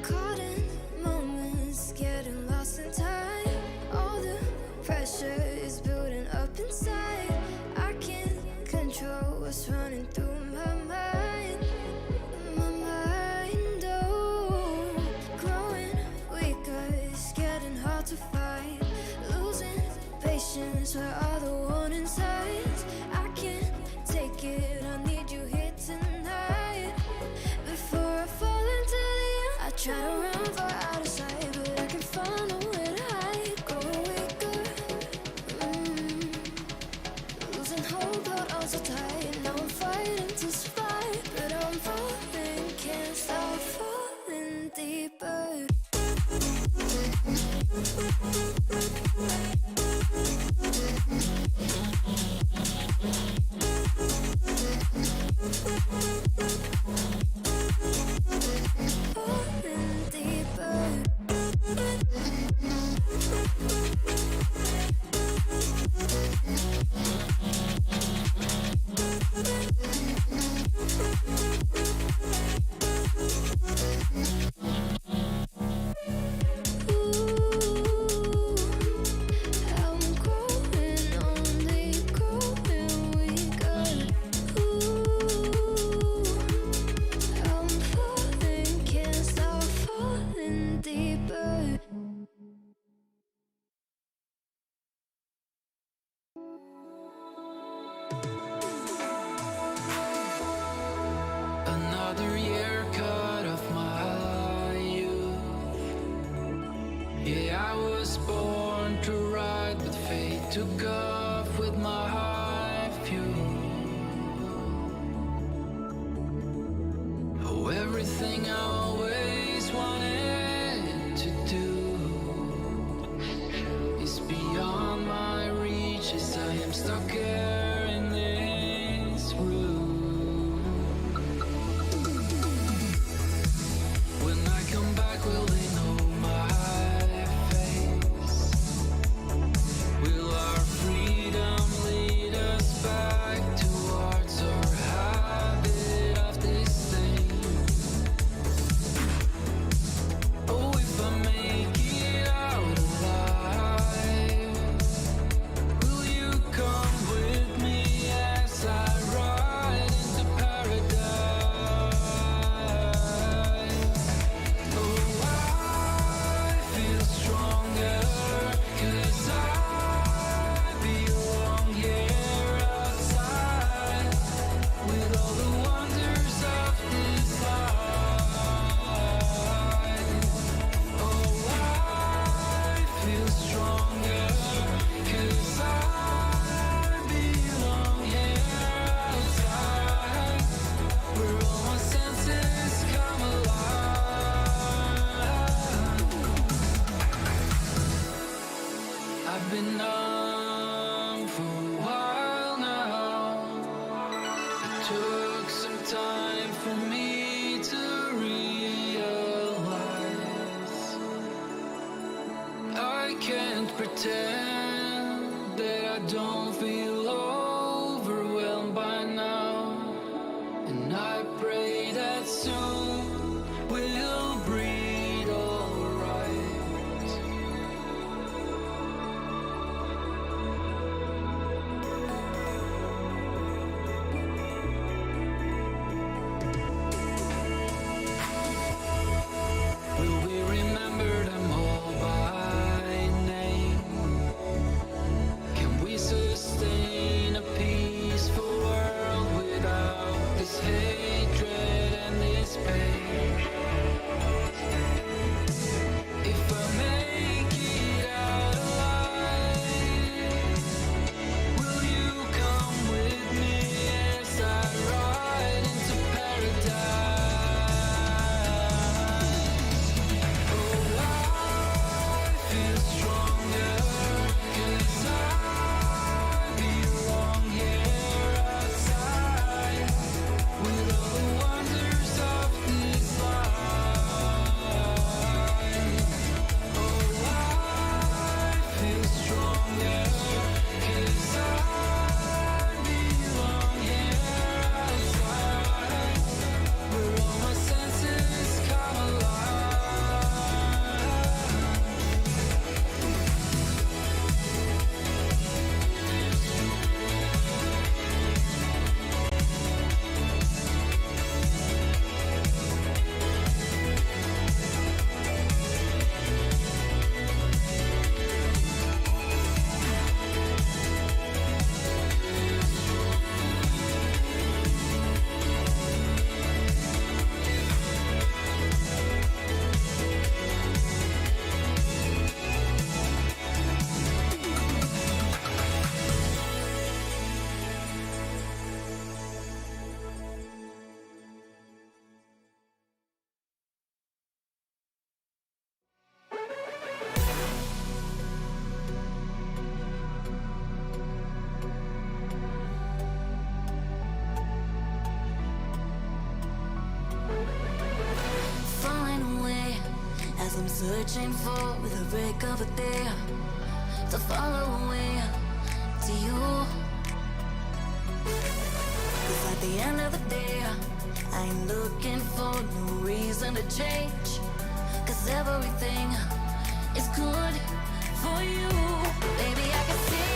Speaker 2: Caught in moments, getting lost in time. All the pressure is building up inside. I can't control what's running through my mind. My mind, oh. Growing weaker, it's getting hard to fight. Losing patience, where are the warning signs? I can't take it, I need you here tonight. Before I fall into the end, I try to run for out of sight, but I can find nowhere to hide. Growing weaker, losing hope, but also tight. Now I'm fighting to survive, but I'm falling, can't stop falling deeper.
Speaker 1: was born to ride, but fate took off with my high fuel. Oh, everything I always wanted to do is beyond my reach as I am stuck here in this room. When I come back, will they know my face? Will our freedom lead us back towards our habit of disdain? Oh, if I make it out alive, will you come with me as I ride into paradise? Oh, I feel stronger 'cause I belong here outside with all the wonders of this life. Oh, I feel stronger 'cause I belong here outside where all my senses come alive. I've been numb for a while now. It took some time for me to realize I can't pretend that I don't feel overwhelmed by now. And I pray that soon we'll breathe alright. Will we remember them all by name? Can we sustain a peaceful world without this hatred and this pain? If I make it out alive, will you come with me as I ride into paradise? Oh, I feel stronger 'cause I belong here outside with all the wonders of this life. Oh, I feel stronger 'cause I belong here outside where all my senses come alive.
Speaker 2: Falling away as I'm searching for the break of a day to follow away to you. 'Cause at the end of the day, I'm looking for no reason to change. 'Cause everything is good for you. Baby, I can see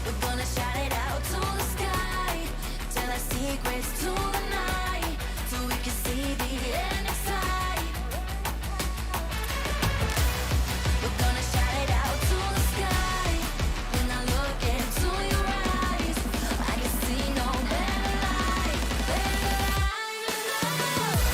Speaker 2: we're gonna shout it out to the sky. Tell our secrets to the night so we can see the end inside. We're gonna shout it out to the sky. When I look into your eyes, I can see no better life, better life than love.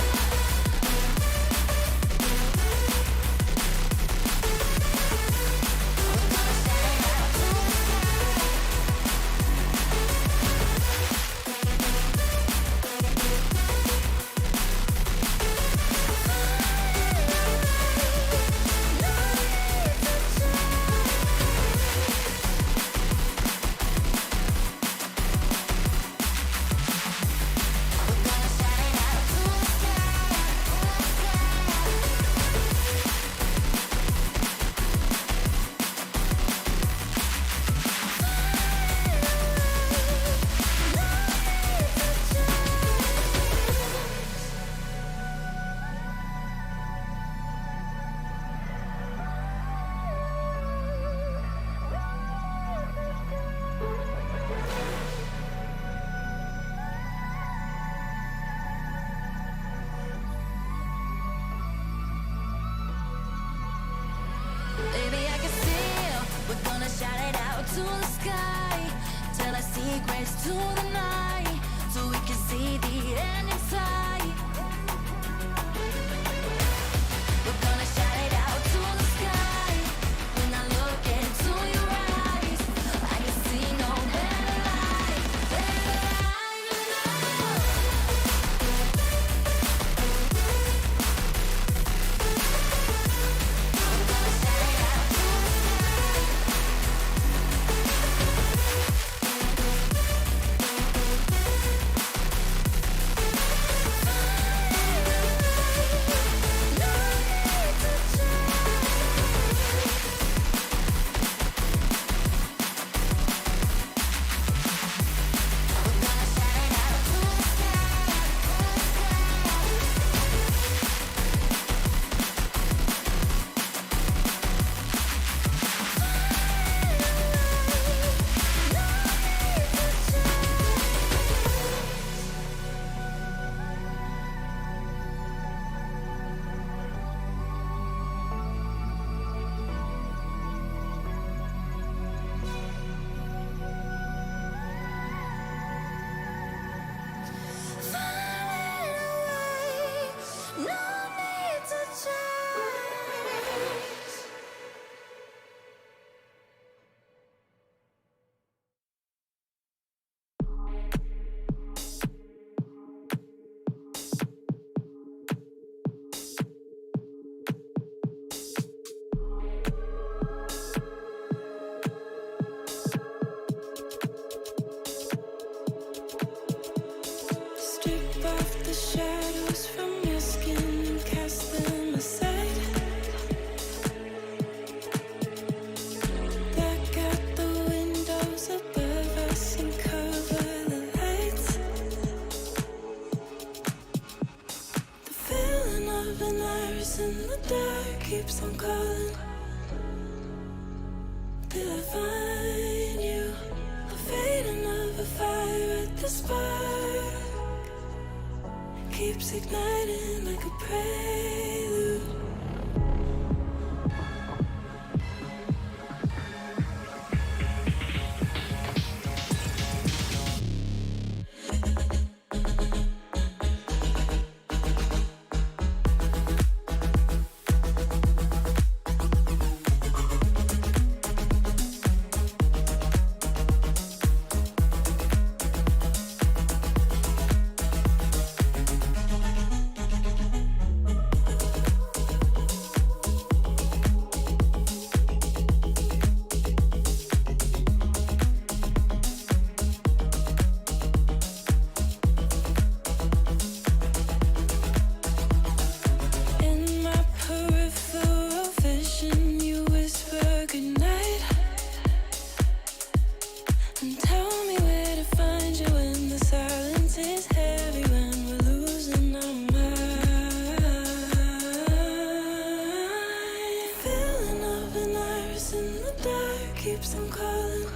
Speaker 2: keeps them calling.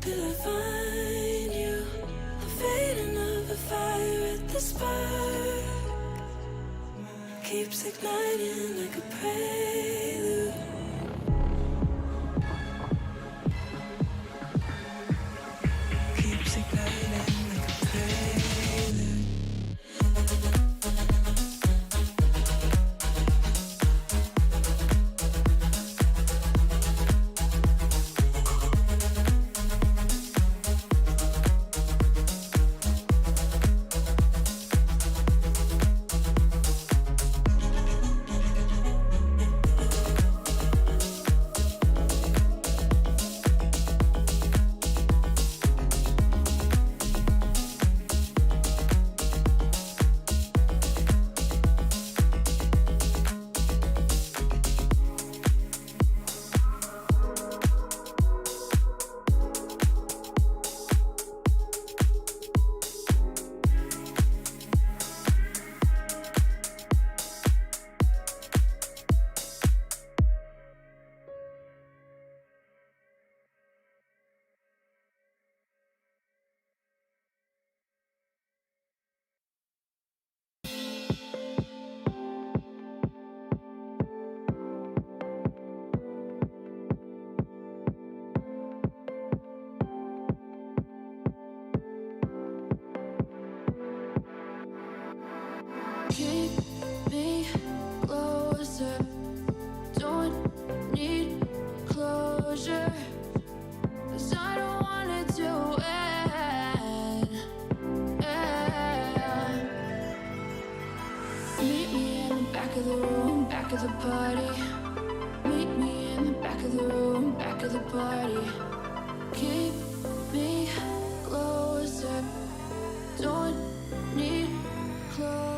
Speaker 2: Till I find you, the fading of a fire at the spark keeps igniting like a prelude. Keeps igniting like a prelude. Keep me closer, don't need closure, 'cause I don't want it to end. Meet me in the back of the room, back of the party. Meet me in the back of the room, back of the party. Keep me closer, don't need closure.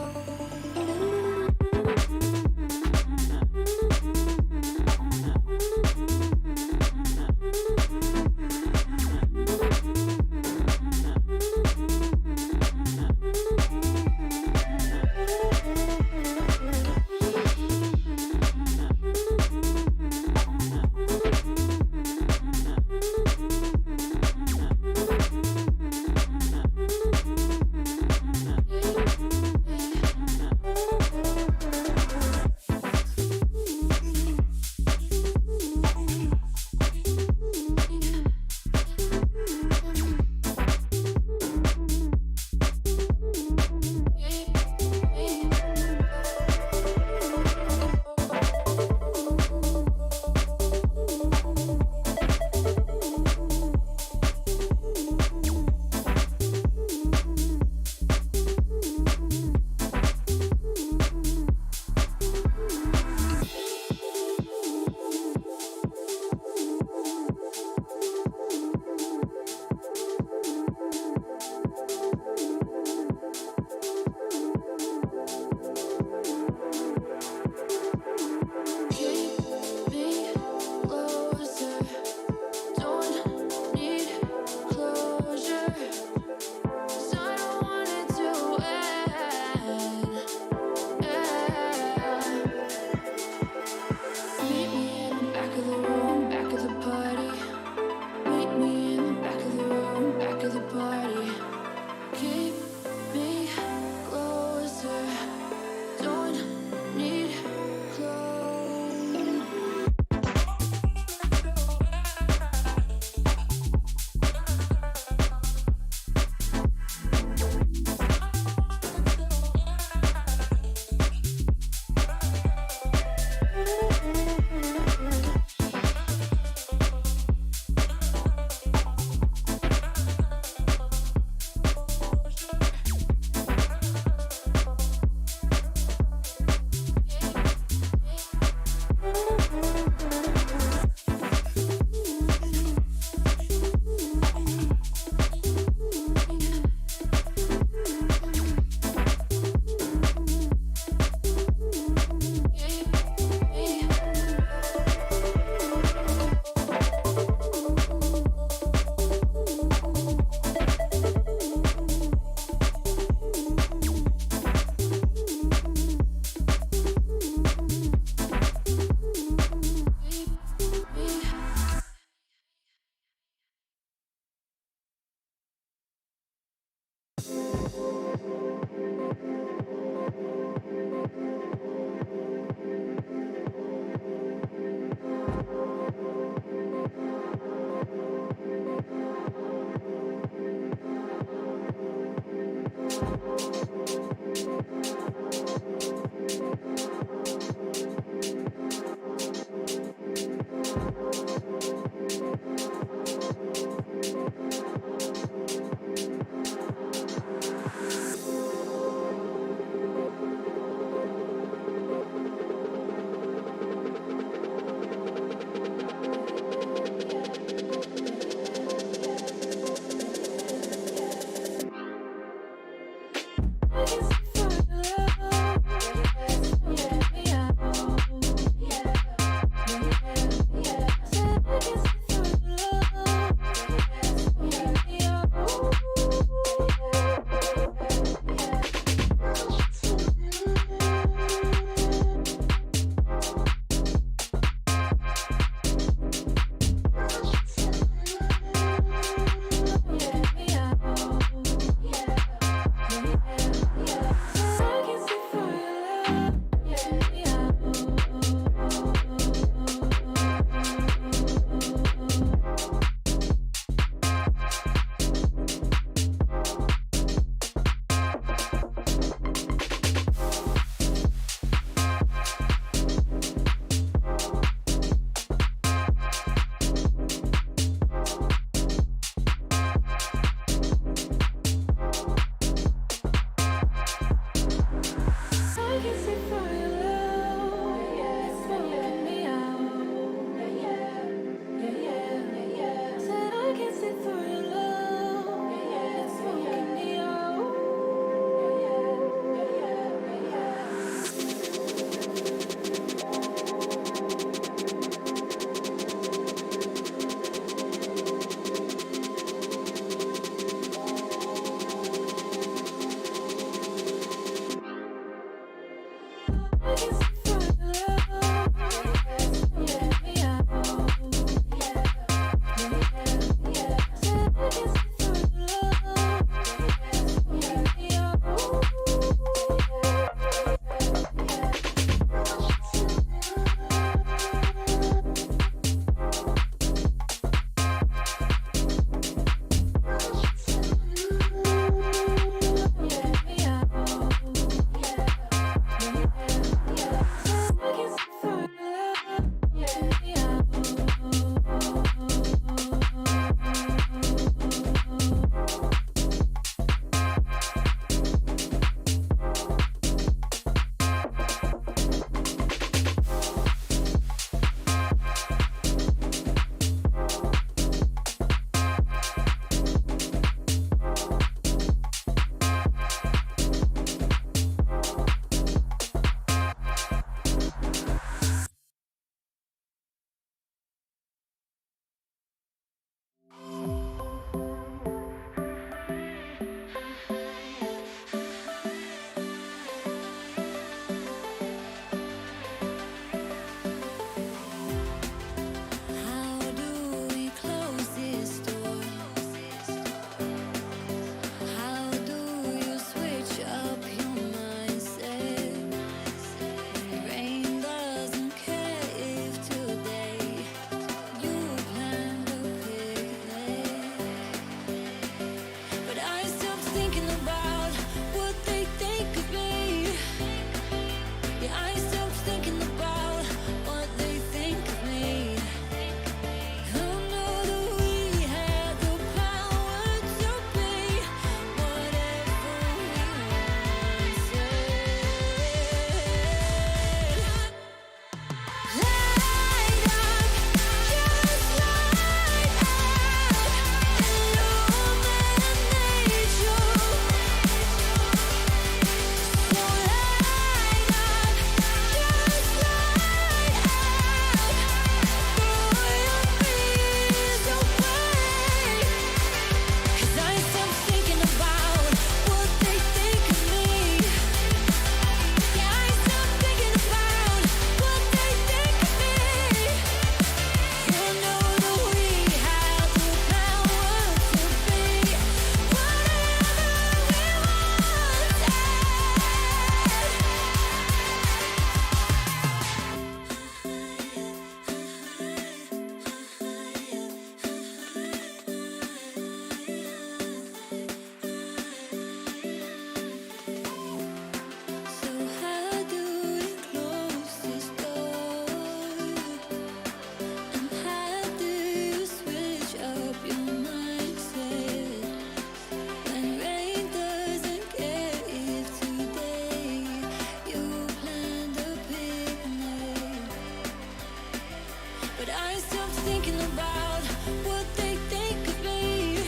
Speaker 2: I stop thinking about what they think of me.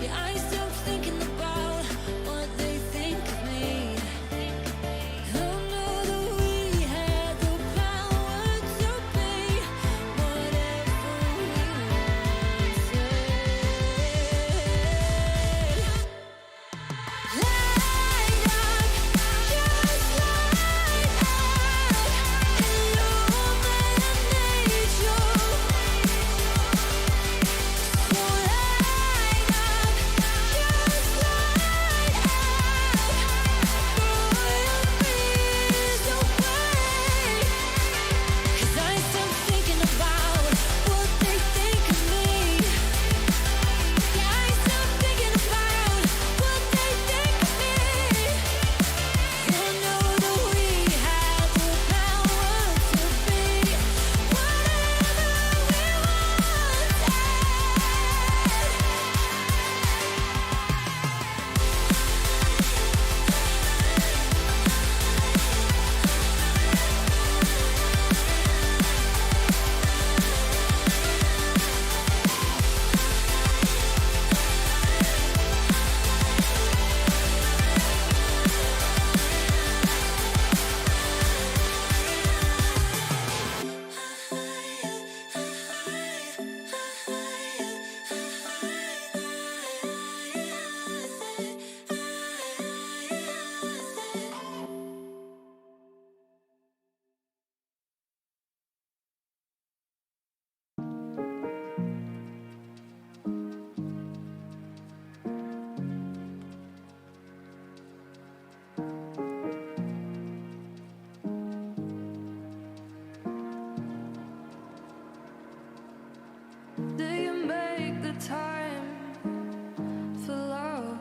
Speaker 2: Yeah, I stop thinking about what they think of me. I know that we had the power to be whatever we wanted. Light up, just light up, illuminate nature. So light up, just light up, throw your fears away. 'Cause I stop thinking about what they think of me. Yeah, I stop thinking about what they think of me. You know that we had the power to be whatever we wanted. Do you make the time for love?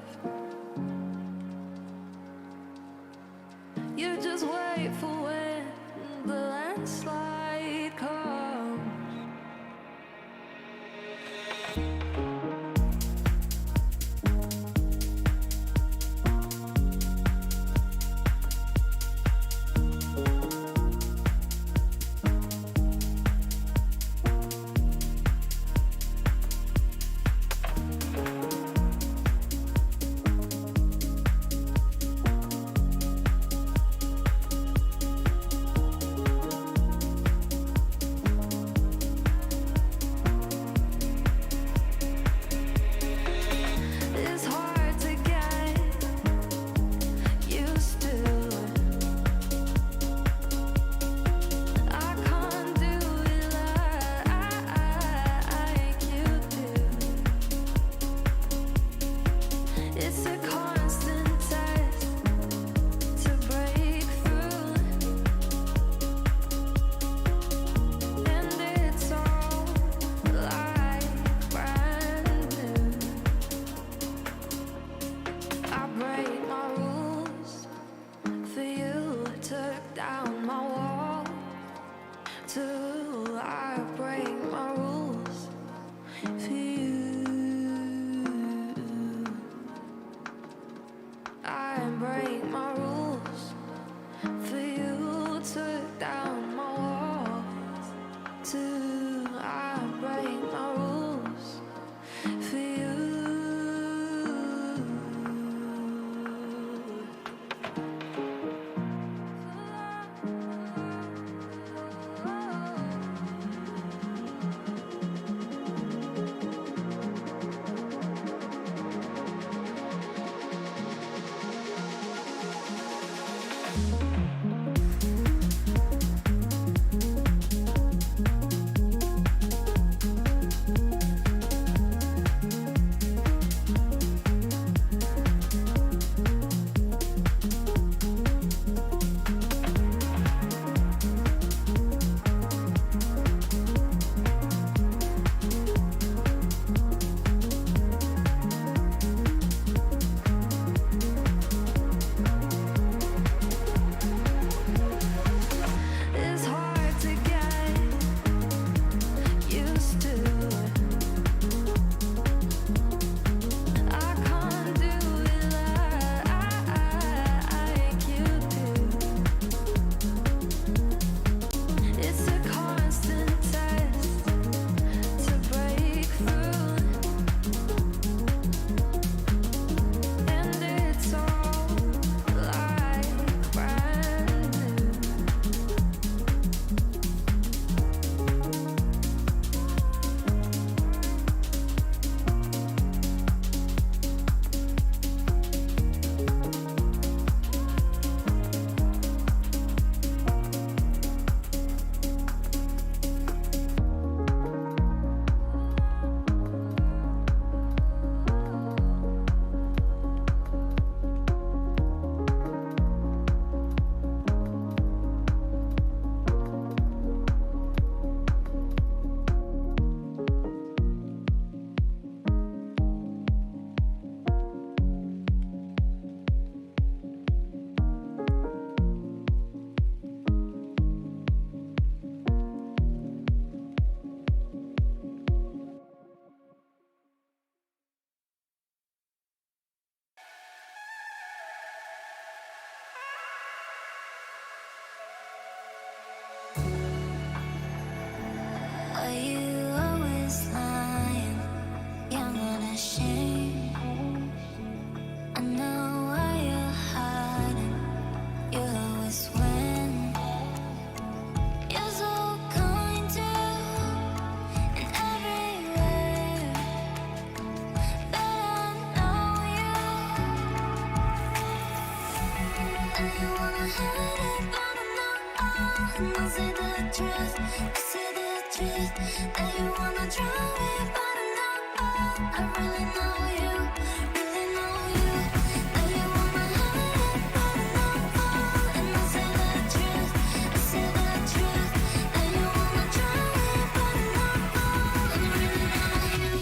Speaker 2: You just wait for when the landslide comes. It's hard to get used to. I can't do it like you do. It's a constant test to break through, and it's all like brand new. I break my rules for you, took down my wall too. I break my rules for you. I break my rules for you, took down my walls too. I break my rules for you. And I say the truth, I say the truth. That you wanna try me, but I know I really know you, really know you. That you wanna hide it, but I know. And I say the truth, I say the truth. That you wanna try me, but I know I really know you.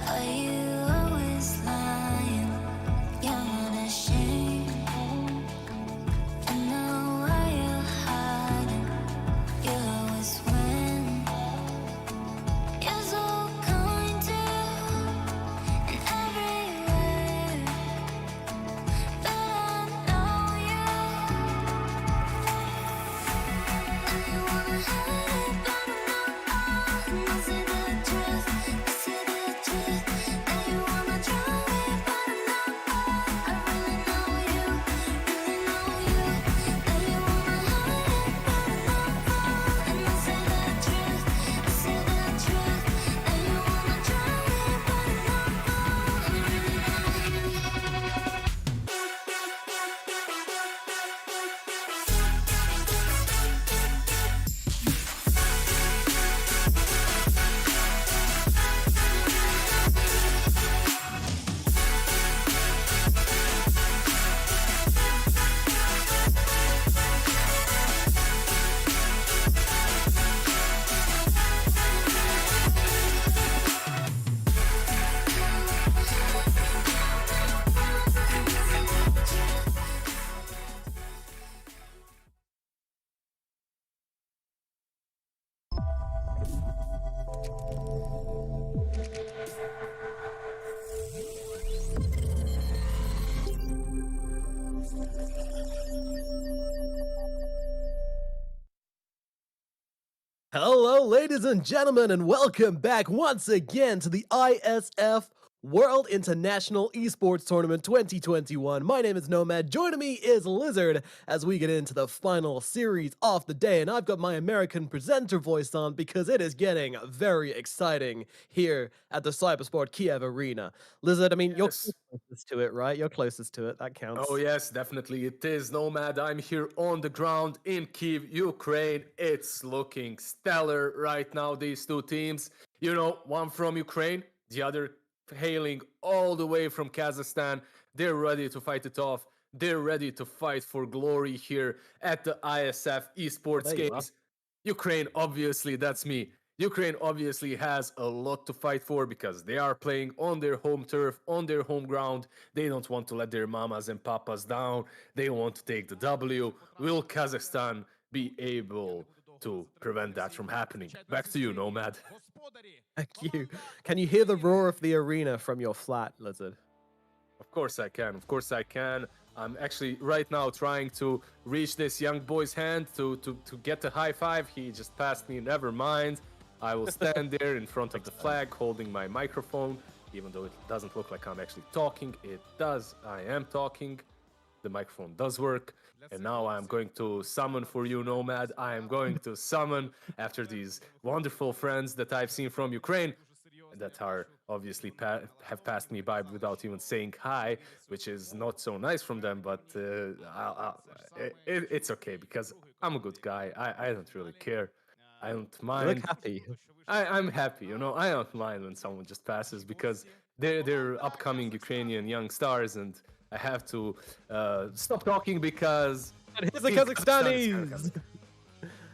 Speaker 2: Are you always lying? You're not ashamed. I know why you're hiding. You always win. You're so kind to in every way. But I know you wanna hide it, but I know. And I say the truth, I say the truth. That you wanna try me, but I know I really know you, really know you. That you wanna hide it, but I know. And I say the truth, I say the truth. That you wanna try me, but I know I really know you.
Speaker 3: Hello, ladies and gentlemen, and welcome back once again to the ISF World International Esports Tournament 2021. My name is Nomad. Joining me is Lizard as we get into the final series of the day. And I've got my American presenter voice on because it is getting very exciting here at the Cybersport Kiev Arena. Lizard, I mean, you're
Speaker 4: Yes.
Speaker 3: closest to it, right? You're closest to it. That counts.
Speaker 4: Oh yes, definitely it is, Nomad. I'm here on the ground in Kiev, Ukraine. It's looking stellar right now, these two teams. You know, one from Ukraine, the other hailing all the way from Kazakhstan. They're ready to fight it off. They're ready to fight for glory here at the ISF Esports
Speaker 3: there you are.
Speaker 4: Games. Ukraine, obviously, that's me. Ukraine obviously has a lot to fight for because they are playing on their home turf, on their home ground. They don't want to let their mamas and papas down. They want to take the W. Will Kazakhstan be able to prevent that from happening? Back to you, Nomad.
Speaker 3: Thank you. Can you hear the roar of the arena from your flat, Lizard?
Speaker 4: Of course I can. Of course I can. I'm actually right now trying to reach this young boy's hand to get a high five. He just passed me. Never mind. I will stand there in front of the flag holding my microphone, even though it doesn't look like I'm actually talking. It does. I am talking. The microphone does work. And now I'm going to summon for you, Nomad. I am going to summon after these wonderful friends that I've seen from Ukraine that are obviously have passed me by without even saying hi, which is not so nice from them, but it's okay because I'm a good guy. I don't really care. I don't
Speaker 3: You
Speaker 4: mind.
Speaker 3: look happy.
Speaker 4: I'm happy, you know. I don't mind when someone just passes because they're upcoming Ukrainian young stars, and I have to stop talking because
Speaker 3: And here's the
Speaker 4: Kazakhstan is
Speaker 3: Kazakhstanis!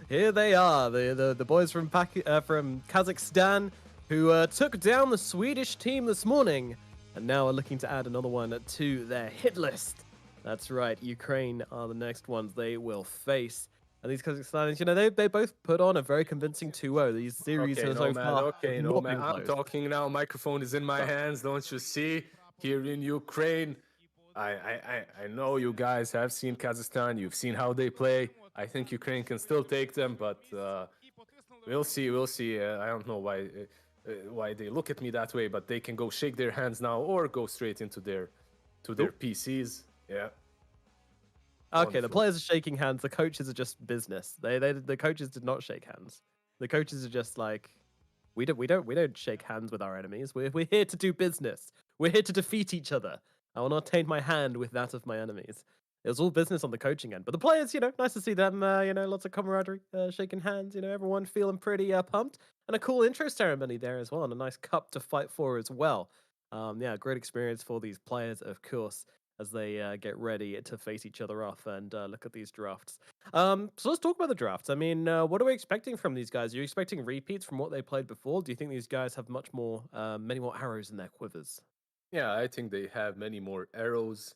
Speaker 3: Here they are, the boys from from Kazakhstan, who took down the Swedish team this morning, and now are looking to add another one to their hit list. That's right, Ukraine are the next ones they will face. And these Kazakhstanis, you know, they both put on a very convincing 2-0. These series
Speaker 4: Okay,
Speaker 3: are so far
Speaker 4: okay,
Speaker 3: not
Speaker 4: man.
Speaker 3: been
Speaker 4: I'm
Speaker 3: close.
Speaker 4: talking now. Microphone is in my hands. Don't you see? Here in Ukraine, I know you guys have seen Kazakhstan. You've seen how they play. I think Ukraine can still take them, but we'll see. We'll see. I don't know why they look at me that way, but they can go shake their hands now or go straight into their PCs. Yeah.
Speaker 3: Okay, the
Speaker 4: Wonderful.
Speaker 3: players are shaking hands. The coaches are just business. The coaches did not shake hands. The coaches are just like, we don't shake hands with our enemies. We're here to do business. We're here to defeat each other. I will not taint my hand with that of my enemies. It was all business on the coaching end, but the players, you know, nice to see them. You know, lots of camaraderie, shaking hands. You know, everyone feeling pretty pumped, and a cool intro ceremony there as well, and a nice cup to fight for as well. Yeah, great experience for these players, of course, as they get ready to face each other off and look at these drafts. So let's talk about the drafts. I mean, what are we expecting from these guys? Are you expecting repeats from what they played before? Do you think these guys have many more arrows in their quivers?
Speaker 4: Yeah, I think they have many more arrows,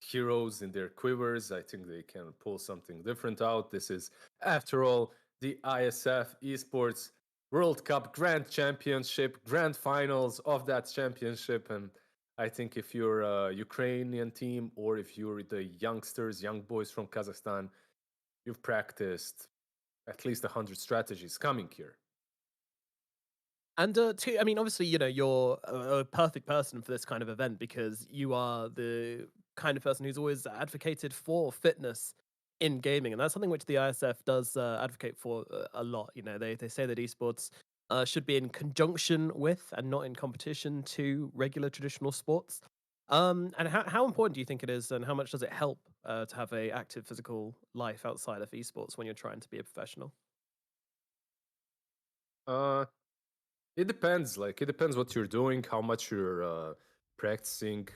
Speaker 4: heroes in their quivers. I think they can pull something different out. This is, after all, the ISF Esports World Cup Grand Championship, Grand Finals of that championship. And I think if you're a Ukrainian team or if you're the youngsters, young boys from Kazakhstan, you've practiced at least 100 strategies coming here.
Speaker 3: And I mean, obviously, you know, you're a perfect person for this kind of event because you are the kind of person who's always advocated for fitness in gaming, and that's something which the ISF does advocate for a lot. You know, they say that esports should be in conjunction with and not in competition to regular traditional sports. And how important do you think it is, and how much does it help to have a active physical life outside of esports when you're trying to be a professional?
Speaker 4: Uh, it depends. Like, it depends what you're doing, how much you're practicing,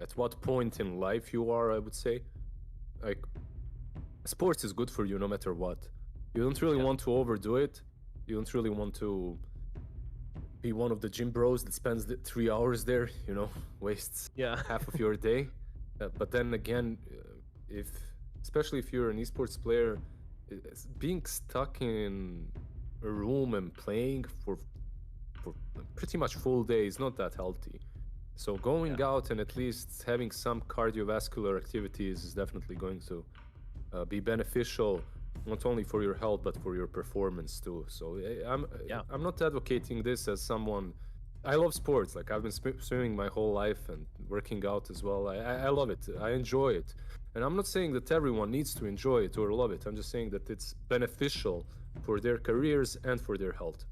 Speaker 4: at what point in life you are, I would say. Like, sports is good for you no matter what. You don't really want to overdo it. You don't really want to be one of the gym bros that spends the 3 hours there, you know, wastes
Speaker 3: Yeah.
Speaker 4: half of your day. But then again, if especially if you're an esports player, being stuck in a room and playing for pretty much full day is not that healthy. So going out and at least having some cardiovascular activities is definitely going to be beneficial, not only for your health but for your performance too. So I'm not advocating this as someone. I love sports. Like, I've been swimming my whole life and working out as well. I love it. I enjoy it. And I'm not saying that everyone needs to enjoy it or love it. I'm just saying that it's beneficial for their careers and for their health.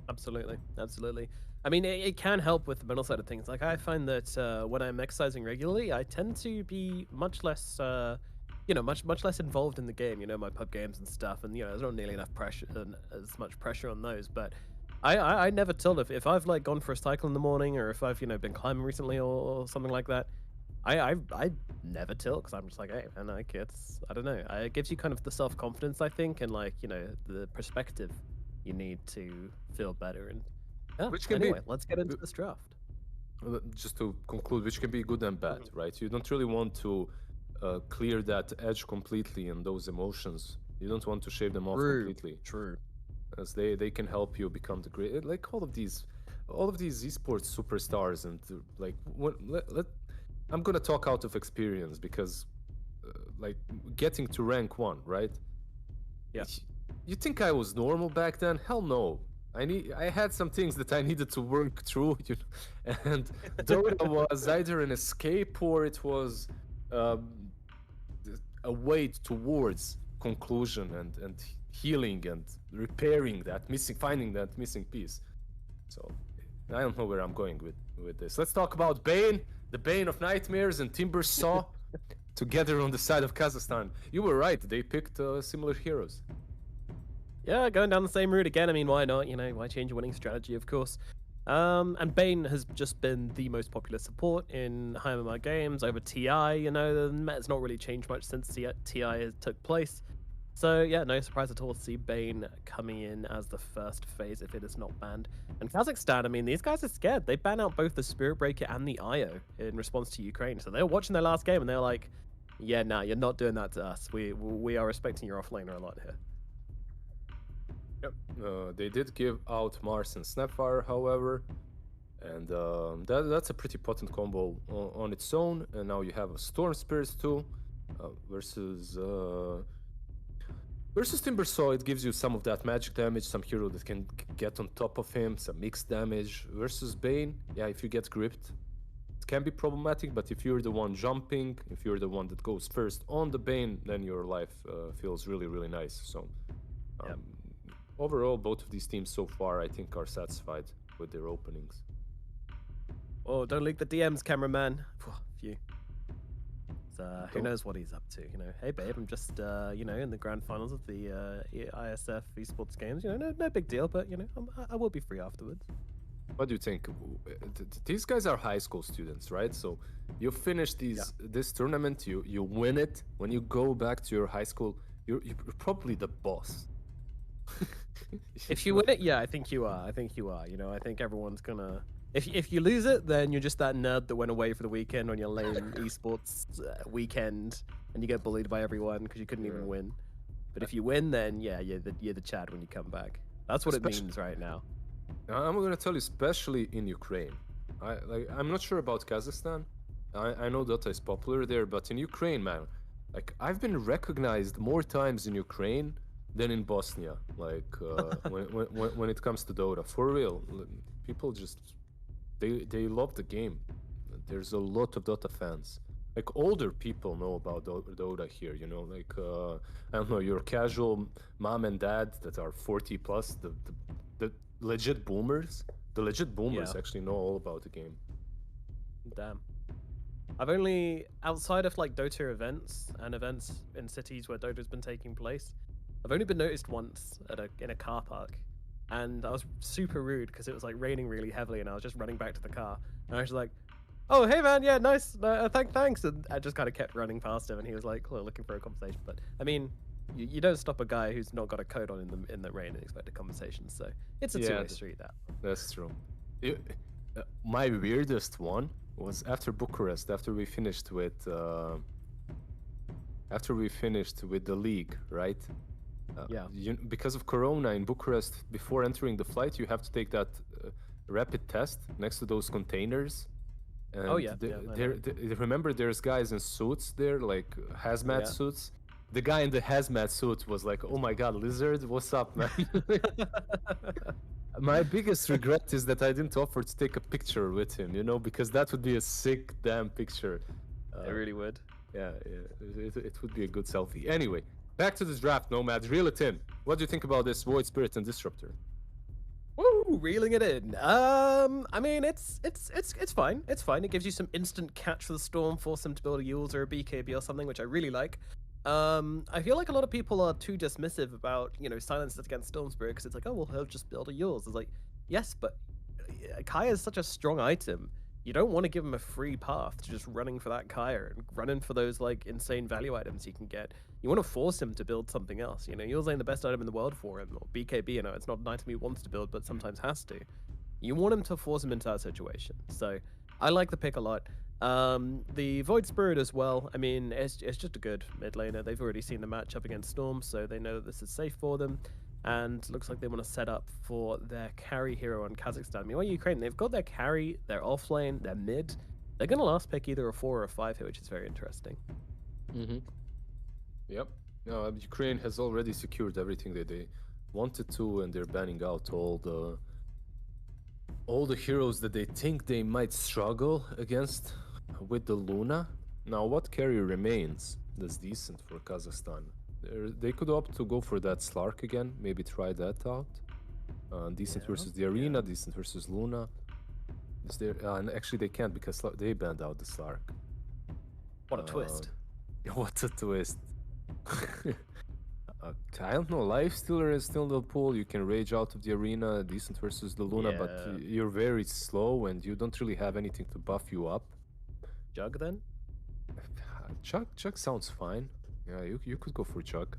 Speaker 3: Absolutely, absolutely. I mean, it can help with the mental side of things. Like, I find that when I'm exercising regularly, I tend to be much less, much less involved in the game. You know, my pub games and stuff, and there's not nearly enough pressure, as much pressure on those. But I never tilt if I've like gone for a cycle in the morning, or if I've been climbing recently or something like that. I never tilt because I'm just like, hey, man, like, I don't know. It gives you kind of the self confidence, I think, and like the perspective you need to feel better. And
Speaker 4: Which can
Speaker 3: anyway, let's get into this draft.
Speaker 4: Just to conclude, which can be good and bad, right? You don't really want to clear that edge completely and those emotions. You don't want to shave them off completely.
Speaker 3: True.
Speaker 4: As they can help you become the great, like all of these esports superstars. And like, I'm gonna talk out of experience because like getting to rank 1, right?
Speaker 3: Yeah.
Speaker 4: You think I was normal back then? Hell no. I had some things that I needed to work through, and Dota was either an escape or it was a way towards conclusion and healing and repairing finding that missing piece. So I don't know where I'm going with this. Let's talk about Bane, the Bane of Nightmares, and Timber Saw together on the side of Kazakhstan. You were right. They picked similar heroes.
Speaker 3: Yeah, going down the same route again. I mean, why not? Why change a winning strategy, of course. And Bane has just been the most popular support in high MMR games over TI. The meta's not really changed much since TI took place. So yeah, no surprise at all to see Bane coming in as the first phase if it is not banned. And Kazakhstan, I mean, these guys are scared. They ban out both the Spirit Breaker and the IO in response to Ukraine. So they were watching their last game and they're like, yeah, nah, you're not doing that to us. We are respecting your offlaner a lot here.
Speaker 7: Yep. They did give out Mars and Snapfire, however, and that's a pretty potent combo on its own. And now you have a Storm Spirits too versus Timbersaw. It gives you some of that magic damage, some hero that can get on top of him, some mixed damage. Versus Bane, yeah, if you get gripped, it can be problematic. But if you're the one jumping, if you're the one that goes first on the Bane, then your life feels really, really nice. So.
Speaker 3: Yep.
Speaker 7: Overall, both of these teams so far, I think, are satisfied with their openings.
Speaker 3: Oh, don't leak the DMs, cameraman. Phew. So, who knows what he's up to? You know, hey babe, I'm just in the grand finals of the ISF Esports games. You know, no big deal, but you know, I will be free afterwards.
Speaker 7: What do you think? These guys are high school students, right? So you finish this tournament, you win it. When you go back to your high school, you're probably the boss.
Speaker 3: If you win it, yeah, I think you are. You know, I think everyone's gonna. If you lose it, then you're just that nerd that went away for the weekend on your lame esports weekend, and you get bullied by everyone because you couldn't even win. But if you win, then yeah, you're the Chad when you come back. That's what it means right now.
Speaker 7: I'm gonna tell you, especially in Ukraine. I'm not sure about Kazakhstan. I know Dota is popular there, but in Ukraine, man, like I've been recognized more times in Ukraine than in Bosnia, like when it comes to Dota. For real, people just they love the game. There's a lot of Dota fans. Like older people know about Dota here, you know, like I don't know, your casual mom and dad that are 40 plus, the legit boomers. The legit boomers actually know all about the game.
Speaker 3: Damn. I've only, outside of like Dota events and events in cities where Dota's been taking place, I've only been noticed once in a car park, and I was super rude because it was like raining really heavily, and I was just running back to the car, and I was like, "Oh, hey man, yeah, nice, thanks," and I just kind of kept running past him, and he was like, looking for a conversation. But I mean, you don't stop a guy who's not got a coat on in the rain and expect a conversation, so it's a two-way street.
Speaker 7: That's true. My weirdest one was after Bucharest, after we finished with the league, right? Because of Corona in Bucharest, before entering the flight, you have to take that rapid test next to those containers. And remember, there's guys in suits there, like hazmat suits. The guy in the hazmat suit was like, "Oh my God, Lizard, what's up, man?" My biggest regret is that I didn't offer to take a picture with him, you know, because that would be a sick damn picture.
Speaker 3: It really would.
Speaker 7: Yeah, it would be a good selfie. Anyway, back to this draft, Nomad. Reel it in. What do you think about this Void Spirit and Disruptor?
Speaker 3: Woo, reeling it in. I mean, it's fine. It's fine. It gives you some instant catch for the Storm, force them to build a Yules or a BKB or something, which I really like. I feel like a lot of people are too dismissive about, you know, silences against Storm Spirit because it's like, oh, well, he'll just build a Yules. It's like, yes, but Kaya is such a strong item. You don't want to give him a free path to just running for that Kaya and running for those, like, insane value items you can get. You want to force him to build something else. You know, Yules ain't the best item in the world for him, or BKB, you know, it's not an item he wants to build, but sometimes has to. You want him to force him into that situation. So, I like the pick a lot. The Void Spirit as well, I mean, it's just a good mid laner. They've already seen the matchup against Storm, so they know that this is safe for them. And looks like they want to set up for their carry hero on Kazakhstan. Meanwhile, Ukraine, they've got their carry, their offlane, their mid. They're going to last pick either a 4 or a 5 here, which is very interesting.
Speaker 7: Mm-hmm. Yep. No, Ukraine has already secured everything that they wanted to, and they're banning out all the heroes that they think they might struggle against with the Luna. Now, what carry remains that's decent for Kazakhstan? They could opt to go for that Slark again, maybe try that out. Decent versus the Arena, decent versus Luna. Is there? And actually they can't because they banned out the Slark.
Speaker 3: What a twist.
Speaker 7: What a twist. I don't know, Lifestealer is still in the pool. You can rage out of the Arena, decent versus the Luna, but you're very slow and you don't really have anything to buff you up.
Speaker 3: Jug then?
Speaker 7: Jug sounds fine. Yeah, you could go for Jug.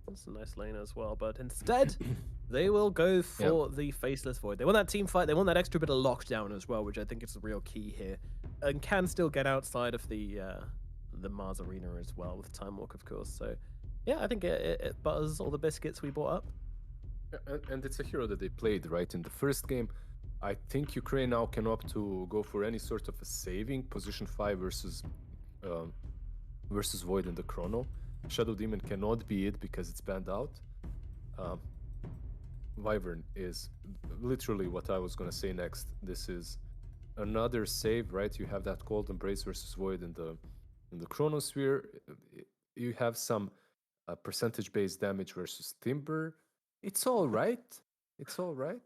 Speaker 3: That's a nice lane as well, but instead, they will go for the Faceless Void. They want that team fight, they want that extra bit of lockdown as well, which I think is the real key here. And can still get outside of the Mars Arena as well with Time Walk, of course. So, yeah, I think it butters all the biscuits we brought up.
Speaker 7: And it's a hero that they played, right? In the first game, I think Ukraine now can opt to go for any sort of a saving, position 5 versus Void in the Chrono. Shadow Demon cannot be it because it's banned out. Wyvern is literally what I was going to say next. This is another save, right? You have that Cold Embrace versus Void in the Chronosphere. You have some percentage-based damage versus Timber. It's all right. It's all right.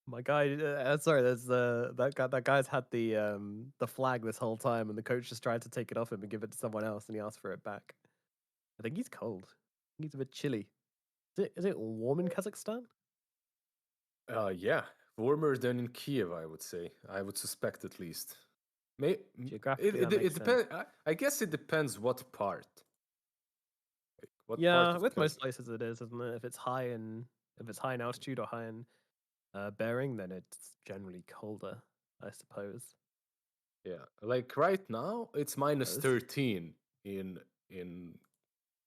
Speaker 3: My guy, sorry, there's that guy's had the flag this whole time, and the coach just tried to take it off him and give it to someone else, and he asked for it back. I think he's cold. He's a bit chilly. Is it warm in Kazakhstan?
Speaker 7: Yeah, warmer than in Kiev, I would say. I would suspect at least.
Speaker 3: Geographically,
Speaker 7: It depends. I guess it depends what part. What part
Speaker 3: Yeah,
Speaker 7: of
Speaker 3: with most places it is, isn't it? If it's high in altitude or high in bearing, then it's generally colder, I suppose.
Speaker 7: Yeah, like right now it's minus
Speaker 3: Yes.
Speaker 7: 13 in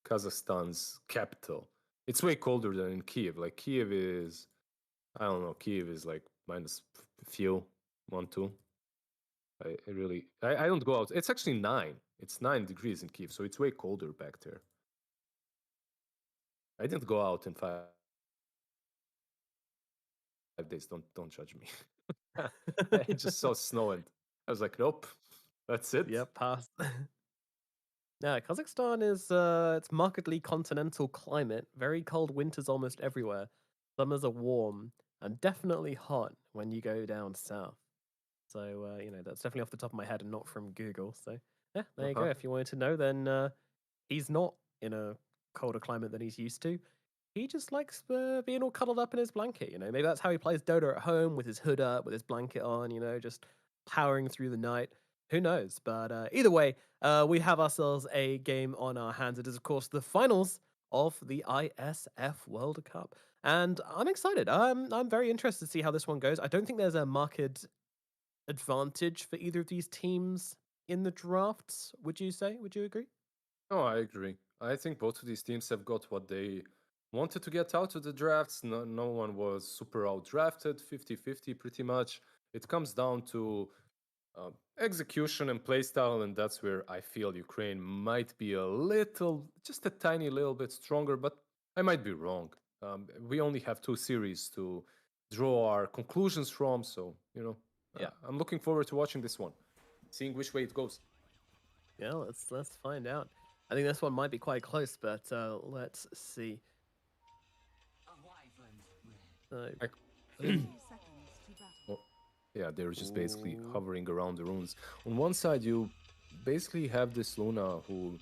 Speaker 7: Kazakhstan's capital. It's way colder than in Kiev. Like Kiev is, I don't know, Kiev is like minus few, 1, 2. I don't go out. It's actually 9. It's 9 degrees in Kiev, so it's way colder back there. I didn't go out in 5 days. Don't judge me. I just saw snow and I was like, nope, that's it.
Speaker 3: Yep, pass. Yeah, Kazakhstan is it's markedly continental climate, very cold winters almost everywhere. Summers are warm and definitely hot when you go down south. So that's definitely off the top of my head and not from Google. So yeah, there you go. If you wanted to know, then he's not in a colder climate than he's used to. He just likes being all cuddled up in his blanket. Maybe that's how he plays Dota at home with his hood up, with his blanket on. Just powering through the night. Who knows? But either way, we have ourselves a game on our hands. It is, of course, the finals of the ISF World Cup, and I'm excited. I'm very interested to see how this one goes. I don't think there's a market advantage for either of these teams in the drafts. Would you say? Would you agree?
Speaker 7: No, I agree. I think both of these teams have got what they wanted to get out of the drafts. No one was super out drafted, 50-50 pretty much. It comes down to execution and playstyle, and that's where I feel Ukraine might be just a tiny little bit stronger, but I might be wrong. We only have 2 series to draw our conclusions from, so, I'm looking forward to watching this one, seeing which way it goes.
Speaker 3: Yeah, let's find out. I think this one might be quite close, but let's see.
Speaker 7: Yeah, they're just basically hovering around the runes. On one side, you basically have this Luna who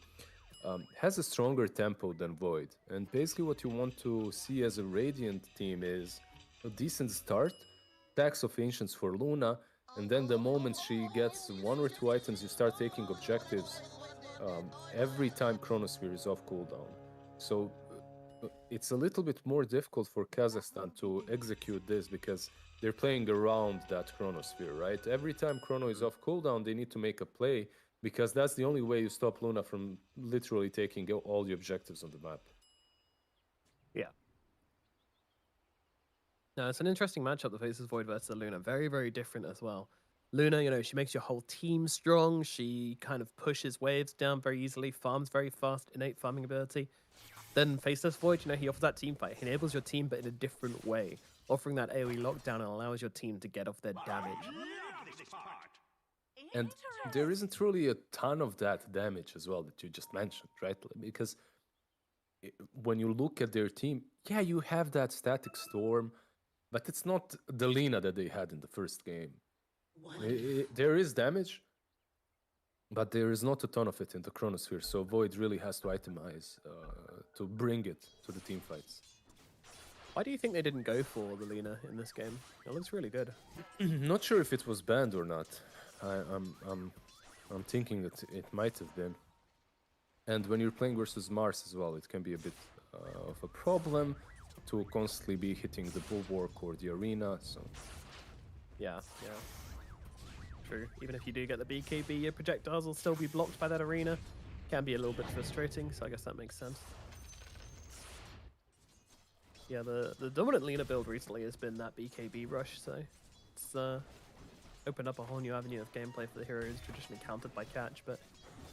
Speaker 7: has a stronger tempo than Void. And basically what you want to see as a Radiant team is a decent start, stacks of Ancients for Luna, and then the moment she gets 1 or 2 items, you start taking objectives every time Chronosphere is off cooldown. So it's a little bit more difficult for Kazakhstan to execute this because they're playing around that Chronosphere, right? Every time Chrono is off cooldown, they need to make a play because that's the only way you stop Luna from literally taking all the objectives on the map.
Speaker 3: Yeah. No, it's an interesting matchup, the Faces Void versus Luna. Very, very different as well. Luna, she makes your whole team strong. She kind of pushes waves down very easily, farms very fast, innate farming ability. Then Faceless Void, he offers that team fight. He enables your team, but in a different way, offering that AoE lockdown and allows your team to get off their damage.
Speaker 7: And there isn't really a ton of that damage as well that you just mentioned, right? Because when you look at their team, yeah, you have that static storm, but it's not the Lina that they had in the first game. There is damage, but there is not a ton of it in the Chronosphere, so Void really has to itemize to bring it to the team fights.
Speaker 3: Why do you think they didn't go for the Lina in this game? It looks really good.
Speaker 7: Not sure if it was banned or not. I'm thinking that it might have been. And when you're playing versus Mars as well, it can be a bit of a problem to constantly be hitting the bulwark or the arena. So
Speaker 3: Yeah, yeah. True. Even if you do get the BKB, your projectiles will still be blocked by that arena. Can be a little bit frustrating, so I guess that makes sense. Yeah, the dominant Lina build recently has been that BKB rush, so it's opened up a whole new avenue of gameplay for the hero who's traditionally countered by catch, but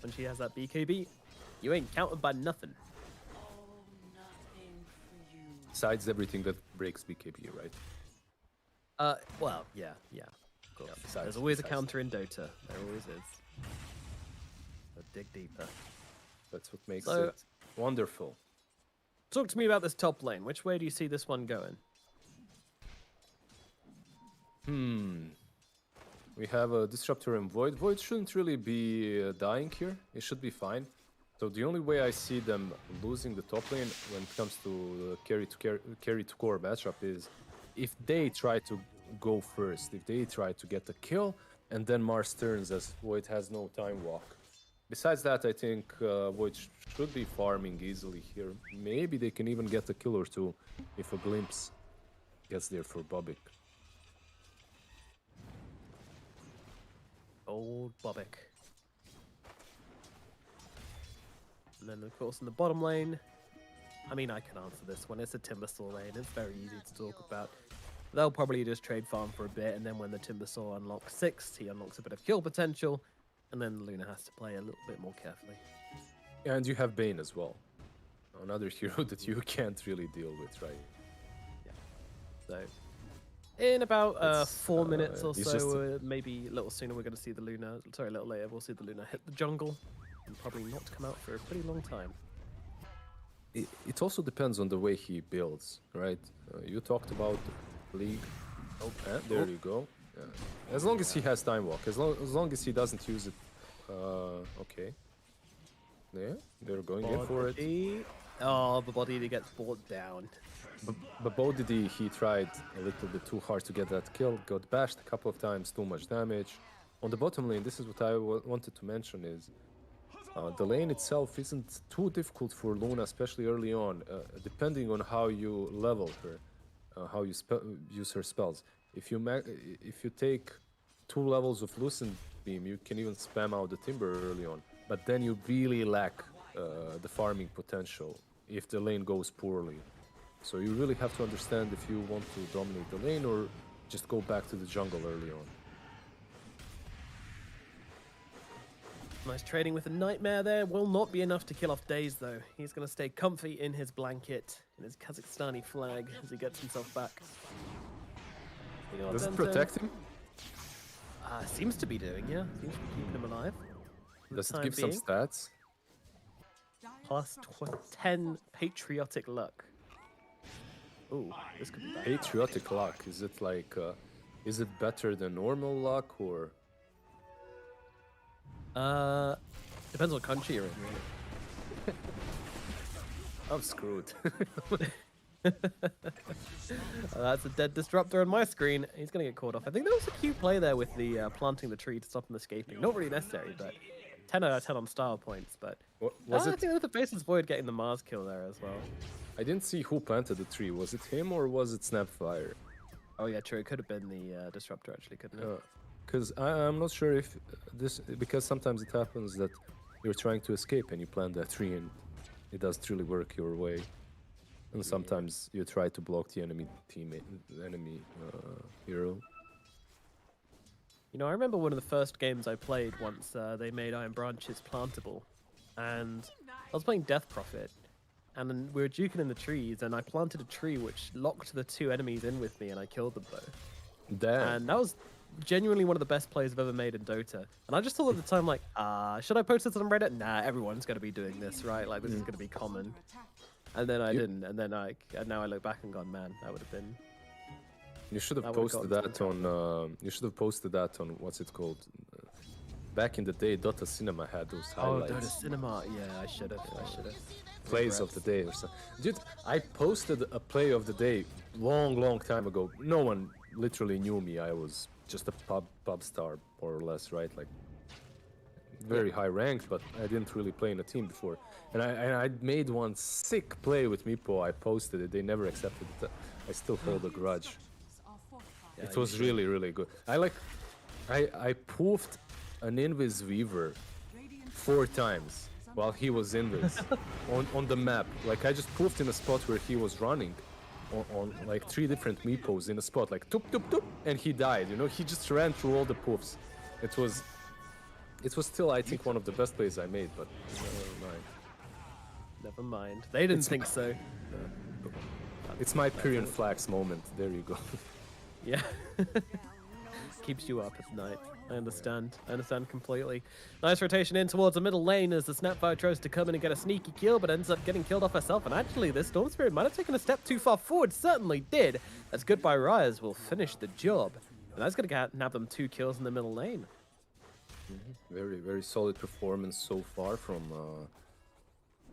Speaker 3: when she has that BKB, you ain't countered by nothing.
Speaker 7: besides everything that breaks BKB, right?
Speaker 3: Well, yeah, of course.
Speaker 7: Yeah, besides-
Speaker 3: There's always a
Speaker 7: besides
Speaker 3: counter in Dota. There always is. So dig deeper.
Speaker 7: That's what makes
Speaker 3: So-
Speaker 7: it wonderful.
Speaker 3: Talk to me about this top lane. Which way do you see this one going?
Speaker 7: We have a Disruptor and Void. Void shouldn't really be dying here. It should be fine. So the only way I see them losing the top lane when it comes to carry to core matchup is if they try to go first, if they try to get a kill, and then Mars turns as Void has no time walk. Besides that, I think Void should be farming easily here. Maybe they can even get a kill or two if a glimpse gets there for Bobik.
Speaker 3: Old Bobik. And then, of course, in the bottom lane, I mean, I can answer this one. It's a Timbersaw lane. It's very easy to talk about. They'll probably just trade farm for a bit, and then when the Timbersaw unlocks 6, he unlocks a bit of kill potential, and then Luna has to play a little bit more carefully.
Speaker 7: And you have Bane as well. Another hero that you can't really deal with, right?
Speaker 3: So, in about
Speaker 7: It's,
Speaker 3: 4 minutes or
Speaker 7: it's
Speaker 3: so,
Speaker 7: just
Speaker 3: maybe a little sooner, we're going to see the Luna. Sorry, a little later, we'll see the Luna hit the jungle, and probably not come out for a pretty long time.
Speaker 7: It also depends on the way he builds, right? You talked about League. Oh, there you go. Yeah. As long as he has time walk, as long as he doesn't use it. Okay. Yeah, they're going in for it.
Speaker 3: Body. Oh, the body that gets brought down.
Speaker 7: But Bodidi, he tried a little bit too hard to get that kill, got bashed a couple of times, too much damage. On the bottom lane, this is what I wanted to mention is the lane itself isn't too difficult for Luna, especially early on, depending on how you level her, how you use her spells. If you take 2 levels of Lucent Beam, you can even spam out the Timber early on. But then you really lack the farming potential if the lane goes poorly. So you really have to understand if you want to dominate the lane or just go back to the jungle early on.
Speaker 3: Nice trading with a Nightmare there. Will not be enough to kill off Daze, though. He's going to stay comfy in his blanket, in his Kazakhstani flag, as he gets himself back.
Speaker 7: Does it protect him?
Speaker 3: Seems to be doing, yeah. Seems to be keeping him alive. for the
Speaker 7: Does it
Speaker 3: time
Speaker 7: give some
Speaker 3: being.
Speaker 7: stats?
Speaker 3: Plus 10 patriotic luck. Ooh, this could be bad.
Speaker 7: Patriotic luck. Is it like, is it better than normal luck or?
Speaker 3: Depends what country you're in, really.
Speaker 7: I'm screwed.
Speaker 3: That's a dead disruptor on my screen. He's gonna get caught off. I think that was a cute play there with the planting the tree to stop him escaping. Not really necessary, but 10 out of 10 on style points. But
Speaker 7: Was
Speaker 3: I
Speaker 7: it?
Speaker 3: think that the Faceless Void getting the Mars kill there as well.
Speaker 7: I didn't see who planted the tree. Was it him or was it Snapfire?
Speaker 3: Oh yeah, true. It could have been the disruptor actually, couldn't it?
Speaker 7: Because I'm not sure if this, because sometimes it happens that you're trying to escape and you plant that tree and it doesn't really work your way. And sometimes you try to block the enemy teammate, the enemy hero.
Speaker 3: You know, I remember one of the first games I played once they made Iron Branches plantable, and I was playing Death Prophet, and then we were duking in the trees, and I planted a tree which locked the 2 enemies in with me, and I killed them both.
Speaker 7: Damn.
Speaker 3: And that was genuinely one of the best plays I've ever made in Dota. And I just thought at the time, like, should I post this on Reddit? Nah, everyone's going to be doing this, right? Like, this is going to be common. And then I didn't, and then and now I look back and gone, man, that would have been.
Speaker 7: You should have
Speaker 3: I would've
Speaker 7: posted
Speaker 3: gotten
Speaker 7: that on. You should have posted that on what's it called? Back in the day, Dota Cinema had those highlights.
Speaker 3: Oh, Dota Cinema. Yeah, I should have. I should have.
Speaker 7: Plays of the day or something. Dude, I posted a play of the day long time ago. No one literally knew me. I was just a pub star, more or less, right? Like, very high ranked, but I didn't really play in a team before. And I made one sick play with Meepo. I posted it. They never accepted it. I still hold a grudge.
Speaker 3: Yeah,
Speaker 7: It was really, really good. I poofed an Invis Weaver 4 times while he was Invis on the map. Like, I just poofed in a spot where he was running on like 3 different Meepos in a spot, like toop, toop, toop, and he died. You know, he just ran through all the poofs. It was still, I think, one of the best plays I made, but never mind.
Speaker 3: Never mind. They didn't think so.
Speaker 7: It's my Pyrian Flax moment. There you go.
Speaker 3: Yeah. Keeps you up at night. I understand. I understand completely. Nice rotation in towards the middle lane as the Snapfire tries to come in and get a sneaky kill, but ends up getting killed off herself. And actually, this Storm Spirit might have taken a step too far forward. Certainly did. As Goodbye Rise will finish the job. And that's going to nab them 2 kills in the middle lane.
Speaker 7: Very, very solid performance so far from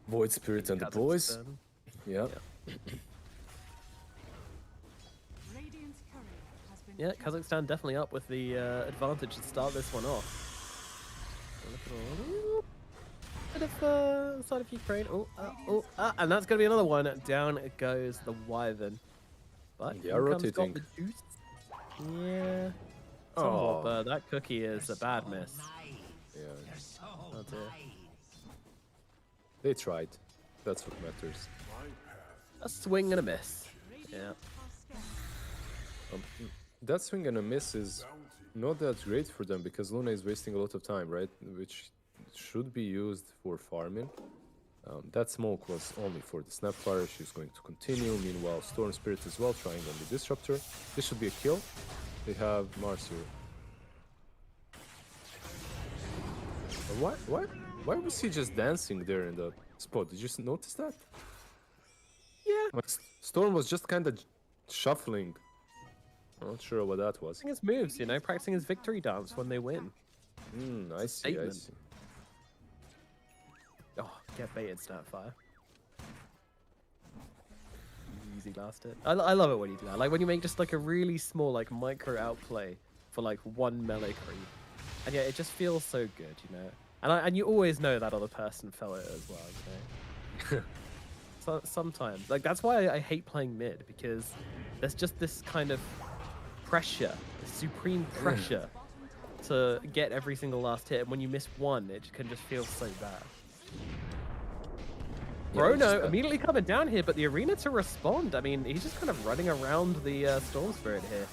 Speaker 7: Void Spirit and the boys. Yeah.
Speaker 3: Yeah, Kazakhstan definitely up with the advantage to start this one off. Bit of side of Ukraine. And that's going to be another one. Down goes the Wyvern. But
Speaker 7: Yeah,
Speaker 3: here comes
Speaker 7: rotating.
Speaker 3: got the juice. Yeah. Somewhat, but that cookie is a bad miss.
Speaker 7: Yeah.
Speaker 3: Oh dear.
Speaker 7: They tried. That's what matters.
Speaker 3: A swing and a miss. Yeah.
Speaker 7: That swing and a miss is not that great for them because Luna is wasting a lot of time, right? Which should be used for farming. That smoke was only for the Snapfire. She's going to continue. Meanwhile, Storm Spirit as well, trying on the Disruptor. This should be a kill. They have Mars here. Why was he just dancing there in the spot? Did you notice that?
Speaker 3: Yeah.
Speaker 7: Like, Storm was just kind of shuffling. I'm not sure what that was.
Speaker 3: Practicing his moves, you know, practicing his victory dance when they win.
Speaker 7: I see, I
Speaker 3: Statement.
Speaker 7: see.
Speaker 3: Oh, get baited, Snapfire. Easy last hit. I love it when you do that. Like when you make just like a really small, like micro outplay for like one melee creep. And yeah, it just feels so good, you know. And you always know that other person felt it as well, you know. So sometimes, like that's why I hate playing mid, because there's just this kind of pressure, this supreme pressure to get every single last hit, and when you miss one, it can just feel so bad. Bruno immediately coming down here, but the arena to respond. I mean, he's just kind of running around the Storm Spirit here.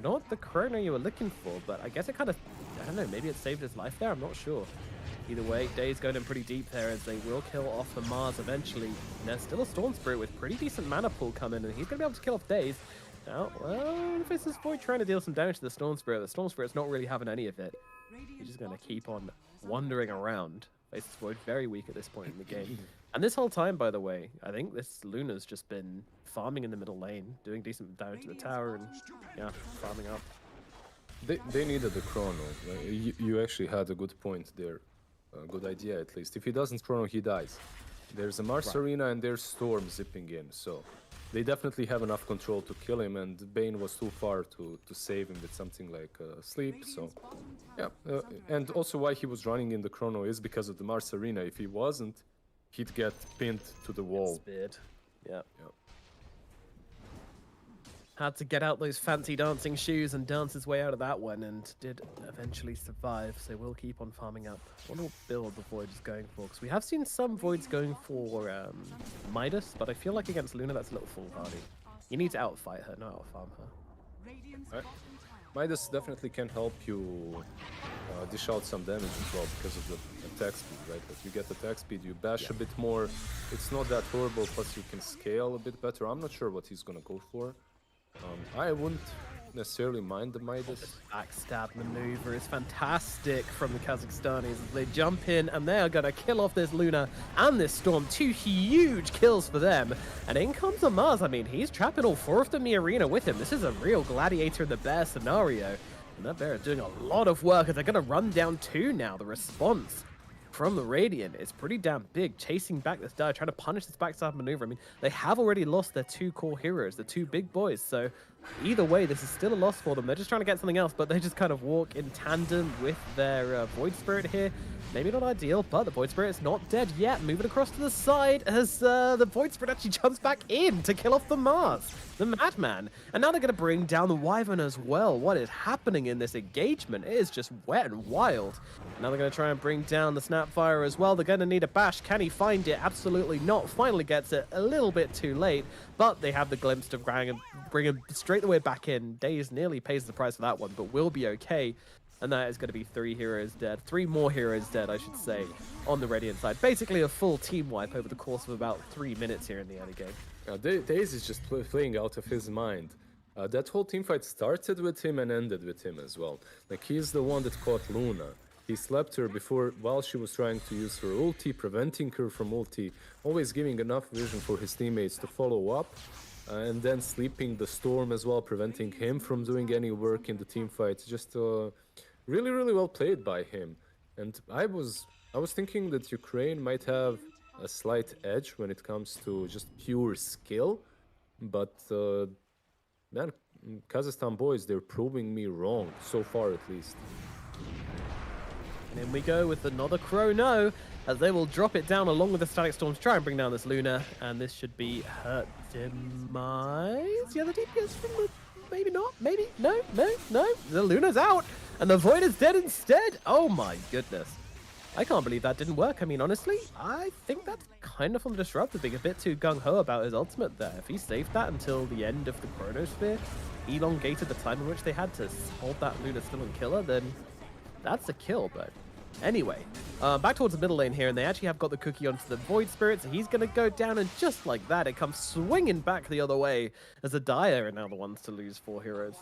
Speaker 3: Not the Chrono you were looking for, but I guess it kind of, I don't know, maybe it saved his life there, I'm not sure. Either way, Day's going in pretty deep there as they will kill off the Mars eventually. And there's still a Storm Spirit with pretty decent mana pool coming, and he's going to be able to kill off Days. Now, well, this is Void trying to deal some damage to the Storm Spirit. The Storm Spirit's not really having any of it. He's just going to keep on wandering around. Faces Void very weak at this point in the game. And this whole time, by the way, I think this Luna's just been farming in the middle lane, doing decent damage to the tower, and yeah, farming up.
Speaker 7: They needed the Chrono. Like, you actually had a good point there. A good idea, at least. If he doesn't Chrono, he dies. There's a Mars Arena and there's Storm zipping in, so they definitely have enough control to kill him, and Bane was too far to save him with something like sleep, so yeah. And also why he was running in the Chrono is because of the Mars Arena. If he wasn't, he'd get pinned to the wall.
Speaker 3: Speared. Yeah.
Speaker 7: Yep.
Speaker 3: Had to get out those fancy dancing shoes and dance his way out of that one, and did eventually survive, so we'll keep on farming up. What little build the Void is going for, because we have seen some Voids going for Midas, but I feel like against Luna that's a little foolhardy. You need to outfight her, not outfarm her.
Speaker 7: Midas definitely can help you dish out some damage as well because of the attack speed, right? Like you get attack speed, you bash a bit more. It's not that horrible, plus you can scale a bit better. I'm not sure what he's gonna go for. I wouldn't necessarily mind the Midas.
Speaker 3: Backstab maneuver is fantastic from the Kazakhstanis as they jump in, and they are going to kill off this Luna and this Storm. 2 huge kills for them. And in comes the Mars. I mean, he's trapping all 4 of them in the arena with him. This is a real gladiator in the bear scenario. And that bear is doing a lot of work as they're going to run down 2 now. The response from the Radiant is pretty damn big, chasing back this Dire, trying to punish this backstab maneuver. I mean, they have already lost their 2 core heroes, the 2 big boys, so Either way, this is still a loss for them. They're just trying to get something else, but they just kind of walk in tandem with their Void Spirit here. Maybe not ideal, but the Void Spirit is not dead yet. Moving across to the side as the Void Spirit actually jumps back in to kill off the Mars, the Madman. And now they're going to bring down the Wyvern as well. What is happening in this engagement? It is just wet and wild. Now they're going to try and bring down the Snapfire as well. They're going to need a bash. Can he find it? Absolutely not. Finally gets it a little bit too late, but they have the glimpse to bring him straight the way back in. Daze nearly pays the price for that one, but will be okay. And that is going to be 3 heroes dead. 3 more heroes dead, I should say, on the Radiant side. Basically a full team wipe over the course of about 3 minutes here in the early game.
Speaker 7: Daze is just playing out of his mind. That whole team fight started with him and ended with him as well. Like, he's the one that caught Luna. He slapped her before, while she was trying to use her ulti, preventing her from ulti, always giving enough vision for his teammates to follow up, and then sleeping the Storm as well, preventing him from doing any work in the team fight. Just really, really well played by him. And I was thinking that Ukraine might have a slight edge when it comes to just pure skill, but man, Kazakhstan boys, they're proving me wrong so far, at least.
Speaker 3: And in we go with another Chrono, as they will drop it down along with the Static Storm to try and bring down this Luna, and this should be her demise. Yeah, the DPS from the... Maybe not, maybe, no. The Luna's out, and the Void is dead instead. Oh my goodness. I can't believe that didn't work. I mean, honestly, I think that's kind of on the Disruptor being a bit too gung-ho about his ultimate there. If he saved that until the end of the Chronosphere, elongated the time in which they had to hold that Luna still and kill her, then that's a kill. But anyway, back towards the middle lane here, and they actually have got the cookie onto the Void Spirit, so he's going to go down, and just like that, it comes swinging back the other way, as the Dire are now the ones to lose 4 heroes.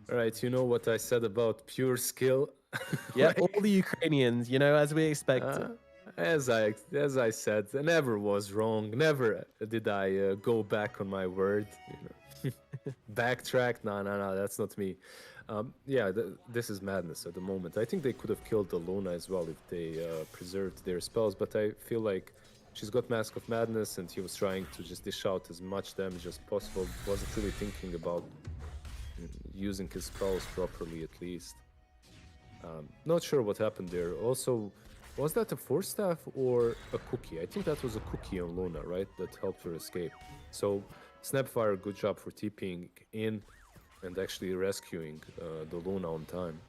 Speaker 7: All right, you know what I said about pure skill?
Speaker 3: Yeah, all the Ukrainians, you know, as we expected.
Speaker 7: As I said, I never was wrong. Never did I go back on my word. You know. Backtrack? No, that's not me. Yeah, this is madness at the moment. I think they could have killed the Luna as well if they preserved their spells, but I feel like she's got Mask of Madness, and he was trying to just dish out as much damage as possible. Wasn't really thinking about using his spells properly, at least. Not sure what happened there. Also, was that a Force Staff or a cookie? I think that was a cookie on Luna, right? That helped her escape. So, Snapfire, good job for TPing in and actually rescuing the Luna on time.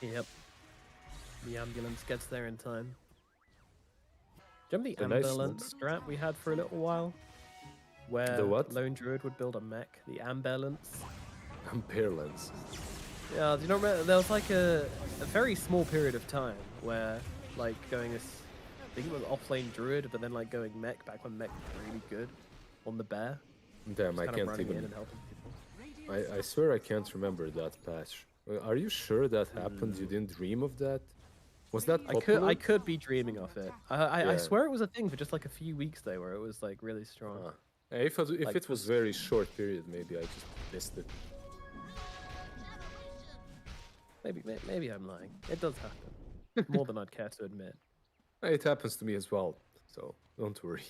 Speaker 3: Yep. The ambulance gets there in time. Do you remember the ambulance strat we had for a little while? Where
Speaker 7: the what?
Speaker 3: Lone Druid would build a mech, the ambulance.
Speaker 7: Ambulance.
Speaker 3: Yeah, do you not remember? There was like a very small period of time where, like, going as, I think it was offlane Druid, but then like going mech back when mech was really good on the bear.
Speaker 7: Damn, I can't even.
Speaker 3: In and helping people.
Speaker 7: I swear I can't remember that patch. Are you sure that happened? You didn't dream of that? Was that popular?
Speaker 3: I could be dreaming of it. I swear it was a thing for just like a few weeks though, where it was like really strong.
Speaker 7: If it was very short period, maybe I just missed it.
Speaker 3: Maybe I'm lying. It does happen. More than I'd care to admit.
Speaker 7: It happens to me as well, so don't worry.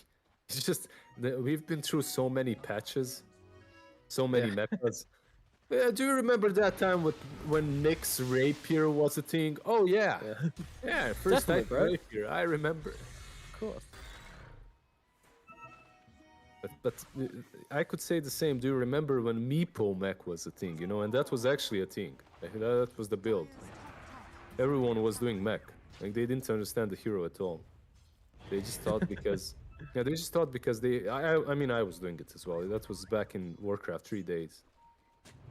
Speaker 7: It's just we've been through so many patches, so many mechas. Do you remember that time when Nick's Rapier was a thing? Oh yeah, yeah, first time Rapier. I remember.
Speaker 3: Of course.
Speaker 7: But I could say the same. Do you remember when Meepo mech was a thing? You know, and that was actually a thing. That was the build. Everyone was doing mech. Like, they didn't understand the hero at all. They just thought because I mean, I was doing it as well. That was back in Warcraft 3 days.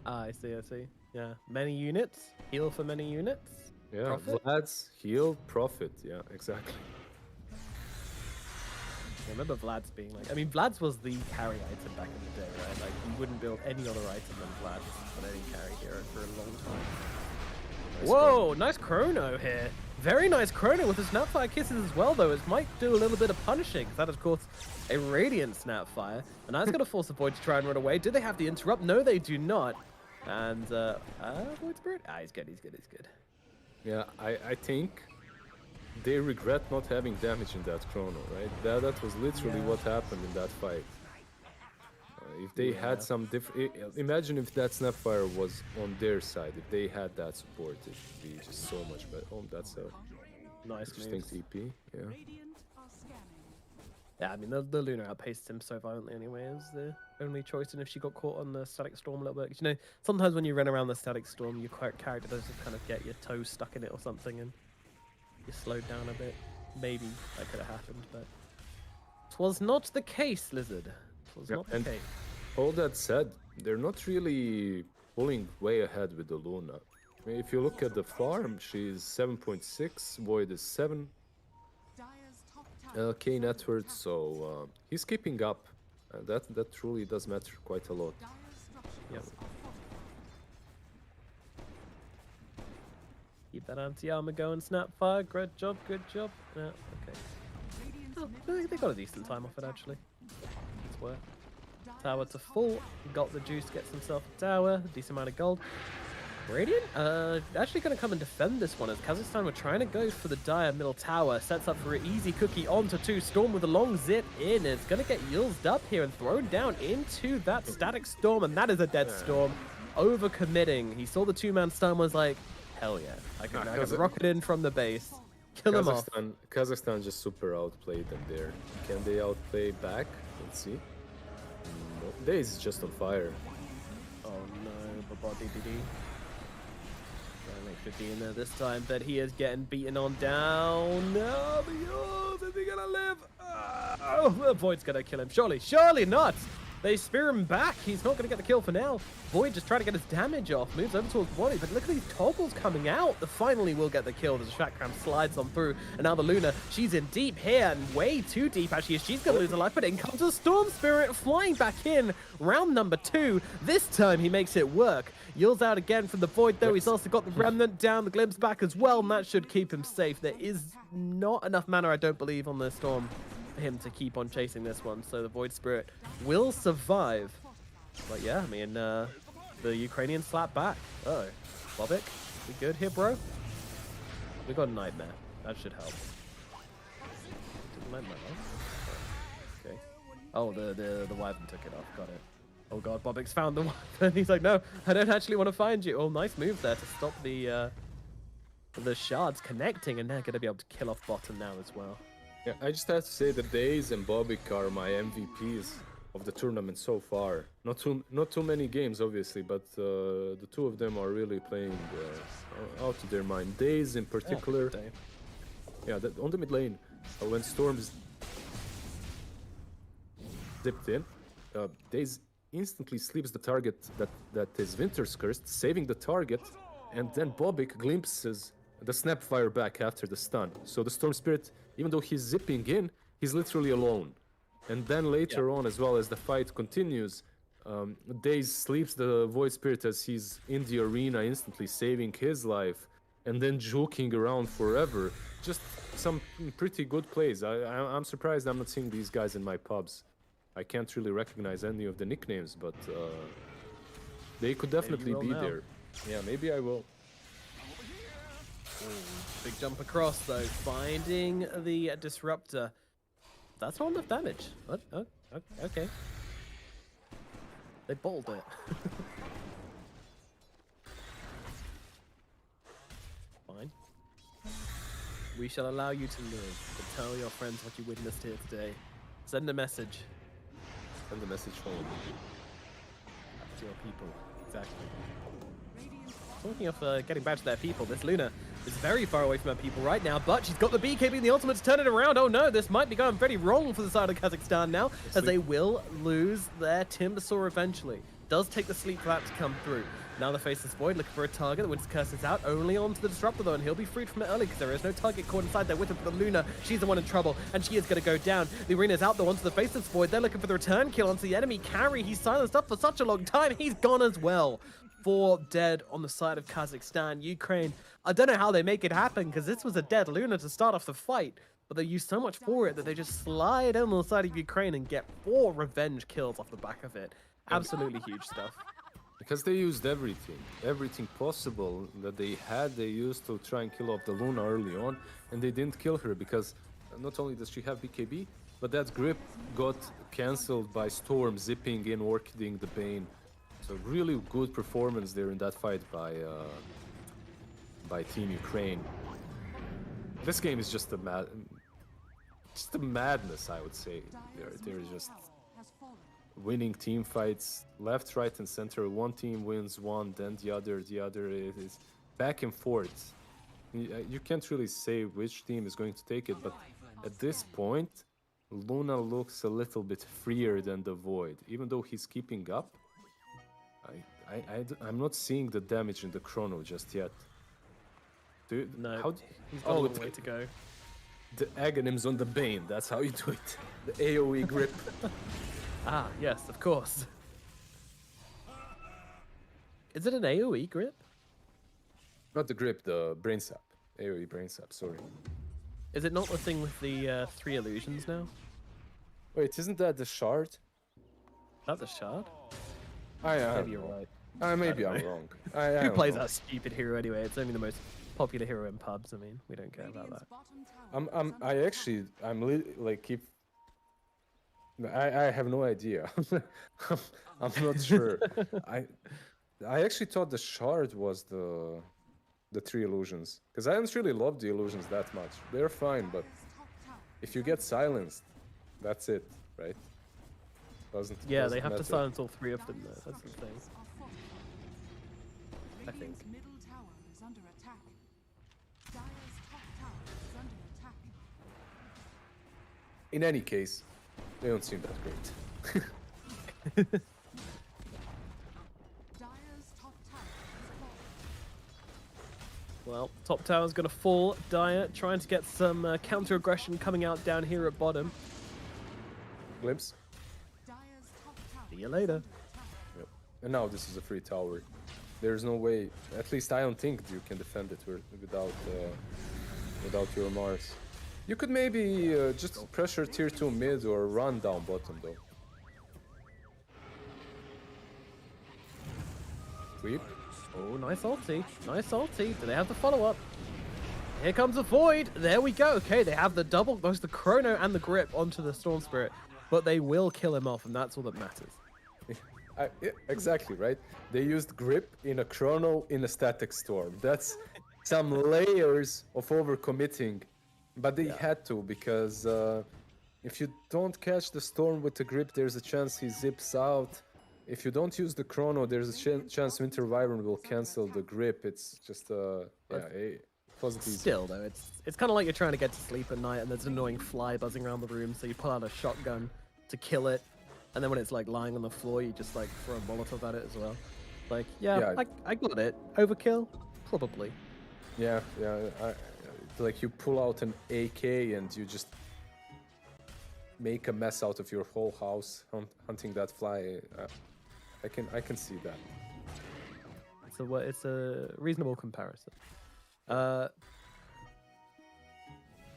Speaker 3: I see. Yeah, many units, heal for many units.
Speaker 7: Yeah,
Speaker 3: profit.
Speaker 7: Vlad's heal, profit. Yeah, exactly.
Speaker 3: I remember Vlad's being like, I mean, Vlad's was the carry item back in the day, right? Like, you wouldn't build any other item than Vlad's on any carry hero for a long time.
Speaker 7: Nice
Speaker 3: Whoa, nice Chrono here. Very nice Chrono with the Snapfire kisses as well, though. It might do a little bit of punishing. That, of course, a Radiant Snapfire. And that's going to force the Void to try and run away. Do they have the interrupt? No, they do not. And, Void Spirit? He's good.
Speaker 7: Yeah, I think they regret not having damage in that Chrono, right? That was literally what happened in that fight. If they had some different, imagine if that Snapfire was on their side. If they had that support, it would be just so much better. Oh, that's a
Speaker 3: Nice
Speaker 7: interesting
Speaker 3: moves.
Speaker 7: TP. Yeah.
Speaker 3: Yeah, I mean, the Luna outpaced him so violently anyway. It was the only choice, and if she got caught on the Static Storm a little bit, 'cause, you know, sometimes when you run around the Static Storm, your character does just kind of get your toes stuck in it or something, and you slowed down a bit. Maybe that could have happened, but it was not the case, Lizard. It was not the
Speaker 7: and
Speaker 3: case.
Speaker 7: all that said, they're not really pulling way ahead with the Luna. I mean, if you look at the farm, she's 7.6, Void is 7. K net worth, so he's keeping up. That truly does matter quite a lot.
Speaker 3: Yep. Keep that anti-armor going, Snapfire. Good job, good job. Yeah, okay. Oh, they got a decent time off it, actually. It's worth. Tower to full. Got the juice, gets himself a tower. A decent amount of gold. Radiant, actually going to come and defend this one as Kazakhstan were trying to go for the Dire middle tower. Sets up for an easy cookie onto 2. Storm with a long zip in. It's going to get yielded up here and thrown down into that Static Storm, and that is a dead Storm. Overcommitting. He saw the 2-man stun, was like, hell yeah. I can rocket in from the base. Kill him off.
Speaker 7: Kazakhstan just super outplayed them there. Can they outplay back? Let's see. No. Daze is just on fire.
Speaker 3: Oh no, Baba DDD. Make sure D in there this time, but he is getting beaten on down. No, but yours, is he gonna live? Oh, the Void's gonna kill him. Surely not. They spear him back. He's not gonna get the kill for now. Void just trying to get his damage off. Moves over towards Wally, but look at these toggles coming out. The finally will get the kill. The Shakram slides on through, and now the Luna, she's in deep here, and way too deep actually. She's gonna lose her life, but in comes a Storm Spirit flying back in. Round number 2. This time he makes it work. Yulls out again from the Void, though. He's also got the Remnant down, the Glimpse back as well, and that should keep him safe. There is not enough mana, I don't believe, on the Storm for him to keep on chasing this one, so the Void Spirit will survive. But yeah, I mean, the Ukrainian slap back. Uh-oh. Bobik, we good here, bro? We got a Nightmare. That should help. Nightmare, huh? Okay. Oh, the Wyvern took it off. Got it. Oh god, Bobik's found the Wyvern. He's like, no, I don't actually want to find you. Oh, nice move there to stop the shards connecting, and they're going to be able to kill off bottom now as well.
Speaker 7: Yeah, I just have to say that Daze and Bobik are my MVPs of the tournament so far. Not too many games, obviously, but the 2 of them are really playing out of their mind. Daze in particular. Yeah, on the mid lane, when Storm's dipped in, Daze instantly sleeps the target that is Winter's Cursed, saving the target, and then Bobik glimpses the Snapfire back after the stun. So the Storm Spirit, even though he's zipping in, he's literally alone. And then later on, as well as the fight continues, Daze sleeps the Void Spirit as he's in the arena, instantly saving his life, and then joking around forever. Just some pretty good plays. I'm surprised I'm not seeing these guys in my pubs. I can't really recognize any of the nicknames, but they could definitely be there. Yeah, maybe I will.
Speaker 3: Ooh, big jump across though, finding the disruptor. That's not enough damage. Oh, okay. They bottled it. Fine. We shall allow you to live, but tell your friends what you witnessed here today. Send a message.
Speaker 7: Send a message home.
Speaker 3: To your people. Exactly. Talking of getting back to their people, this Luna is very far away from her people right now, but she's got the BKB and the ultimate to turn it around. Oh no, this might be going very wrong for the side of Kazakhstan now, as they will lose their Timbersaw eventually. Does take the sleep for that to come through. Now the Faceless Void looking for a target. The Winter's Curse is out, only onto the Disruptor though, and he'll be freed from it early because there is no target caught inside there with him. But the Luna, she's the one in trouble, and she is going to go down. The Arena's out though onto the Faceless Void. They're looking for the return kill onto the enemy carry. He's silenced up for such a long time. He's gone as well. 4 dead on the side of Kazakhstan. Ukraine, I don't know how they make it happen because this was a dead Luna to start off the fight, but they use so much for it that they just slide in on the side of Ukraine and get 4 revenge kills off the back of it. Absolutely huge stuff.
Speaker 7: Because they used everything possible that they had, they used to try and kill off the Luna early on, and they didn't kill her because not only does she have BKB, but that grip got cancelled by Storm zipping in, orchiding the Bane. So really good performance there in that fight by Team Ukraine. This game is just a madness, I would say. They're just winning team fights left, right, and center. One team wins one, then the other. It is back and forth. You can't really say which team is going to take it, but at this point, Luna looks a little bit freer than the Void. Even though he's keeping up, I'm not seeing the damage in the chrono just yet.
Speaker 3: No, he's got a long way to go.
Speaker 7: The Aghanims on the Bane, that's how you do it. The AoE grip.
Speaker 3: Ah, yes, of course. Is it an AoE grip?
Speaker 7: Not the grip, the brain sap. AoE brain sap, sorry.
Speaker 3: Is it not the thing with the 3 illusions now?
Speaker 7: Wait, isn't that the shard?
Speaker 3: That's a shard?
Speaker 7: Maybe
Speaker 3: you're right.
Speaker 7: Maybe I'm wrong.
Speaker 3: Who plays that stupid hero anyway? It's only the most popular hero in pubs. I mean, we don't care about that.
Speaker 7: I have no idea. I'm not sure. I actually thought the shard was the 3 illusions, because I don't really love the illusions that much. They're fine, but if you get silenced, that's it, right?
Speaker 3: Yeah, they have
Speaker 7: matter.
Speaker 3: to silence all 3 of them though. That's the thing. I think.
Speaker 7: In any case, they don't seem that great.
Speaker 3: Well, top tower's gonna fall. Dire trying to get some counter aggression coming out down here at bottom.
Speaker 7: Glimpse.
Speaker 3: See you later.
Speaker 7: Yep. And now this is a free tower. There's no way, at least I don't think you can defend it without your Mars. You could maybe just pressure tier 2 mid or run down bottom though. Sweep.
Speaker 3: Oh, nice ulti. Nice ulti. Do they have the follow-up? Here comes a Void. There we go. Okay, they have the double, both the Chrono and the Grip onto the Storm Spirit, but they will kill him off, and that's all that matters.
Speaker 7: Yeah, exactly, right? They used Grip in a Chrono in a Static Storm. That's some layers of overcommitting, but they had to, because if you don't catch the Storm with the Grip, there's a chance he zips out. If you don't use the Chrono, there's a chance Winter Wyvern will cancel the Grip. It's just it wasn't easy.
Speaker 3: Still, though, it's kind of like you're trying to get to sleep at night and there's an annoying fly buzzing around the room, so you pull out a shotgun to kill it, and then when it's like lying on the floor, you just like throw a Molotov at it as well. Like, yeah. I got it. Overkill? Probably.
Speaker 7: Yeah. Like you pull out an AK and you just make a mess out of your whole house hunting that fly. I can see that.
Speaker 3: So it's a reasonable comparison.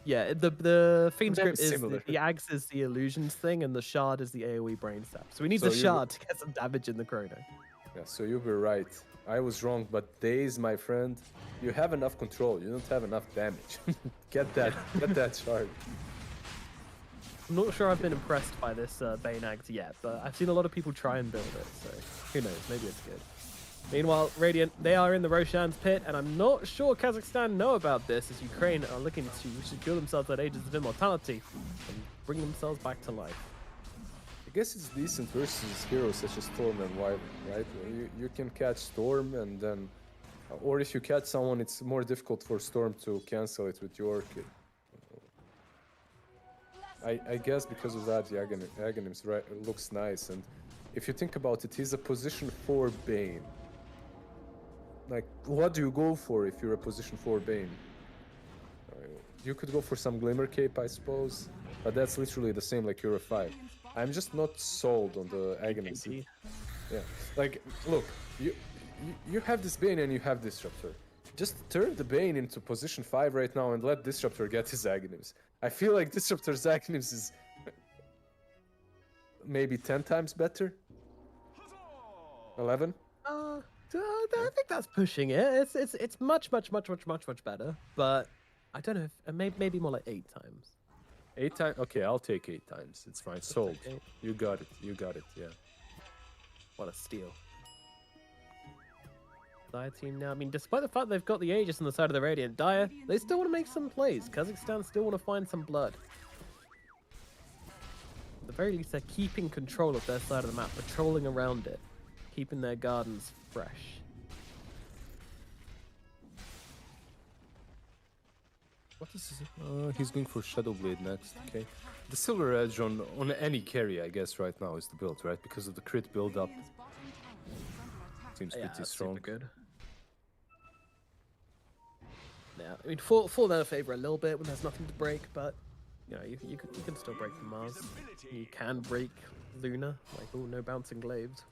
Speaker 3: Yeah, the Fiend's Grip is the Ags is the illusions thing, and the Shard is the AoE brain sap. So we need the Shard to get some damage in the Chrono.
Speaker 7: Yeah, so you were right. I was wrong, but Daze, my friend, you have enough control. You don't have enough damage. Get that Shard.
Speaker 3: I'm not sure I've been impressed by this Bane Ags yet, but I've seen a lot of people try and build it, so who knows, maybe it's good. Meanwhile, Radiant, they are in the Roshan's pit, and I'm not sure Kazakhstan know about this, as Ukraine are looking to secure themselves that Ages of Immortality and bring themselves back to life.
Speaker 7: I guess it's decent versus heroes such as Storm and Wyvern, right? You can catch Storm, and then... Or if you catch someone, it's more difficult for Storm to cancel it with your kid. I guess because of that, the Aghanims looks nice, and if you think about it, he's a position 4 Bane. Like, what do you go for if you're a position 4 Bane? You could go for some Glimmer Cape, I suppose, but that's literally the same like you're a 5. I'm just not sold on the Aghanims. Yeah, like, look, you have this Bane and you have Disruptor. Just turn the Bane into position 5 right now and let Disruptor get his Aghanims. I feel like Disruptor's Aghanims is maybe 10 times better? 11?
Speaker 3: I think that's pushing it. It's much better, but I don't know if maybe more like 8 times.
Speaker 7: 8 times? Okay, I'll take 8 times. It's fine. Sold.
Speaker 3: okay.
Speaker 7: You got it. You got it. Yeah.
Speaker 3: What a steal. Dire team now. I mean, despite the fact they've got the Aegis on the side of the Radiant Dire, they still want to make some plays. Kazakhstan still want to find some blood. At the very least, they're keeping control of their side of the map, patrolling around it, keeping their gardens fresh.
Speaker 7: What is he's going for Shadow Blade next. Okay. The Silver Edge on any carry, I guess, right now is the build, right? Because of the crit build up. Seems
Speaker 3: Yeah,
Speaker 7: pretty
Speaker 3: that's
Speaker 7: strong.
Speaker 3: super good. Yeah, I mean, fall their favor a little bit when there's nothing to break, but you know, you can still break the Mars. You can break Luna, like, oh, no bouncing glaives.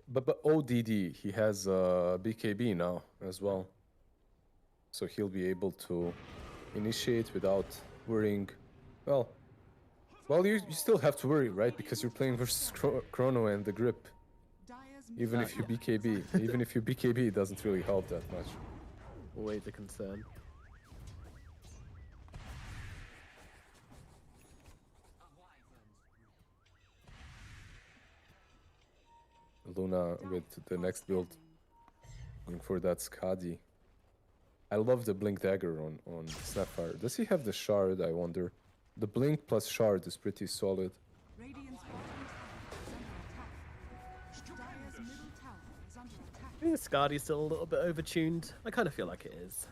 Speaker 7: But ODD, he has BKB now as well. So he'll be able to initiate without worrying. Well, you still have to worry, right? Because you're playing versus Chrono and the grip. Even if you BKB, even if you BKB, it doesn't really help that much.
Speaker 3: Always a concern.
Speaker 7: Luna with the next build, going for that Skadi. I love the Blink Dagger on Snapfire. Does he have the Shard, I wonder? The Blink plus Shard is pretty solid.
Speaker 3: I think Skadi's still a little bit overtuned. I kind of feel like it is.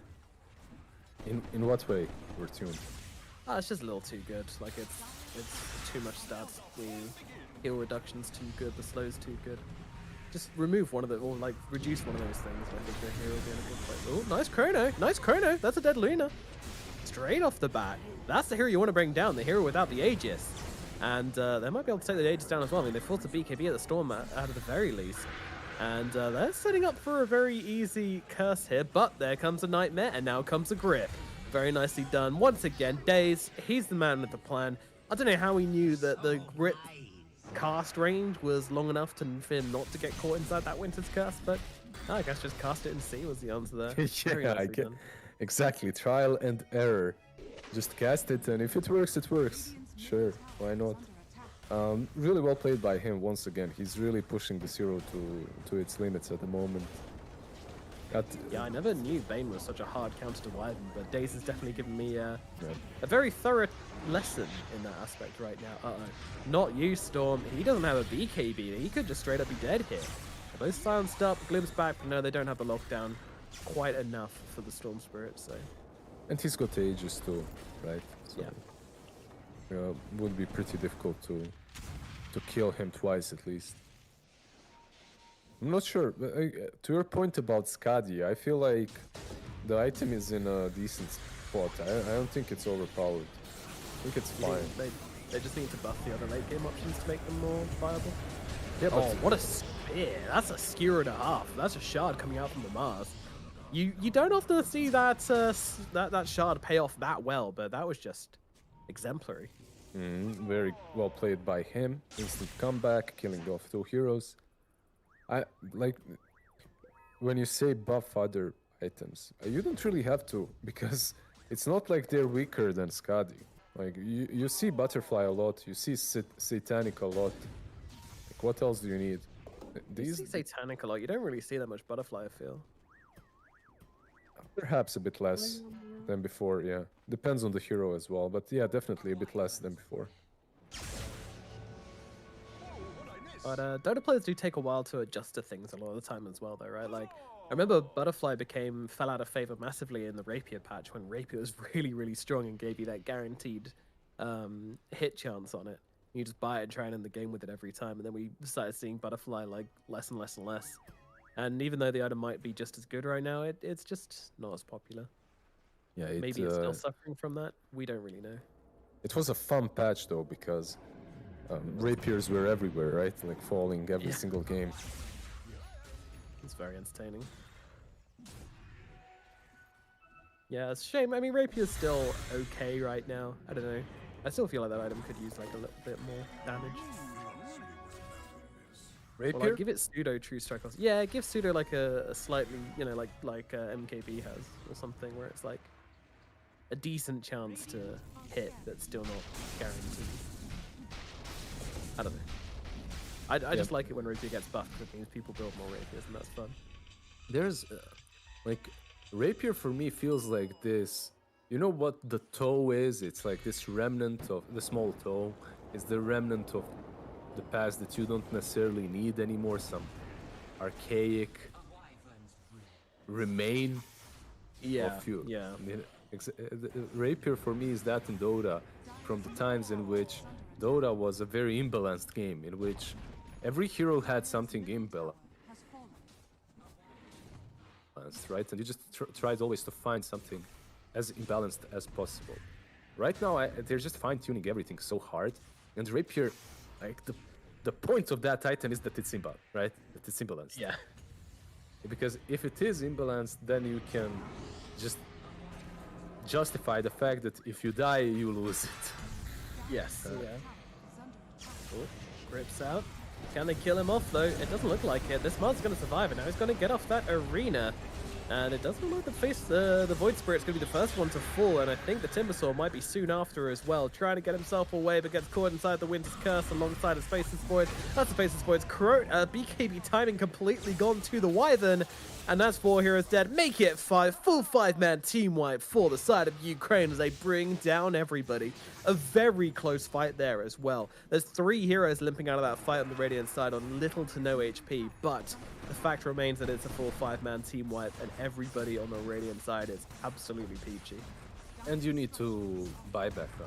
Speaker 7: In what way we're tuned?
Speaker 3: Ah, it's just a little too good. Like, it's too much stats. The heal reduction's too good, the slow's too good. Just remove one of the, or like reduce one of those things, and I think the hero will be in a good place. Oh, nice chrono! Nice chrono! That's a dead Luna. Straight off the bat. That's the hero you want to bring down, the hero without the Aegis. And they might be able to take the Aegis down as well. I mean, they forced a BKB at the Storm out of the very least. And they're setting up for a very easy curse here, but there comes a Nightmare, and now comes a Grip. Very nicely done. Once again, Daze, he's the man with the plan. I don't know how he knew that the Grip cast range was long enough for him not to get caught inside that Winter's Curse, but I guess just cast it and see was the answer there. Very
Speaker 7: Yeah,
Speaker 3: nicely done.
Speaker 7: exactly. Trial and error. Just cast it, and if it works, it works. Sure, why not? Really well played by him once again. He's really pushing this hero to its limits at the moment.
Speaker 3: Yeah, I never knew Bane was such a hard counter to Wyvern, but Daze has definitely given me a very thorough lesson in that aspect right now. Uh-oh. Not you, Storm. He doesn't have a BKB. He could just straight up be dead here. They're both silenced up, glimpse back, but no, they don't have the lockdown quite enough for the Storm Spirit, so...
Speaker 7: And he's got Aegis too, right? So,
Speaker 3: yeah.
Speaker 7: Would be pretty difficult to kill him twice at least. I'm not sure, but to your point about Skadi, I feel like the item is in a decent spot. I don't think it's overpowered. I think it's fine.
Speaker 3: They just need to buff the other late game options to make them more viable.
Speaker 7: Yeah, but
Speaker 3: Oh, what a spear! That's a skewer and a half. That's a shard coming out from the Mars. You don't often see that that shard pay off that well, but that was just exemplary.
Speaker 7: very well played by him. Instant comeback, killing off 2 heroes. I like when you say buff other items, you don't really have to, because it's not like they're weaker than Skadi. Like you see Butterfly a lot, you see Satanic a lot. Like, what else do you need?
Speaker 3: You see Satanic a lot. You don't really see that much Butterfly, I feel.
Speaker 7: Perhaps a bit less than before, yeah. Depends on the hero as well, but yeah, definitely a bit less than before.
Speaker 3: But Dota players do take a while to adjust to things a lot of the time as well, though, right? Like, I remember Butterfly fell out of favor massively in the Rapier patch when Rapier was really, really strong and gave you that guaranteed hit chance on it. You just buy it and try and end the game with it every time, and then we started seeing Butterfly like less and less and less. And even though the item might be just as good right now, it's just not as popular.
Speaker 7: Yeah,
Speaker 3: Maybe it's still suffering from that. We don't really know.
Speaker 7: It was a fun patch though, because rapiers were everywhere, right? Like falling every single game.
Speaker 3: It's very entertaining. Yeah, it's a shame. I mean, Rapier's still okay right now. I don't know. I still feel like that item could use like a little bit more damage.
Speaker 7: Rapier?
Speaker 3: Or like, give it pseudo true strike. Yeah, give pseudo like a slightly, you know, like MKB has or something, where it's like a decent chance to hit that's still not guaranteed. I don't know. I just like it when Rapier gets buffed because it means people build more Rapiers, and that's fun.
Speaker 7: There's like Rapier for me feels like this. You know what the toe is? It's like this remnant of the small toe. It's the remnant of the past that you don't necessarily need anymore. Some archaic remain of you.
Speaker 3: Yeah.
Speaker 7: Rapier for me is that in Dota, from the times in which Dota was a very imbalanced game, in which every hero had something imbalanced, right? And you just tried always to find something as imbalanced as possible. Right now, they're just fine-tuning everything so hard, and Rapier, like the point of that item is that it's imbalanced, right? That it's imbalanced.
Speaker 3: Yeah.
Speaker 7: Because if it is imbalanced, then you can just justify the fact that if you die, you lose it.
Speaker 3: Yes. Yeah. Oh, rips out. Can they kill him off though? It doesn't look like it. This man's going to survive, and now he's going to get off that arena. And it doesn't look like the Void Spirit's going to be the first one to fall, and I think the Timbersaw might be soon after as well, trying to get himself away, but gets caught inside the Winter's Curse alongside his Faceless Void. That's the Faceless Void's BKB timing completely gone to the Wyvern, and that's 4 heroes dead. Make it 5, full 5-man team wipe for the side of Ukraine as they bring down everybody. A very close fight there as well. There's 3 heroes limping out of that fight on the Radiant side on little to no HP, but the fact remains that it's a full 5-man team wipe, and everybody on the Radiant side is absolutely peachy.
Speaker 7: And you need to buy back now.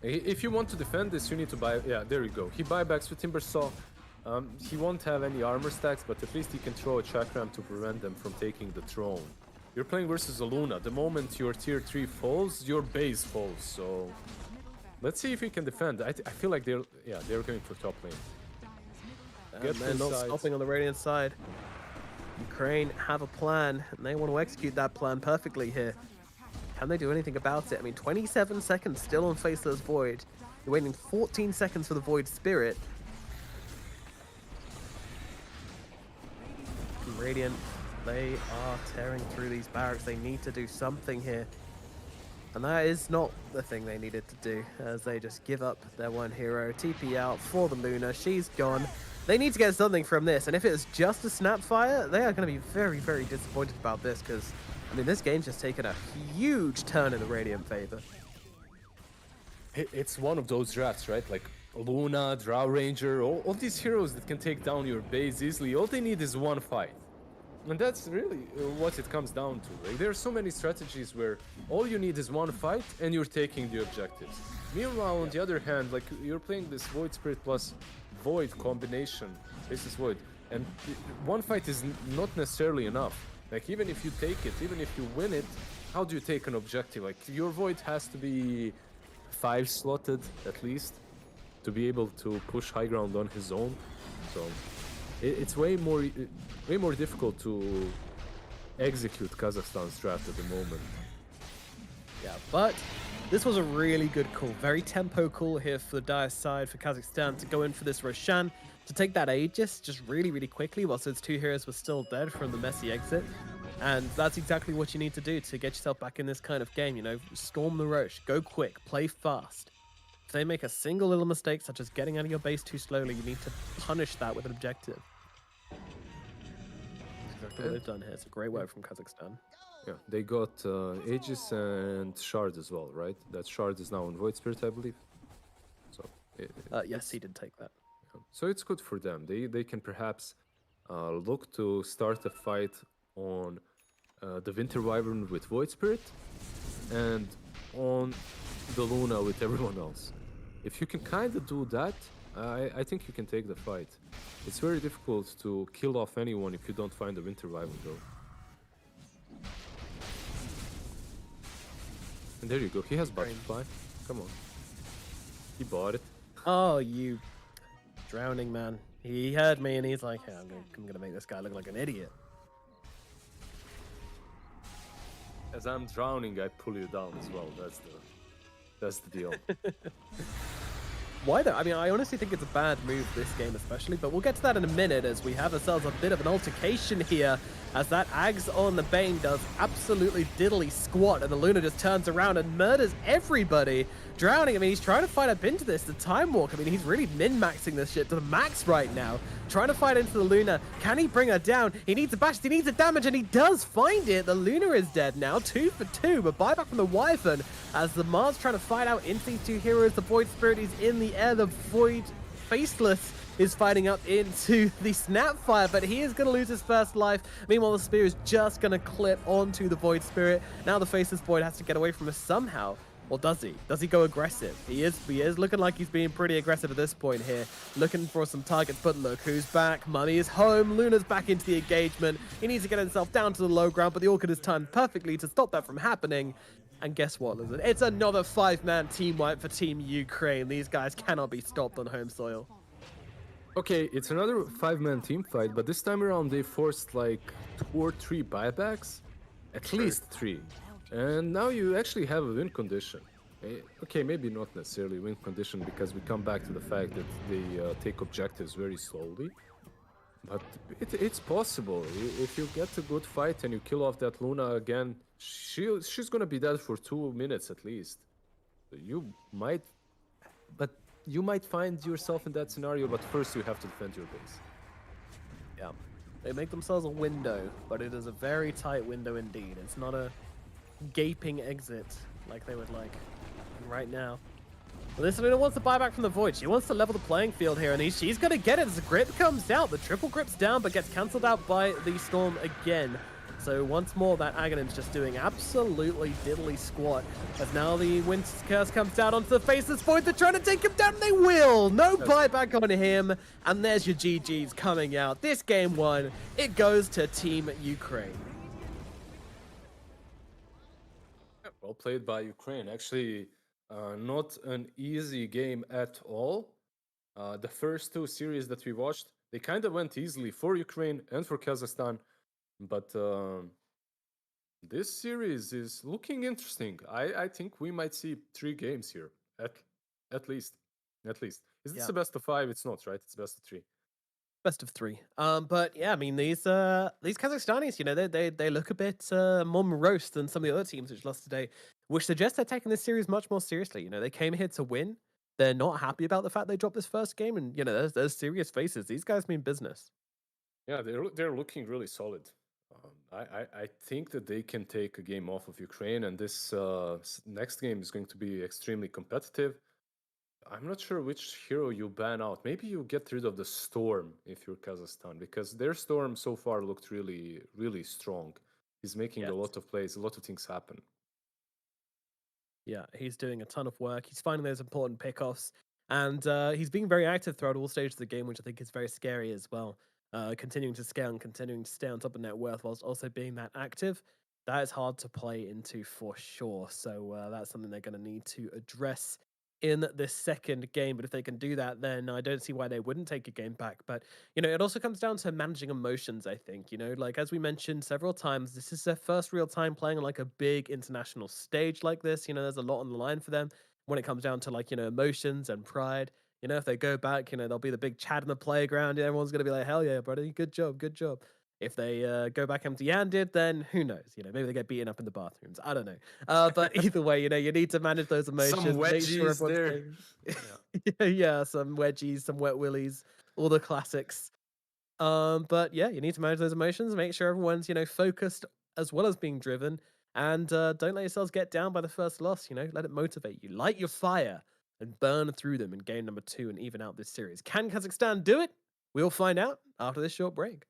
Speaker 7: If you want to defend this, you need to buy... Yeah, there you go. He buybacks with Timbersaw. He won't have any armor stacks, but at least he can throw a chakram to prevent them from taking the throne. You're playing versus a Luna. The moment your tier 3 falls, your base falls, so... Let's see if he can defend. I feel like they're going for top lane.
Speaker 3: And they're not stopping on the Radiant side. Ukraine have a plan, and they want to execute that plan perfectly here. Can they do anything about it? I mean, 27 seconds still on Faceless Void. You're waiting 14 seconds for the Void Spirit. Radiant, they are tearing through these barracks. They need to do something here. And that is not the thing they needed to do, as they just give up their one hero. TP out for the Luna. She's gone. They need to get something from this, and if it is just a Snapfire, they are going to be very, very disappointed about this, because, I mean, this game's just taken a huge turn in the Radiant favor.
Speaker 7: It's one of those drafts, right? Like Luna, Drow Ranger, all these heroes that can take down your base easily. All they need is one fight. And that's really what it comes down to. Like, there are so many strategies where all you need is one fight and you're taking the objectives. Meanwhile, on the other hand, like, you're playing this Void Spirit plus Void combination, Faceless Void, and one fight is not necessarily enough. Like, even if you take it, even if you win it, how do you take an objective? Like, your Void has to be 5 slotted at least to be able to push high ground on his own. So it's way more difficult to execute Kazakhstan's draft at the moment.
Speaker 3: Yeah, but this was a really good call. Very tempo call here for the Dire side for Kazakhstan to go in for this Roshan, to take that Aegis just really, really quickly whilst those 2 heroes were still dead from the messy exit. And that's exactly what you need to do to get yourself back in this kind of game, you know, storm the Roche, go quick, play fast. If they make a single little mistake, such as getting out of your base too slowly, you need to punish that with an objective. That's exactly what they've done here. It's a great work from Kazakhstan.
Speaker 7: Yeah, they got Aegis and Shard as well, right? That Shard is now on Void Spirit, I believe. So
Speaker 3: yes, he did take that.
Speaker 7: Yeah. So it's good for them. They can perhaps look to start a fight on the Winter Wyvern with Void Spirit and on the Luna with everyone else. If you can kind of do that, I think you can take the fight. It's very difficult to kill off anyone if you don't find the Winter Wyvern, though. And there you go. He has Butterfly. Come on. He bought it.
Speaker 3: Oh, you drowning man. He heard me and he's like, hey, I'm gonna make this guy look like an idiot.
Speaker 7: As I'm drowning, I pull you down as well. That's the deal.
Speaker 3: Why though? I mean, I honestly think it's a bad move this game especially, but we'll get to that in a minute as we have ourselves a bit of an altercation here as that Ags on the Bane does absolutely diddly squat and the Luna just turns around and murders everybody. Drowning, I mean, he's trying to fight up into this, the Time Walk. I mean, he's really min-maxing this shit to the max right now. Trying to fight into the Luna. Can he bring her down? He needs a bash, he needs a damage, and he does find it. The Luna is dead now, 2 for 2, but buyback from the Wyvern as the Mars trying to fight out into these two heroes. The Void Spirit is in the air, the Void Faceless is fighting up into the Snapfire, but he is going to lose his first life. Meanwhile, the Spear is just going to clip onto the Void Spirit. Now the Faceless Void has to get away from us somehow. Or does he? Does he go aggressive? He is looking like he's being pretty aggressive at this point here. Looking for some targets, but look who's back. Money is home. Luna's back into the engagement. He needs to get himself down to the low ground, but the Orchid is timed perfectly to stop that from happening. And guess what, Lizard? It's another 5-man team wipe for Team Ukraine. These guys cannot be stopped on home soil.
Speaker 7: Okay, it's another 5-man team fight, but this time around they forced like 2 or 3 buybacks. At least 3. And now you actually have a win condition. Okay, maybe not necessarily win condition because we come back to the fact that they take objectives very slowly. But it's possible. If you get a good fight and you kill off that Luna again, she's gonna be dead for 2 minutes at least. You might find yourself in that scenario, but first you have to defend your base.
Speaker 3: Yeah, they make themselves a window, but it is a very tight window indeed. It's not a gaping exit like they would like. And right now, well, this Luna wants to buy back from the Void. She wants to level the playing field here, and she's going to get it as the grip comes out. The triple grip's down, but gets cancelled out by the Storm again. So once more, that Aghanim's just doing absolutely diddly squat. As now the Winter's Curse comes down onto the Faceless Void. They're trying to take him down, and they will! No buyback on him, and there's your GG's coming out. This game won. It goes to Team Ukraine.
Speaker 7: Well played by Ukraine. Actually, not an easy game at all. The first 2 series that we watched, they kind of went easily for Ukraine and for Kazakhstan. But this series is looking interesting. I think we might see 3 games here, at least. Is this a best of 5? It's not, right? It's best of 3.
Speaker 3: Best of 3. But yeah, I mean these Kazakhstanis, you know, they look a bit more morose than some of the other teams which lost today, which suggests they're taking this series much more seriously. You know, they came here to win. They're not happy about the fact they dropped this first game, and you know, there's serious faces. These guys mean business.
Speaker 7: Yeah, they're looking really solid. I think that they can take a game off of Ukraine, and this next game is going to be extremely competitive. I'm not sure which hero you ban out. Maybe you get rid of the Storm if you're Kazakhstan, because their Storm so far looked really, really strong. He's making a lot of plays, a lot of things happen.
Speaker 3: Yeah, he's doing a ton of work. He's finding those important pickoffs, and he's being very active throughout all stages of the game, which I think is very scary as well. Continuing to scale and continuing to stay on top of net worth whilst also being that active, that is hard to play into for sure. So that's something they're going to need to address in this second game. But if they can do that, then I don't see why they wouldn't take a game back. But, you know, it also comes down to managing emotions, I think. You know, like as we mentioned several times, this is their first real time playing on like a big international stage like this. You know, there's a lot on the line for them when it comes down to like, you know, emotions and pride. You know, if they go back, you know, there'll be the big chat in the playground. Everyone's going to be like, hell yeah, buddy. Good job. Good job. If they go back empty-handed, then who knows? You know, maybe they get beaten up in the bathrooms. I don't know. But either way, you know, you need to manage those emotions.
Speaker 7: Some wedgies there.
Speaker 3: Yeah, some wedgies, some wet willies, all the classics. But yeah, you need to manage those emotions. Make sure everyone's, you know, focused as well as being driven. And don't let yourselves get down by the first loss. You know, let it motivate you. Light your fire and burn through them in game number 2 and even out this series. Can Kazakhstan do it? We'll find out after this short break.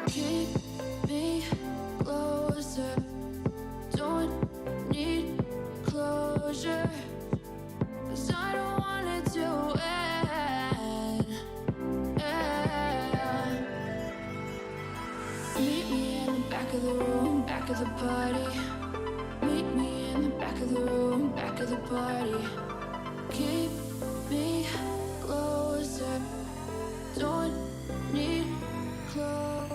Speaker 2: Keep me closer. Don't need closure. 'Cause I don't want it to end. of the room, back of the party. Meet me in the back of the room, back of the party. Keep me closer. Don't need clothes.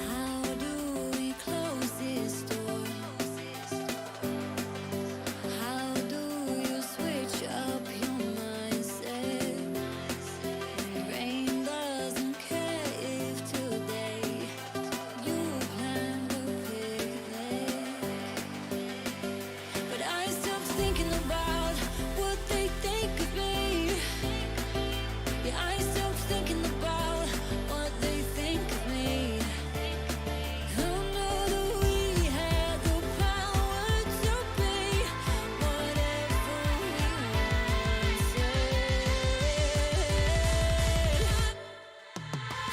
Speaker 2: How do we close this door? How do you switch up your mindset? Rain doesn't care if today you plan to picnic. But I stopped thinking about what they think of me. Yeah, I stopped thinking about what they think of me. Who knew that we had the power to be whatever we wanted?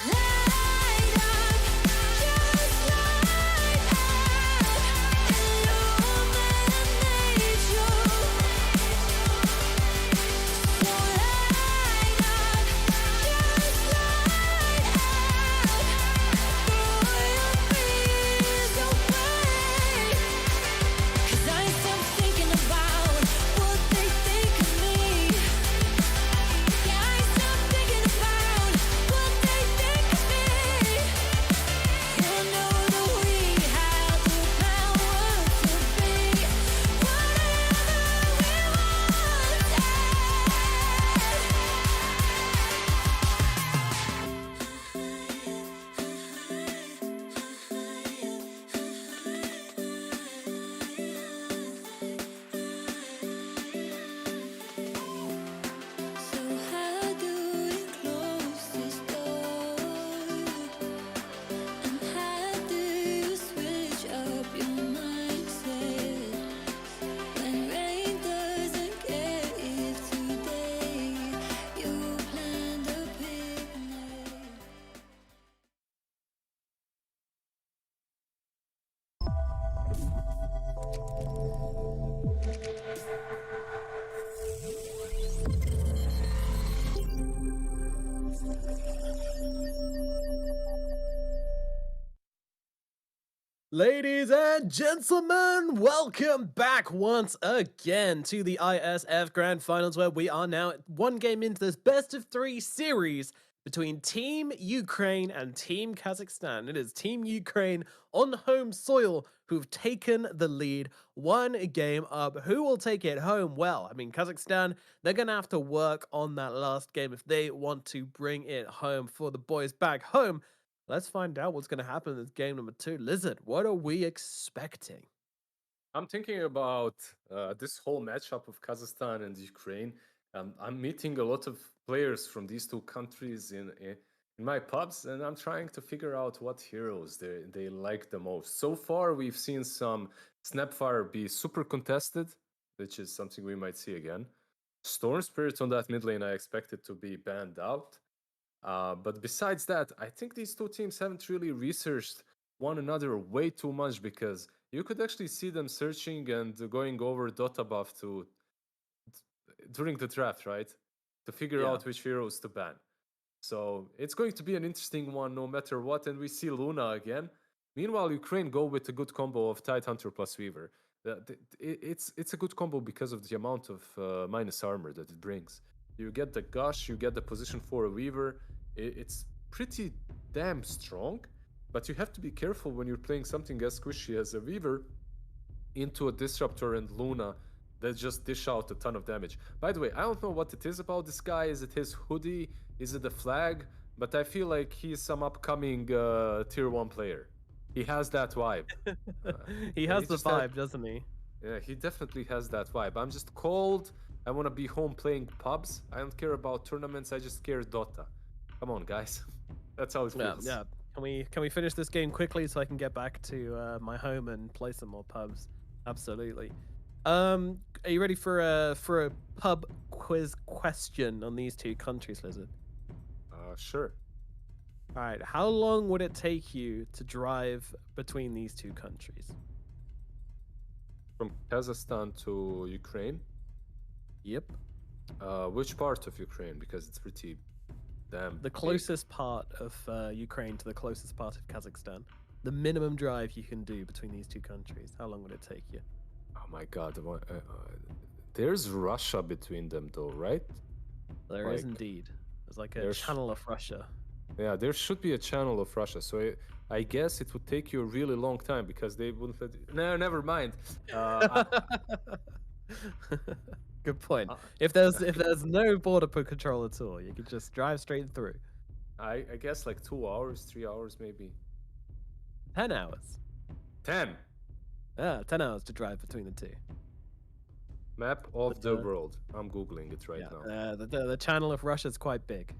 Speaker 2: Light up, just light up, illuminate you. So light up, just light up, throw your fears away. 'Cause I stopped thinking about what they think of me. Yeah, I stopped thinking about what they think of me. You know that we have the power to be whatever we wanted. So how do we close this door? And how do you switch up your mindset? When rain doesn't care if today you planned a picnic.
Speaker 3: Ladies and gentlemen, welcome back once again to the ISF Grand Finals, where we are now one game into this best of three series between Team Ukraine and Team Kazakhstan. It is Team Ukraine on home soil who've taken the lead, one game up. Who will take it home? Well, I mean, Kazakhstan, they're going to have to work on that last game if they want to bring it home for the boys back home. Let's find out what's going to happen in this game number 2. Lizard, what are we expecting?
Speaker 4: I'm thinking about this whole matchup of Kazakhstan and Ukraine. I'm meeting a lot of players from these two countries in my pubs, and I'm trying to figure out what heroes they like the most. So far, we've seen some Snapfire be super contested, which is something we might see again. Storm Spirit on that mid lane, I expect it to be banned out. But besides that, I think these two teams haven't really researched one another way too much, because you could actually see them searching and going over Dota buff during the draft, right? To figure
Speaker 3: Yeah.
Speaker 4: out which heroes to ban. So it's going to be an interesting one no matter what. And we see Luna again. Meanwhile, Ukraine go with a good combo of Tidehunter plus Weaver. It's a good combo because of the amount of minus armor that it brings.
Speaker 7: you get the gush, you get the position for a weaver. It's pretty damn strong, but you have to be careful when you're playing something as squishy as a weaver into a disruptor and Luna that just dish out a ton of damage. By the way, I don't know what it is about this guy. Is it his hoodie? Is it the flag? But I feel like he's some upcoming tier 1 player. He has that vibe.
Speaker 3: He
Speaker 7: Yeah,
Speaker 3: has the
Speaker 7: just had-
Speaker 3: vibe, doesn't he?
Speaker 7: Yeah, he definitely has that vibe. I'm just cold. I want to be home playing pubs. I don't care about tournaments. I just care Dota. Come on, guys. That's how it
Speaker 3: Yeah,
Speaker 7: feels.
Speaker 3: yeah. Can we finish this game quickly so I can get back to my home and play some more pubs? Absolutely. Are you ready for a pub quiz question on these two countries, Lizard?
Speaker 7: Sure.
Speaker 3: All right. How long would it take you to drive between these two countries?
Speaker 7: From Kazakhstan to Ukraine.
Speaker 3: Yep.
Speaker 7: Which part of Ukraine? Because it's pretty damn
Speaker 3: The
Speaker 7: big.
Speaker 3: closest part of Ukraine to the closest part of Kazakhstan. The minimum drive you can do between these two countries. How long would it take you?
Speaker 7: Oh my god. There's Russia between them though, right?
Speaker 3: There is
Speaker 7: Like,
Speaker 3: indeed. There's like a
Speaker 7: there's-
Speaker 3: channel of Russia.
Speaker 7: Yeah, there should be a channel of Russia. So I guess it would take you a really long time because they wouldn't let you... No, never mind.
Speaker 3: Good point.
Speaker 7: Uh,
Speaker 3: If there's no border control at all, you could just drive straight through.
Speaker 7: I guess like 2 hours, 3 hours maybe.
Speaker 3: 10 hours.
Speaker 7: 10.
Speaker 3: 10 hours to drive between the two.
Speaker 7: Map of
Speaker 3: But,
Speaker 7: the world. I'm Googling it right
Speaker 3: Yeah.
Speaker 7: now.
Speaker 3: The channel of Russia is quite big.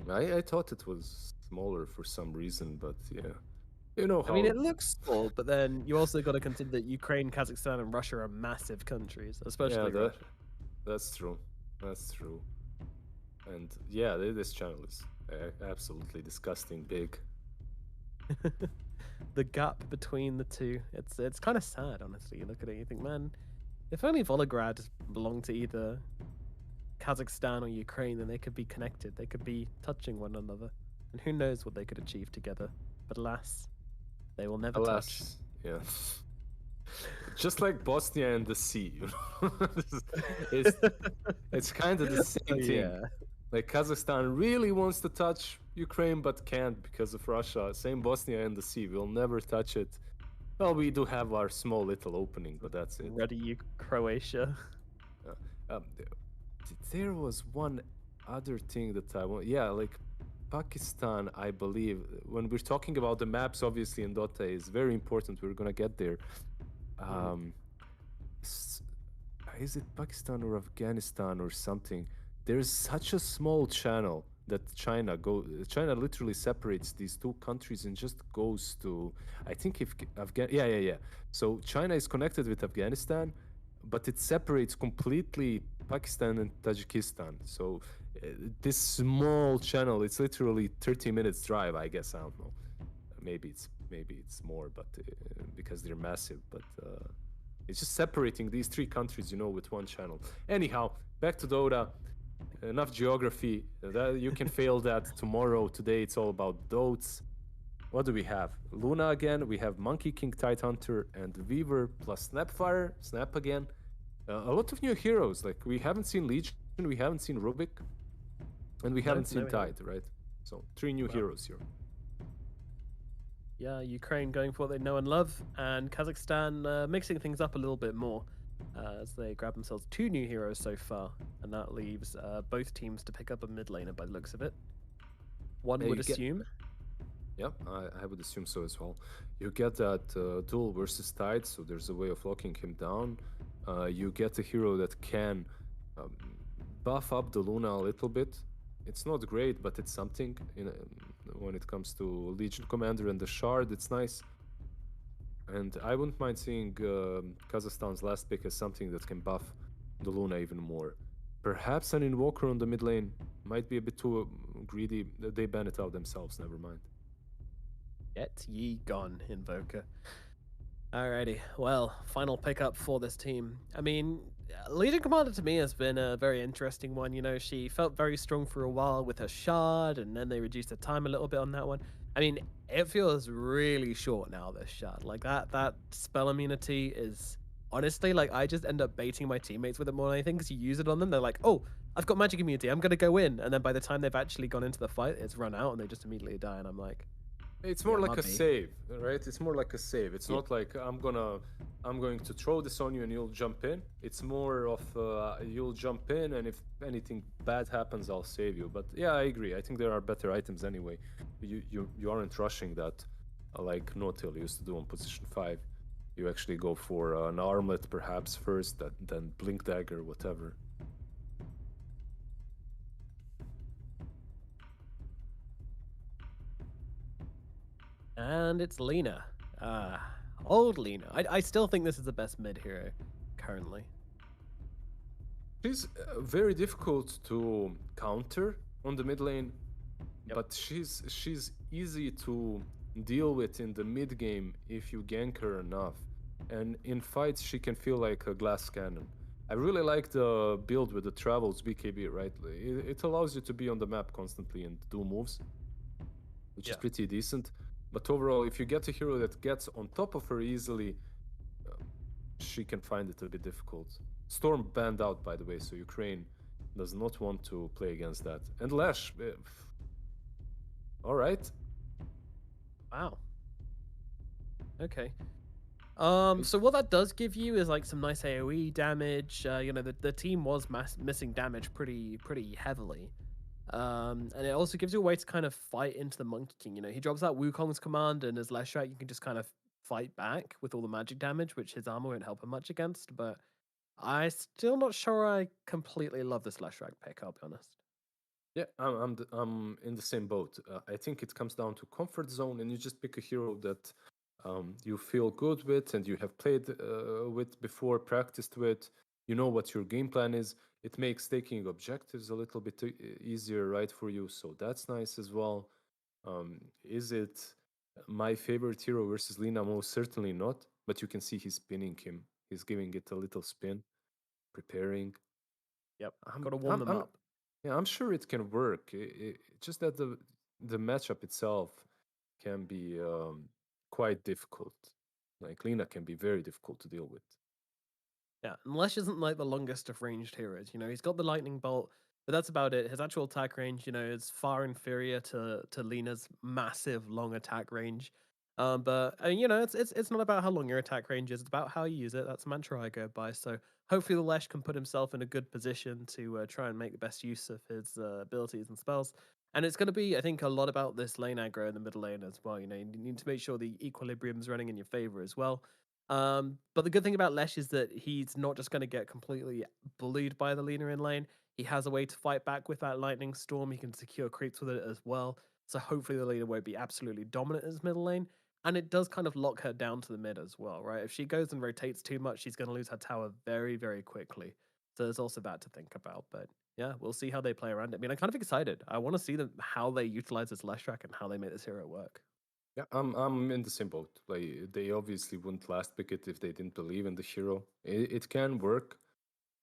Speaker 7: I thought it was smaller for some reason, but yeah. You know how...
Speaker 3: I mean, it looks small, but then you also got to consider that Ukraine, Kazakhstan, and Russia are massive countries, especially
Speaker 7: yeah,
Speaker 3: Russia.
Speaker 7: that's true. That's true. And yeah, this channel is absolutely disgusting big.
Speaker 3: The gap between the two, it's kind of sad, honestly. You look at it, you think, man, if only Volgograd belonged to either Kazakhstan or Ukraine, then they could be connected. They could be touching one another, and who knows what they could achieve together. But alas, they will never touch.
Speaker 7: Alas, yeah. Just like Bosnia and the sea, you know. it's kind of the same thing.
Speaker 3: Yeah.
Speaker 7: Like Kazakhstan really wants to touch Ukraine but can't because of Russia. Same Bosnia and the sea. We'll never touch it. Well, we do have our small little opening, but that's it.
Speaker 3: Ready, you Croatia.
Speaker 7: There was one other thing that I want. Yeah, like Pakistan, I believe. When we're talking about the maps, obviously in Dota is very important. We're gonna get there. Is it Pakistan or Afghanistan or something? There's such a small channel that China literally separates these two countries and just goes to, I think if yeah. So China is connected with Afghanistan, but it separates completely Pakistan and Tajikistan. So this small channel, it's literally 30 minutes drive, I guess. I don't know. Maybe it's more, but because they're massive. But it's just separating these three countries, with one channel. Anyhow, back to Dota. Enough geography. That you can fail that tomorrow. Today it's all about dotes. What do we have? Luna again. We have Monkey King, Tidehunter, and Weaver plus Snapfire. Snap again. A lot of new heroes. Like we haven't seen Legion, we haven't seen Rubik, and we haven't seen Tide, right? So 3 new heroes here.
Speaker 3: Yeah, Ukraine going for what they know and love, and Kazakhstan mixing things up a little bit more as they grab themselves 2 new heroes so far, and that leaves both teams to pick up a mid laner by the looks of it. One would assume.
Speaker 7: Yeah, I would assume so as well. You get that duel versus Tide, so there's a way of locking him down. You get a hero that can buff up the Luna a little bit. It's not great, but it's something. When it comes to Legion Commander and the Shard, it's nice. And I wouldn't mind seeing Kazakhstan's last pick as something that can buff the Luna even more. Perhaps an Invoker on the mid lane might be a bit too greedy. They ban it out themselves, never mind.
Speaker 3: Get ye gone, Invoker. Alrighty, well, final pickup for this team. I mean, Legion Commander to me has been a very interesting one. She felt very strong for a while with her Shard, and then they reduced the time a little bit on that one. I mean, it feels really short now, this Shard. Like, that spell immunity is... Honestly, like, I just end up baiting my teammates with it more than anything, because you use it on them, they're like, oh, I've got magic immunity. I'm gonna go in, and then by the time they've actually gone into the fight, it's run out, and they just immediately die. And I'm like,
Speaker 7: It's
Speaker 3: yeah,
Speaker 7: more like a
Speaker 3: muddy.
Speaker 7: save, right? It's more like a save. It's
Speaker 3: Yeah.
Speaker 7: not like I'm going to throw this on you and you'll jump in. It's more of you'll jump in, and if anything bad happens, I'll save you. But yeah, I agree. I think there are better items anyway. You aren't rushing that, like Notil used to do on position 5. You actually go for an armlet perhaps first, then blink dagger, whatever.
Speaker 3: And it's Lena. Old Lena. I still think this is the best mid hero currently.
Speaker 7: She's very difficult to counter on the mid lane, but she's easy to deal with in the mid game if you gank her enough. And in fights, she can feel like a glass cannon. I really like the build with the travels BKB, right? It allows you to be on the map constantly and do moves, which is pretty decent. But overall, if you get a hero that gets on top of her easily, she can find it a bit difficult. Storm banned out, by the way, so Ukraine does not want to play against that. And Lash, all right.
Speaker 3: Wow. Okay. So what that does give you is like some nice AoE damage. You know, the team was missing damage pretty heavily. And it also gives you a way to kind of fight into the Monkey King. You know, he drops that Wukong's command, and as Leshrat, you can just kind of fight back with all the magic damage, which his armor won't help him much against. But I still not sure I completely love this Leshrat pick, I'll be honest.
Speaker 7: Yeah, I'm in the same boat. I think it comes down to comfort zone, and you just pick a hero that you feel good with, and you have played with before, practiced with. You know what your game plan is. It makes taking objectives a little bit easier, right, for you. So that's nice as well. Is it my favorite hero versus Lina? Most certainly not. But you can see he's spinning him. He's giving it a little spin, preparing.
Speaker 3: Yep,
Speaker 7: I'm,
Speaker 3: got to warm them
Speaker 7: I'm
Speaker 3: up.
Speaker 7: Yeah, I'm sure it can work. Just that the matchup itself can be quite difficult. Like Lina can be very difficult to deal with.
Speaker 3: Yeah, and Lesh isn't like the longest of ranged heroes. You know, he's got the lightning bolt, but that's about it. His actual attack range, you know, is far inferior to Lena's massive long attack range. But you know, it's not about how long your attack range is; it's about how you use it. That's a mantra I go by. So hopefully, the Lesh can put himself in a good position to try and make the best use of his abilities and spells. And it's going to be, I think, a lot about this lane aggro in the middle lane as well. You know, you need to make sure the equilibrium's running in your favor as well. But the good thing about Lesh is that he's not just going to get completely bullied by the Lina in lane. He has a way to fight back with that lightning storm. He can secure creeps with it as well. So hopefully the Lina won't be absolutely dominant as middle lane. And it does kind of lock her down to the mid as well, right? If she goes and rotates too much, she's going to lose her tower very, very quickly. So there's also that to think about. But yeah, we'll see how they play around it. I mean, I'm kind of excited. I want to see them how they utilize this Leshrac and how they make this hero work.
Speaker 7: Yeah, I'm in the same boat. Like they obviously wouldn't last pick it if they didn't believe in the hero. It can work.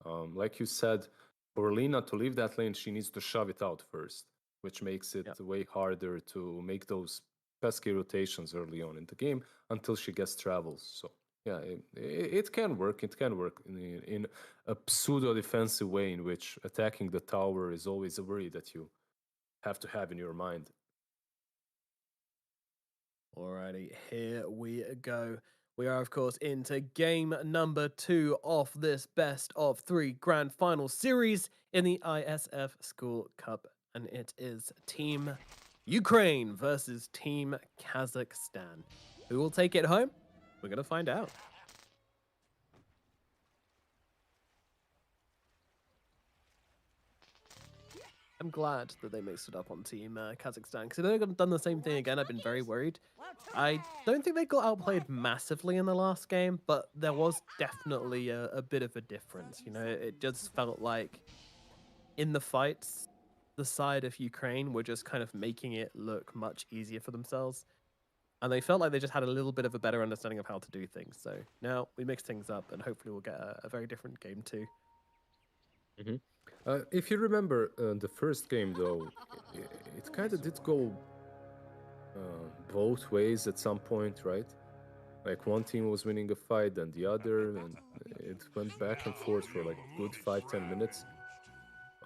Speaker 7: Like you said, for Lina to leave that lane, she needs to shove it out first, which makes it way harder to make those pesky rotations early on in the game until she gets travels. So yeah, it can work. It can work in a pseudo defensive way in which attacking the tower is always a worry that you have to have in your mind.
Speaker 3: Alrighty, here we go. We are, of course, into game number 2 of this best of 3 grand final series in the ISF School Cup. And it is Team Ukraine versus Team Kazakhstan. Who will take it home? We're going to find out. I'm glad that they mixed it up on Team Kazakhstan, because if they'd done the same thing again, I've been very worried. I don't think they got outplayed massively in the last game, but there was definitely a bit of a difference. You know, it just felt like in the fights, the side of Ukraine were just kind of making it look much easier for themselves. And they felt like they just had a little bit of a better understanding of how to do things. So now we mix things up, and hopefully we'll get a very different game too.
Speaker 7: If you remember the first game, though, it kind of did go both ways at some point, right? Like one team was winning a fight, then the other, and it went back and forth for like good 5-10 minutes.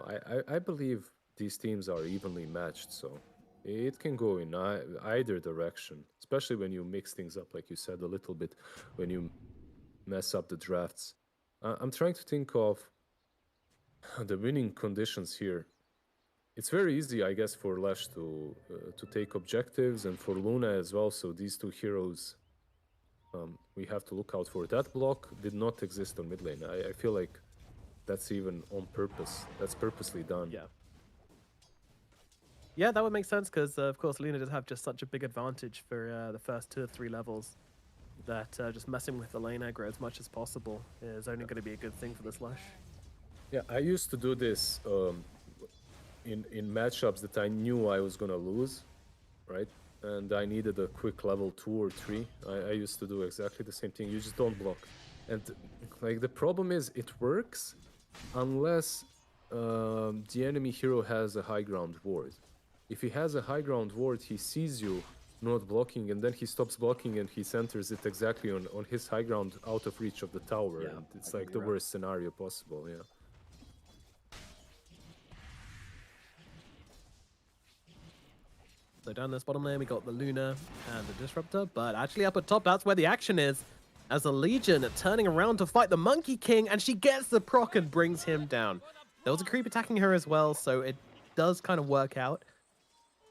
Speaker 7: I believe these teams are evenly matched, so it can go in either direction, especially when you mix things up, like you said, a little bit, when you mess up the drafts. I'm trying to think of the winning conditions here. It's very easy, I guess, for Lesh to take objectives, and for Luna as well. So these two heroes, we have to look out for. That block did not exist on mid lane. I feel like that's even on purpose. That's purposely done.
Speaker 3: Yeah. Yeah, that would make sense because, of course, Luna does have just such a big advantage for the first 2 or 3 levels that just messing with the lane aggro as much as possible is only going to be a good thing for the Slash.
Speaker 7: Yeah, I used to do this in matchups that I knew I was gonna lose, right? And I needed a quick level 2 or 3. I used to do exactly the same thing. You just don't block. And like the problem is it works unless the enemy hero has a high ground ward. If he has a high ground ward, he sees you not blocking, and then he stops blocking and he centers it exactly on his high ground out of reach of the tower.
Speaker 3: Yeah,
Speaker 7: And it's
Speaker 3: that can
Speaker 7: like
Speaker 3: be
Speaker 7: the
Speaker 3: rough.
Speaker 7: worst scenario possible, yeah.
Speaker 3: So down this bottom lane, we got the Luna and the Disruptor, but actually up at top, that's where the action is. As the Legion turning around to fight the Monkey King, and she gets the proc and brings him down. There was a creep attacking her as well, so it does kind of work out.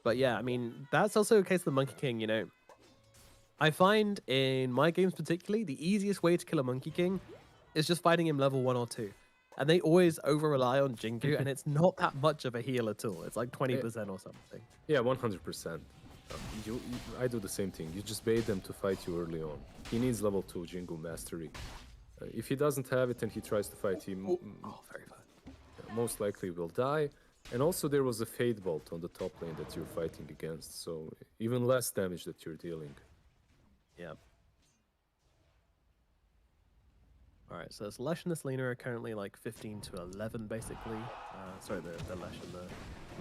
Speaker 3: But yeah, I mean, that's also a case of the Monkey King, you know. I find in my games particularly, the easiest way to kill a Monkey King is just fighting him level 1 or 2. And they always over-rely on Jingu, and it's not that much of a heal at all. It's like 20% or something.
Speaker 7: Yeah, 100%. I do the same thing. You just bait them to fight you early on. He needs level 2 Jingu Mastery. If he doesn't have it and he tries to fight him,
Speaker 3: Oh, very fast.
Speaker 7: most likely will die. And also there was a Fade Bolt on the top lane that you're fighting against, so even less damage that you're dealing.
Speaker 3: Yeah. Alright, so Lesh and this Lena are currently like 15 to 11, basically. Sorry, the Lesh and the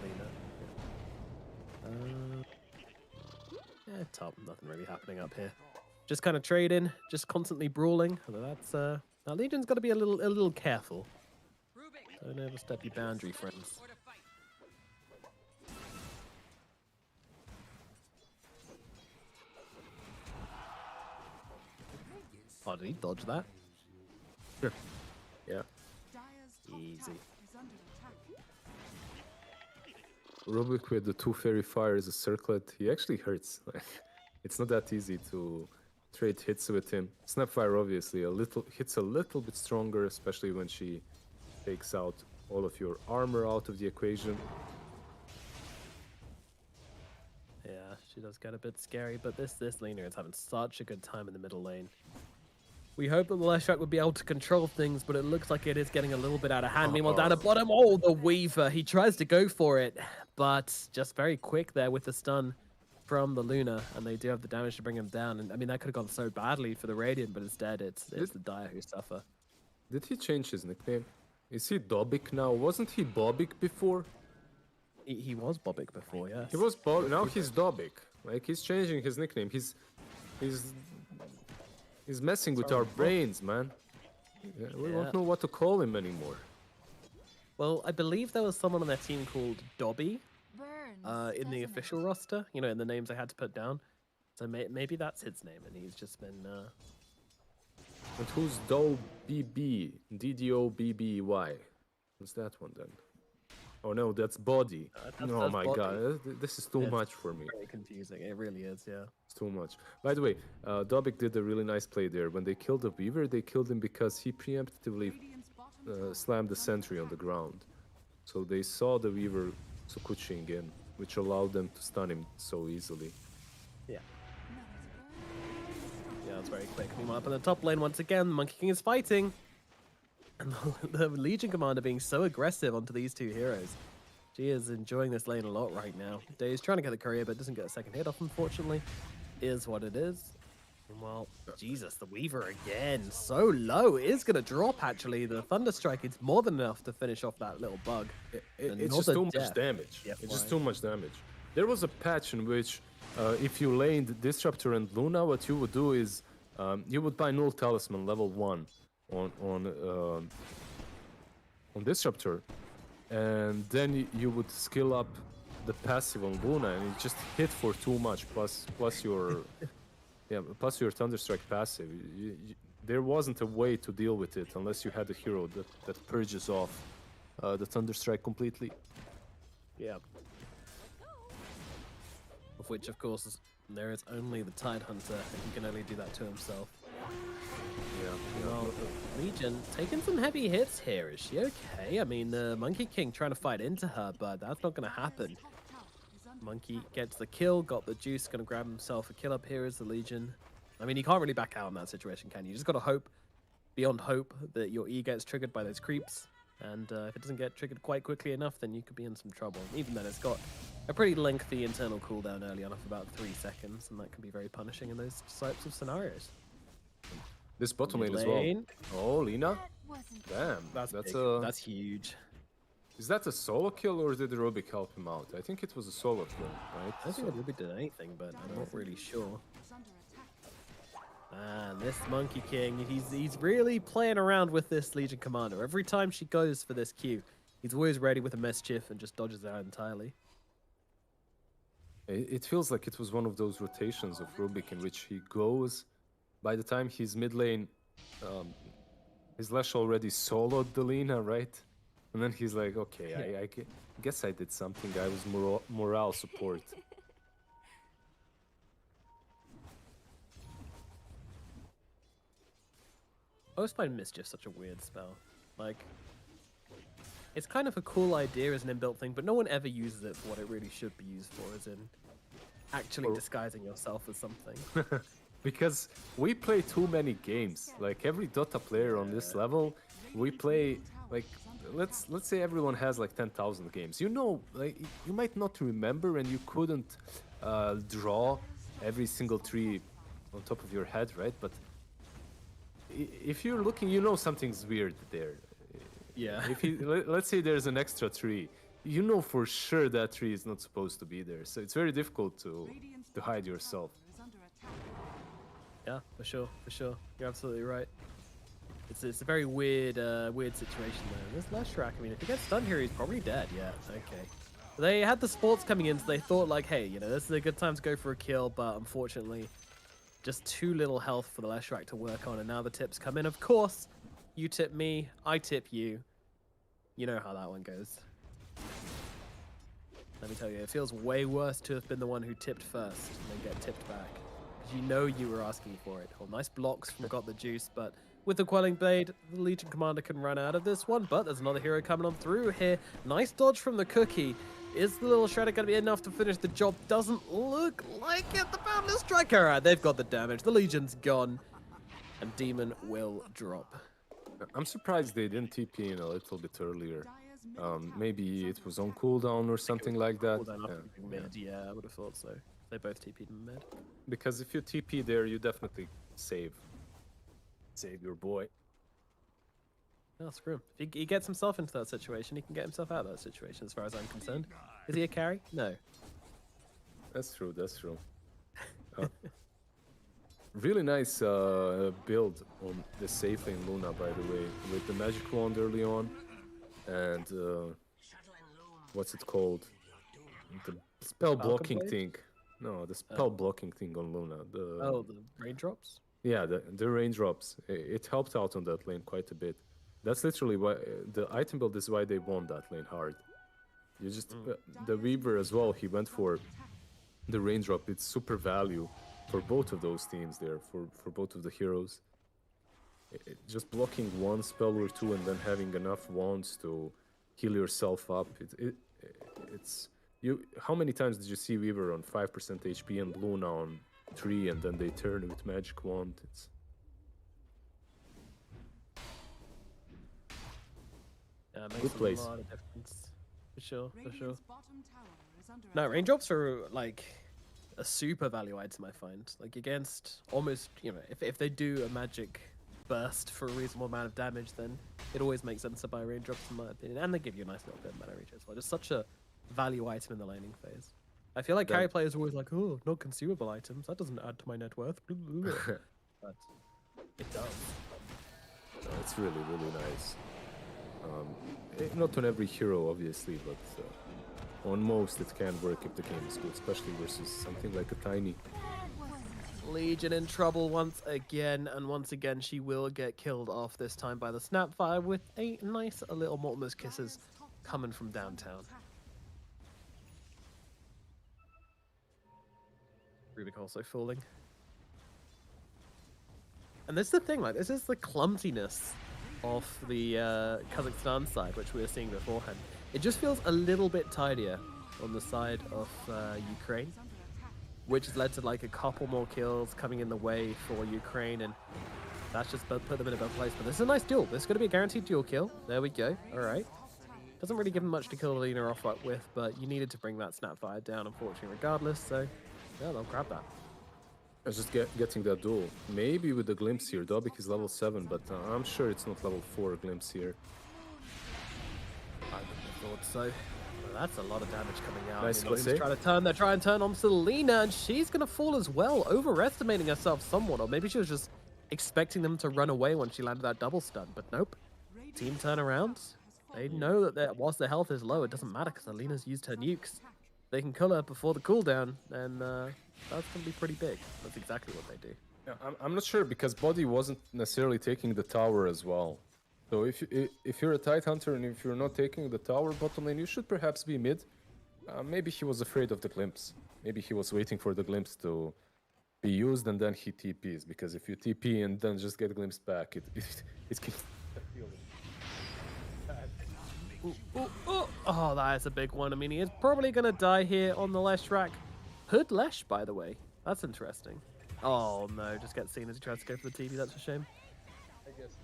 Speaker 3: Lena. Yeah, top, nothing really happening up here. Just kind of trading, just constantly brawling. Although that's, now Legion's got to be a little careful. Don't overstep your boundary, friends. Oh, did he dodge that?
Speaker 7: Yeah.
Speaker 3: Easy.
Speaker 7: Rubik with the 2 Fairy Fires, a Circlet, he actually hurts. It's not that easy to trade hits with him. Snapfire obviously hits a little bit stronger, especially when she takes out all of your armor out of the equation.
Speaker 3: Yeah, she does get a bit scary, but this Lena is having such a good time in the middle lane. We hope that the Leshrac would be able to control things, but it looks like it is getting a little bit out of hand. Meanwhile, down at bottom, oh, the Weaver. He tries to go for it, but just very quick there with the stun from the Luna, and they do have the damage to bring him down. And I mean, that could have gone so badly for the Radiant, but instead it's the Dire who suffer.
Speaker 7: Did he change his nickname? Is he Dobik now? Wasn't he Bobik before?
Speaker 3: He was Bobik before, yes.
Speaker 7: He was Bobik. Now he's Dobik. Like, he's changing his nickname. He's messing with our brains, man. Yeah, we don't know what to call him anymore.
Speaker 3: Well, I believe there was someone on their team called Dobby
Speaker 6: Burns,
Speaker 3: in the official roster, you know, in the names I had to put down. So maybe that's his name, and he's just been...
Speaker 7: And who's Do-BB? D-D-O-B-B-Y? What's that one then? Oh no, that's Body.
Speaker 3: That's
Speaker 7: Oh my
Speaker 3: Body.
Speaker 7: god, this is too
Speaker 3: It's
Speaker 7: much for me.
Speaker 3: very confusing. It really is, yeah.
Speaker 7: It's too much. By the way, Dobik did a really nice play there. When they killed the Weaver, they killed him because he preemptively slammed the sentry on the ground. So they saw the Weaver Sukuching in, which allowed them to stun him so easily.
Speaker 3: Yeah. Yeah, that's very quick. Meanwhile, up in the top lane, once again, Monkey King is fighting. And the Legion Commander being so aggressive onto these two heroes. She is enjoying this lane a lot right now. Dave's trying to get the courier, but doesn't get a second hit off, unfortunately. Is what it is. And well, Jesus, the Weaver again. So low. It is going to drop, actually. The Thunderstrike is more than enough to finish off that little bug.
Speaker 7: It's just too much damage.
Speaker 3: Yeah,
Speaker 7: it's just
Speaker 3: fine.
Speaker 7: too much damage. There was a patch in which, if you laned Disruptor and Luna, what you would do is you would buy Null Talisman level 1 on Disruptor, and then you would skill up the passive on Luna, and it just hit for too much. Plus your plus your Thunderstrike passive. There wasn't a way to deal with it unless you had a hero that purges off the Thunderstrike completely.
Speaker 3: Yeah. Of which, of course, there is only the Tidehunter, and he can only do that to himself.
Speaker 7: Yeah.
Speaker 3: Well, Legion taking some heavy hits here. Is she okay? I mean, the Monkey King trying to fight into her, but that's not going to happen. Monkey gets the kill, got the juice, going to grab himself a kill up here as the Legion. I mean, you can't really back out in that situation, can you? You just got to hope, beyond hope, that your E gets triggered by those creeps. And if it doesn't get triggered quite quickly enough, then you could be in some trouble. Even then, it's got a pretty lengthy internal cooldown early on of about 3 seconds, and that can be very punishing in those types of scenarios.
Speaker 7: This bottom lane as well. Oh, Lina. Damn,
Speaker 3: That's huge.
Speaker 7: Is that a solo kill or did Rubik help him out? I think it was a solo kill, right?
Speaker 3: I don't think Rubik did anything, but I'm not really sure. And this Monkey King, he's really playing around with this Legion Commander. Every time she goes for this Q, he's always ready with a mischief and just dodges out entirely.
Speaker 7: It feels like it was one of those rotations of Rubik in which he goes. By the time he's mid lane, his Lash already soloed the Lina, right? And then he's like, okay, I guess I did something. I was morale support.
Speaker 3: I always find Mischief such a weird spell. Like, it's kind of a cool idea as an inbuilt thing, but no one ever uses it for what it really should be used for, as in actually disguising yourself as something.
Speaker 7: Because we play too many games. Like every Dota player on this level, we play like let's say everyone has like 10,000 games. You know, like you might not remember and you couldn't draw every single tree on top of your head, right? But if you're looking, you know something's weird there.
Speaker 3: Yeah.
Speaker 7: If let's say there's an extra tree, you know for sure that tree is not supposed to be there. So it's very difficult to hide yourself.
Speaker 3: Yeah, for sure. You're absolutely right. It's a very weird situation there. This Leshrac, I mean, if he gets stunned here, he's probably dead. Yeah, okay. They had the sports coming in, so they thought like, hey, you know, this is a good time to go for a kill, but unfortunately, just too little health for the Leshrac to work on, and now the tips come in. Of course, you tip me, I tip you. You know how that one goes. Let me tell you, it feels way worse to have been the one who tipped first and then get tipped back. You know you were asking for it. Well, nice blocks from Got the Juice, but with the Quelling Blade, the Legion Commander can run out of this one, but there's another hero coming on through here. Nice dodge from the Cookie. Is the little Shredder going to be enough to finish the job? Doesn't look like it. The Boundless Strike. All right, they've got the damage. The Legion's gone, and Demon will drop.
Speaker 7: I'm surprised they didn't TP in a little bit earlier. Maybe it was on cooldown or something like that.
Speaker 3: Yeah, I would have thought so. They both TP'd in mid.
Speaker 7: Because if you TP there, you definitely save your boy.
Speaker 3: Oh, screw him. If he gets himself into that situation, he can get himself out of that situation, as far as I'm concerned. Is he a carry? No.
Speaker 7: That's true. Really nice build on the safe lane Luna, by the way, with the magic wand early on, and what's it called? The spell blocking thing. No, the spell blocking thing on Luna.
Speaker 3: The raindrops?
Speaker 7: Yeah, the raindrops. It helped out on that lane quite a bit. That's literally why the item build is why they won that lane hard. You just the Weaver as well. He went for the raindrop. It's super value for both of those teams there. For both of the heroes. Just blocking one spell or two and then having enough wands to heal yourself up. It's you. How many times did you see Weaver on 5% HP and Luna on 3, and then they turn with magic wand? It's
Speaker 3: makes
Speaker 7: good place.
Speaker 3: A lot of difference. For sure. No, raindrops are like a super value item, I find. Like against almost, you know, if they do a magic burst for a reasonable amount of damage, then it always makes sense to buy raindrops in my opinion. And they give you a nice little bit of mana reach as well. Just such a value item in the laning phase. I feel like carry players are always like, oh, not consumable items. That doesn't add to my net worth. But it does.
Speaker 7: No, it's really, really nice. Not on every hero, obviously, but on most it can work if the game is good, especially versus something like a tiny.
Speaker 3: Legion in trouble once again, and once again she will get killed off, this time by the Snapfire with a nice little Mortimer's Kisses coming from downtown. Rubik also falling. And this is the thing, like, this is the clumsiness of the Kazakhstan side, which we were seeing beforehand. It just feels a little bit tidier on the side of Ukraine, which has led to like a couple more kills coming in the way for Ukraine, and that's just put them in a better place. But this is a nice duel. This is going to be a guaranteed dual kill. There we go. All right. Doesn't really give him much to kill Alina off with, but you needed to bring that Snapfire down, unfortunately, regardless. So, yeah, they'll grab that.
Speaker 7: I was just getting that duel. Maybe with the glimpse here. Dobik is level 7, but I'm sure it's not level 4 glimpse here.
Speaker 3: I wouldn't have thought so. Well, that's a lot of damage coming out.
Speaker 7: Nice,
Speaker 3: I mean, they're trying to turn on Selena, and she's going to fall as well, overestimating herself somewhat. Or maybe she was just expecting them to run away when she landed that double stun, but nope. Team turn around. They know that whilst their health is low, it doesn't matter because Alina's used her nukes. They can kill her before the cooldown, and that's going to be pretty big. That's exactly what they do.
Speaker 7: Yeah, I'm not sure because Body wasn't necessarily taking the tower as well. So if you're a Tide Hunter and if you're not taking the tower bottom lane, you should perhaps be mid. Maybe he was afraid of the glimpse. Maybe he was waiting for the glimpse to be used and then he TPs. Because if you TP and then just get glimpse back, it can feel it.
Speaker 3: Oh, that is a big one. I mean, he is probably going to die here on the Lesh rack. Hood Lesh, by the way. That's interesting. Oh, no. Just gets seen as he tries to go for the TP. That's a shame.
Speaker 7: I guess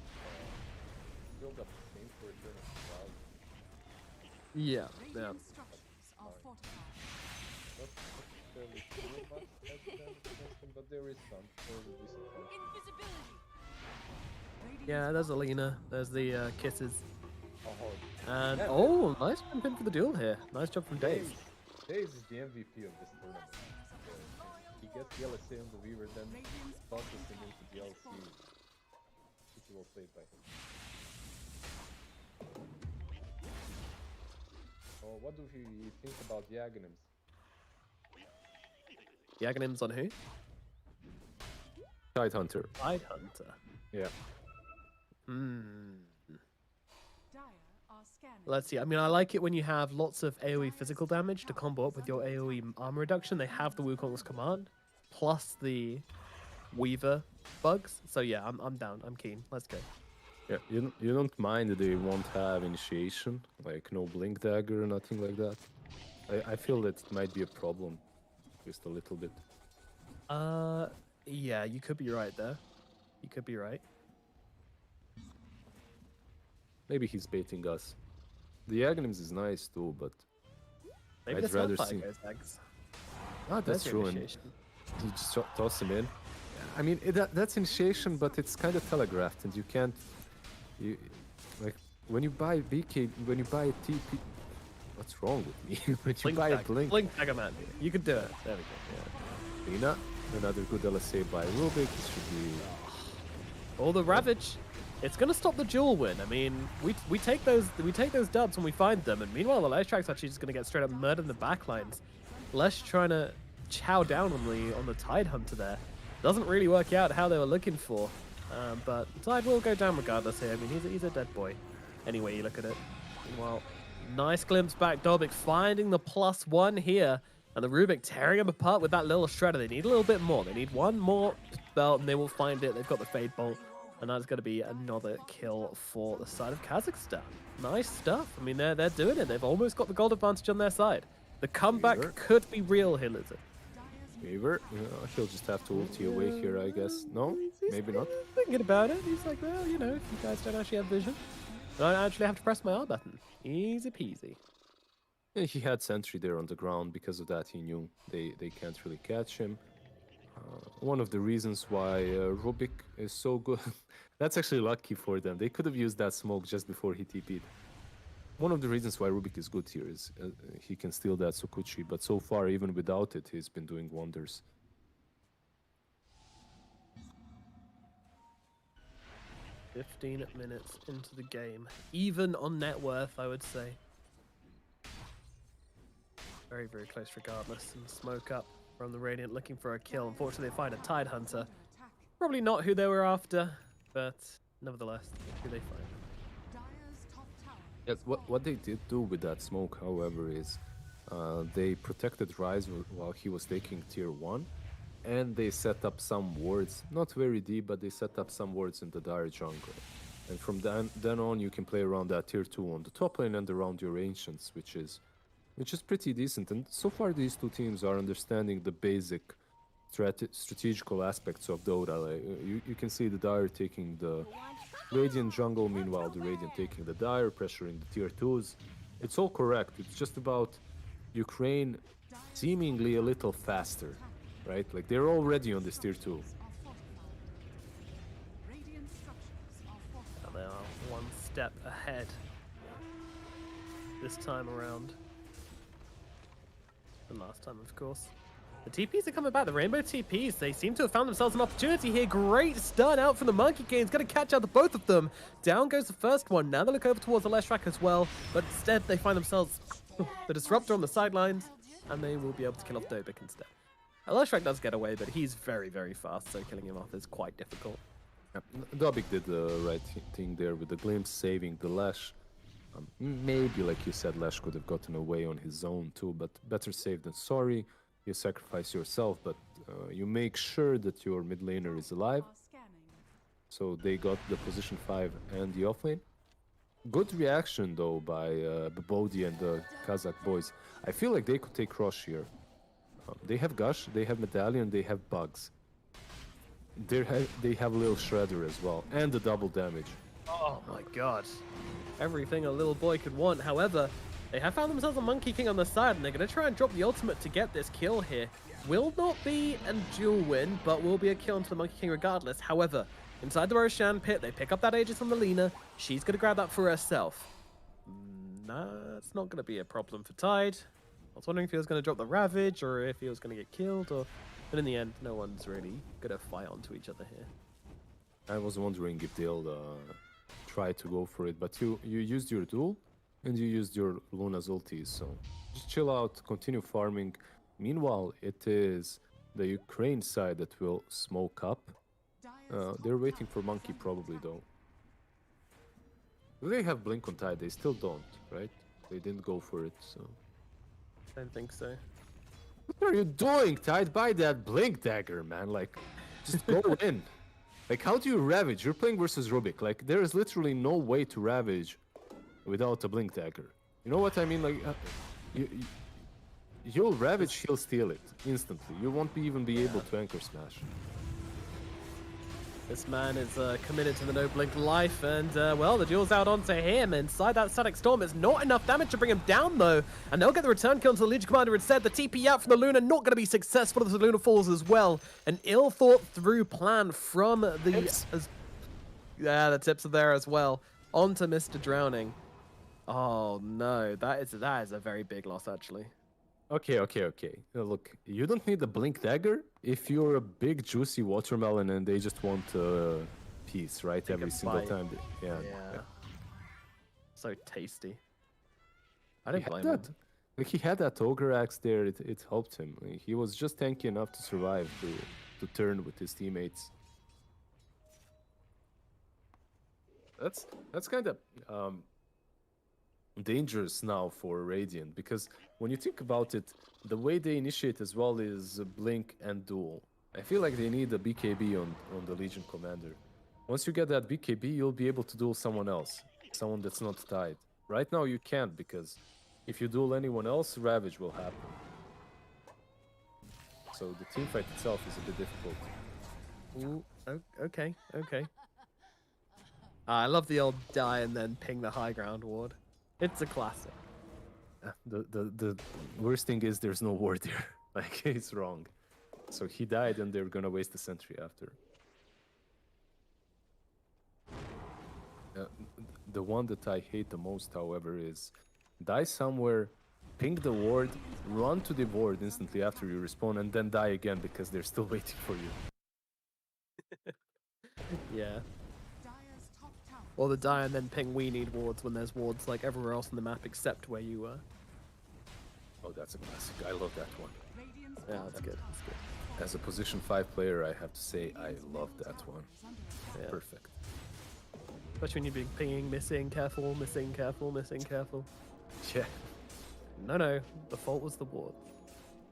Speaker 7: build up things for return of cloud.
Speaker 3: Yeah.
Speaker 7: Not fairly sure about that, but there is some. There will be some fun.
Speaker 3: Yeah, there's Alina. There's the kisses. And
Speaker 7: Yeah,
Speaker 3: oh, nice jump in for the duel here. Nice job from Dave.
Speaker 7: Daze is the MVP of this tournament. He gets the LSA on the Weaver, then tosses him into the LC. Pretty well played by him. Oh, what do you think about the Aghanims?
Speaker 3: The Aghanims on who?
Speaker 7: Tide Hunter.
Speaker 3: Tide Hunter.
Speaker 7: Yeah.
Speaker 3: Let's see. I mean, I like it when you have lots of AoE physical damage to combo up with your AoE armor reduction. They have the Wukong's command, plus the Weaver bugs. So yeah, I'm down. I'm keen. Let's go.
Speaker 7: Yeah, you don't mind that they won't have initiation? Like no blink dagger, nothing like that? I feel that it might be a problem. Just a little bit.
Speaker 3: Yeah, you could be right there. You could be right.
Speaker 7: Maybe he's baiting us. The Aghanims is nice too, but
Speaker 3: Maybe
Speaker 7: I'd
Speaker 3: the
Speaker 7: rather
Speaker 3: Snapfire
Speaker 7: see.
Speaker 3: goes next.
Speaker 7: Ah, that's
Speaker 3: There's your
Speaker 7: true. And
Speaker 3: initiation.
Speaker 7: you just toss him in. I mean, that's initiation, but it's kind of telegraphed, and you can't. You like when you buy BK, when you buy a TP. What's wrong with me? When you buy a blink.
Speaker 3: Blink Dagger Man. You could do it. There we go. Yeah.
Speaker 7: Lina, another good LSA by Rubik. It should be.
Speaker 3: Oh, the Ravage. It's gonna stop the duel win. I mean, we take those dubs when we find them, and meanwhile the Lesh track's actually just gonna get straight up murdered in the backlines. Lesh trying to chow down on the Tide Hunter there. Doesn't really work out how they were looking for, but Tide will go down regardless here. I mean, he's a dead boy. Anyway, you look at it. Meanwhile, nice glimpse back. Dobik finding the +1 here, and the Rubik tearing him apart with that little shredder. They need a little bit more. They need one more belt, and they will find it. They've got the Fade Bolt. And that's going to be another kill for the side of Kazakhstan. Nice stuff. I mean, they're doing it. They've almost got the gold advantage on their side. The comeback could be real here, Lizard.
Speaker 7: Weaver, he'll just have to ulti away here, I guess. No, maybe not.
Speaker 3: Thinking about it, he's like, well, you know, if you guys don't actually have vision, I don't actually have to press my R button. Easy peasy.
Speaker 7: Yeah, he had sentry there on the ground. Because of that, he knew they can't really catch him. One of the reasons why Rubik is so good, that's actually lucky for them. They could have used that smoke just before he TP'd. One of the reasons why Rubik is good here is he can steal that Sokuchi, but so far, even without it, he's been doing wonders.
Speaker 3: 15 minutes into the game. Even on net worth, I would say. Very, very close regardless. And smoke up from the Radiant looking for a kill. Unfortunately, they find a Tide Hunter. Probably not who they were after, but nevertheless, who they find.
Speaker 7: Yes, what they did do with that smoke, however, is they protected Rise while he was taking tier 1, and they set up some wards, not very deep, but they set up some wards in the dire jungle. And from then on, you can play around that tier 2 on the top lane and around your Ancients, which is pretty decent. And so far, these two teams are understanding the basic strategical aspects of Dota. Like, you can see the Dire taking the Radiant jungle, meanwhile the Radiant taking the Dire, pressuring the tier 2s. It's all correct. It's just about Ukraine seemingly a little faster, right? Like, they're already on this tier 2.
Speaker 3: And they are one step ahead this time around. And last time, of course. The TPs are coming back, the Rainbow TPs. They seem to have found themselves an opportunity here. Great stun out from the Monkey King. It's going to catch out the both of them. Down goes the first one. Now they look over towards the Leshrac as well. But instead, they find themselves the Disruptor on the sidelines. And they will be able to kill off Dobik instead. Leshrac does get away, but he's very, very fast. So killing him off is quite difficult.
Speaker 7: Yeah, Dobik did the right thing there with the glimpse, saving the Lesh. Maybe, like you said, Lesh could have gotten away on his own too, but better safe than sorry. You sacrifice yourself, but you make sure that your mid laner is alive. So they got the position 5 and the offlane. Good reaction though by Babodi and the Kazakh boys. I feel like they could take Rosh here. They have Gush, they have Medallion, they have Bugs. They have Lil Shredder as well, and the double damage.
Speaker 3: Oh my god. Everything a little boy could want. However, they have found themselves a Monkey King on the side, and they're going to try and drop the ultimate to get this kill here. Will not be a dual win, but will be a kill into the Monkey King regardless. However, inside the Roshan pit, they pick up that Aegis on the Lina. She's going to grab that for herself. That's not going to be a problem for Tide. I was wondering if he was going to drop the Ravage, or if he was going to get killed, but in the end, no one's really going to fight onto each other here.
Speaker 7: I was wondering if they'll try to go for it, but you used your duel, and you used your Luna's ulti, so just chill out, continue farming. Meanwhile, it is the Ukraine side that will smoke up. They're waiting for Monkey probably though. Do they have Blink on Tide? They still don't, right? They didn't go for it, so...
Speaker 3: I don't think so.
Speaker 7: What are you doing, Tide? Buy that Blink dagger, man. Like, just go in. Like, how do you Ravage? You're playing versus Rubik. Like, there is literally no way to Ravage without a Blink dagger. You know what I mean? Like, you'll Ravage, he'll steal it instantly. You won't even be able to Anchor Smash.
Speaker 3: This man is committed to the no-blink life, and, well, the duel's out onto him. Inside that Static Storm, it's not enough damage to bring him down, though. And they'll get the return kill into the Legion Commander instead. The TP out from the Luna, not going to be successful as the Luna falls as well. An ill-thought-through plan from the... Yeah, the tips are there as well. On to Mr. Drowning. Oh, no. That is a very big loss, actually.
Speaker 7: Okay. Look, you don't need a Blink dagger if you're a big juicy watermelon and they just want peace, right? Every single time. Yeah.
Speaker 3: So tasty. I don't blame
Speaker 7: that.
Speaker 3: him.
Speaker 7: Like, he had that Ogre Axe there, it helped him. Like, he was just tanky enough to survive, to turn with his teammates. That's kind of dangerous now for Radiant, because when you think about it, the way they initiate as well is Blink and Duel. I feel like they need a BKB on the Legion Commander. Once you get that BKB, you'll be able to duel someone else, someone that's not Tied. Right now you can't, because if you duel anyone else, Ravage will happen. So the teamfight itself is a bit difficult.
Speaker 3: Ooh, okay. I love the old die and then ping the high ground ward. It's a classic.
Speaker 7: The worst thing is there's no ward there. Like, it's wrong. So he died and they're gonna waste the sentry after. The one that I hate the most, however, is die somewhere, ping the ward, run to the ward instantly after you respawn, and then die again because they're still waiting for you.
Speaker 3: Yeah. or the die and then ping we need wards when there's wards like everywhere else on the map except where you were.
Speaker 7: Oh, that's a classic. I love that one.
Speaker 3: Yeah, that's good. That's good.
Speaker 7: As a position 5 player, I have to say I love that one.
Speaker 3: Yeah.
Speaker 7: Perfect.
Speaker 3: Especially when you're being pinging, missing, careful, missing, careful, missing, careful.
Speaker 7: Yeah.
Speaker 3: No, the fault was the ward.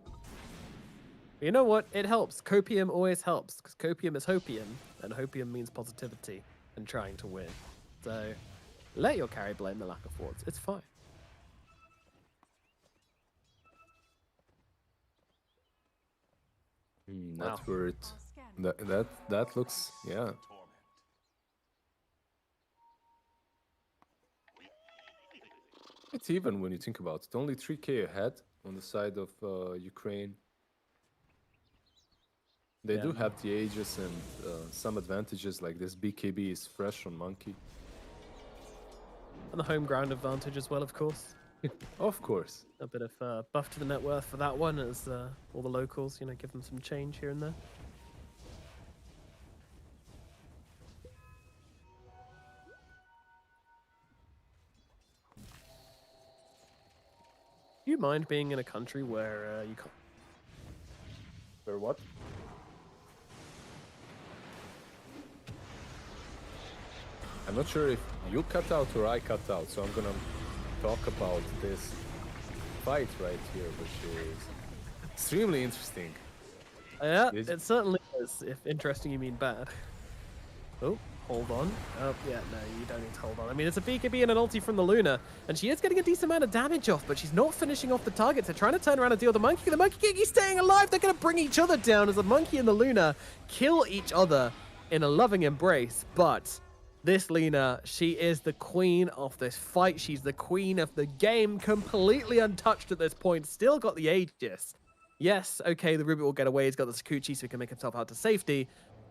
Speaker 3: But you know what? It helps. Copium always helps, because copium is hopium, and hopium means positivity and trying to win. So let your carry blame the lack of wards. It's fine.
Speaker 7: That's
Speaker 3: Wow.
Speaker 7: where it. That looks, yeah. It's even when you think about it. Only 3k ahead on the side of Ukraine. They do have the Aegis and some advantages, like this BKB is fresh on Monkey.
Speaker 3: And the home ground advantage as well, of course.
Speaker 7: Of course.
Speaker 3: A bit of buff to the net worth for that one, as all the locals, give them some change here and there. Do you mind being in a country where you can't?
Speaker 7: Where what? I'm not sure if you cut out or I cut out, so I'm gonna talk about this fight right here, which is extremely interesting.
Speaker 3: Yeah, it certainly is. If interesting you mean bad. Oh, hold on. Oh, yeah, no, you don't need to hold on. I mean, it's a BKB and an ulti from the Luna, and she is getting a decent amount of damage off, but she's not finishing off the targets. They're trying to turn around and deal with the Monkey. The Monkey King is staying alive. They're going to bring each other down as the Monkey and the Luna kill each other in a loving embrace, but this Lina, she is the queen of this fight. She's the queen of the game, completely untouched at this point. Still got the Aegis. Yes, okay, the Rubik will get away. He's got the Sakuchi, so he can make himself out to safety.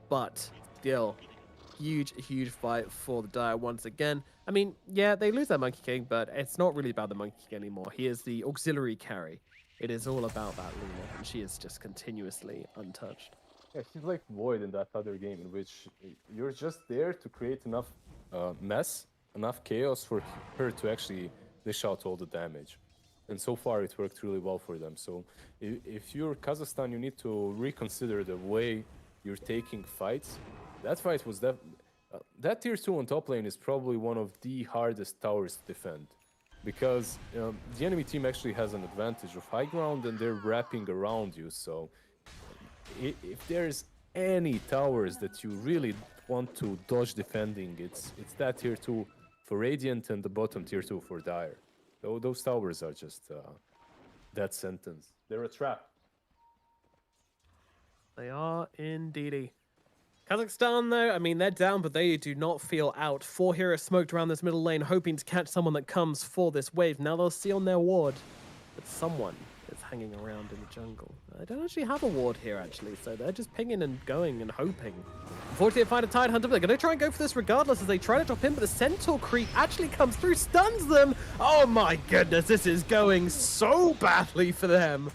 Speaker 3: But still, huge fight for the Dire once again. I mean, yeah, they lose their Monkey King, but it's not really about the Monkey King anymore. He is the auxiliary carry. It is all about that Lina, and she is just continuously untouched.
Speaker 7: Yeah, she's like Void in that other game, in which you're just there to create enough mess, enough chaos for her to actually dish out all the damage. And so far, it worked really well for them. So if you're Kazakhstan, you need to reconsider the way you're taking fights. That fight was that tier 2 on top lane is probably one of the hardest towers to defend. Because the enemy team actually has an advantage of high ground and they're wrapping around you. So if there's any towers that you really want to dodge defending, it's that tier 2 for Radiant and the bottom tier 2 for Dire. Those towers are just that sentence. They're a trap.
Speaker 3: They are indeedy. Kazakhstan, though, I mean, they're down, but they do not feel out. 4 heroes smoked around this middle lane, hoping to catch someone that comes for this wave. Now they'll see on their ward that someone is hanging around in the jungle. I don't actually have a ward here, actually, so they're just pinging and going and hoping. Unfortunately, they find a Tide Hunter, but they're going to try and go for this regardless as they try to drop in, but the Centaur creep actually comes through, stuns them. Oh my goodness, this is going so badly for them.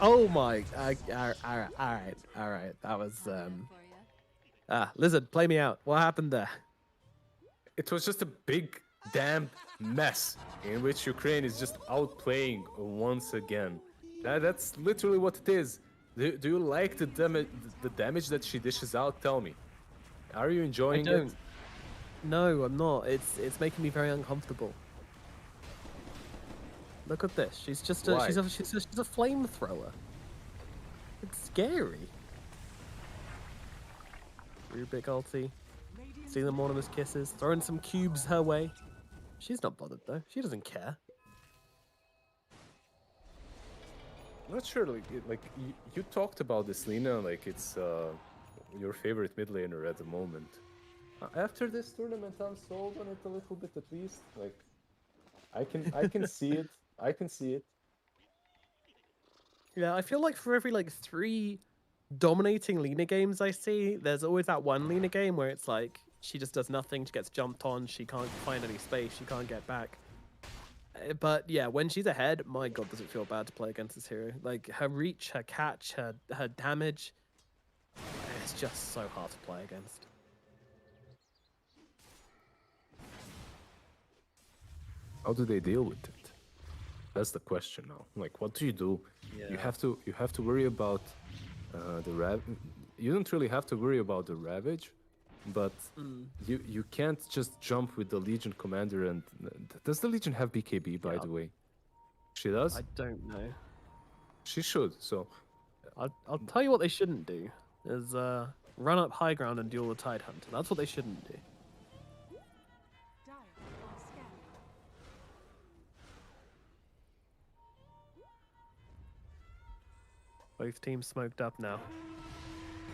Speaker 3: Oh my, all right, that was, Lizard, play me out. What happened there?
Speaker 7: It was just a big damn mess in which Ukraine is just outplaying once again. That's literally what it is. Do you like the damage that she dishes out? Tell me. Are you enjoying it?
Speaker 3: No, I'm not. It's making me very uncomfortable. Look at this. She's just a she's a flamethrower. It's scary. Rubik ulti. Stealing Mortimer's kisses. Throwing some cubes her way. She's not bothered though. She doesn't care.
Speaker 7: I'm not sure. Like you talked about this, Lina. Like it's your favorite mid laner at the moment. After this tournament, I'm sold on it a little bit at least. Like I can see it. I can see it.
Speaker 3: Yeah, I feel like for every 3 dominating Lina games I see, there's always that one Lina game where it's like she just does nothing, she gets jumped on, she can't find any space, she can't get back. But yeah, when she's ahead, my god, does it feel bad to play against this hero. Like her reach, her catch, her damage, it's just so hard to play against.
Speaker 7: How do they deal with it? That's the question now. Like, what do? You
Speaker 3: Yeah.
Speaker 7: have to worry about the You don't really have to worry about the ravage, but you can't just jump with the Legion commander. And does the Legion have BKB, by the way? She does.
Speaker 3: I don't know.
Speaker 7: She should. So
Speaker 3: I'll tell you what they shouldn't do is run up high ground and duel the Tide Hunter. That's what they shouldn't do. Both teams smoked up now.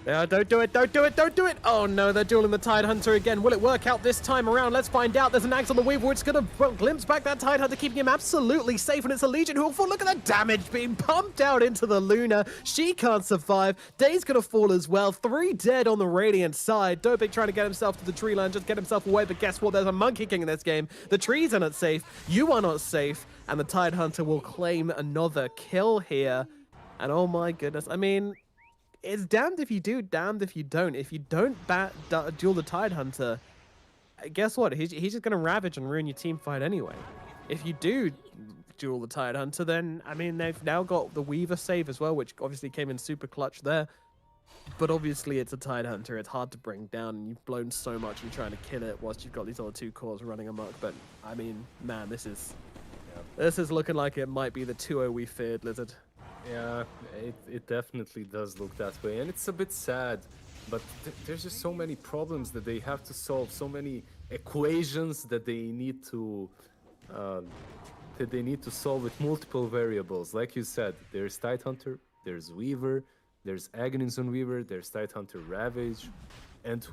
Speaker 3: Yeah, don't do it, don't do it, don't do it! Oh no, they're dueling the Tide Hunter again. Will it work out this time around? Let's find out. There's an axe on the Weaver, which is going to glimpse back that Tide Hunter, keeping him absolutely safe, and it's a Legion who will fall. Look at the damage being pumped out into the Luna. She can't survive. Day's going to fall as well. 3 dead on the Radiant side. Dobik trying to get himself to the tree line, just get himself away, but guess what? There's a Monkey King in this game. The trees are not safe. You are not safe, and the Tide Hunter will claim another kill here. And oh my goodness, I mean, it's damned if you do, damned if you don't. If you don't duel the Tide Hunter, guess what? He's just going to ravage and ruin your team fight anyway. If you do duel the Tide Hunter, then, I mean, they've now got the Weaver save as well, which obviously came in super clutch there. But obviously it's a Tide Hunter. It's hard to bring down, and you've blown so much in trying to kill it whilst you've got these other 2 cores running amok. But, I mean, man, this is looking like it might be the 2-0 we feared, Lizard.
Speaker 7: yeah, it definitely does look that way, and it's a bit sad. But there's just so many problems that they have to solve, so many equations that they need to solve with multiple variables. Like you said, there's Tide Hunter, there's Weaver, there's Agonies on Weaver, there's Tide Hunter Ravage, and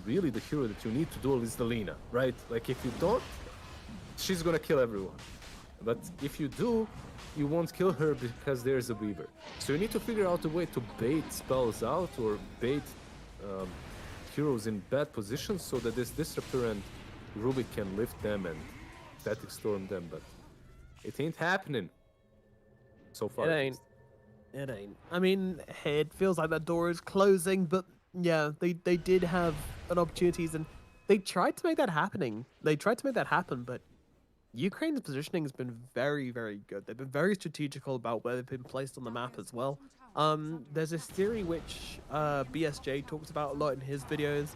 Speaker 7: really the hero that you need to duel is the Lina, right? Like, if you don't, she's gonna kill everyone. But if you do, you won't kill her because there's a Weaver. So you need to figure out a way to bait spells out or bait heroes in bad positions so that this Disruptor and Rubik can lift them and Static Storm them, but it ain't happening so far.
Speaker 3: It ain't. It ain't. I mean, it feels like that door is closing, but yeah, they did have an opportunities, and they tried to make that happening. They tried to make that happen, but Ukraine's positioning has been very, very good. They've been very strategical about where they've been placed on the map as well. There's this theory which BSJ talks about a lot in his videos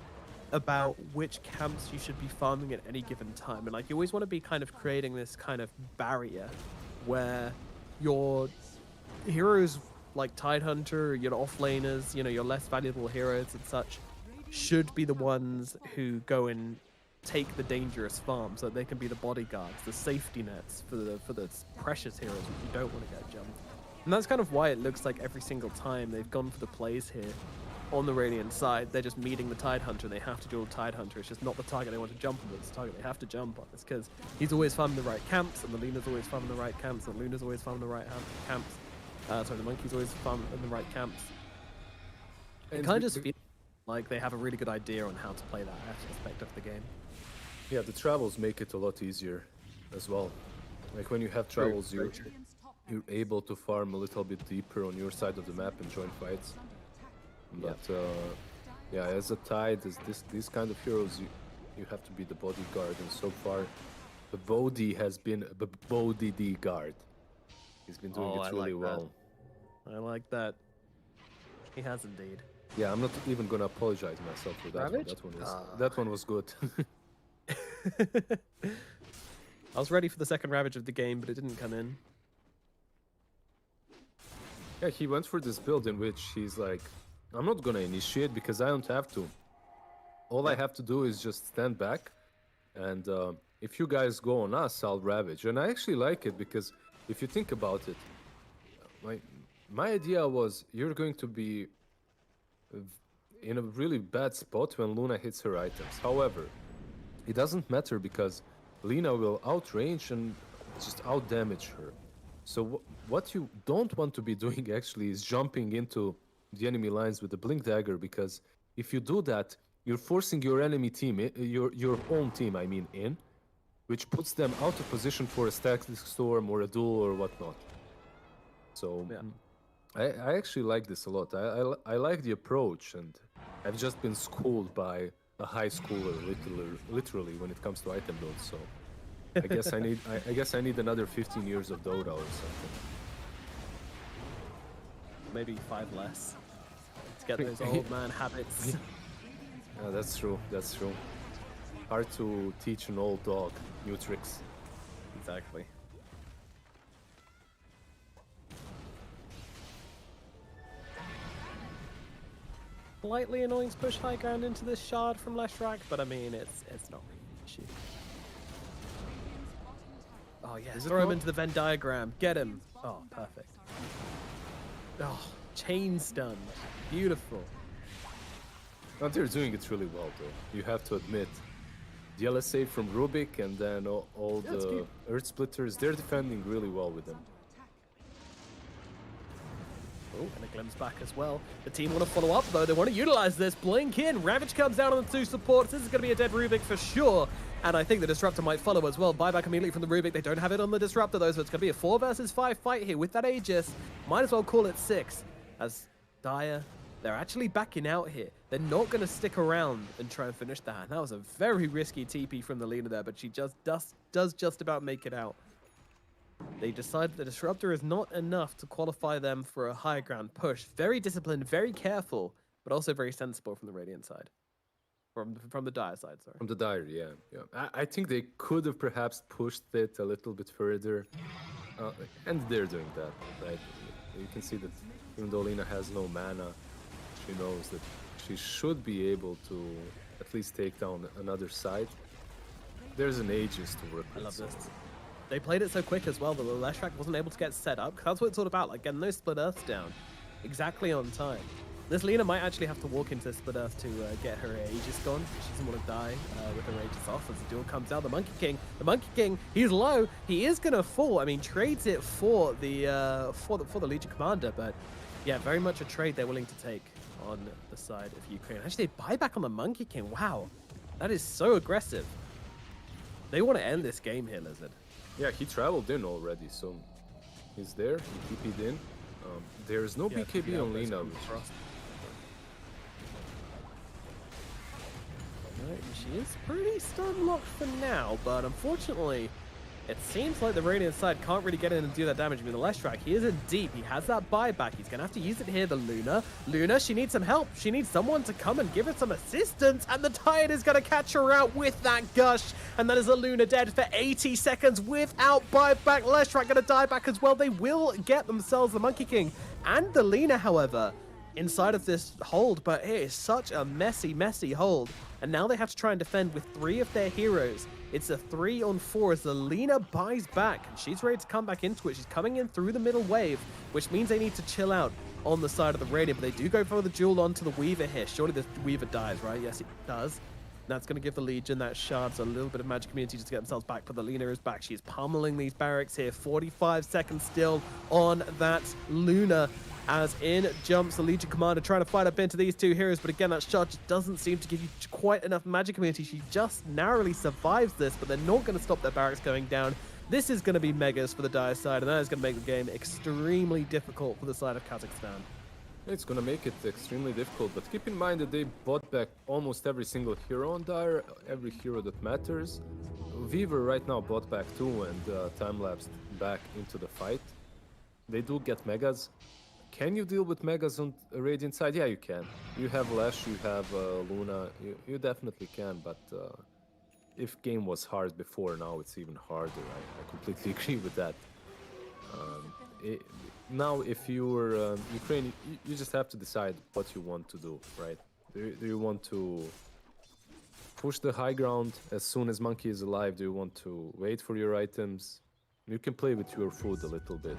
Speaker 3: about which camps you should be farming at any given time. And like, you always want to be kind of creating this kind of barrier where your heroes like Tide Hunter, your offlaners, you know, your less valuable heroes and such, should be the ones who go and take the dangerous farm so that they can be the bodyguards, the safety nets for the precious heroes which you don't want to get jumped. And that's kind of why it looks like every single time they've gone for the plays here on the Radiant side, they're just meeting the Tide Hunter and they have to duel Tide Hunter. It's just not the target they want to jump on, but it's the target they have to jump on. It's because he's always farming the right camps, and the Luna's always farming the right camps, and Luna's always farming the right camps. Sorry, the Monkey's always farming in the right camps. It kind of just feels like they have a really good idea on how to play that aspect of the game.
Speaker 7: Yeah, the travels make it a lot easier as well. Like, when you have travels, you're able to farm a little bit deeper on your side of the map and join fights. But yeah, as a Tide, as these kind of heroes, you have to be the bodyguard, and so far, the Bodhi has been the Bodhi D guard. He's been doing it really well.
Speaker 3: I like that. He has indeed.
Speaker 7: Yeah, I'm not even gonna apologize myself for that one. That one was good.
Speaker 3: I was ready for the second Ravage of the game, but it didn't come in.
Speaker 7: Yeah, he went for this build in which he's like, I'm not gonna initiate because I don't have to. All I have to do is just stand back, and if you guys go on us, I'll Ravage. And I actually like it because if you think about it, my idea was you're going to be in a really bad spot when Luna hits her items. However, it doesn't matter because Lina will outrange and just outdamage her. So what you don't want to be doing actually is jumping into the enemy lines with the Blink Dagger, because if you do that, you're forcing your enemy team, your own team, I mean, in, which puts them out of position for a Static Storm or a duel or whatnot. So yeah. I actually like this a lot. I like the approach, and I've just been schooled by a high schooler, literally, when it comes to item builds. So I guess I need another 15 years of Dota or something.
Speaker 3: Maybe 5 less to get those old man habits.
Speaker 7: Yeah, that's true. That's true. Hard to teach an old dog new tricks.
Speaker 3: Exactly. Slightly annoying to push high ground into this shard from Leshrac, but I mean, it's not really an issue. Oh yeah, throw him into the Venn diagram. Get him. Oh, perfect. Oh, chain stun. Beautiful.
Speaker 7: Now they're doing it really well, though. You have to admit. The LSA from Rubik and then all the Earth Splitters, they're defending really well with them.
Speaker 3: Oh, and a glimpse back as well. The team want to follow up, though. They want to utilize this. Blink in. Ravage comes down on the 2 supports. This is going to be a dead Rubik for sure. And I think the Disruptor might follow as well. Buyback immediately from the Rubik. They don't have it on the Disruptor, though, so it's going to be a 4 versus 5 fight here with that Aegis. Might as well call it 6. As Dire, they're actually backing out here. They're not going to stick around and try and finish that. And that was a very risky TP from the Lina there, but she just does just about make it out. They decide the Disruptor is not enough to qualify them for a high ground push. Very disciplined, very careful, but also very sensible from the Radiant side. From the Dire side, sorry.
Speaker 7: From the Dire, yeah. I think they could have perhaps pushed it a little bit further. And they're doing that, right? You can see that even though Lina has no mana, she knows that she should be able to at least take down another side. There's an Aegis to work with.
Speaker 3: I love this. They played it so quick as well that the Leshrac wasn't able to get set up. That's what it's all about, like getting those split earths down exactly on time. This Lina might actually have to walk into split earth to get her Aegis gone. She doesn't want to die with her Aegis off as the duel comes out. The Monkey King, he's low. He is gonna fall. I mean, trades it for the Legion Commander, but yeah, very much a trade they're willing to take on the side of Ukraine. Actually, they buy back on the Monkey King. Wow, that is so aggressive. They want to end this game here, Lizard.
Speaker 7: Yeah, he traveled in already, so he's there. He TP'd in. There's no BKB on Lina.
Speaker 3: Right, she is pretty stun locked for now, but unfortunately, it seems like the Radiant side can't really get in and do that damage. I mean, the Leshrac, he is in deep. He has that buyback. He's going to have to use it here. The Luna, she needs some help. She needs someone to come and give her some assistance. And the Tide is going to catch her out with that Gush. And that is a Luna dead for 80 seconds without buyback. Leshrac going to die back as well. They will get themselves the Monkey King and the Lina, however, inside of this hold. But it is such a messy hold. And now they have to try and defend with 3 of their heroes. It's a 3-on-4 as the Lina buys back. And she's ready to come back into it. She's coming in through the middle wave, which means they need to chill out on the side of the Radiant. But they do go for the duel onto the Weaver here. Surely the Weaver dies, right? Yes, it does. That's going to give the Legion that shards a little bit of magic immunity just to get themselves back. But the Lina is back. She is pummeling these barracks here. 45 seconds still on that Luna. As in jumps the Legion Commander trying to fight up into these 2 heroes. But again, that shard just doesn't seem to give you quite enough magic immunity. She just narrowly survives this, but they're not going to stop their barracks going down. This is going to be Megas for the Dire side, and that is going to make the game extremely difficult for the side of Kazakhstan.
Speaker 7: It's going to make it extremely difficult, but keep in mind that they bought back almost every single hero on Dire, every hero that matters. Weaver right now bought back 2 and time-lapsed back into the fight. They do get Megas. Can you deal with Megas on the Radiant side? Yeah, you can. You have Lash, you have Luna, you definitely can, but if game was hard before, now it's even harder. I completely agree with that. Now, if you're Ukraine, you just have to decide what you want to do, right? Do you want to push the high ground as soon as Monkey is alive? Do you want to wait for your items? You can play with your food a little bit.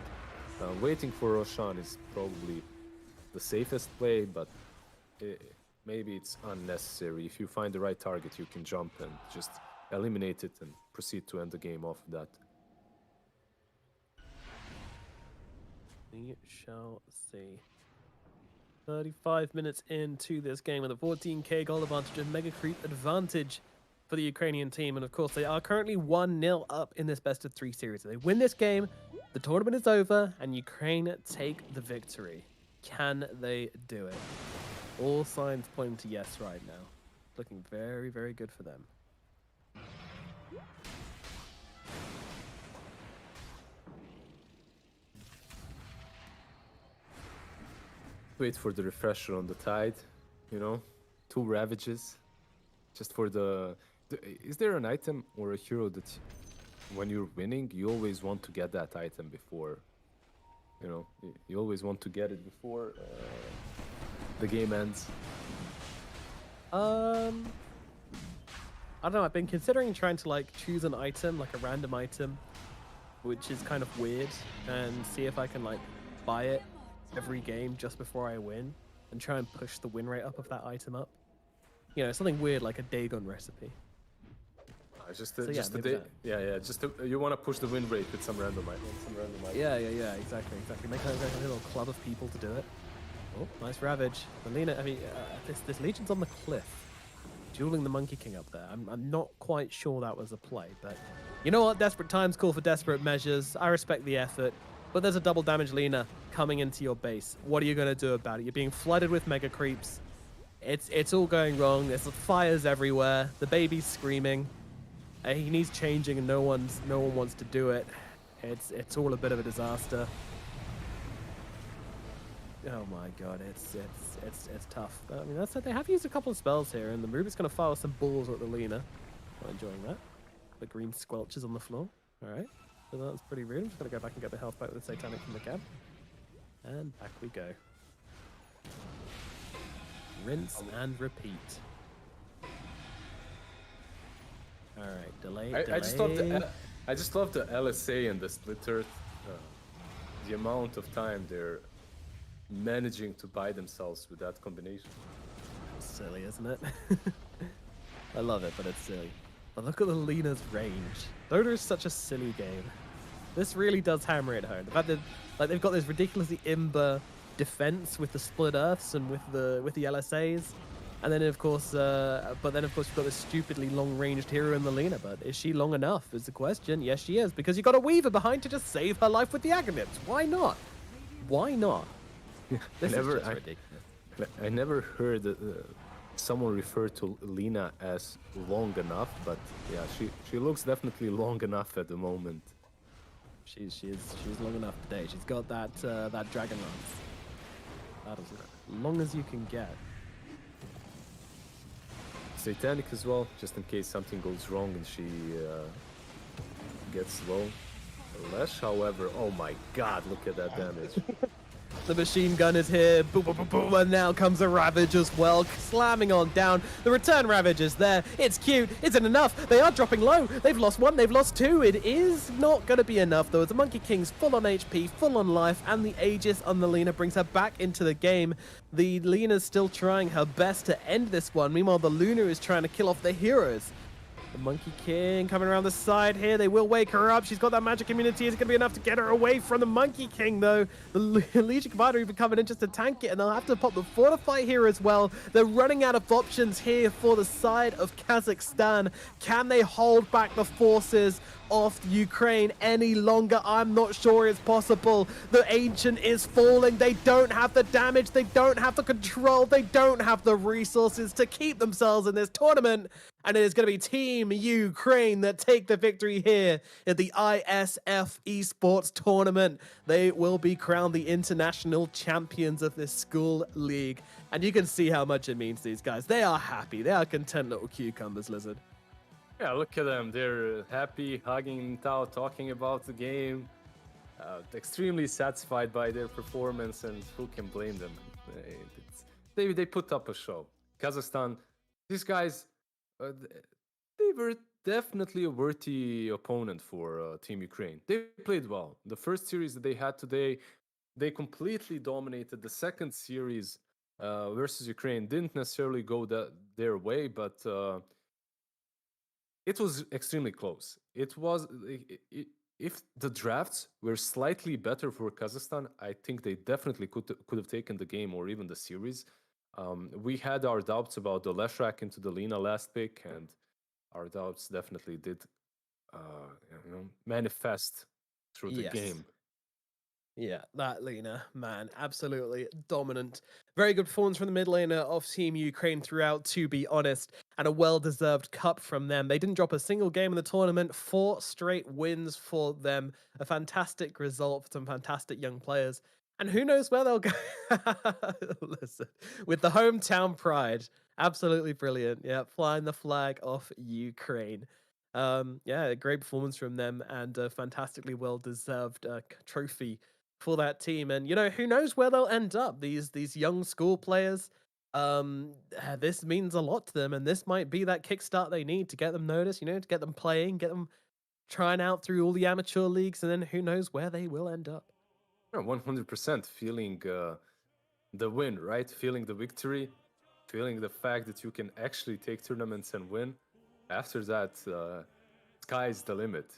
Speaker 7: Waiting for Roshan is probably the safest play, but maybe it's unnecessary. If you find the right target, you can jump and just eliminate it and proceed to end the game off that.
Speaker 3: We shall see. 35 minutes into this game with a 14k goal advantage and mega creep advantage for the Ukrainian team. And of course, they are currently 1-0 up in this best of 3 series. If they win this game, the tournament is over and Ukraine take the victory. Can they do it? All signs point to yes right now. Looking very, very good for them.
Speaker 7: Wait for the refresher on the tide, you know? 2 Ravages. Just for is there an item or a hero that when you're winning, you always want to get that item before, you always want to get it before the game ends?
Speaker 3: I don't know. I've been considering trying to like choose an item, like a random item, which is kind of weird, and see if I can like buy it every game just before I win, and try and push the win rate up of that item up. You know, something weird like a Dagon recipe.
Speaker 7: Just
Speaker 3: So, yeah,
Speaker 7: just a
Speaker 3: maybe
Speaker 7: day,
Speaker 3: that.
Speaker 7: yeah. You want to push the win rate with some random item,
Speaker 3: Yeah, exactly. Make like a little club of people to do it. Oh, nice Ravage. Melina, I mean, this Legion's on the cliff, dueling the Monkey King up there. I'm not quite sure that was a play, but you know what? Desperate times call for desperate measures. I respect the effort, but there's a double damage Lina coming into your base. What are you going to do about it? You're being flooded with mega creeps. It's all going wrong. There's fires everywhere. The baby's screaming. He needs changing, and no one wants to do it. It's all a bit of a disaster. Oh my god, it's tough. I mean, that's it. They have used a couple of spells here, and the Rubik's gonna fire some balls at the Lina. Not enjoying that. The green squelches on the floor. All right, so that's pretty rude. I'm just gonna go back and get the health back with the Satanic from the cab, and back we go. Rinse and repeat. All right, delay.
Speaker 7: I just love the LSA and the Split Earth. The amount of time they're managing to buy themselves with that combination.
Speaker 3: Silly, isn't it? I love it, but it's silly. But look at the Lina's range. Dota is such a silly game. This really does hammer it home. The fact that like they've got this ridiculously imber defense with the split earths and with the LSAs, and then of course, you've got this stupidly long-ranged hero in the Lina. But is she long enough? Is the question. Yes, she is, because you got a Weaver behind to just save her life with the Aghanims. Why not? Why not? This is just ridiculous.
Speaker 7: I never heard someone refer to Lina as long enough, but yeah, she looks definitely long enough at the moment.
Speaker 3: She's long enough today. She's got that Dragon Lance. That is as long as you can get.
Speaker 7: Satanic as well, just in case something goes wrong and she gets low. Lesh, however, oh my god, look at that damage.
Speaker 3: The machine gun is here. Boom, boom, boom, boom. And now comes a Ravage as well, slamming on down. The return Ravage is there. It's cute. Isn't enough. They are dropping low. They've lost one. They've lost two. It is not going to be enough, though. The Monkey King's full on HP, full on life, and the Aegis on the Lina brings her back into the game. The Lina's still trying her best to end this one. Meanwhile, the Luna is trying to kill off the heroes. The Monkey King coming around the side here. They will wake her up. She's got that magic immunity. Is it going to be enough to get her away from the Monkey King, though? The Legion Commander even coming in just to tank it, and they'll have to pop the Fortify here as well. They're running out of options here for the side of Kazakhstan. Can they hold back the forces of Ukraine any longer? I'm not sure it's possible. The Ancient is falling. They don't have the damage. They don't have the control. They don't have the resources to keep themselves in this tournament. And it is going to be Team Ukraine that take the victory here at the ISF Esports tournament. They will be crowned the international champions of this school league. And you can see how much it means to these guys. They are happy. They are content little cucumbers, Lizard.
Speaker 7: Yeah, look at them. They're happy, hugging it out, talking about the game. Extremely satisfied by their performance, and who can blame them? They put up a show. Kazakhstan, these guys, they were definitely a worthy opponent for Team Ukraine. They played well. The first series that they had today, they completely dominated. The second series versus Ukraine didn't necessarily go their way, but it was extremely close. If the drafts were slightly better for Kazakhstan, I think they definitely could have taken the game or even the series. We had our doubts about the Leshrak into the Lina last pick, and our doubts definitely did manifest through the game.
Speaker 3: Yeah, that Lina, man, absolutely dominant. Very good performance from the mid laner of Team Ukraine throughout, to be honest, and a well-deserved cup from them. They didn't drop a single game in the tournament, 4 straight wins for them. A fantastic result for some fantastic young players. And who knows where they'll go. Listen, with the hometown pride. Absolutely brilliant. Yeah, flying the flag off Ukraine. Yeah, great performance from them and a fantastically well deserved trophy for that team. And who knows where they'll end up? These young school players. This means a lot to them, and this might be that kickstart they need to get them noticed. To get them playing, get them trying out through all the amateur leagues, and then who knows where they will end up.
Speaker 7: Yeah, 100% feeling the win, right? Feeling the victory, feeling the fact that you can actually take tournaments and win. After that, sky's the limit.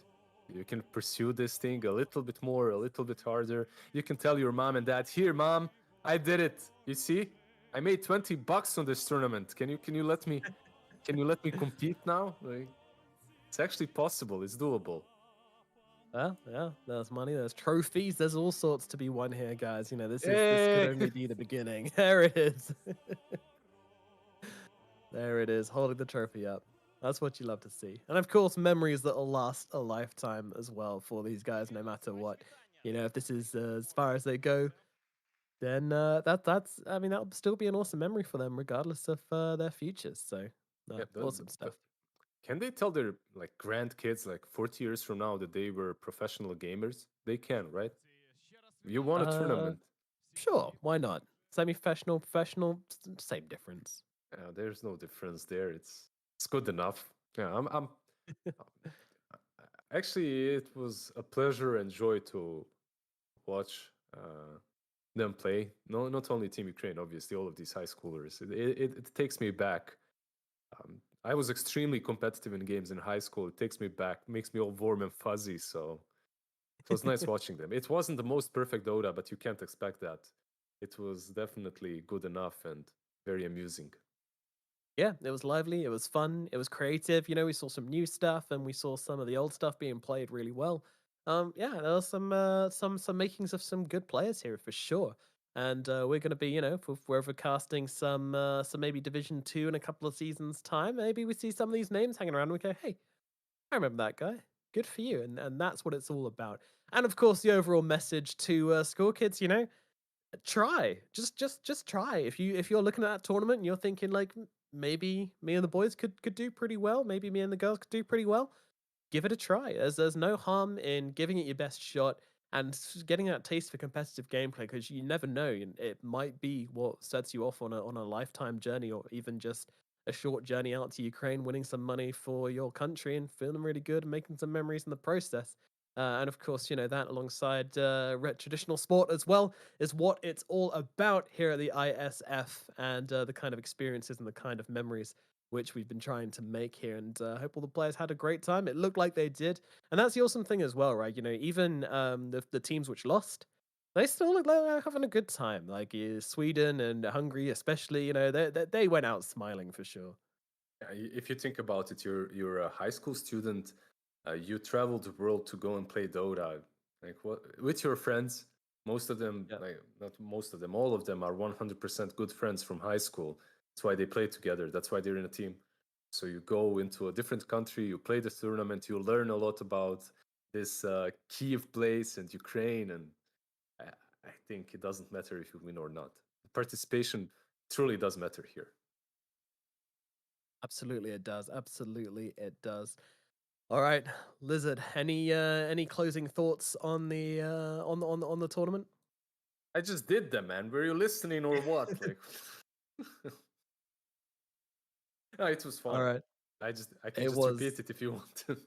Speaker 7: You can pursue this thing a little bit more, a little bit harder. You can tell your mom and dad, "Here, mom, I did it. You see, I made $20 on this tournament. Can you let me compete now? Like, it's actually possible. It's doable."
Speaker 3: Well, yeah, there's money, there's trophies, there's all sorts to be won here, guys. This could
Speaker 7: Hey!
Speaker 3: only be the beginning. There it is. There it is, holding the trophy up. That's what you love to see. And of course, memories that will last a lifetime as well for these guys, no matter what. If this is as far as they go, then I mean, that'll still be an awesome memory for them, regardless of their futures. So,
Speaker 7: Yeah,
Speaker 3: awesome stuff.
Speaker 7: can they tell their like grandkids like 40 years from now that they were professional gamers? They can, right? You won a
Speaker 3: Uh,
Speaker 7: tournament.
Speaker 3: sure, why not? Semi-professional, professional, same difference.
Speaker 7: There's no difference there. It's good enough. Yeah, I'm actually it was a pleasure and joy to watch them play. No, not only Team Ukraine, obviously, all of these high schoolers. It takes me back. I was extremely competitive in games in high school. It takes me back, makes me all warm and fuzzy. So it was nice watching them. It wasn't the most perfect Dota, but you can't expect that. It was definitely good enough and very amusing.
Speaker 3: Yeah, it was lively, it was fun, it was creative. We saw some new stuff and we saw some of the old stuff being played really well. Yeah, there was some makings of some good players here for sure. And we're going to be, if we're casting some maybe Division 2 in a couple of seasons time, maybe we see some of these names hanging around and we go, "Hey, I remember that guy. Good for you." And that's what it's all about. And of course, the overall message to school kids, try. Just try. If you're looking at that tournament and you're thinking like, maybe me and the boys could do pretty well, maybe me and the girls could do pretty well, give it a try. There's no harm in giving it your best shot and getting that taste for competitive gameplay, because you never know, and it might be what sets you off on a lifetime journey, or even just a short journey out to Ukraine, winning some money for your country and feeling really good and making some memories in the process. And of course, that alongside traditional sport as well is what it's all about here at the ISF, and the kind of experiences and the kind of memories which we've been trying to make here. And I hope all the players had a great time. It looked like they did. And that's the awesome thing as well, right? Even the teams which lost, they still look like they're having a good time. Like Sweden and Hungary, especially, they went out smiling for sure.
Speaker 7: Yeah, if you think about it, you're a high school student. You travel the world to go and play Dota, like what with your friends. Most of them,
Speaker 3: Yeah.
Speaker 7: like not most of them, all of them are 100% good friends from high school. That's why they play together. That's why they're in a team. So you go into a different country, you play the tournament, you learn a lot about this Kiev place and Ukraine, and I, I think it doesn't matter if you win or not. Participation truly does matter here.
Speaker 3: Absolutely, it does. Absolutely, it does. All right, Lizard. Any closing thoughts on the on the tournament?
Speaker 7: I just did them, man. Were you listening or what? Like, no, it was
Speaker 3: All
Speaker 7: fun.
Speaker 3: right,
Speaker 7: I can
Speaker 3: it
Speaker 7: just repeat
Speaker 3: was.
Speaker 7: it if you want to.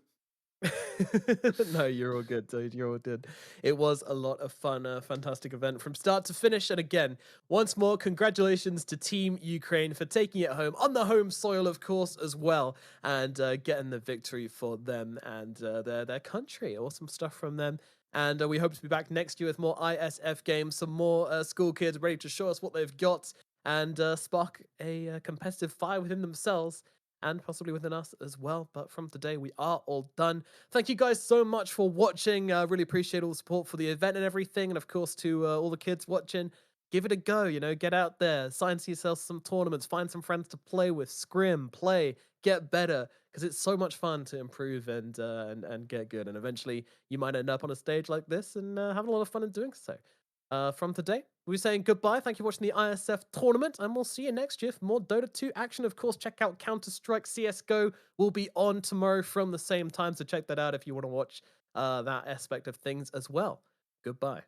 Speaker 3: No, you're all good, dude. You're all good. It was a lot of fun, a fantastic event from start to finish. And again, once more, congratulations to Team Ukraine for taking it home on the home soil, of course, as well, and getting the victory for them and their country. Awesome stuff from them. And we hope to be back next year with more ISF games, some more school kids ready to show us what they've got and spark a competitive fire within themselves and possibly within us as well. But from today, we are all done. Thank you guys so much for watching. Really appreciate all the support for the event and everything. And of course, to all the kids watching, give it a go. Get out there, sign to yourself some tournaments, find some friends to play with, scrim, play, get better, because it's so much fun to improve and get good. And eventually, you might end up on a stage like this and having a lot of fun in doing so. from today. We're saying goodbye. Thank you for watching the ISF tournament, and we'll see you next year for more Dota 2 action. Of course, check out Counter-Strike CSGO. Will be on tomorrow from the same time, so check that out if you want to watch that aspect of things as well. Goodbye.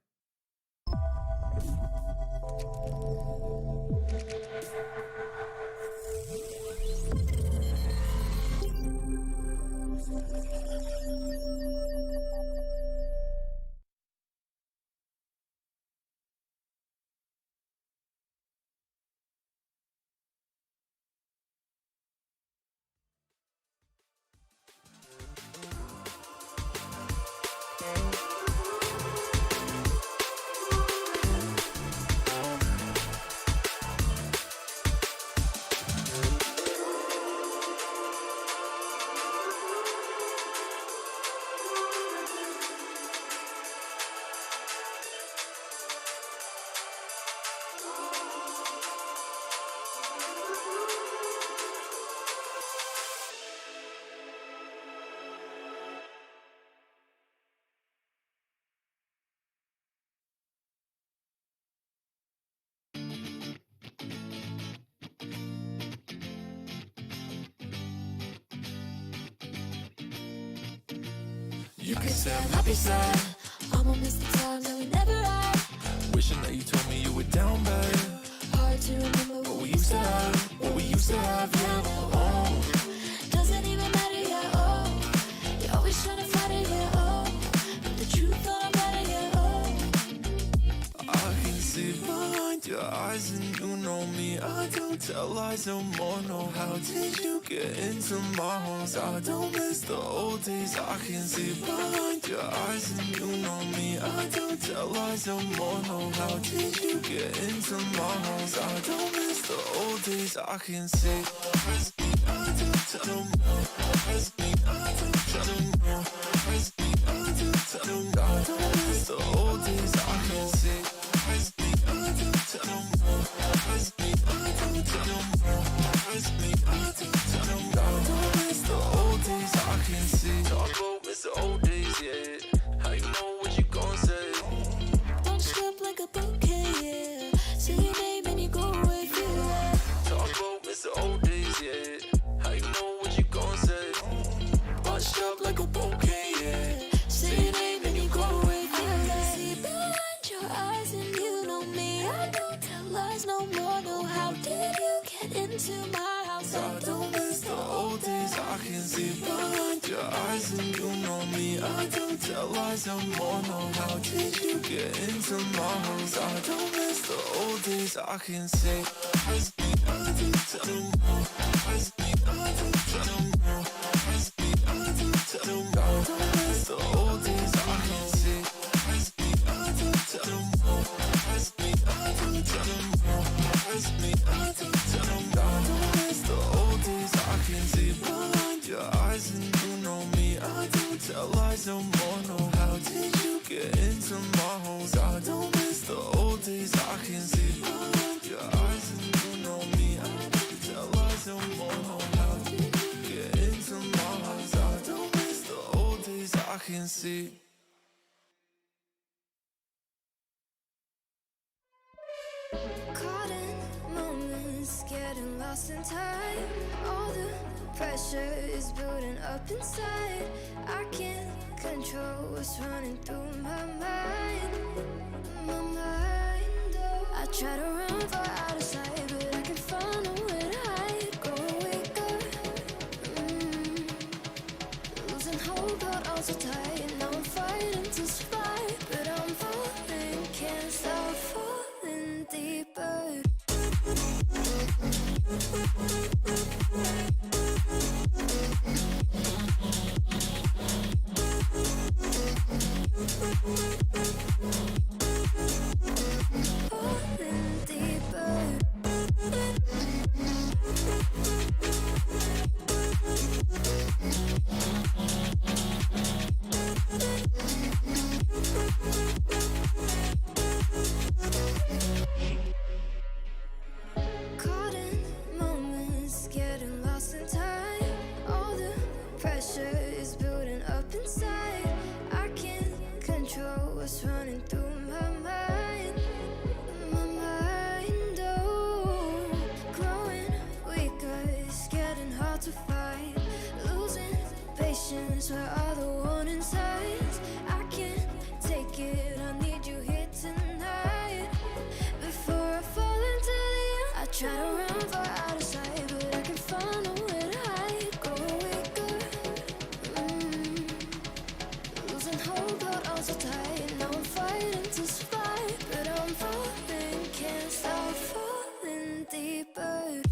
Speaker 1: You can say I'm happy sad,
Speaker 2: I'ma miss the times that we never had.
Speaker 1: wishing that you told me you were down bad.
Speaker 2: Hard to remember
Speaker 1: What we used to have, yeah. Oh,
Speaker 2: Doesn't even matter, yeah, oh. You're always trying to fight it, yeah, oh. But the truth don't matter, yeah, oh.
Speaker 1: I can see behind your eyes and you know me. I don't tell lies no more, no. How did you get into my homes? I don't miss the old days. I can see behind your eyes and you know me. I don't tell lies no more, no. How did you get into my homes? I don't miss the old days. I can see. I don't tell no more. I don't tell no more. I don't tell no more. I don't miss the old days. I can see. I don't tell no more. I don't tell no more. I don't tell no more. I don't miss the old days. I can see. Talk about miss the old days, yeah. How you know what you gon' say?
Speaker 2: Bunched up like a bouquet, yeah. Say your name and you go with you, yeah.
Speaker 1: Talk about miss the old days, yeah. How you know what you gon' say? Bunched up like a bouquet, yeah.
Speaker 2: Say your name and you go with you, yeah. See behind your eyes and you know me. I don't tell lies no more, no. How did you get into my house?
Speaker 1: I don't miss the old days. I can see behind your eyes and you know me. I don't tell lies no more, no. How did you get into my house? I don't miss the old days. I can see. I don't tell no more. I don't tell no more. I don't tell no more. I don't miss the old days. I can see. I don't tell no more. I don't tell no more. I don't tell no more. I don't miss the old days. I can see behind your eyes and you know me. I don't tell lies no more, no. How did you get into my homes? I don't miss the old days. I can see behind your eyes and you know me. I don't tell lies no more, no. How did you get into my homes? I don't miss the old days. I can see.
Speaker 2: Caught in moments, getting lost in time. All the pressure is building up inside. I can't control what's running through my mind. My mind, oh. I try to run for out of sight, but I can find nowhere to hide. Go wake up, losing hope, held on so tight. Now I'm fighting to survive, but I'm falling, can't stop falling deeper. Falling deeper. friends where are the warning signs? I can't take it, I need you here tonight. Before I fall into the end, I try to run for out of sight, but I can find nowhere to hide. Go away, girl. Losing hope, held on so tight. Now I'm fighting to survive, but I'm falling, can't stop falling deeper.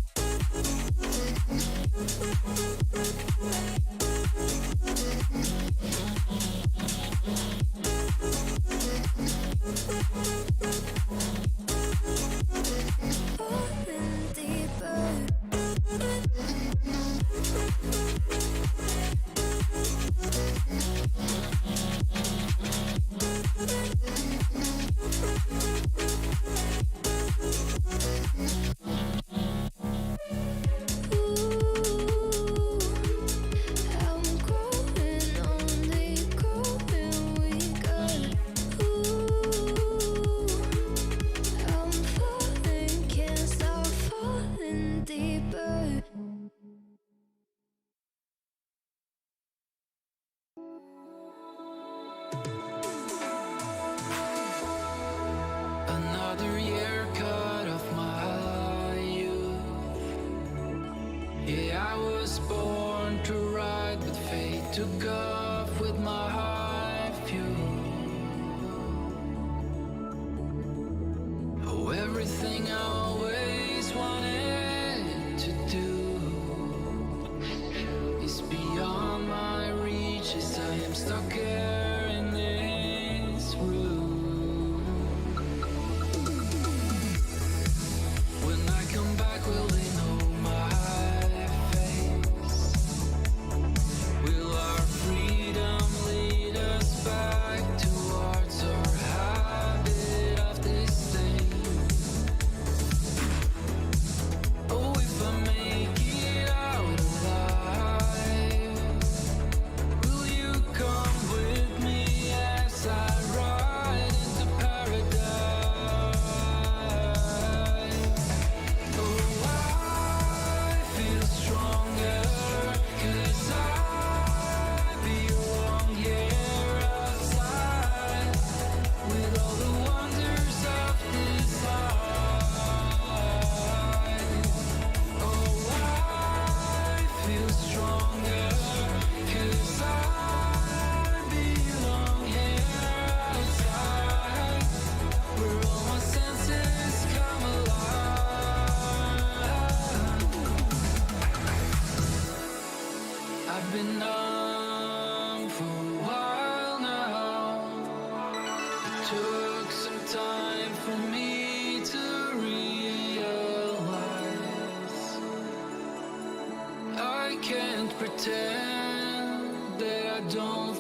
Speaker 2: Falling deeper. Ooh, I'm growing, only growing weaker. Ooh, I'm falling, can't stop falling deeper.
Speaker 1: Another year cut off my youth. Yeah, I was born to ride, but fate took off with my high fuel. Oh, everything I always wanted to do is beyond my reach as I am stuck here in this room. When I come back, will they know my face? Will our freedom lead us back towards our habit of disdain? Oh, if I make it out alive, will you come with me as I ride into paradise? Oh, I feel stronger, 'cause I belong here outside with all the wonders of this life. Oh, I feel stronger, 'cause I belong here outside where all my senses come alive. I've been numb for a while now. It took some time for me to realize I can't pretend that I don't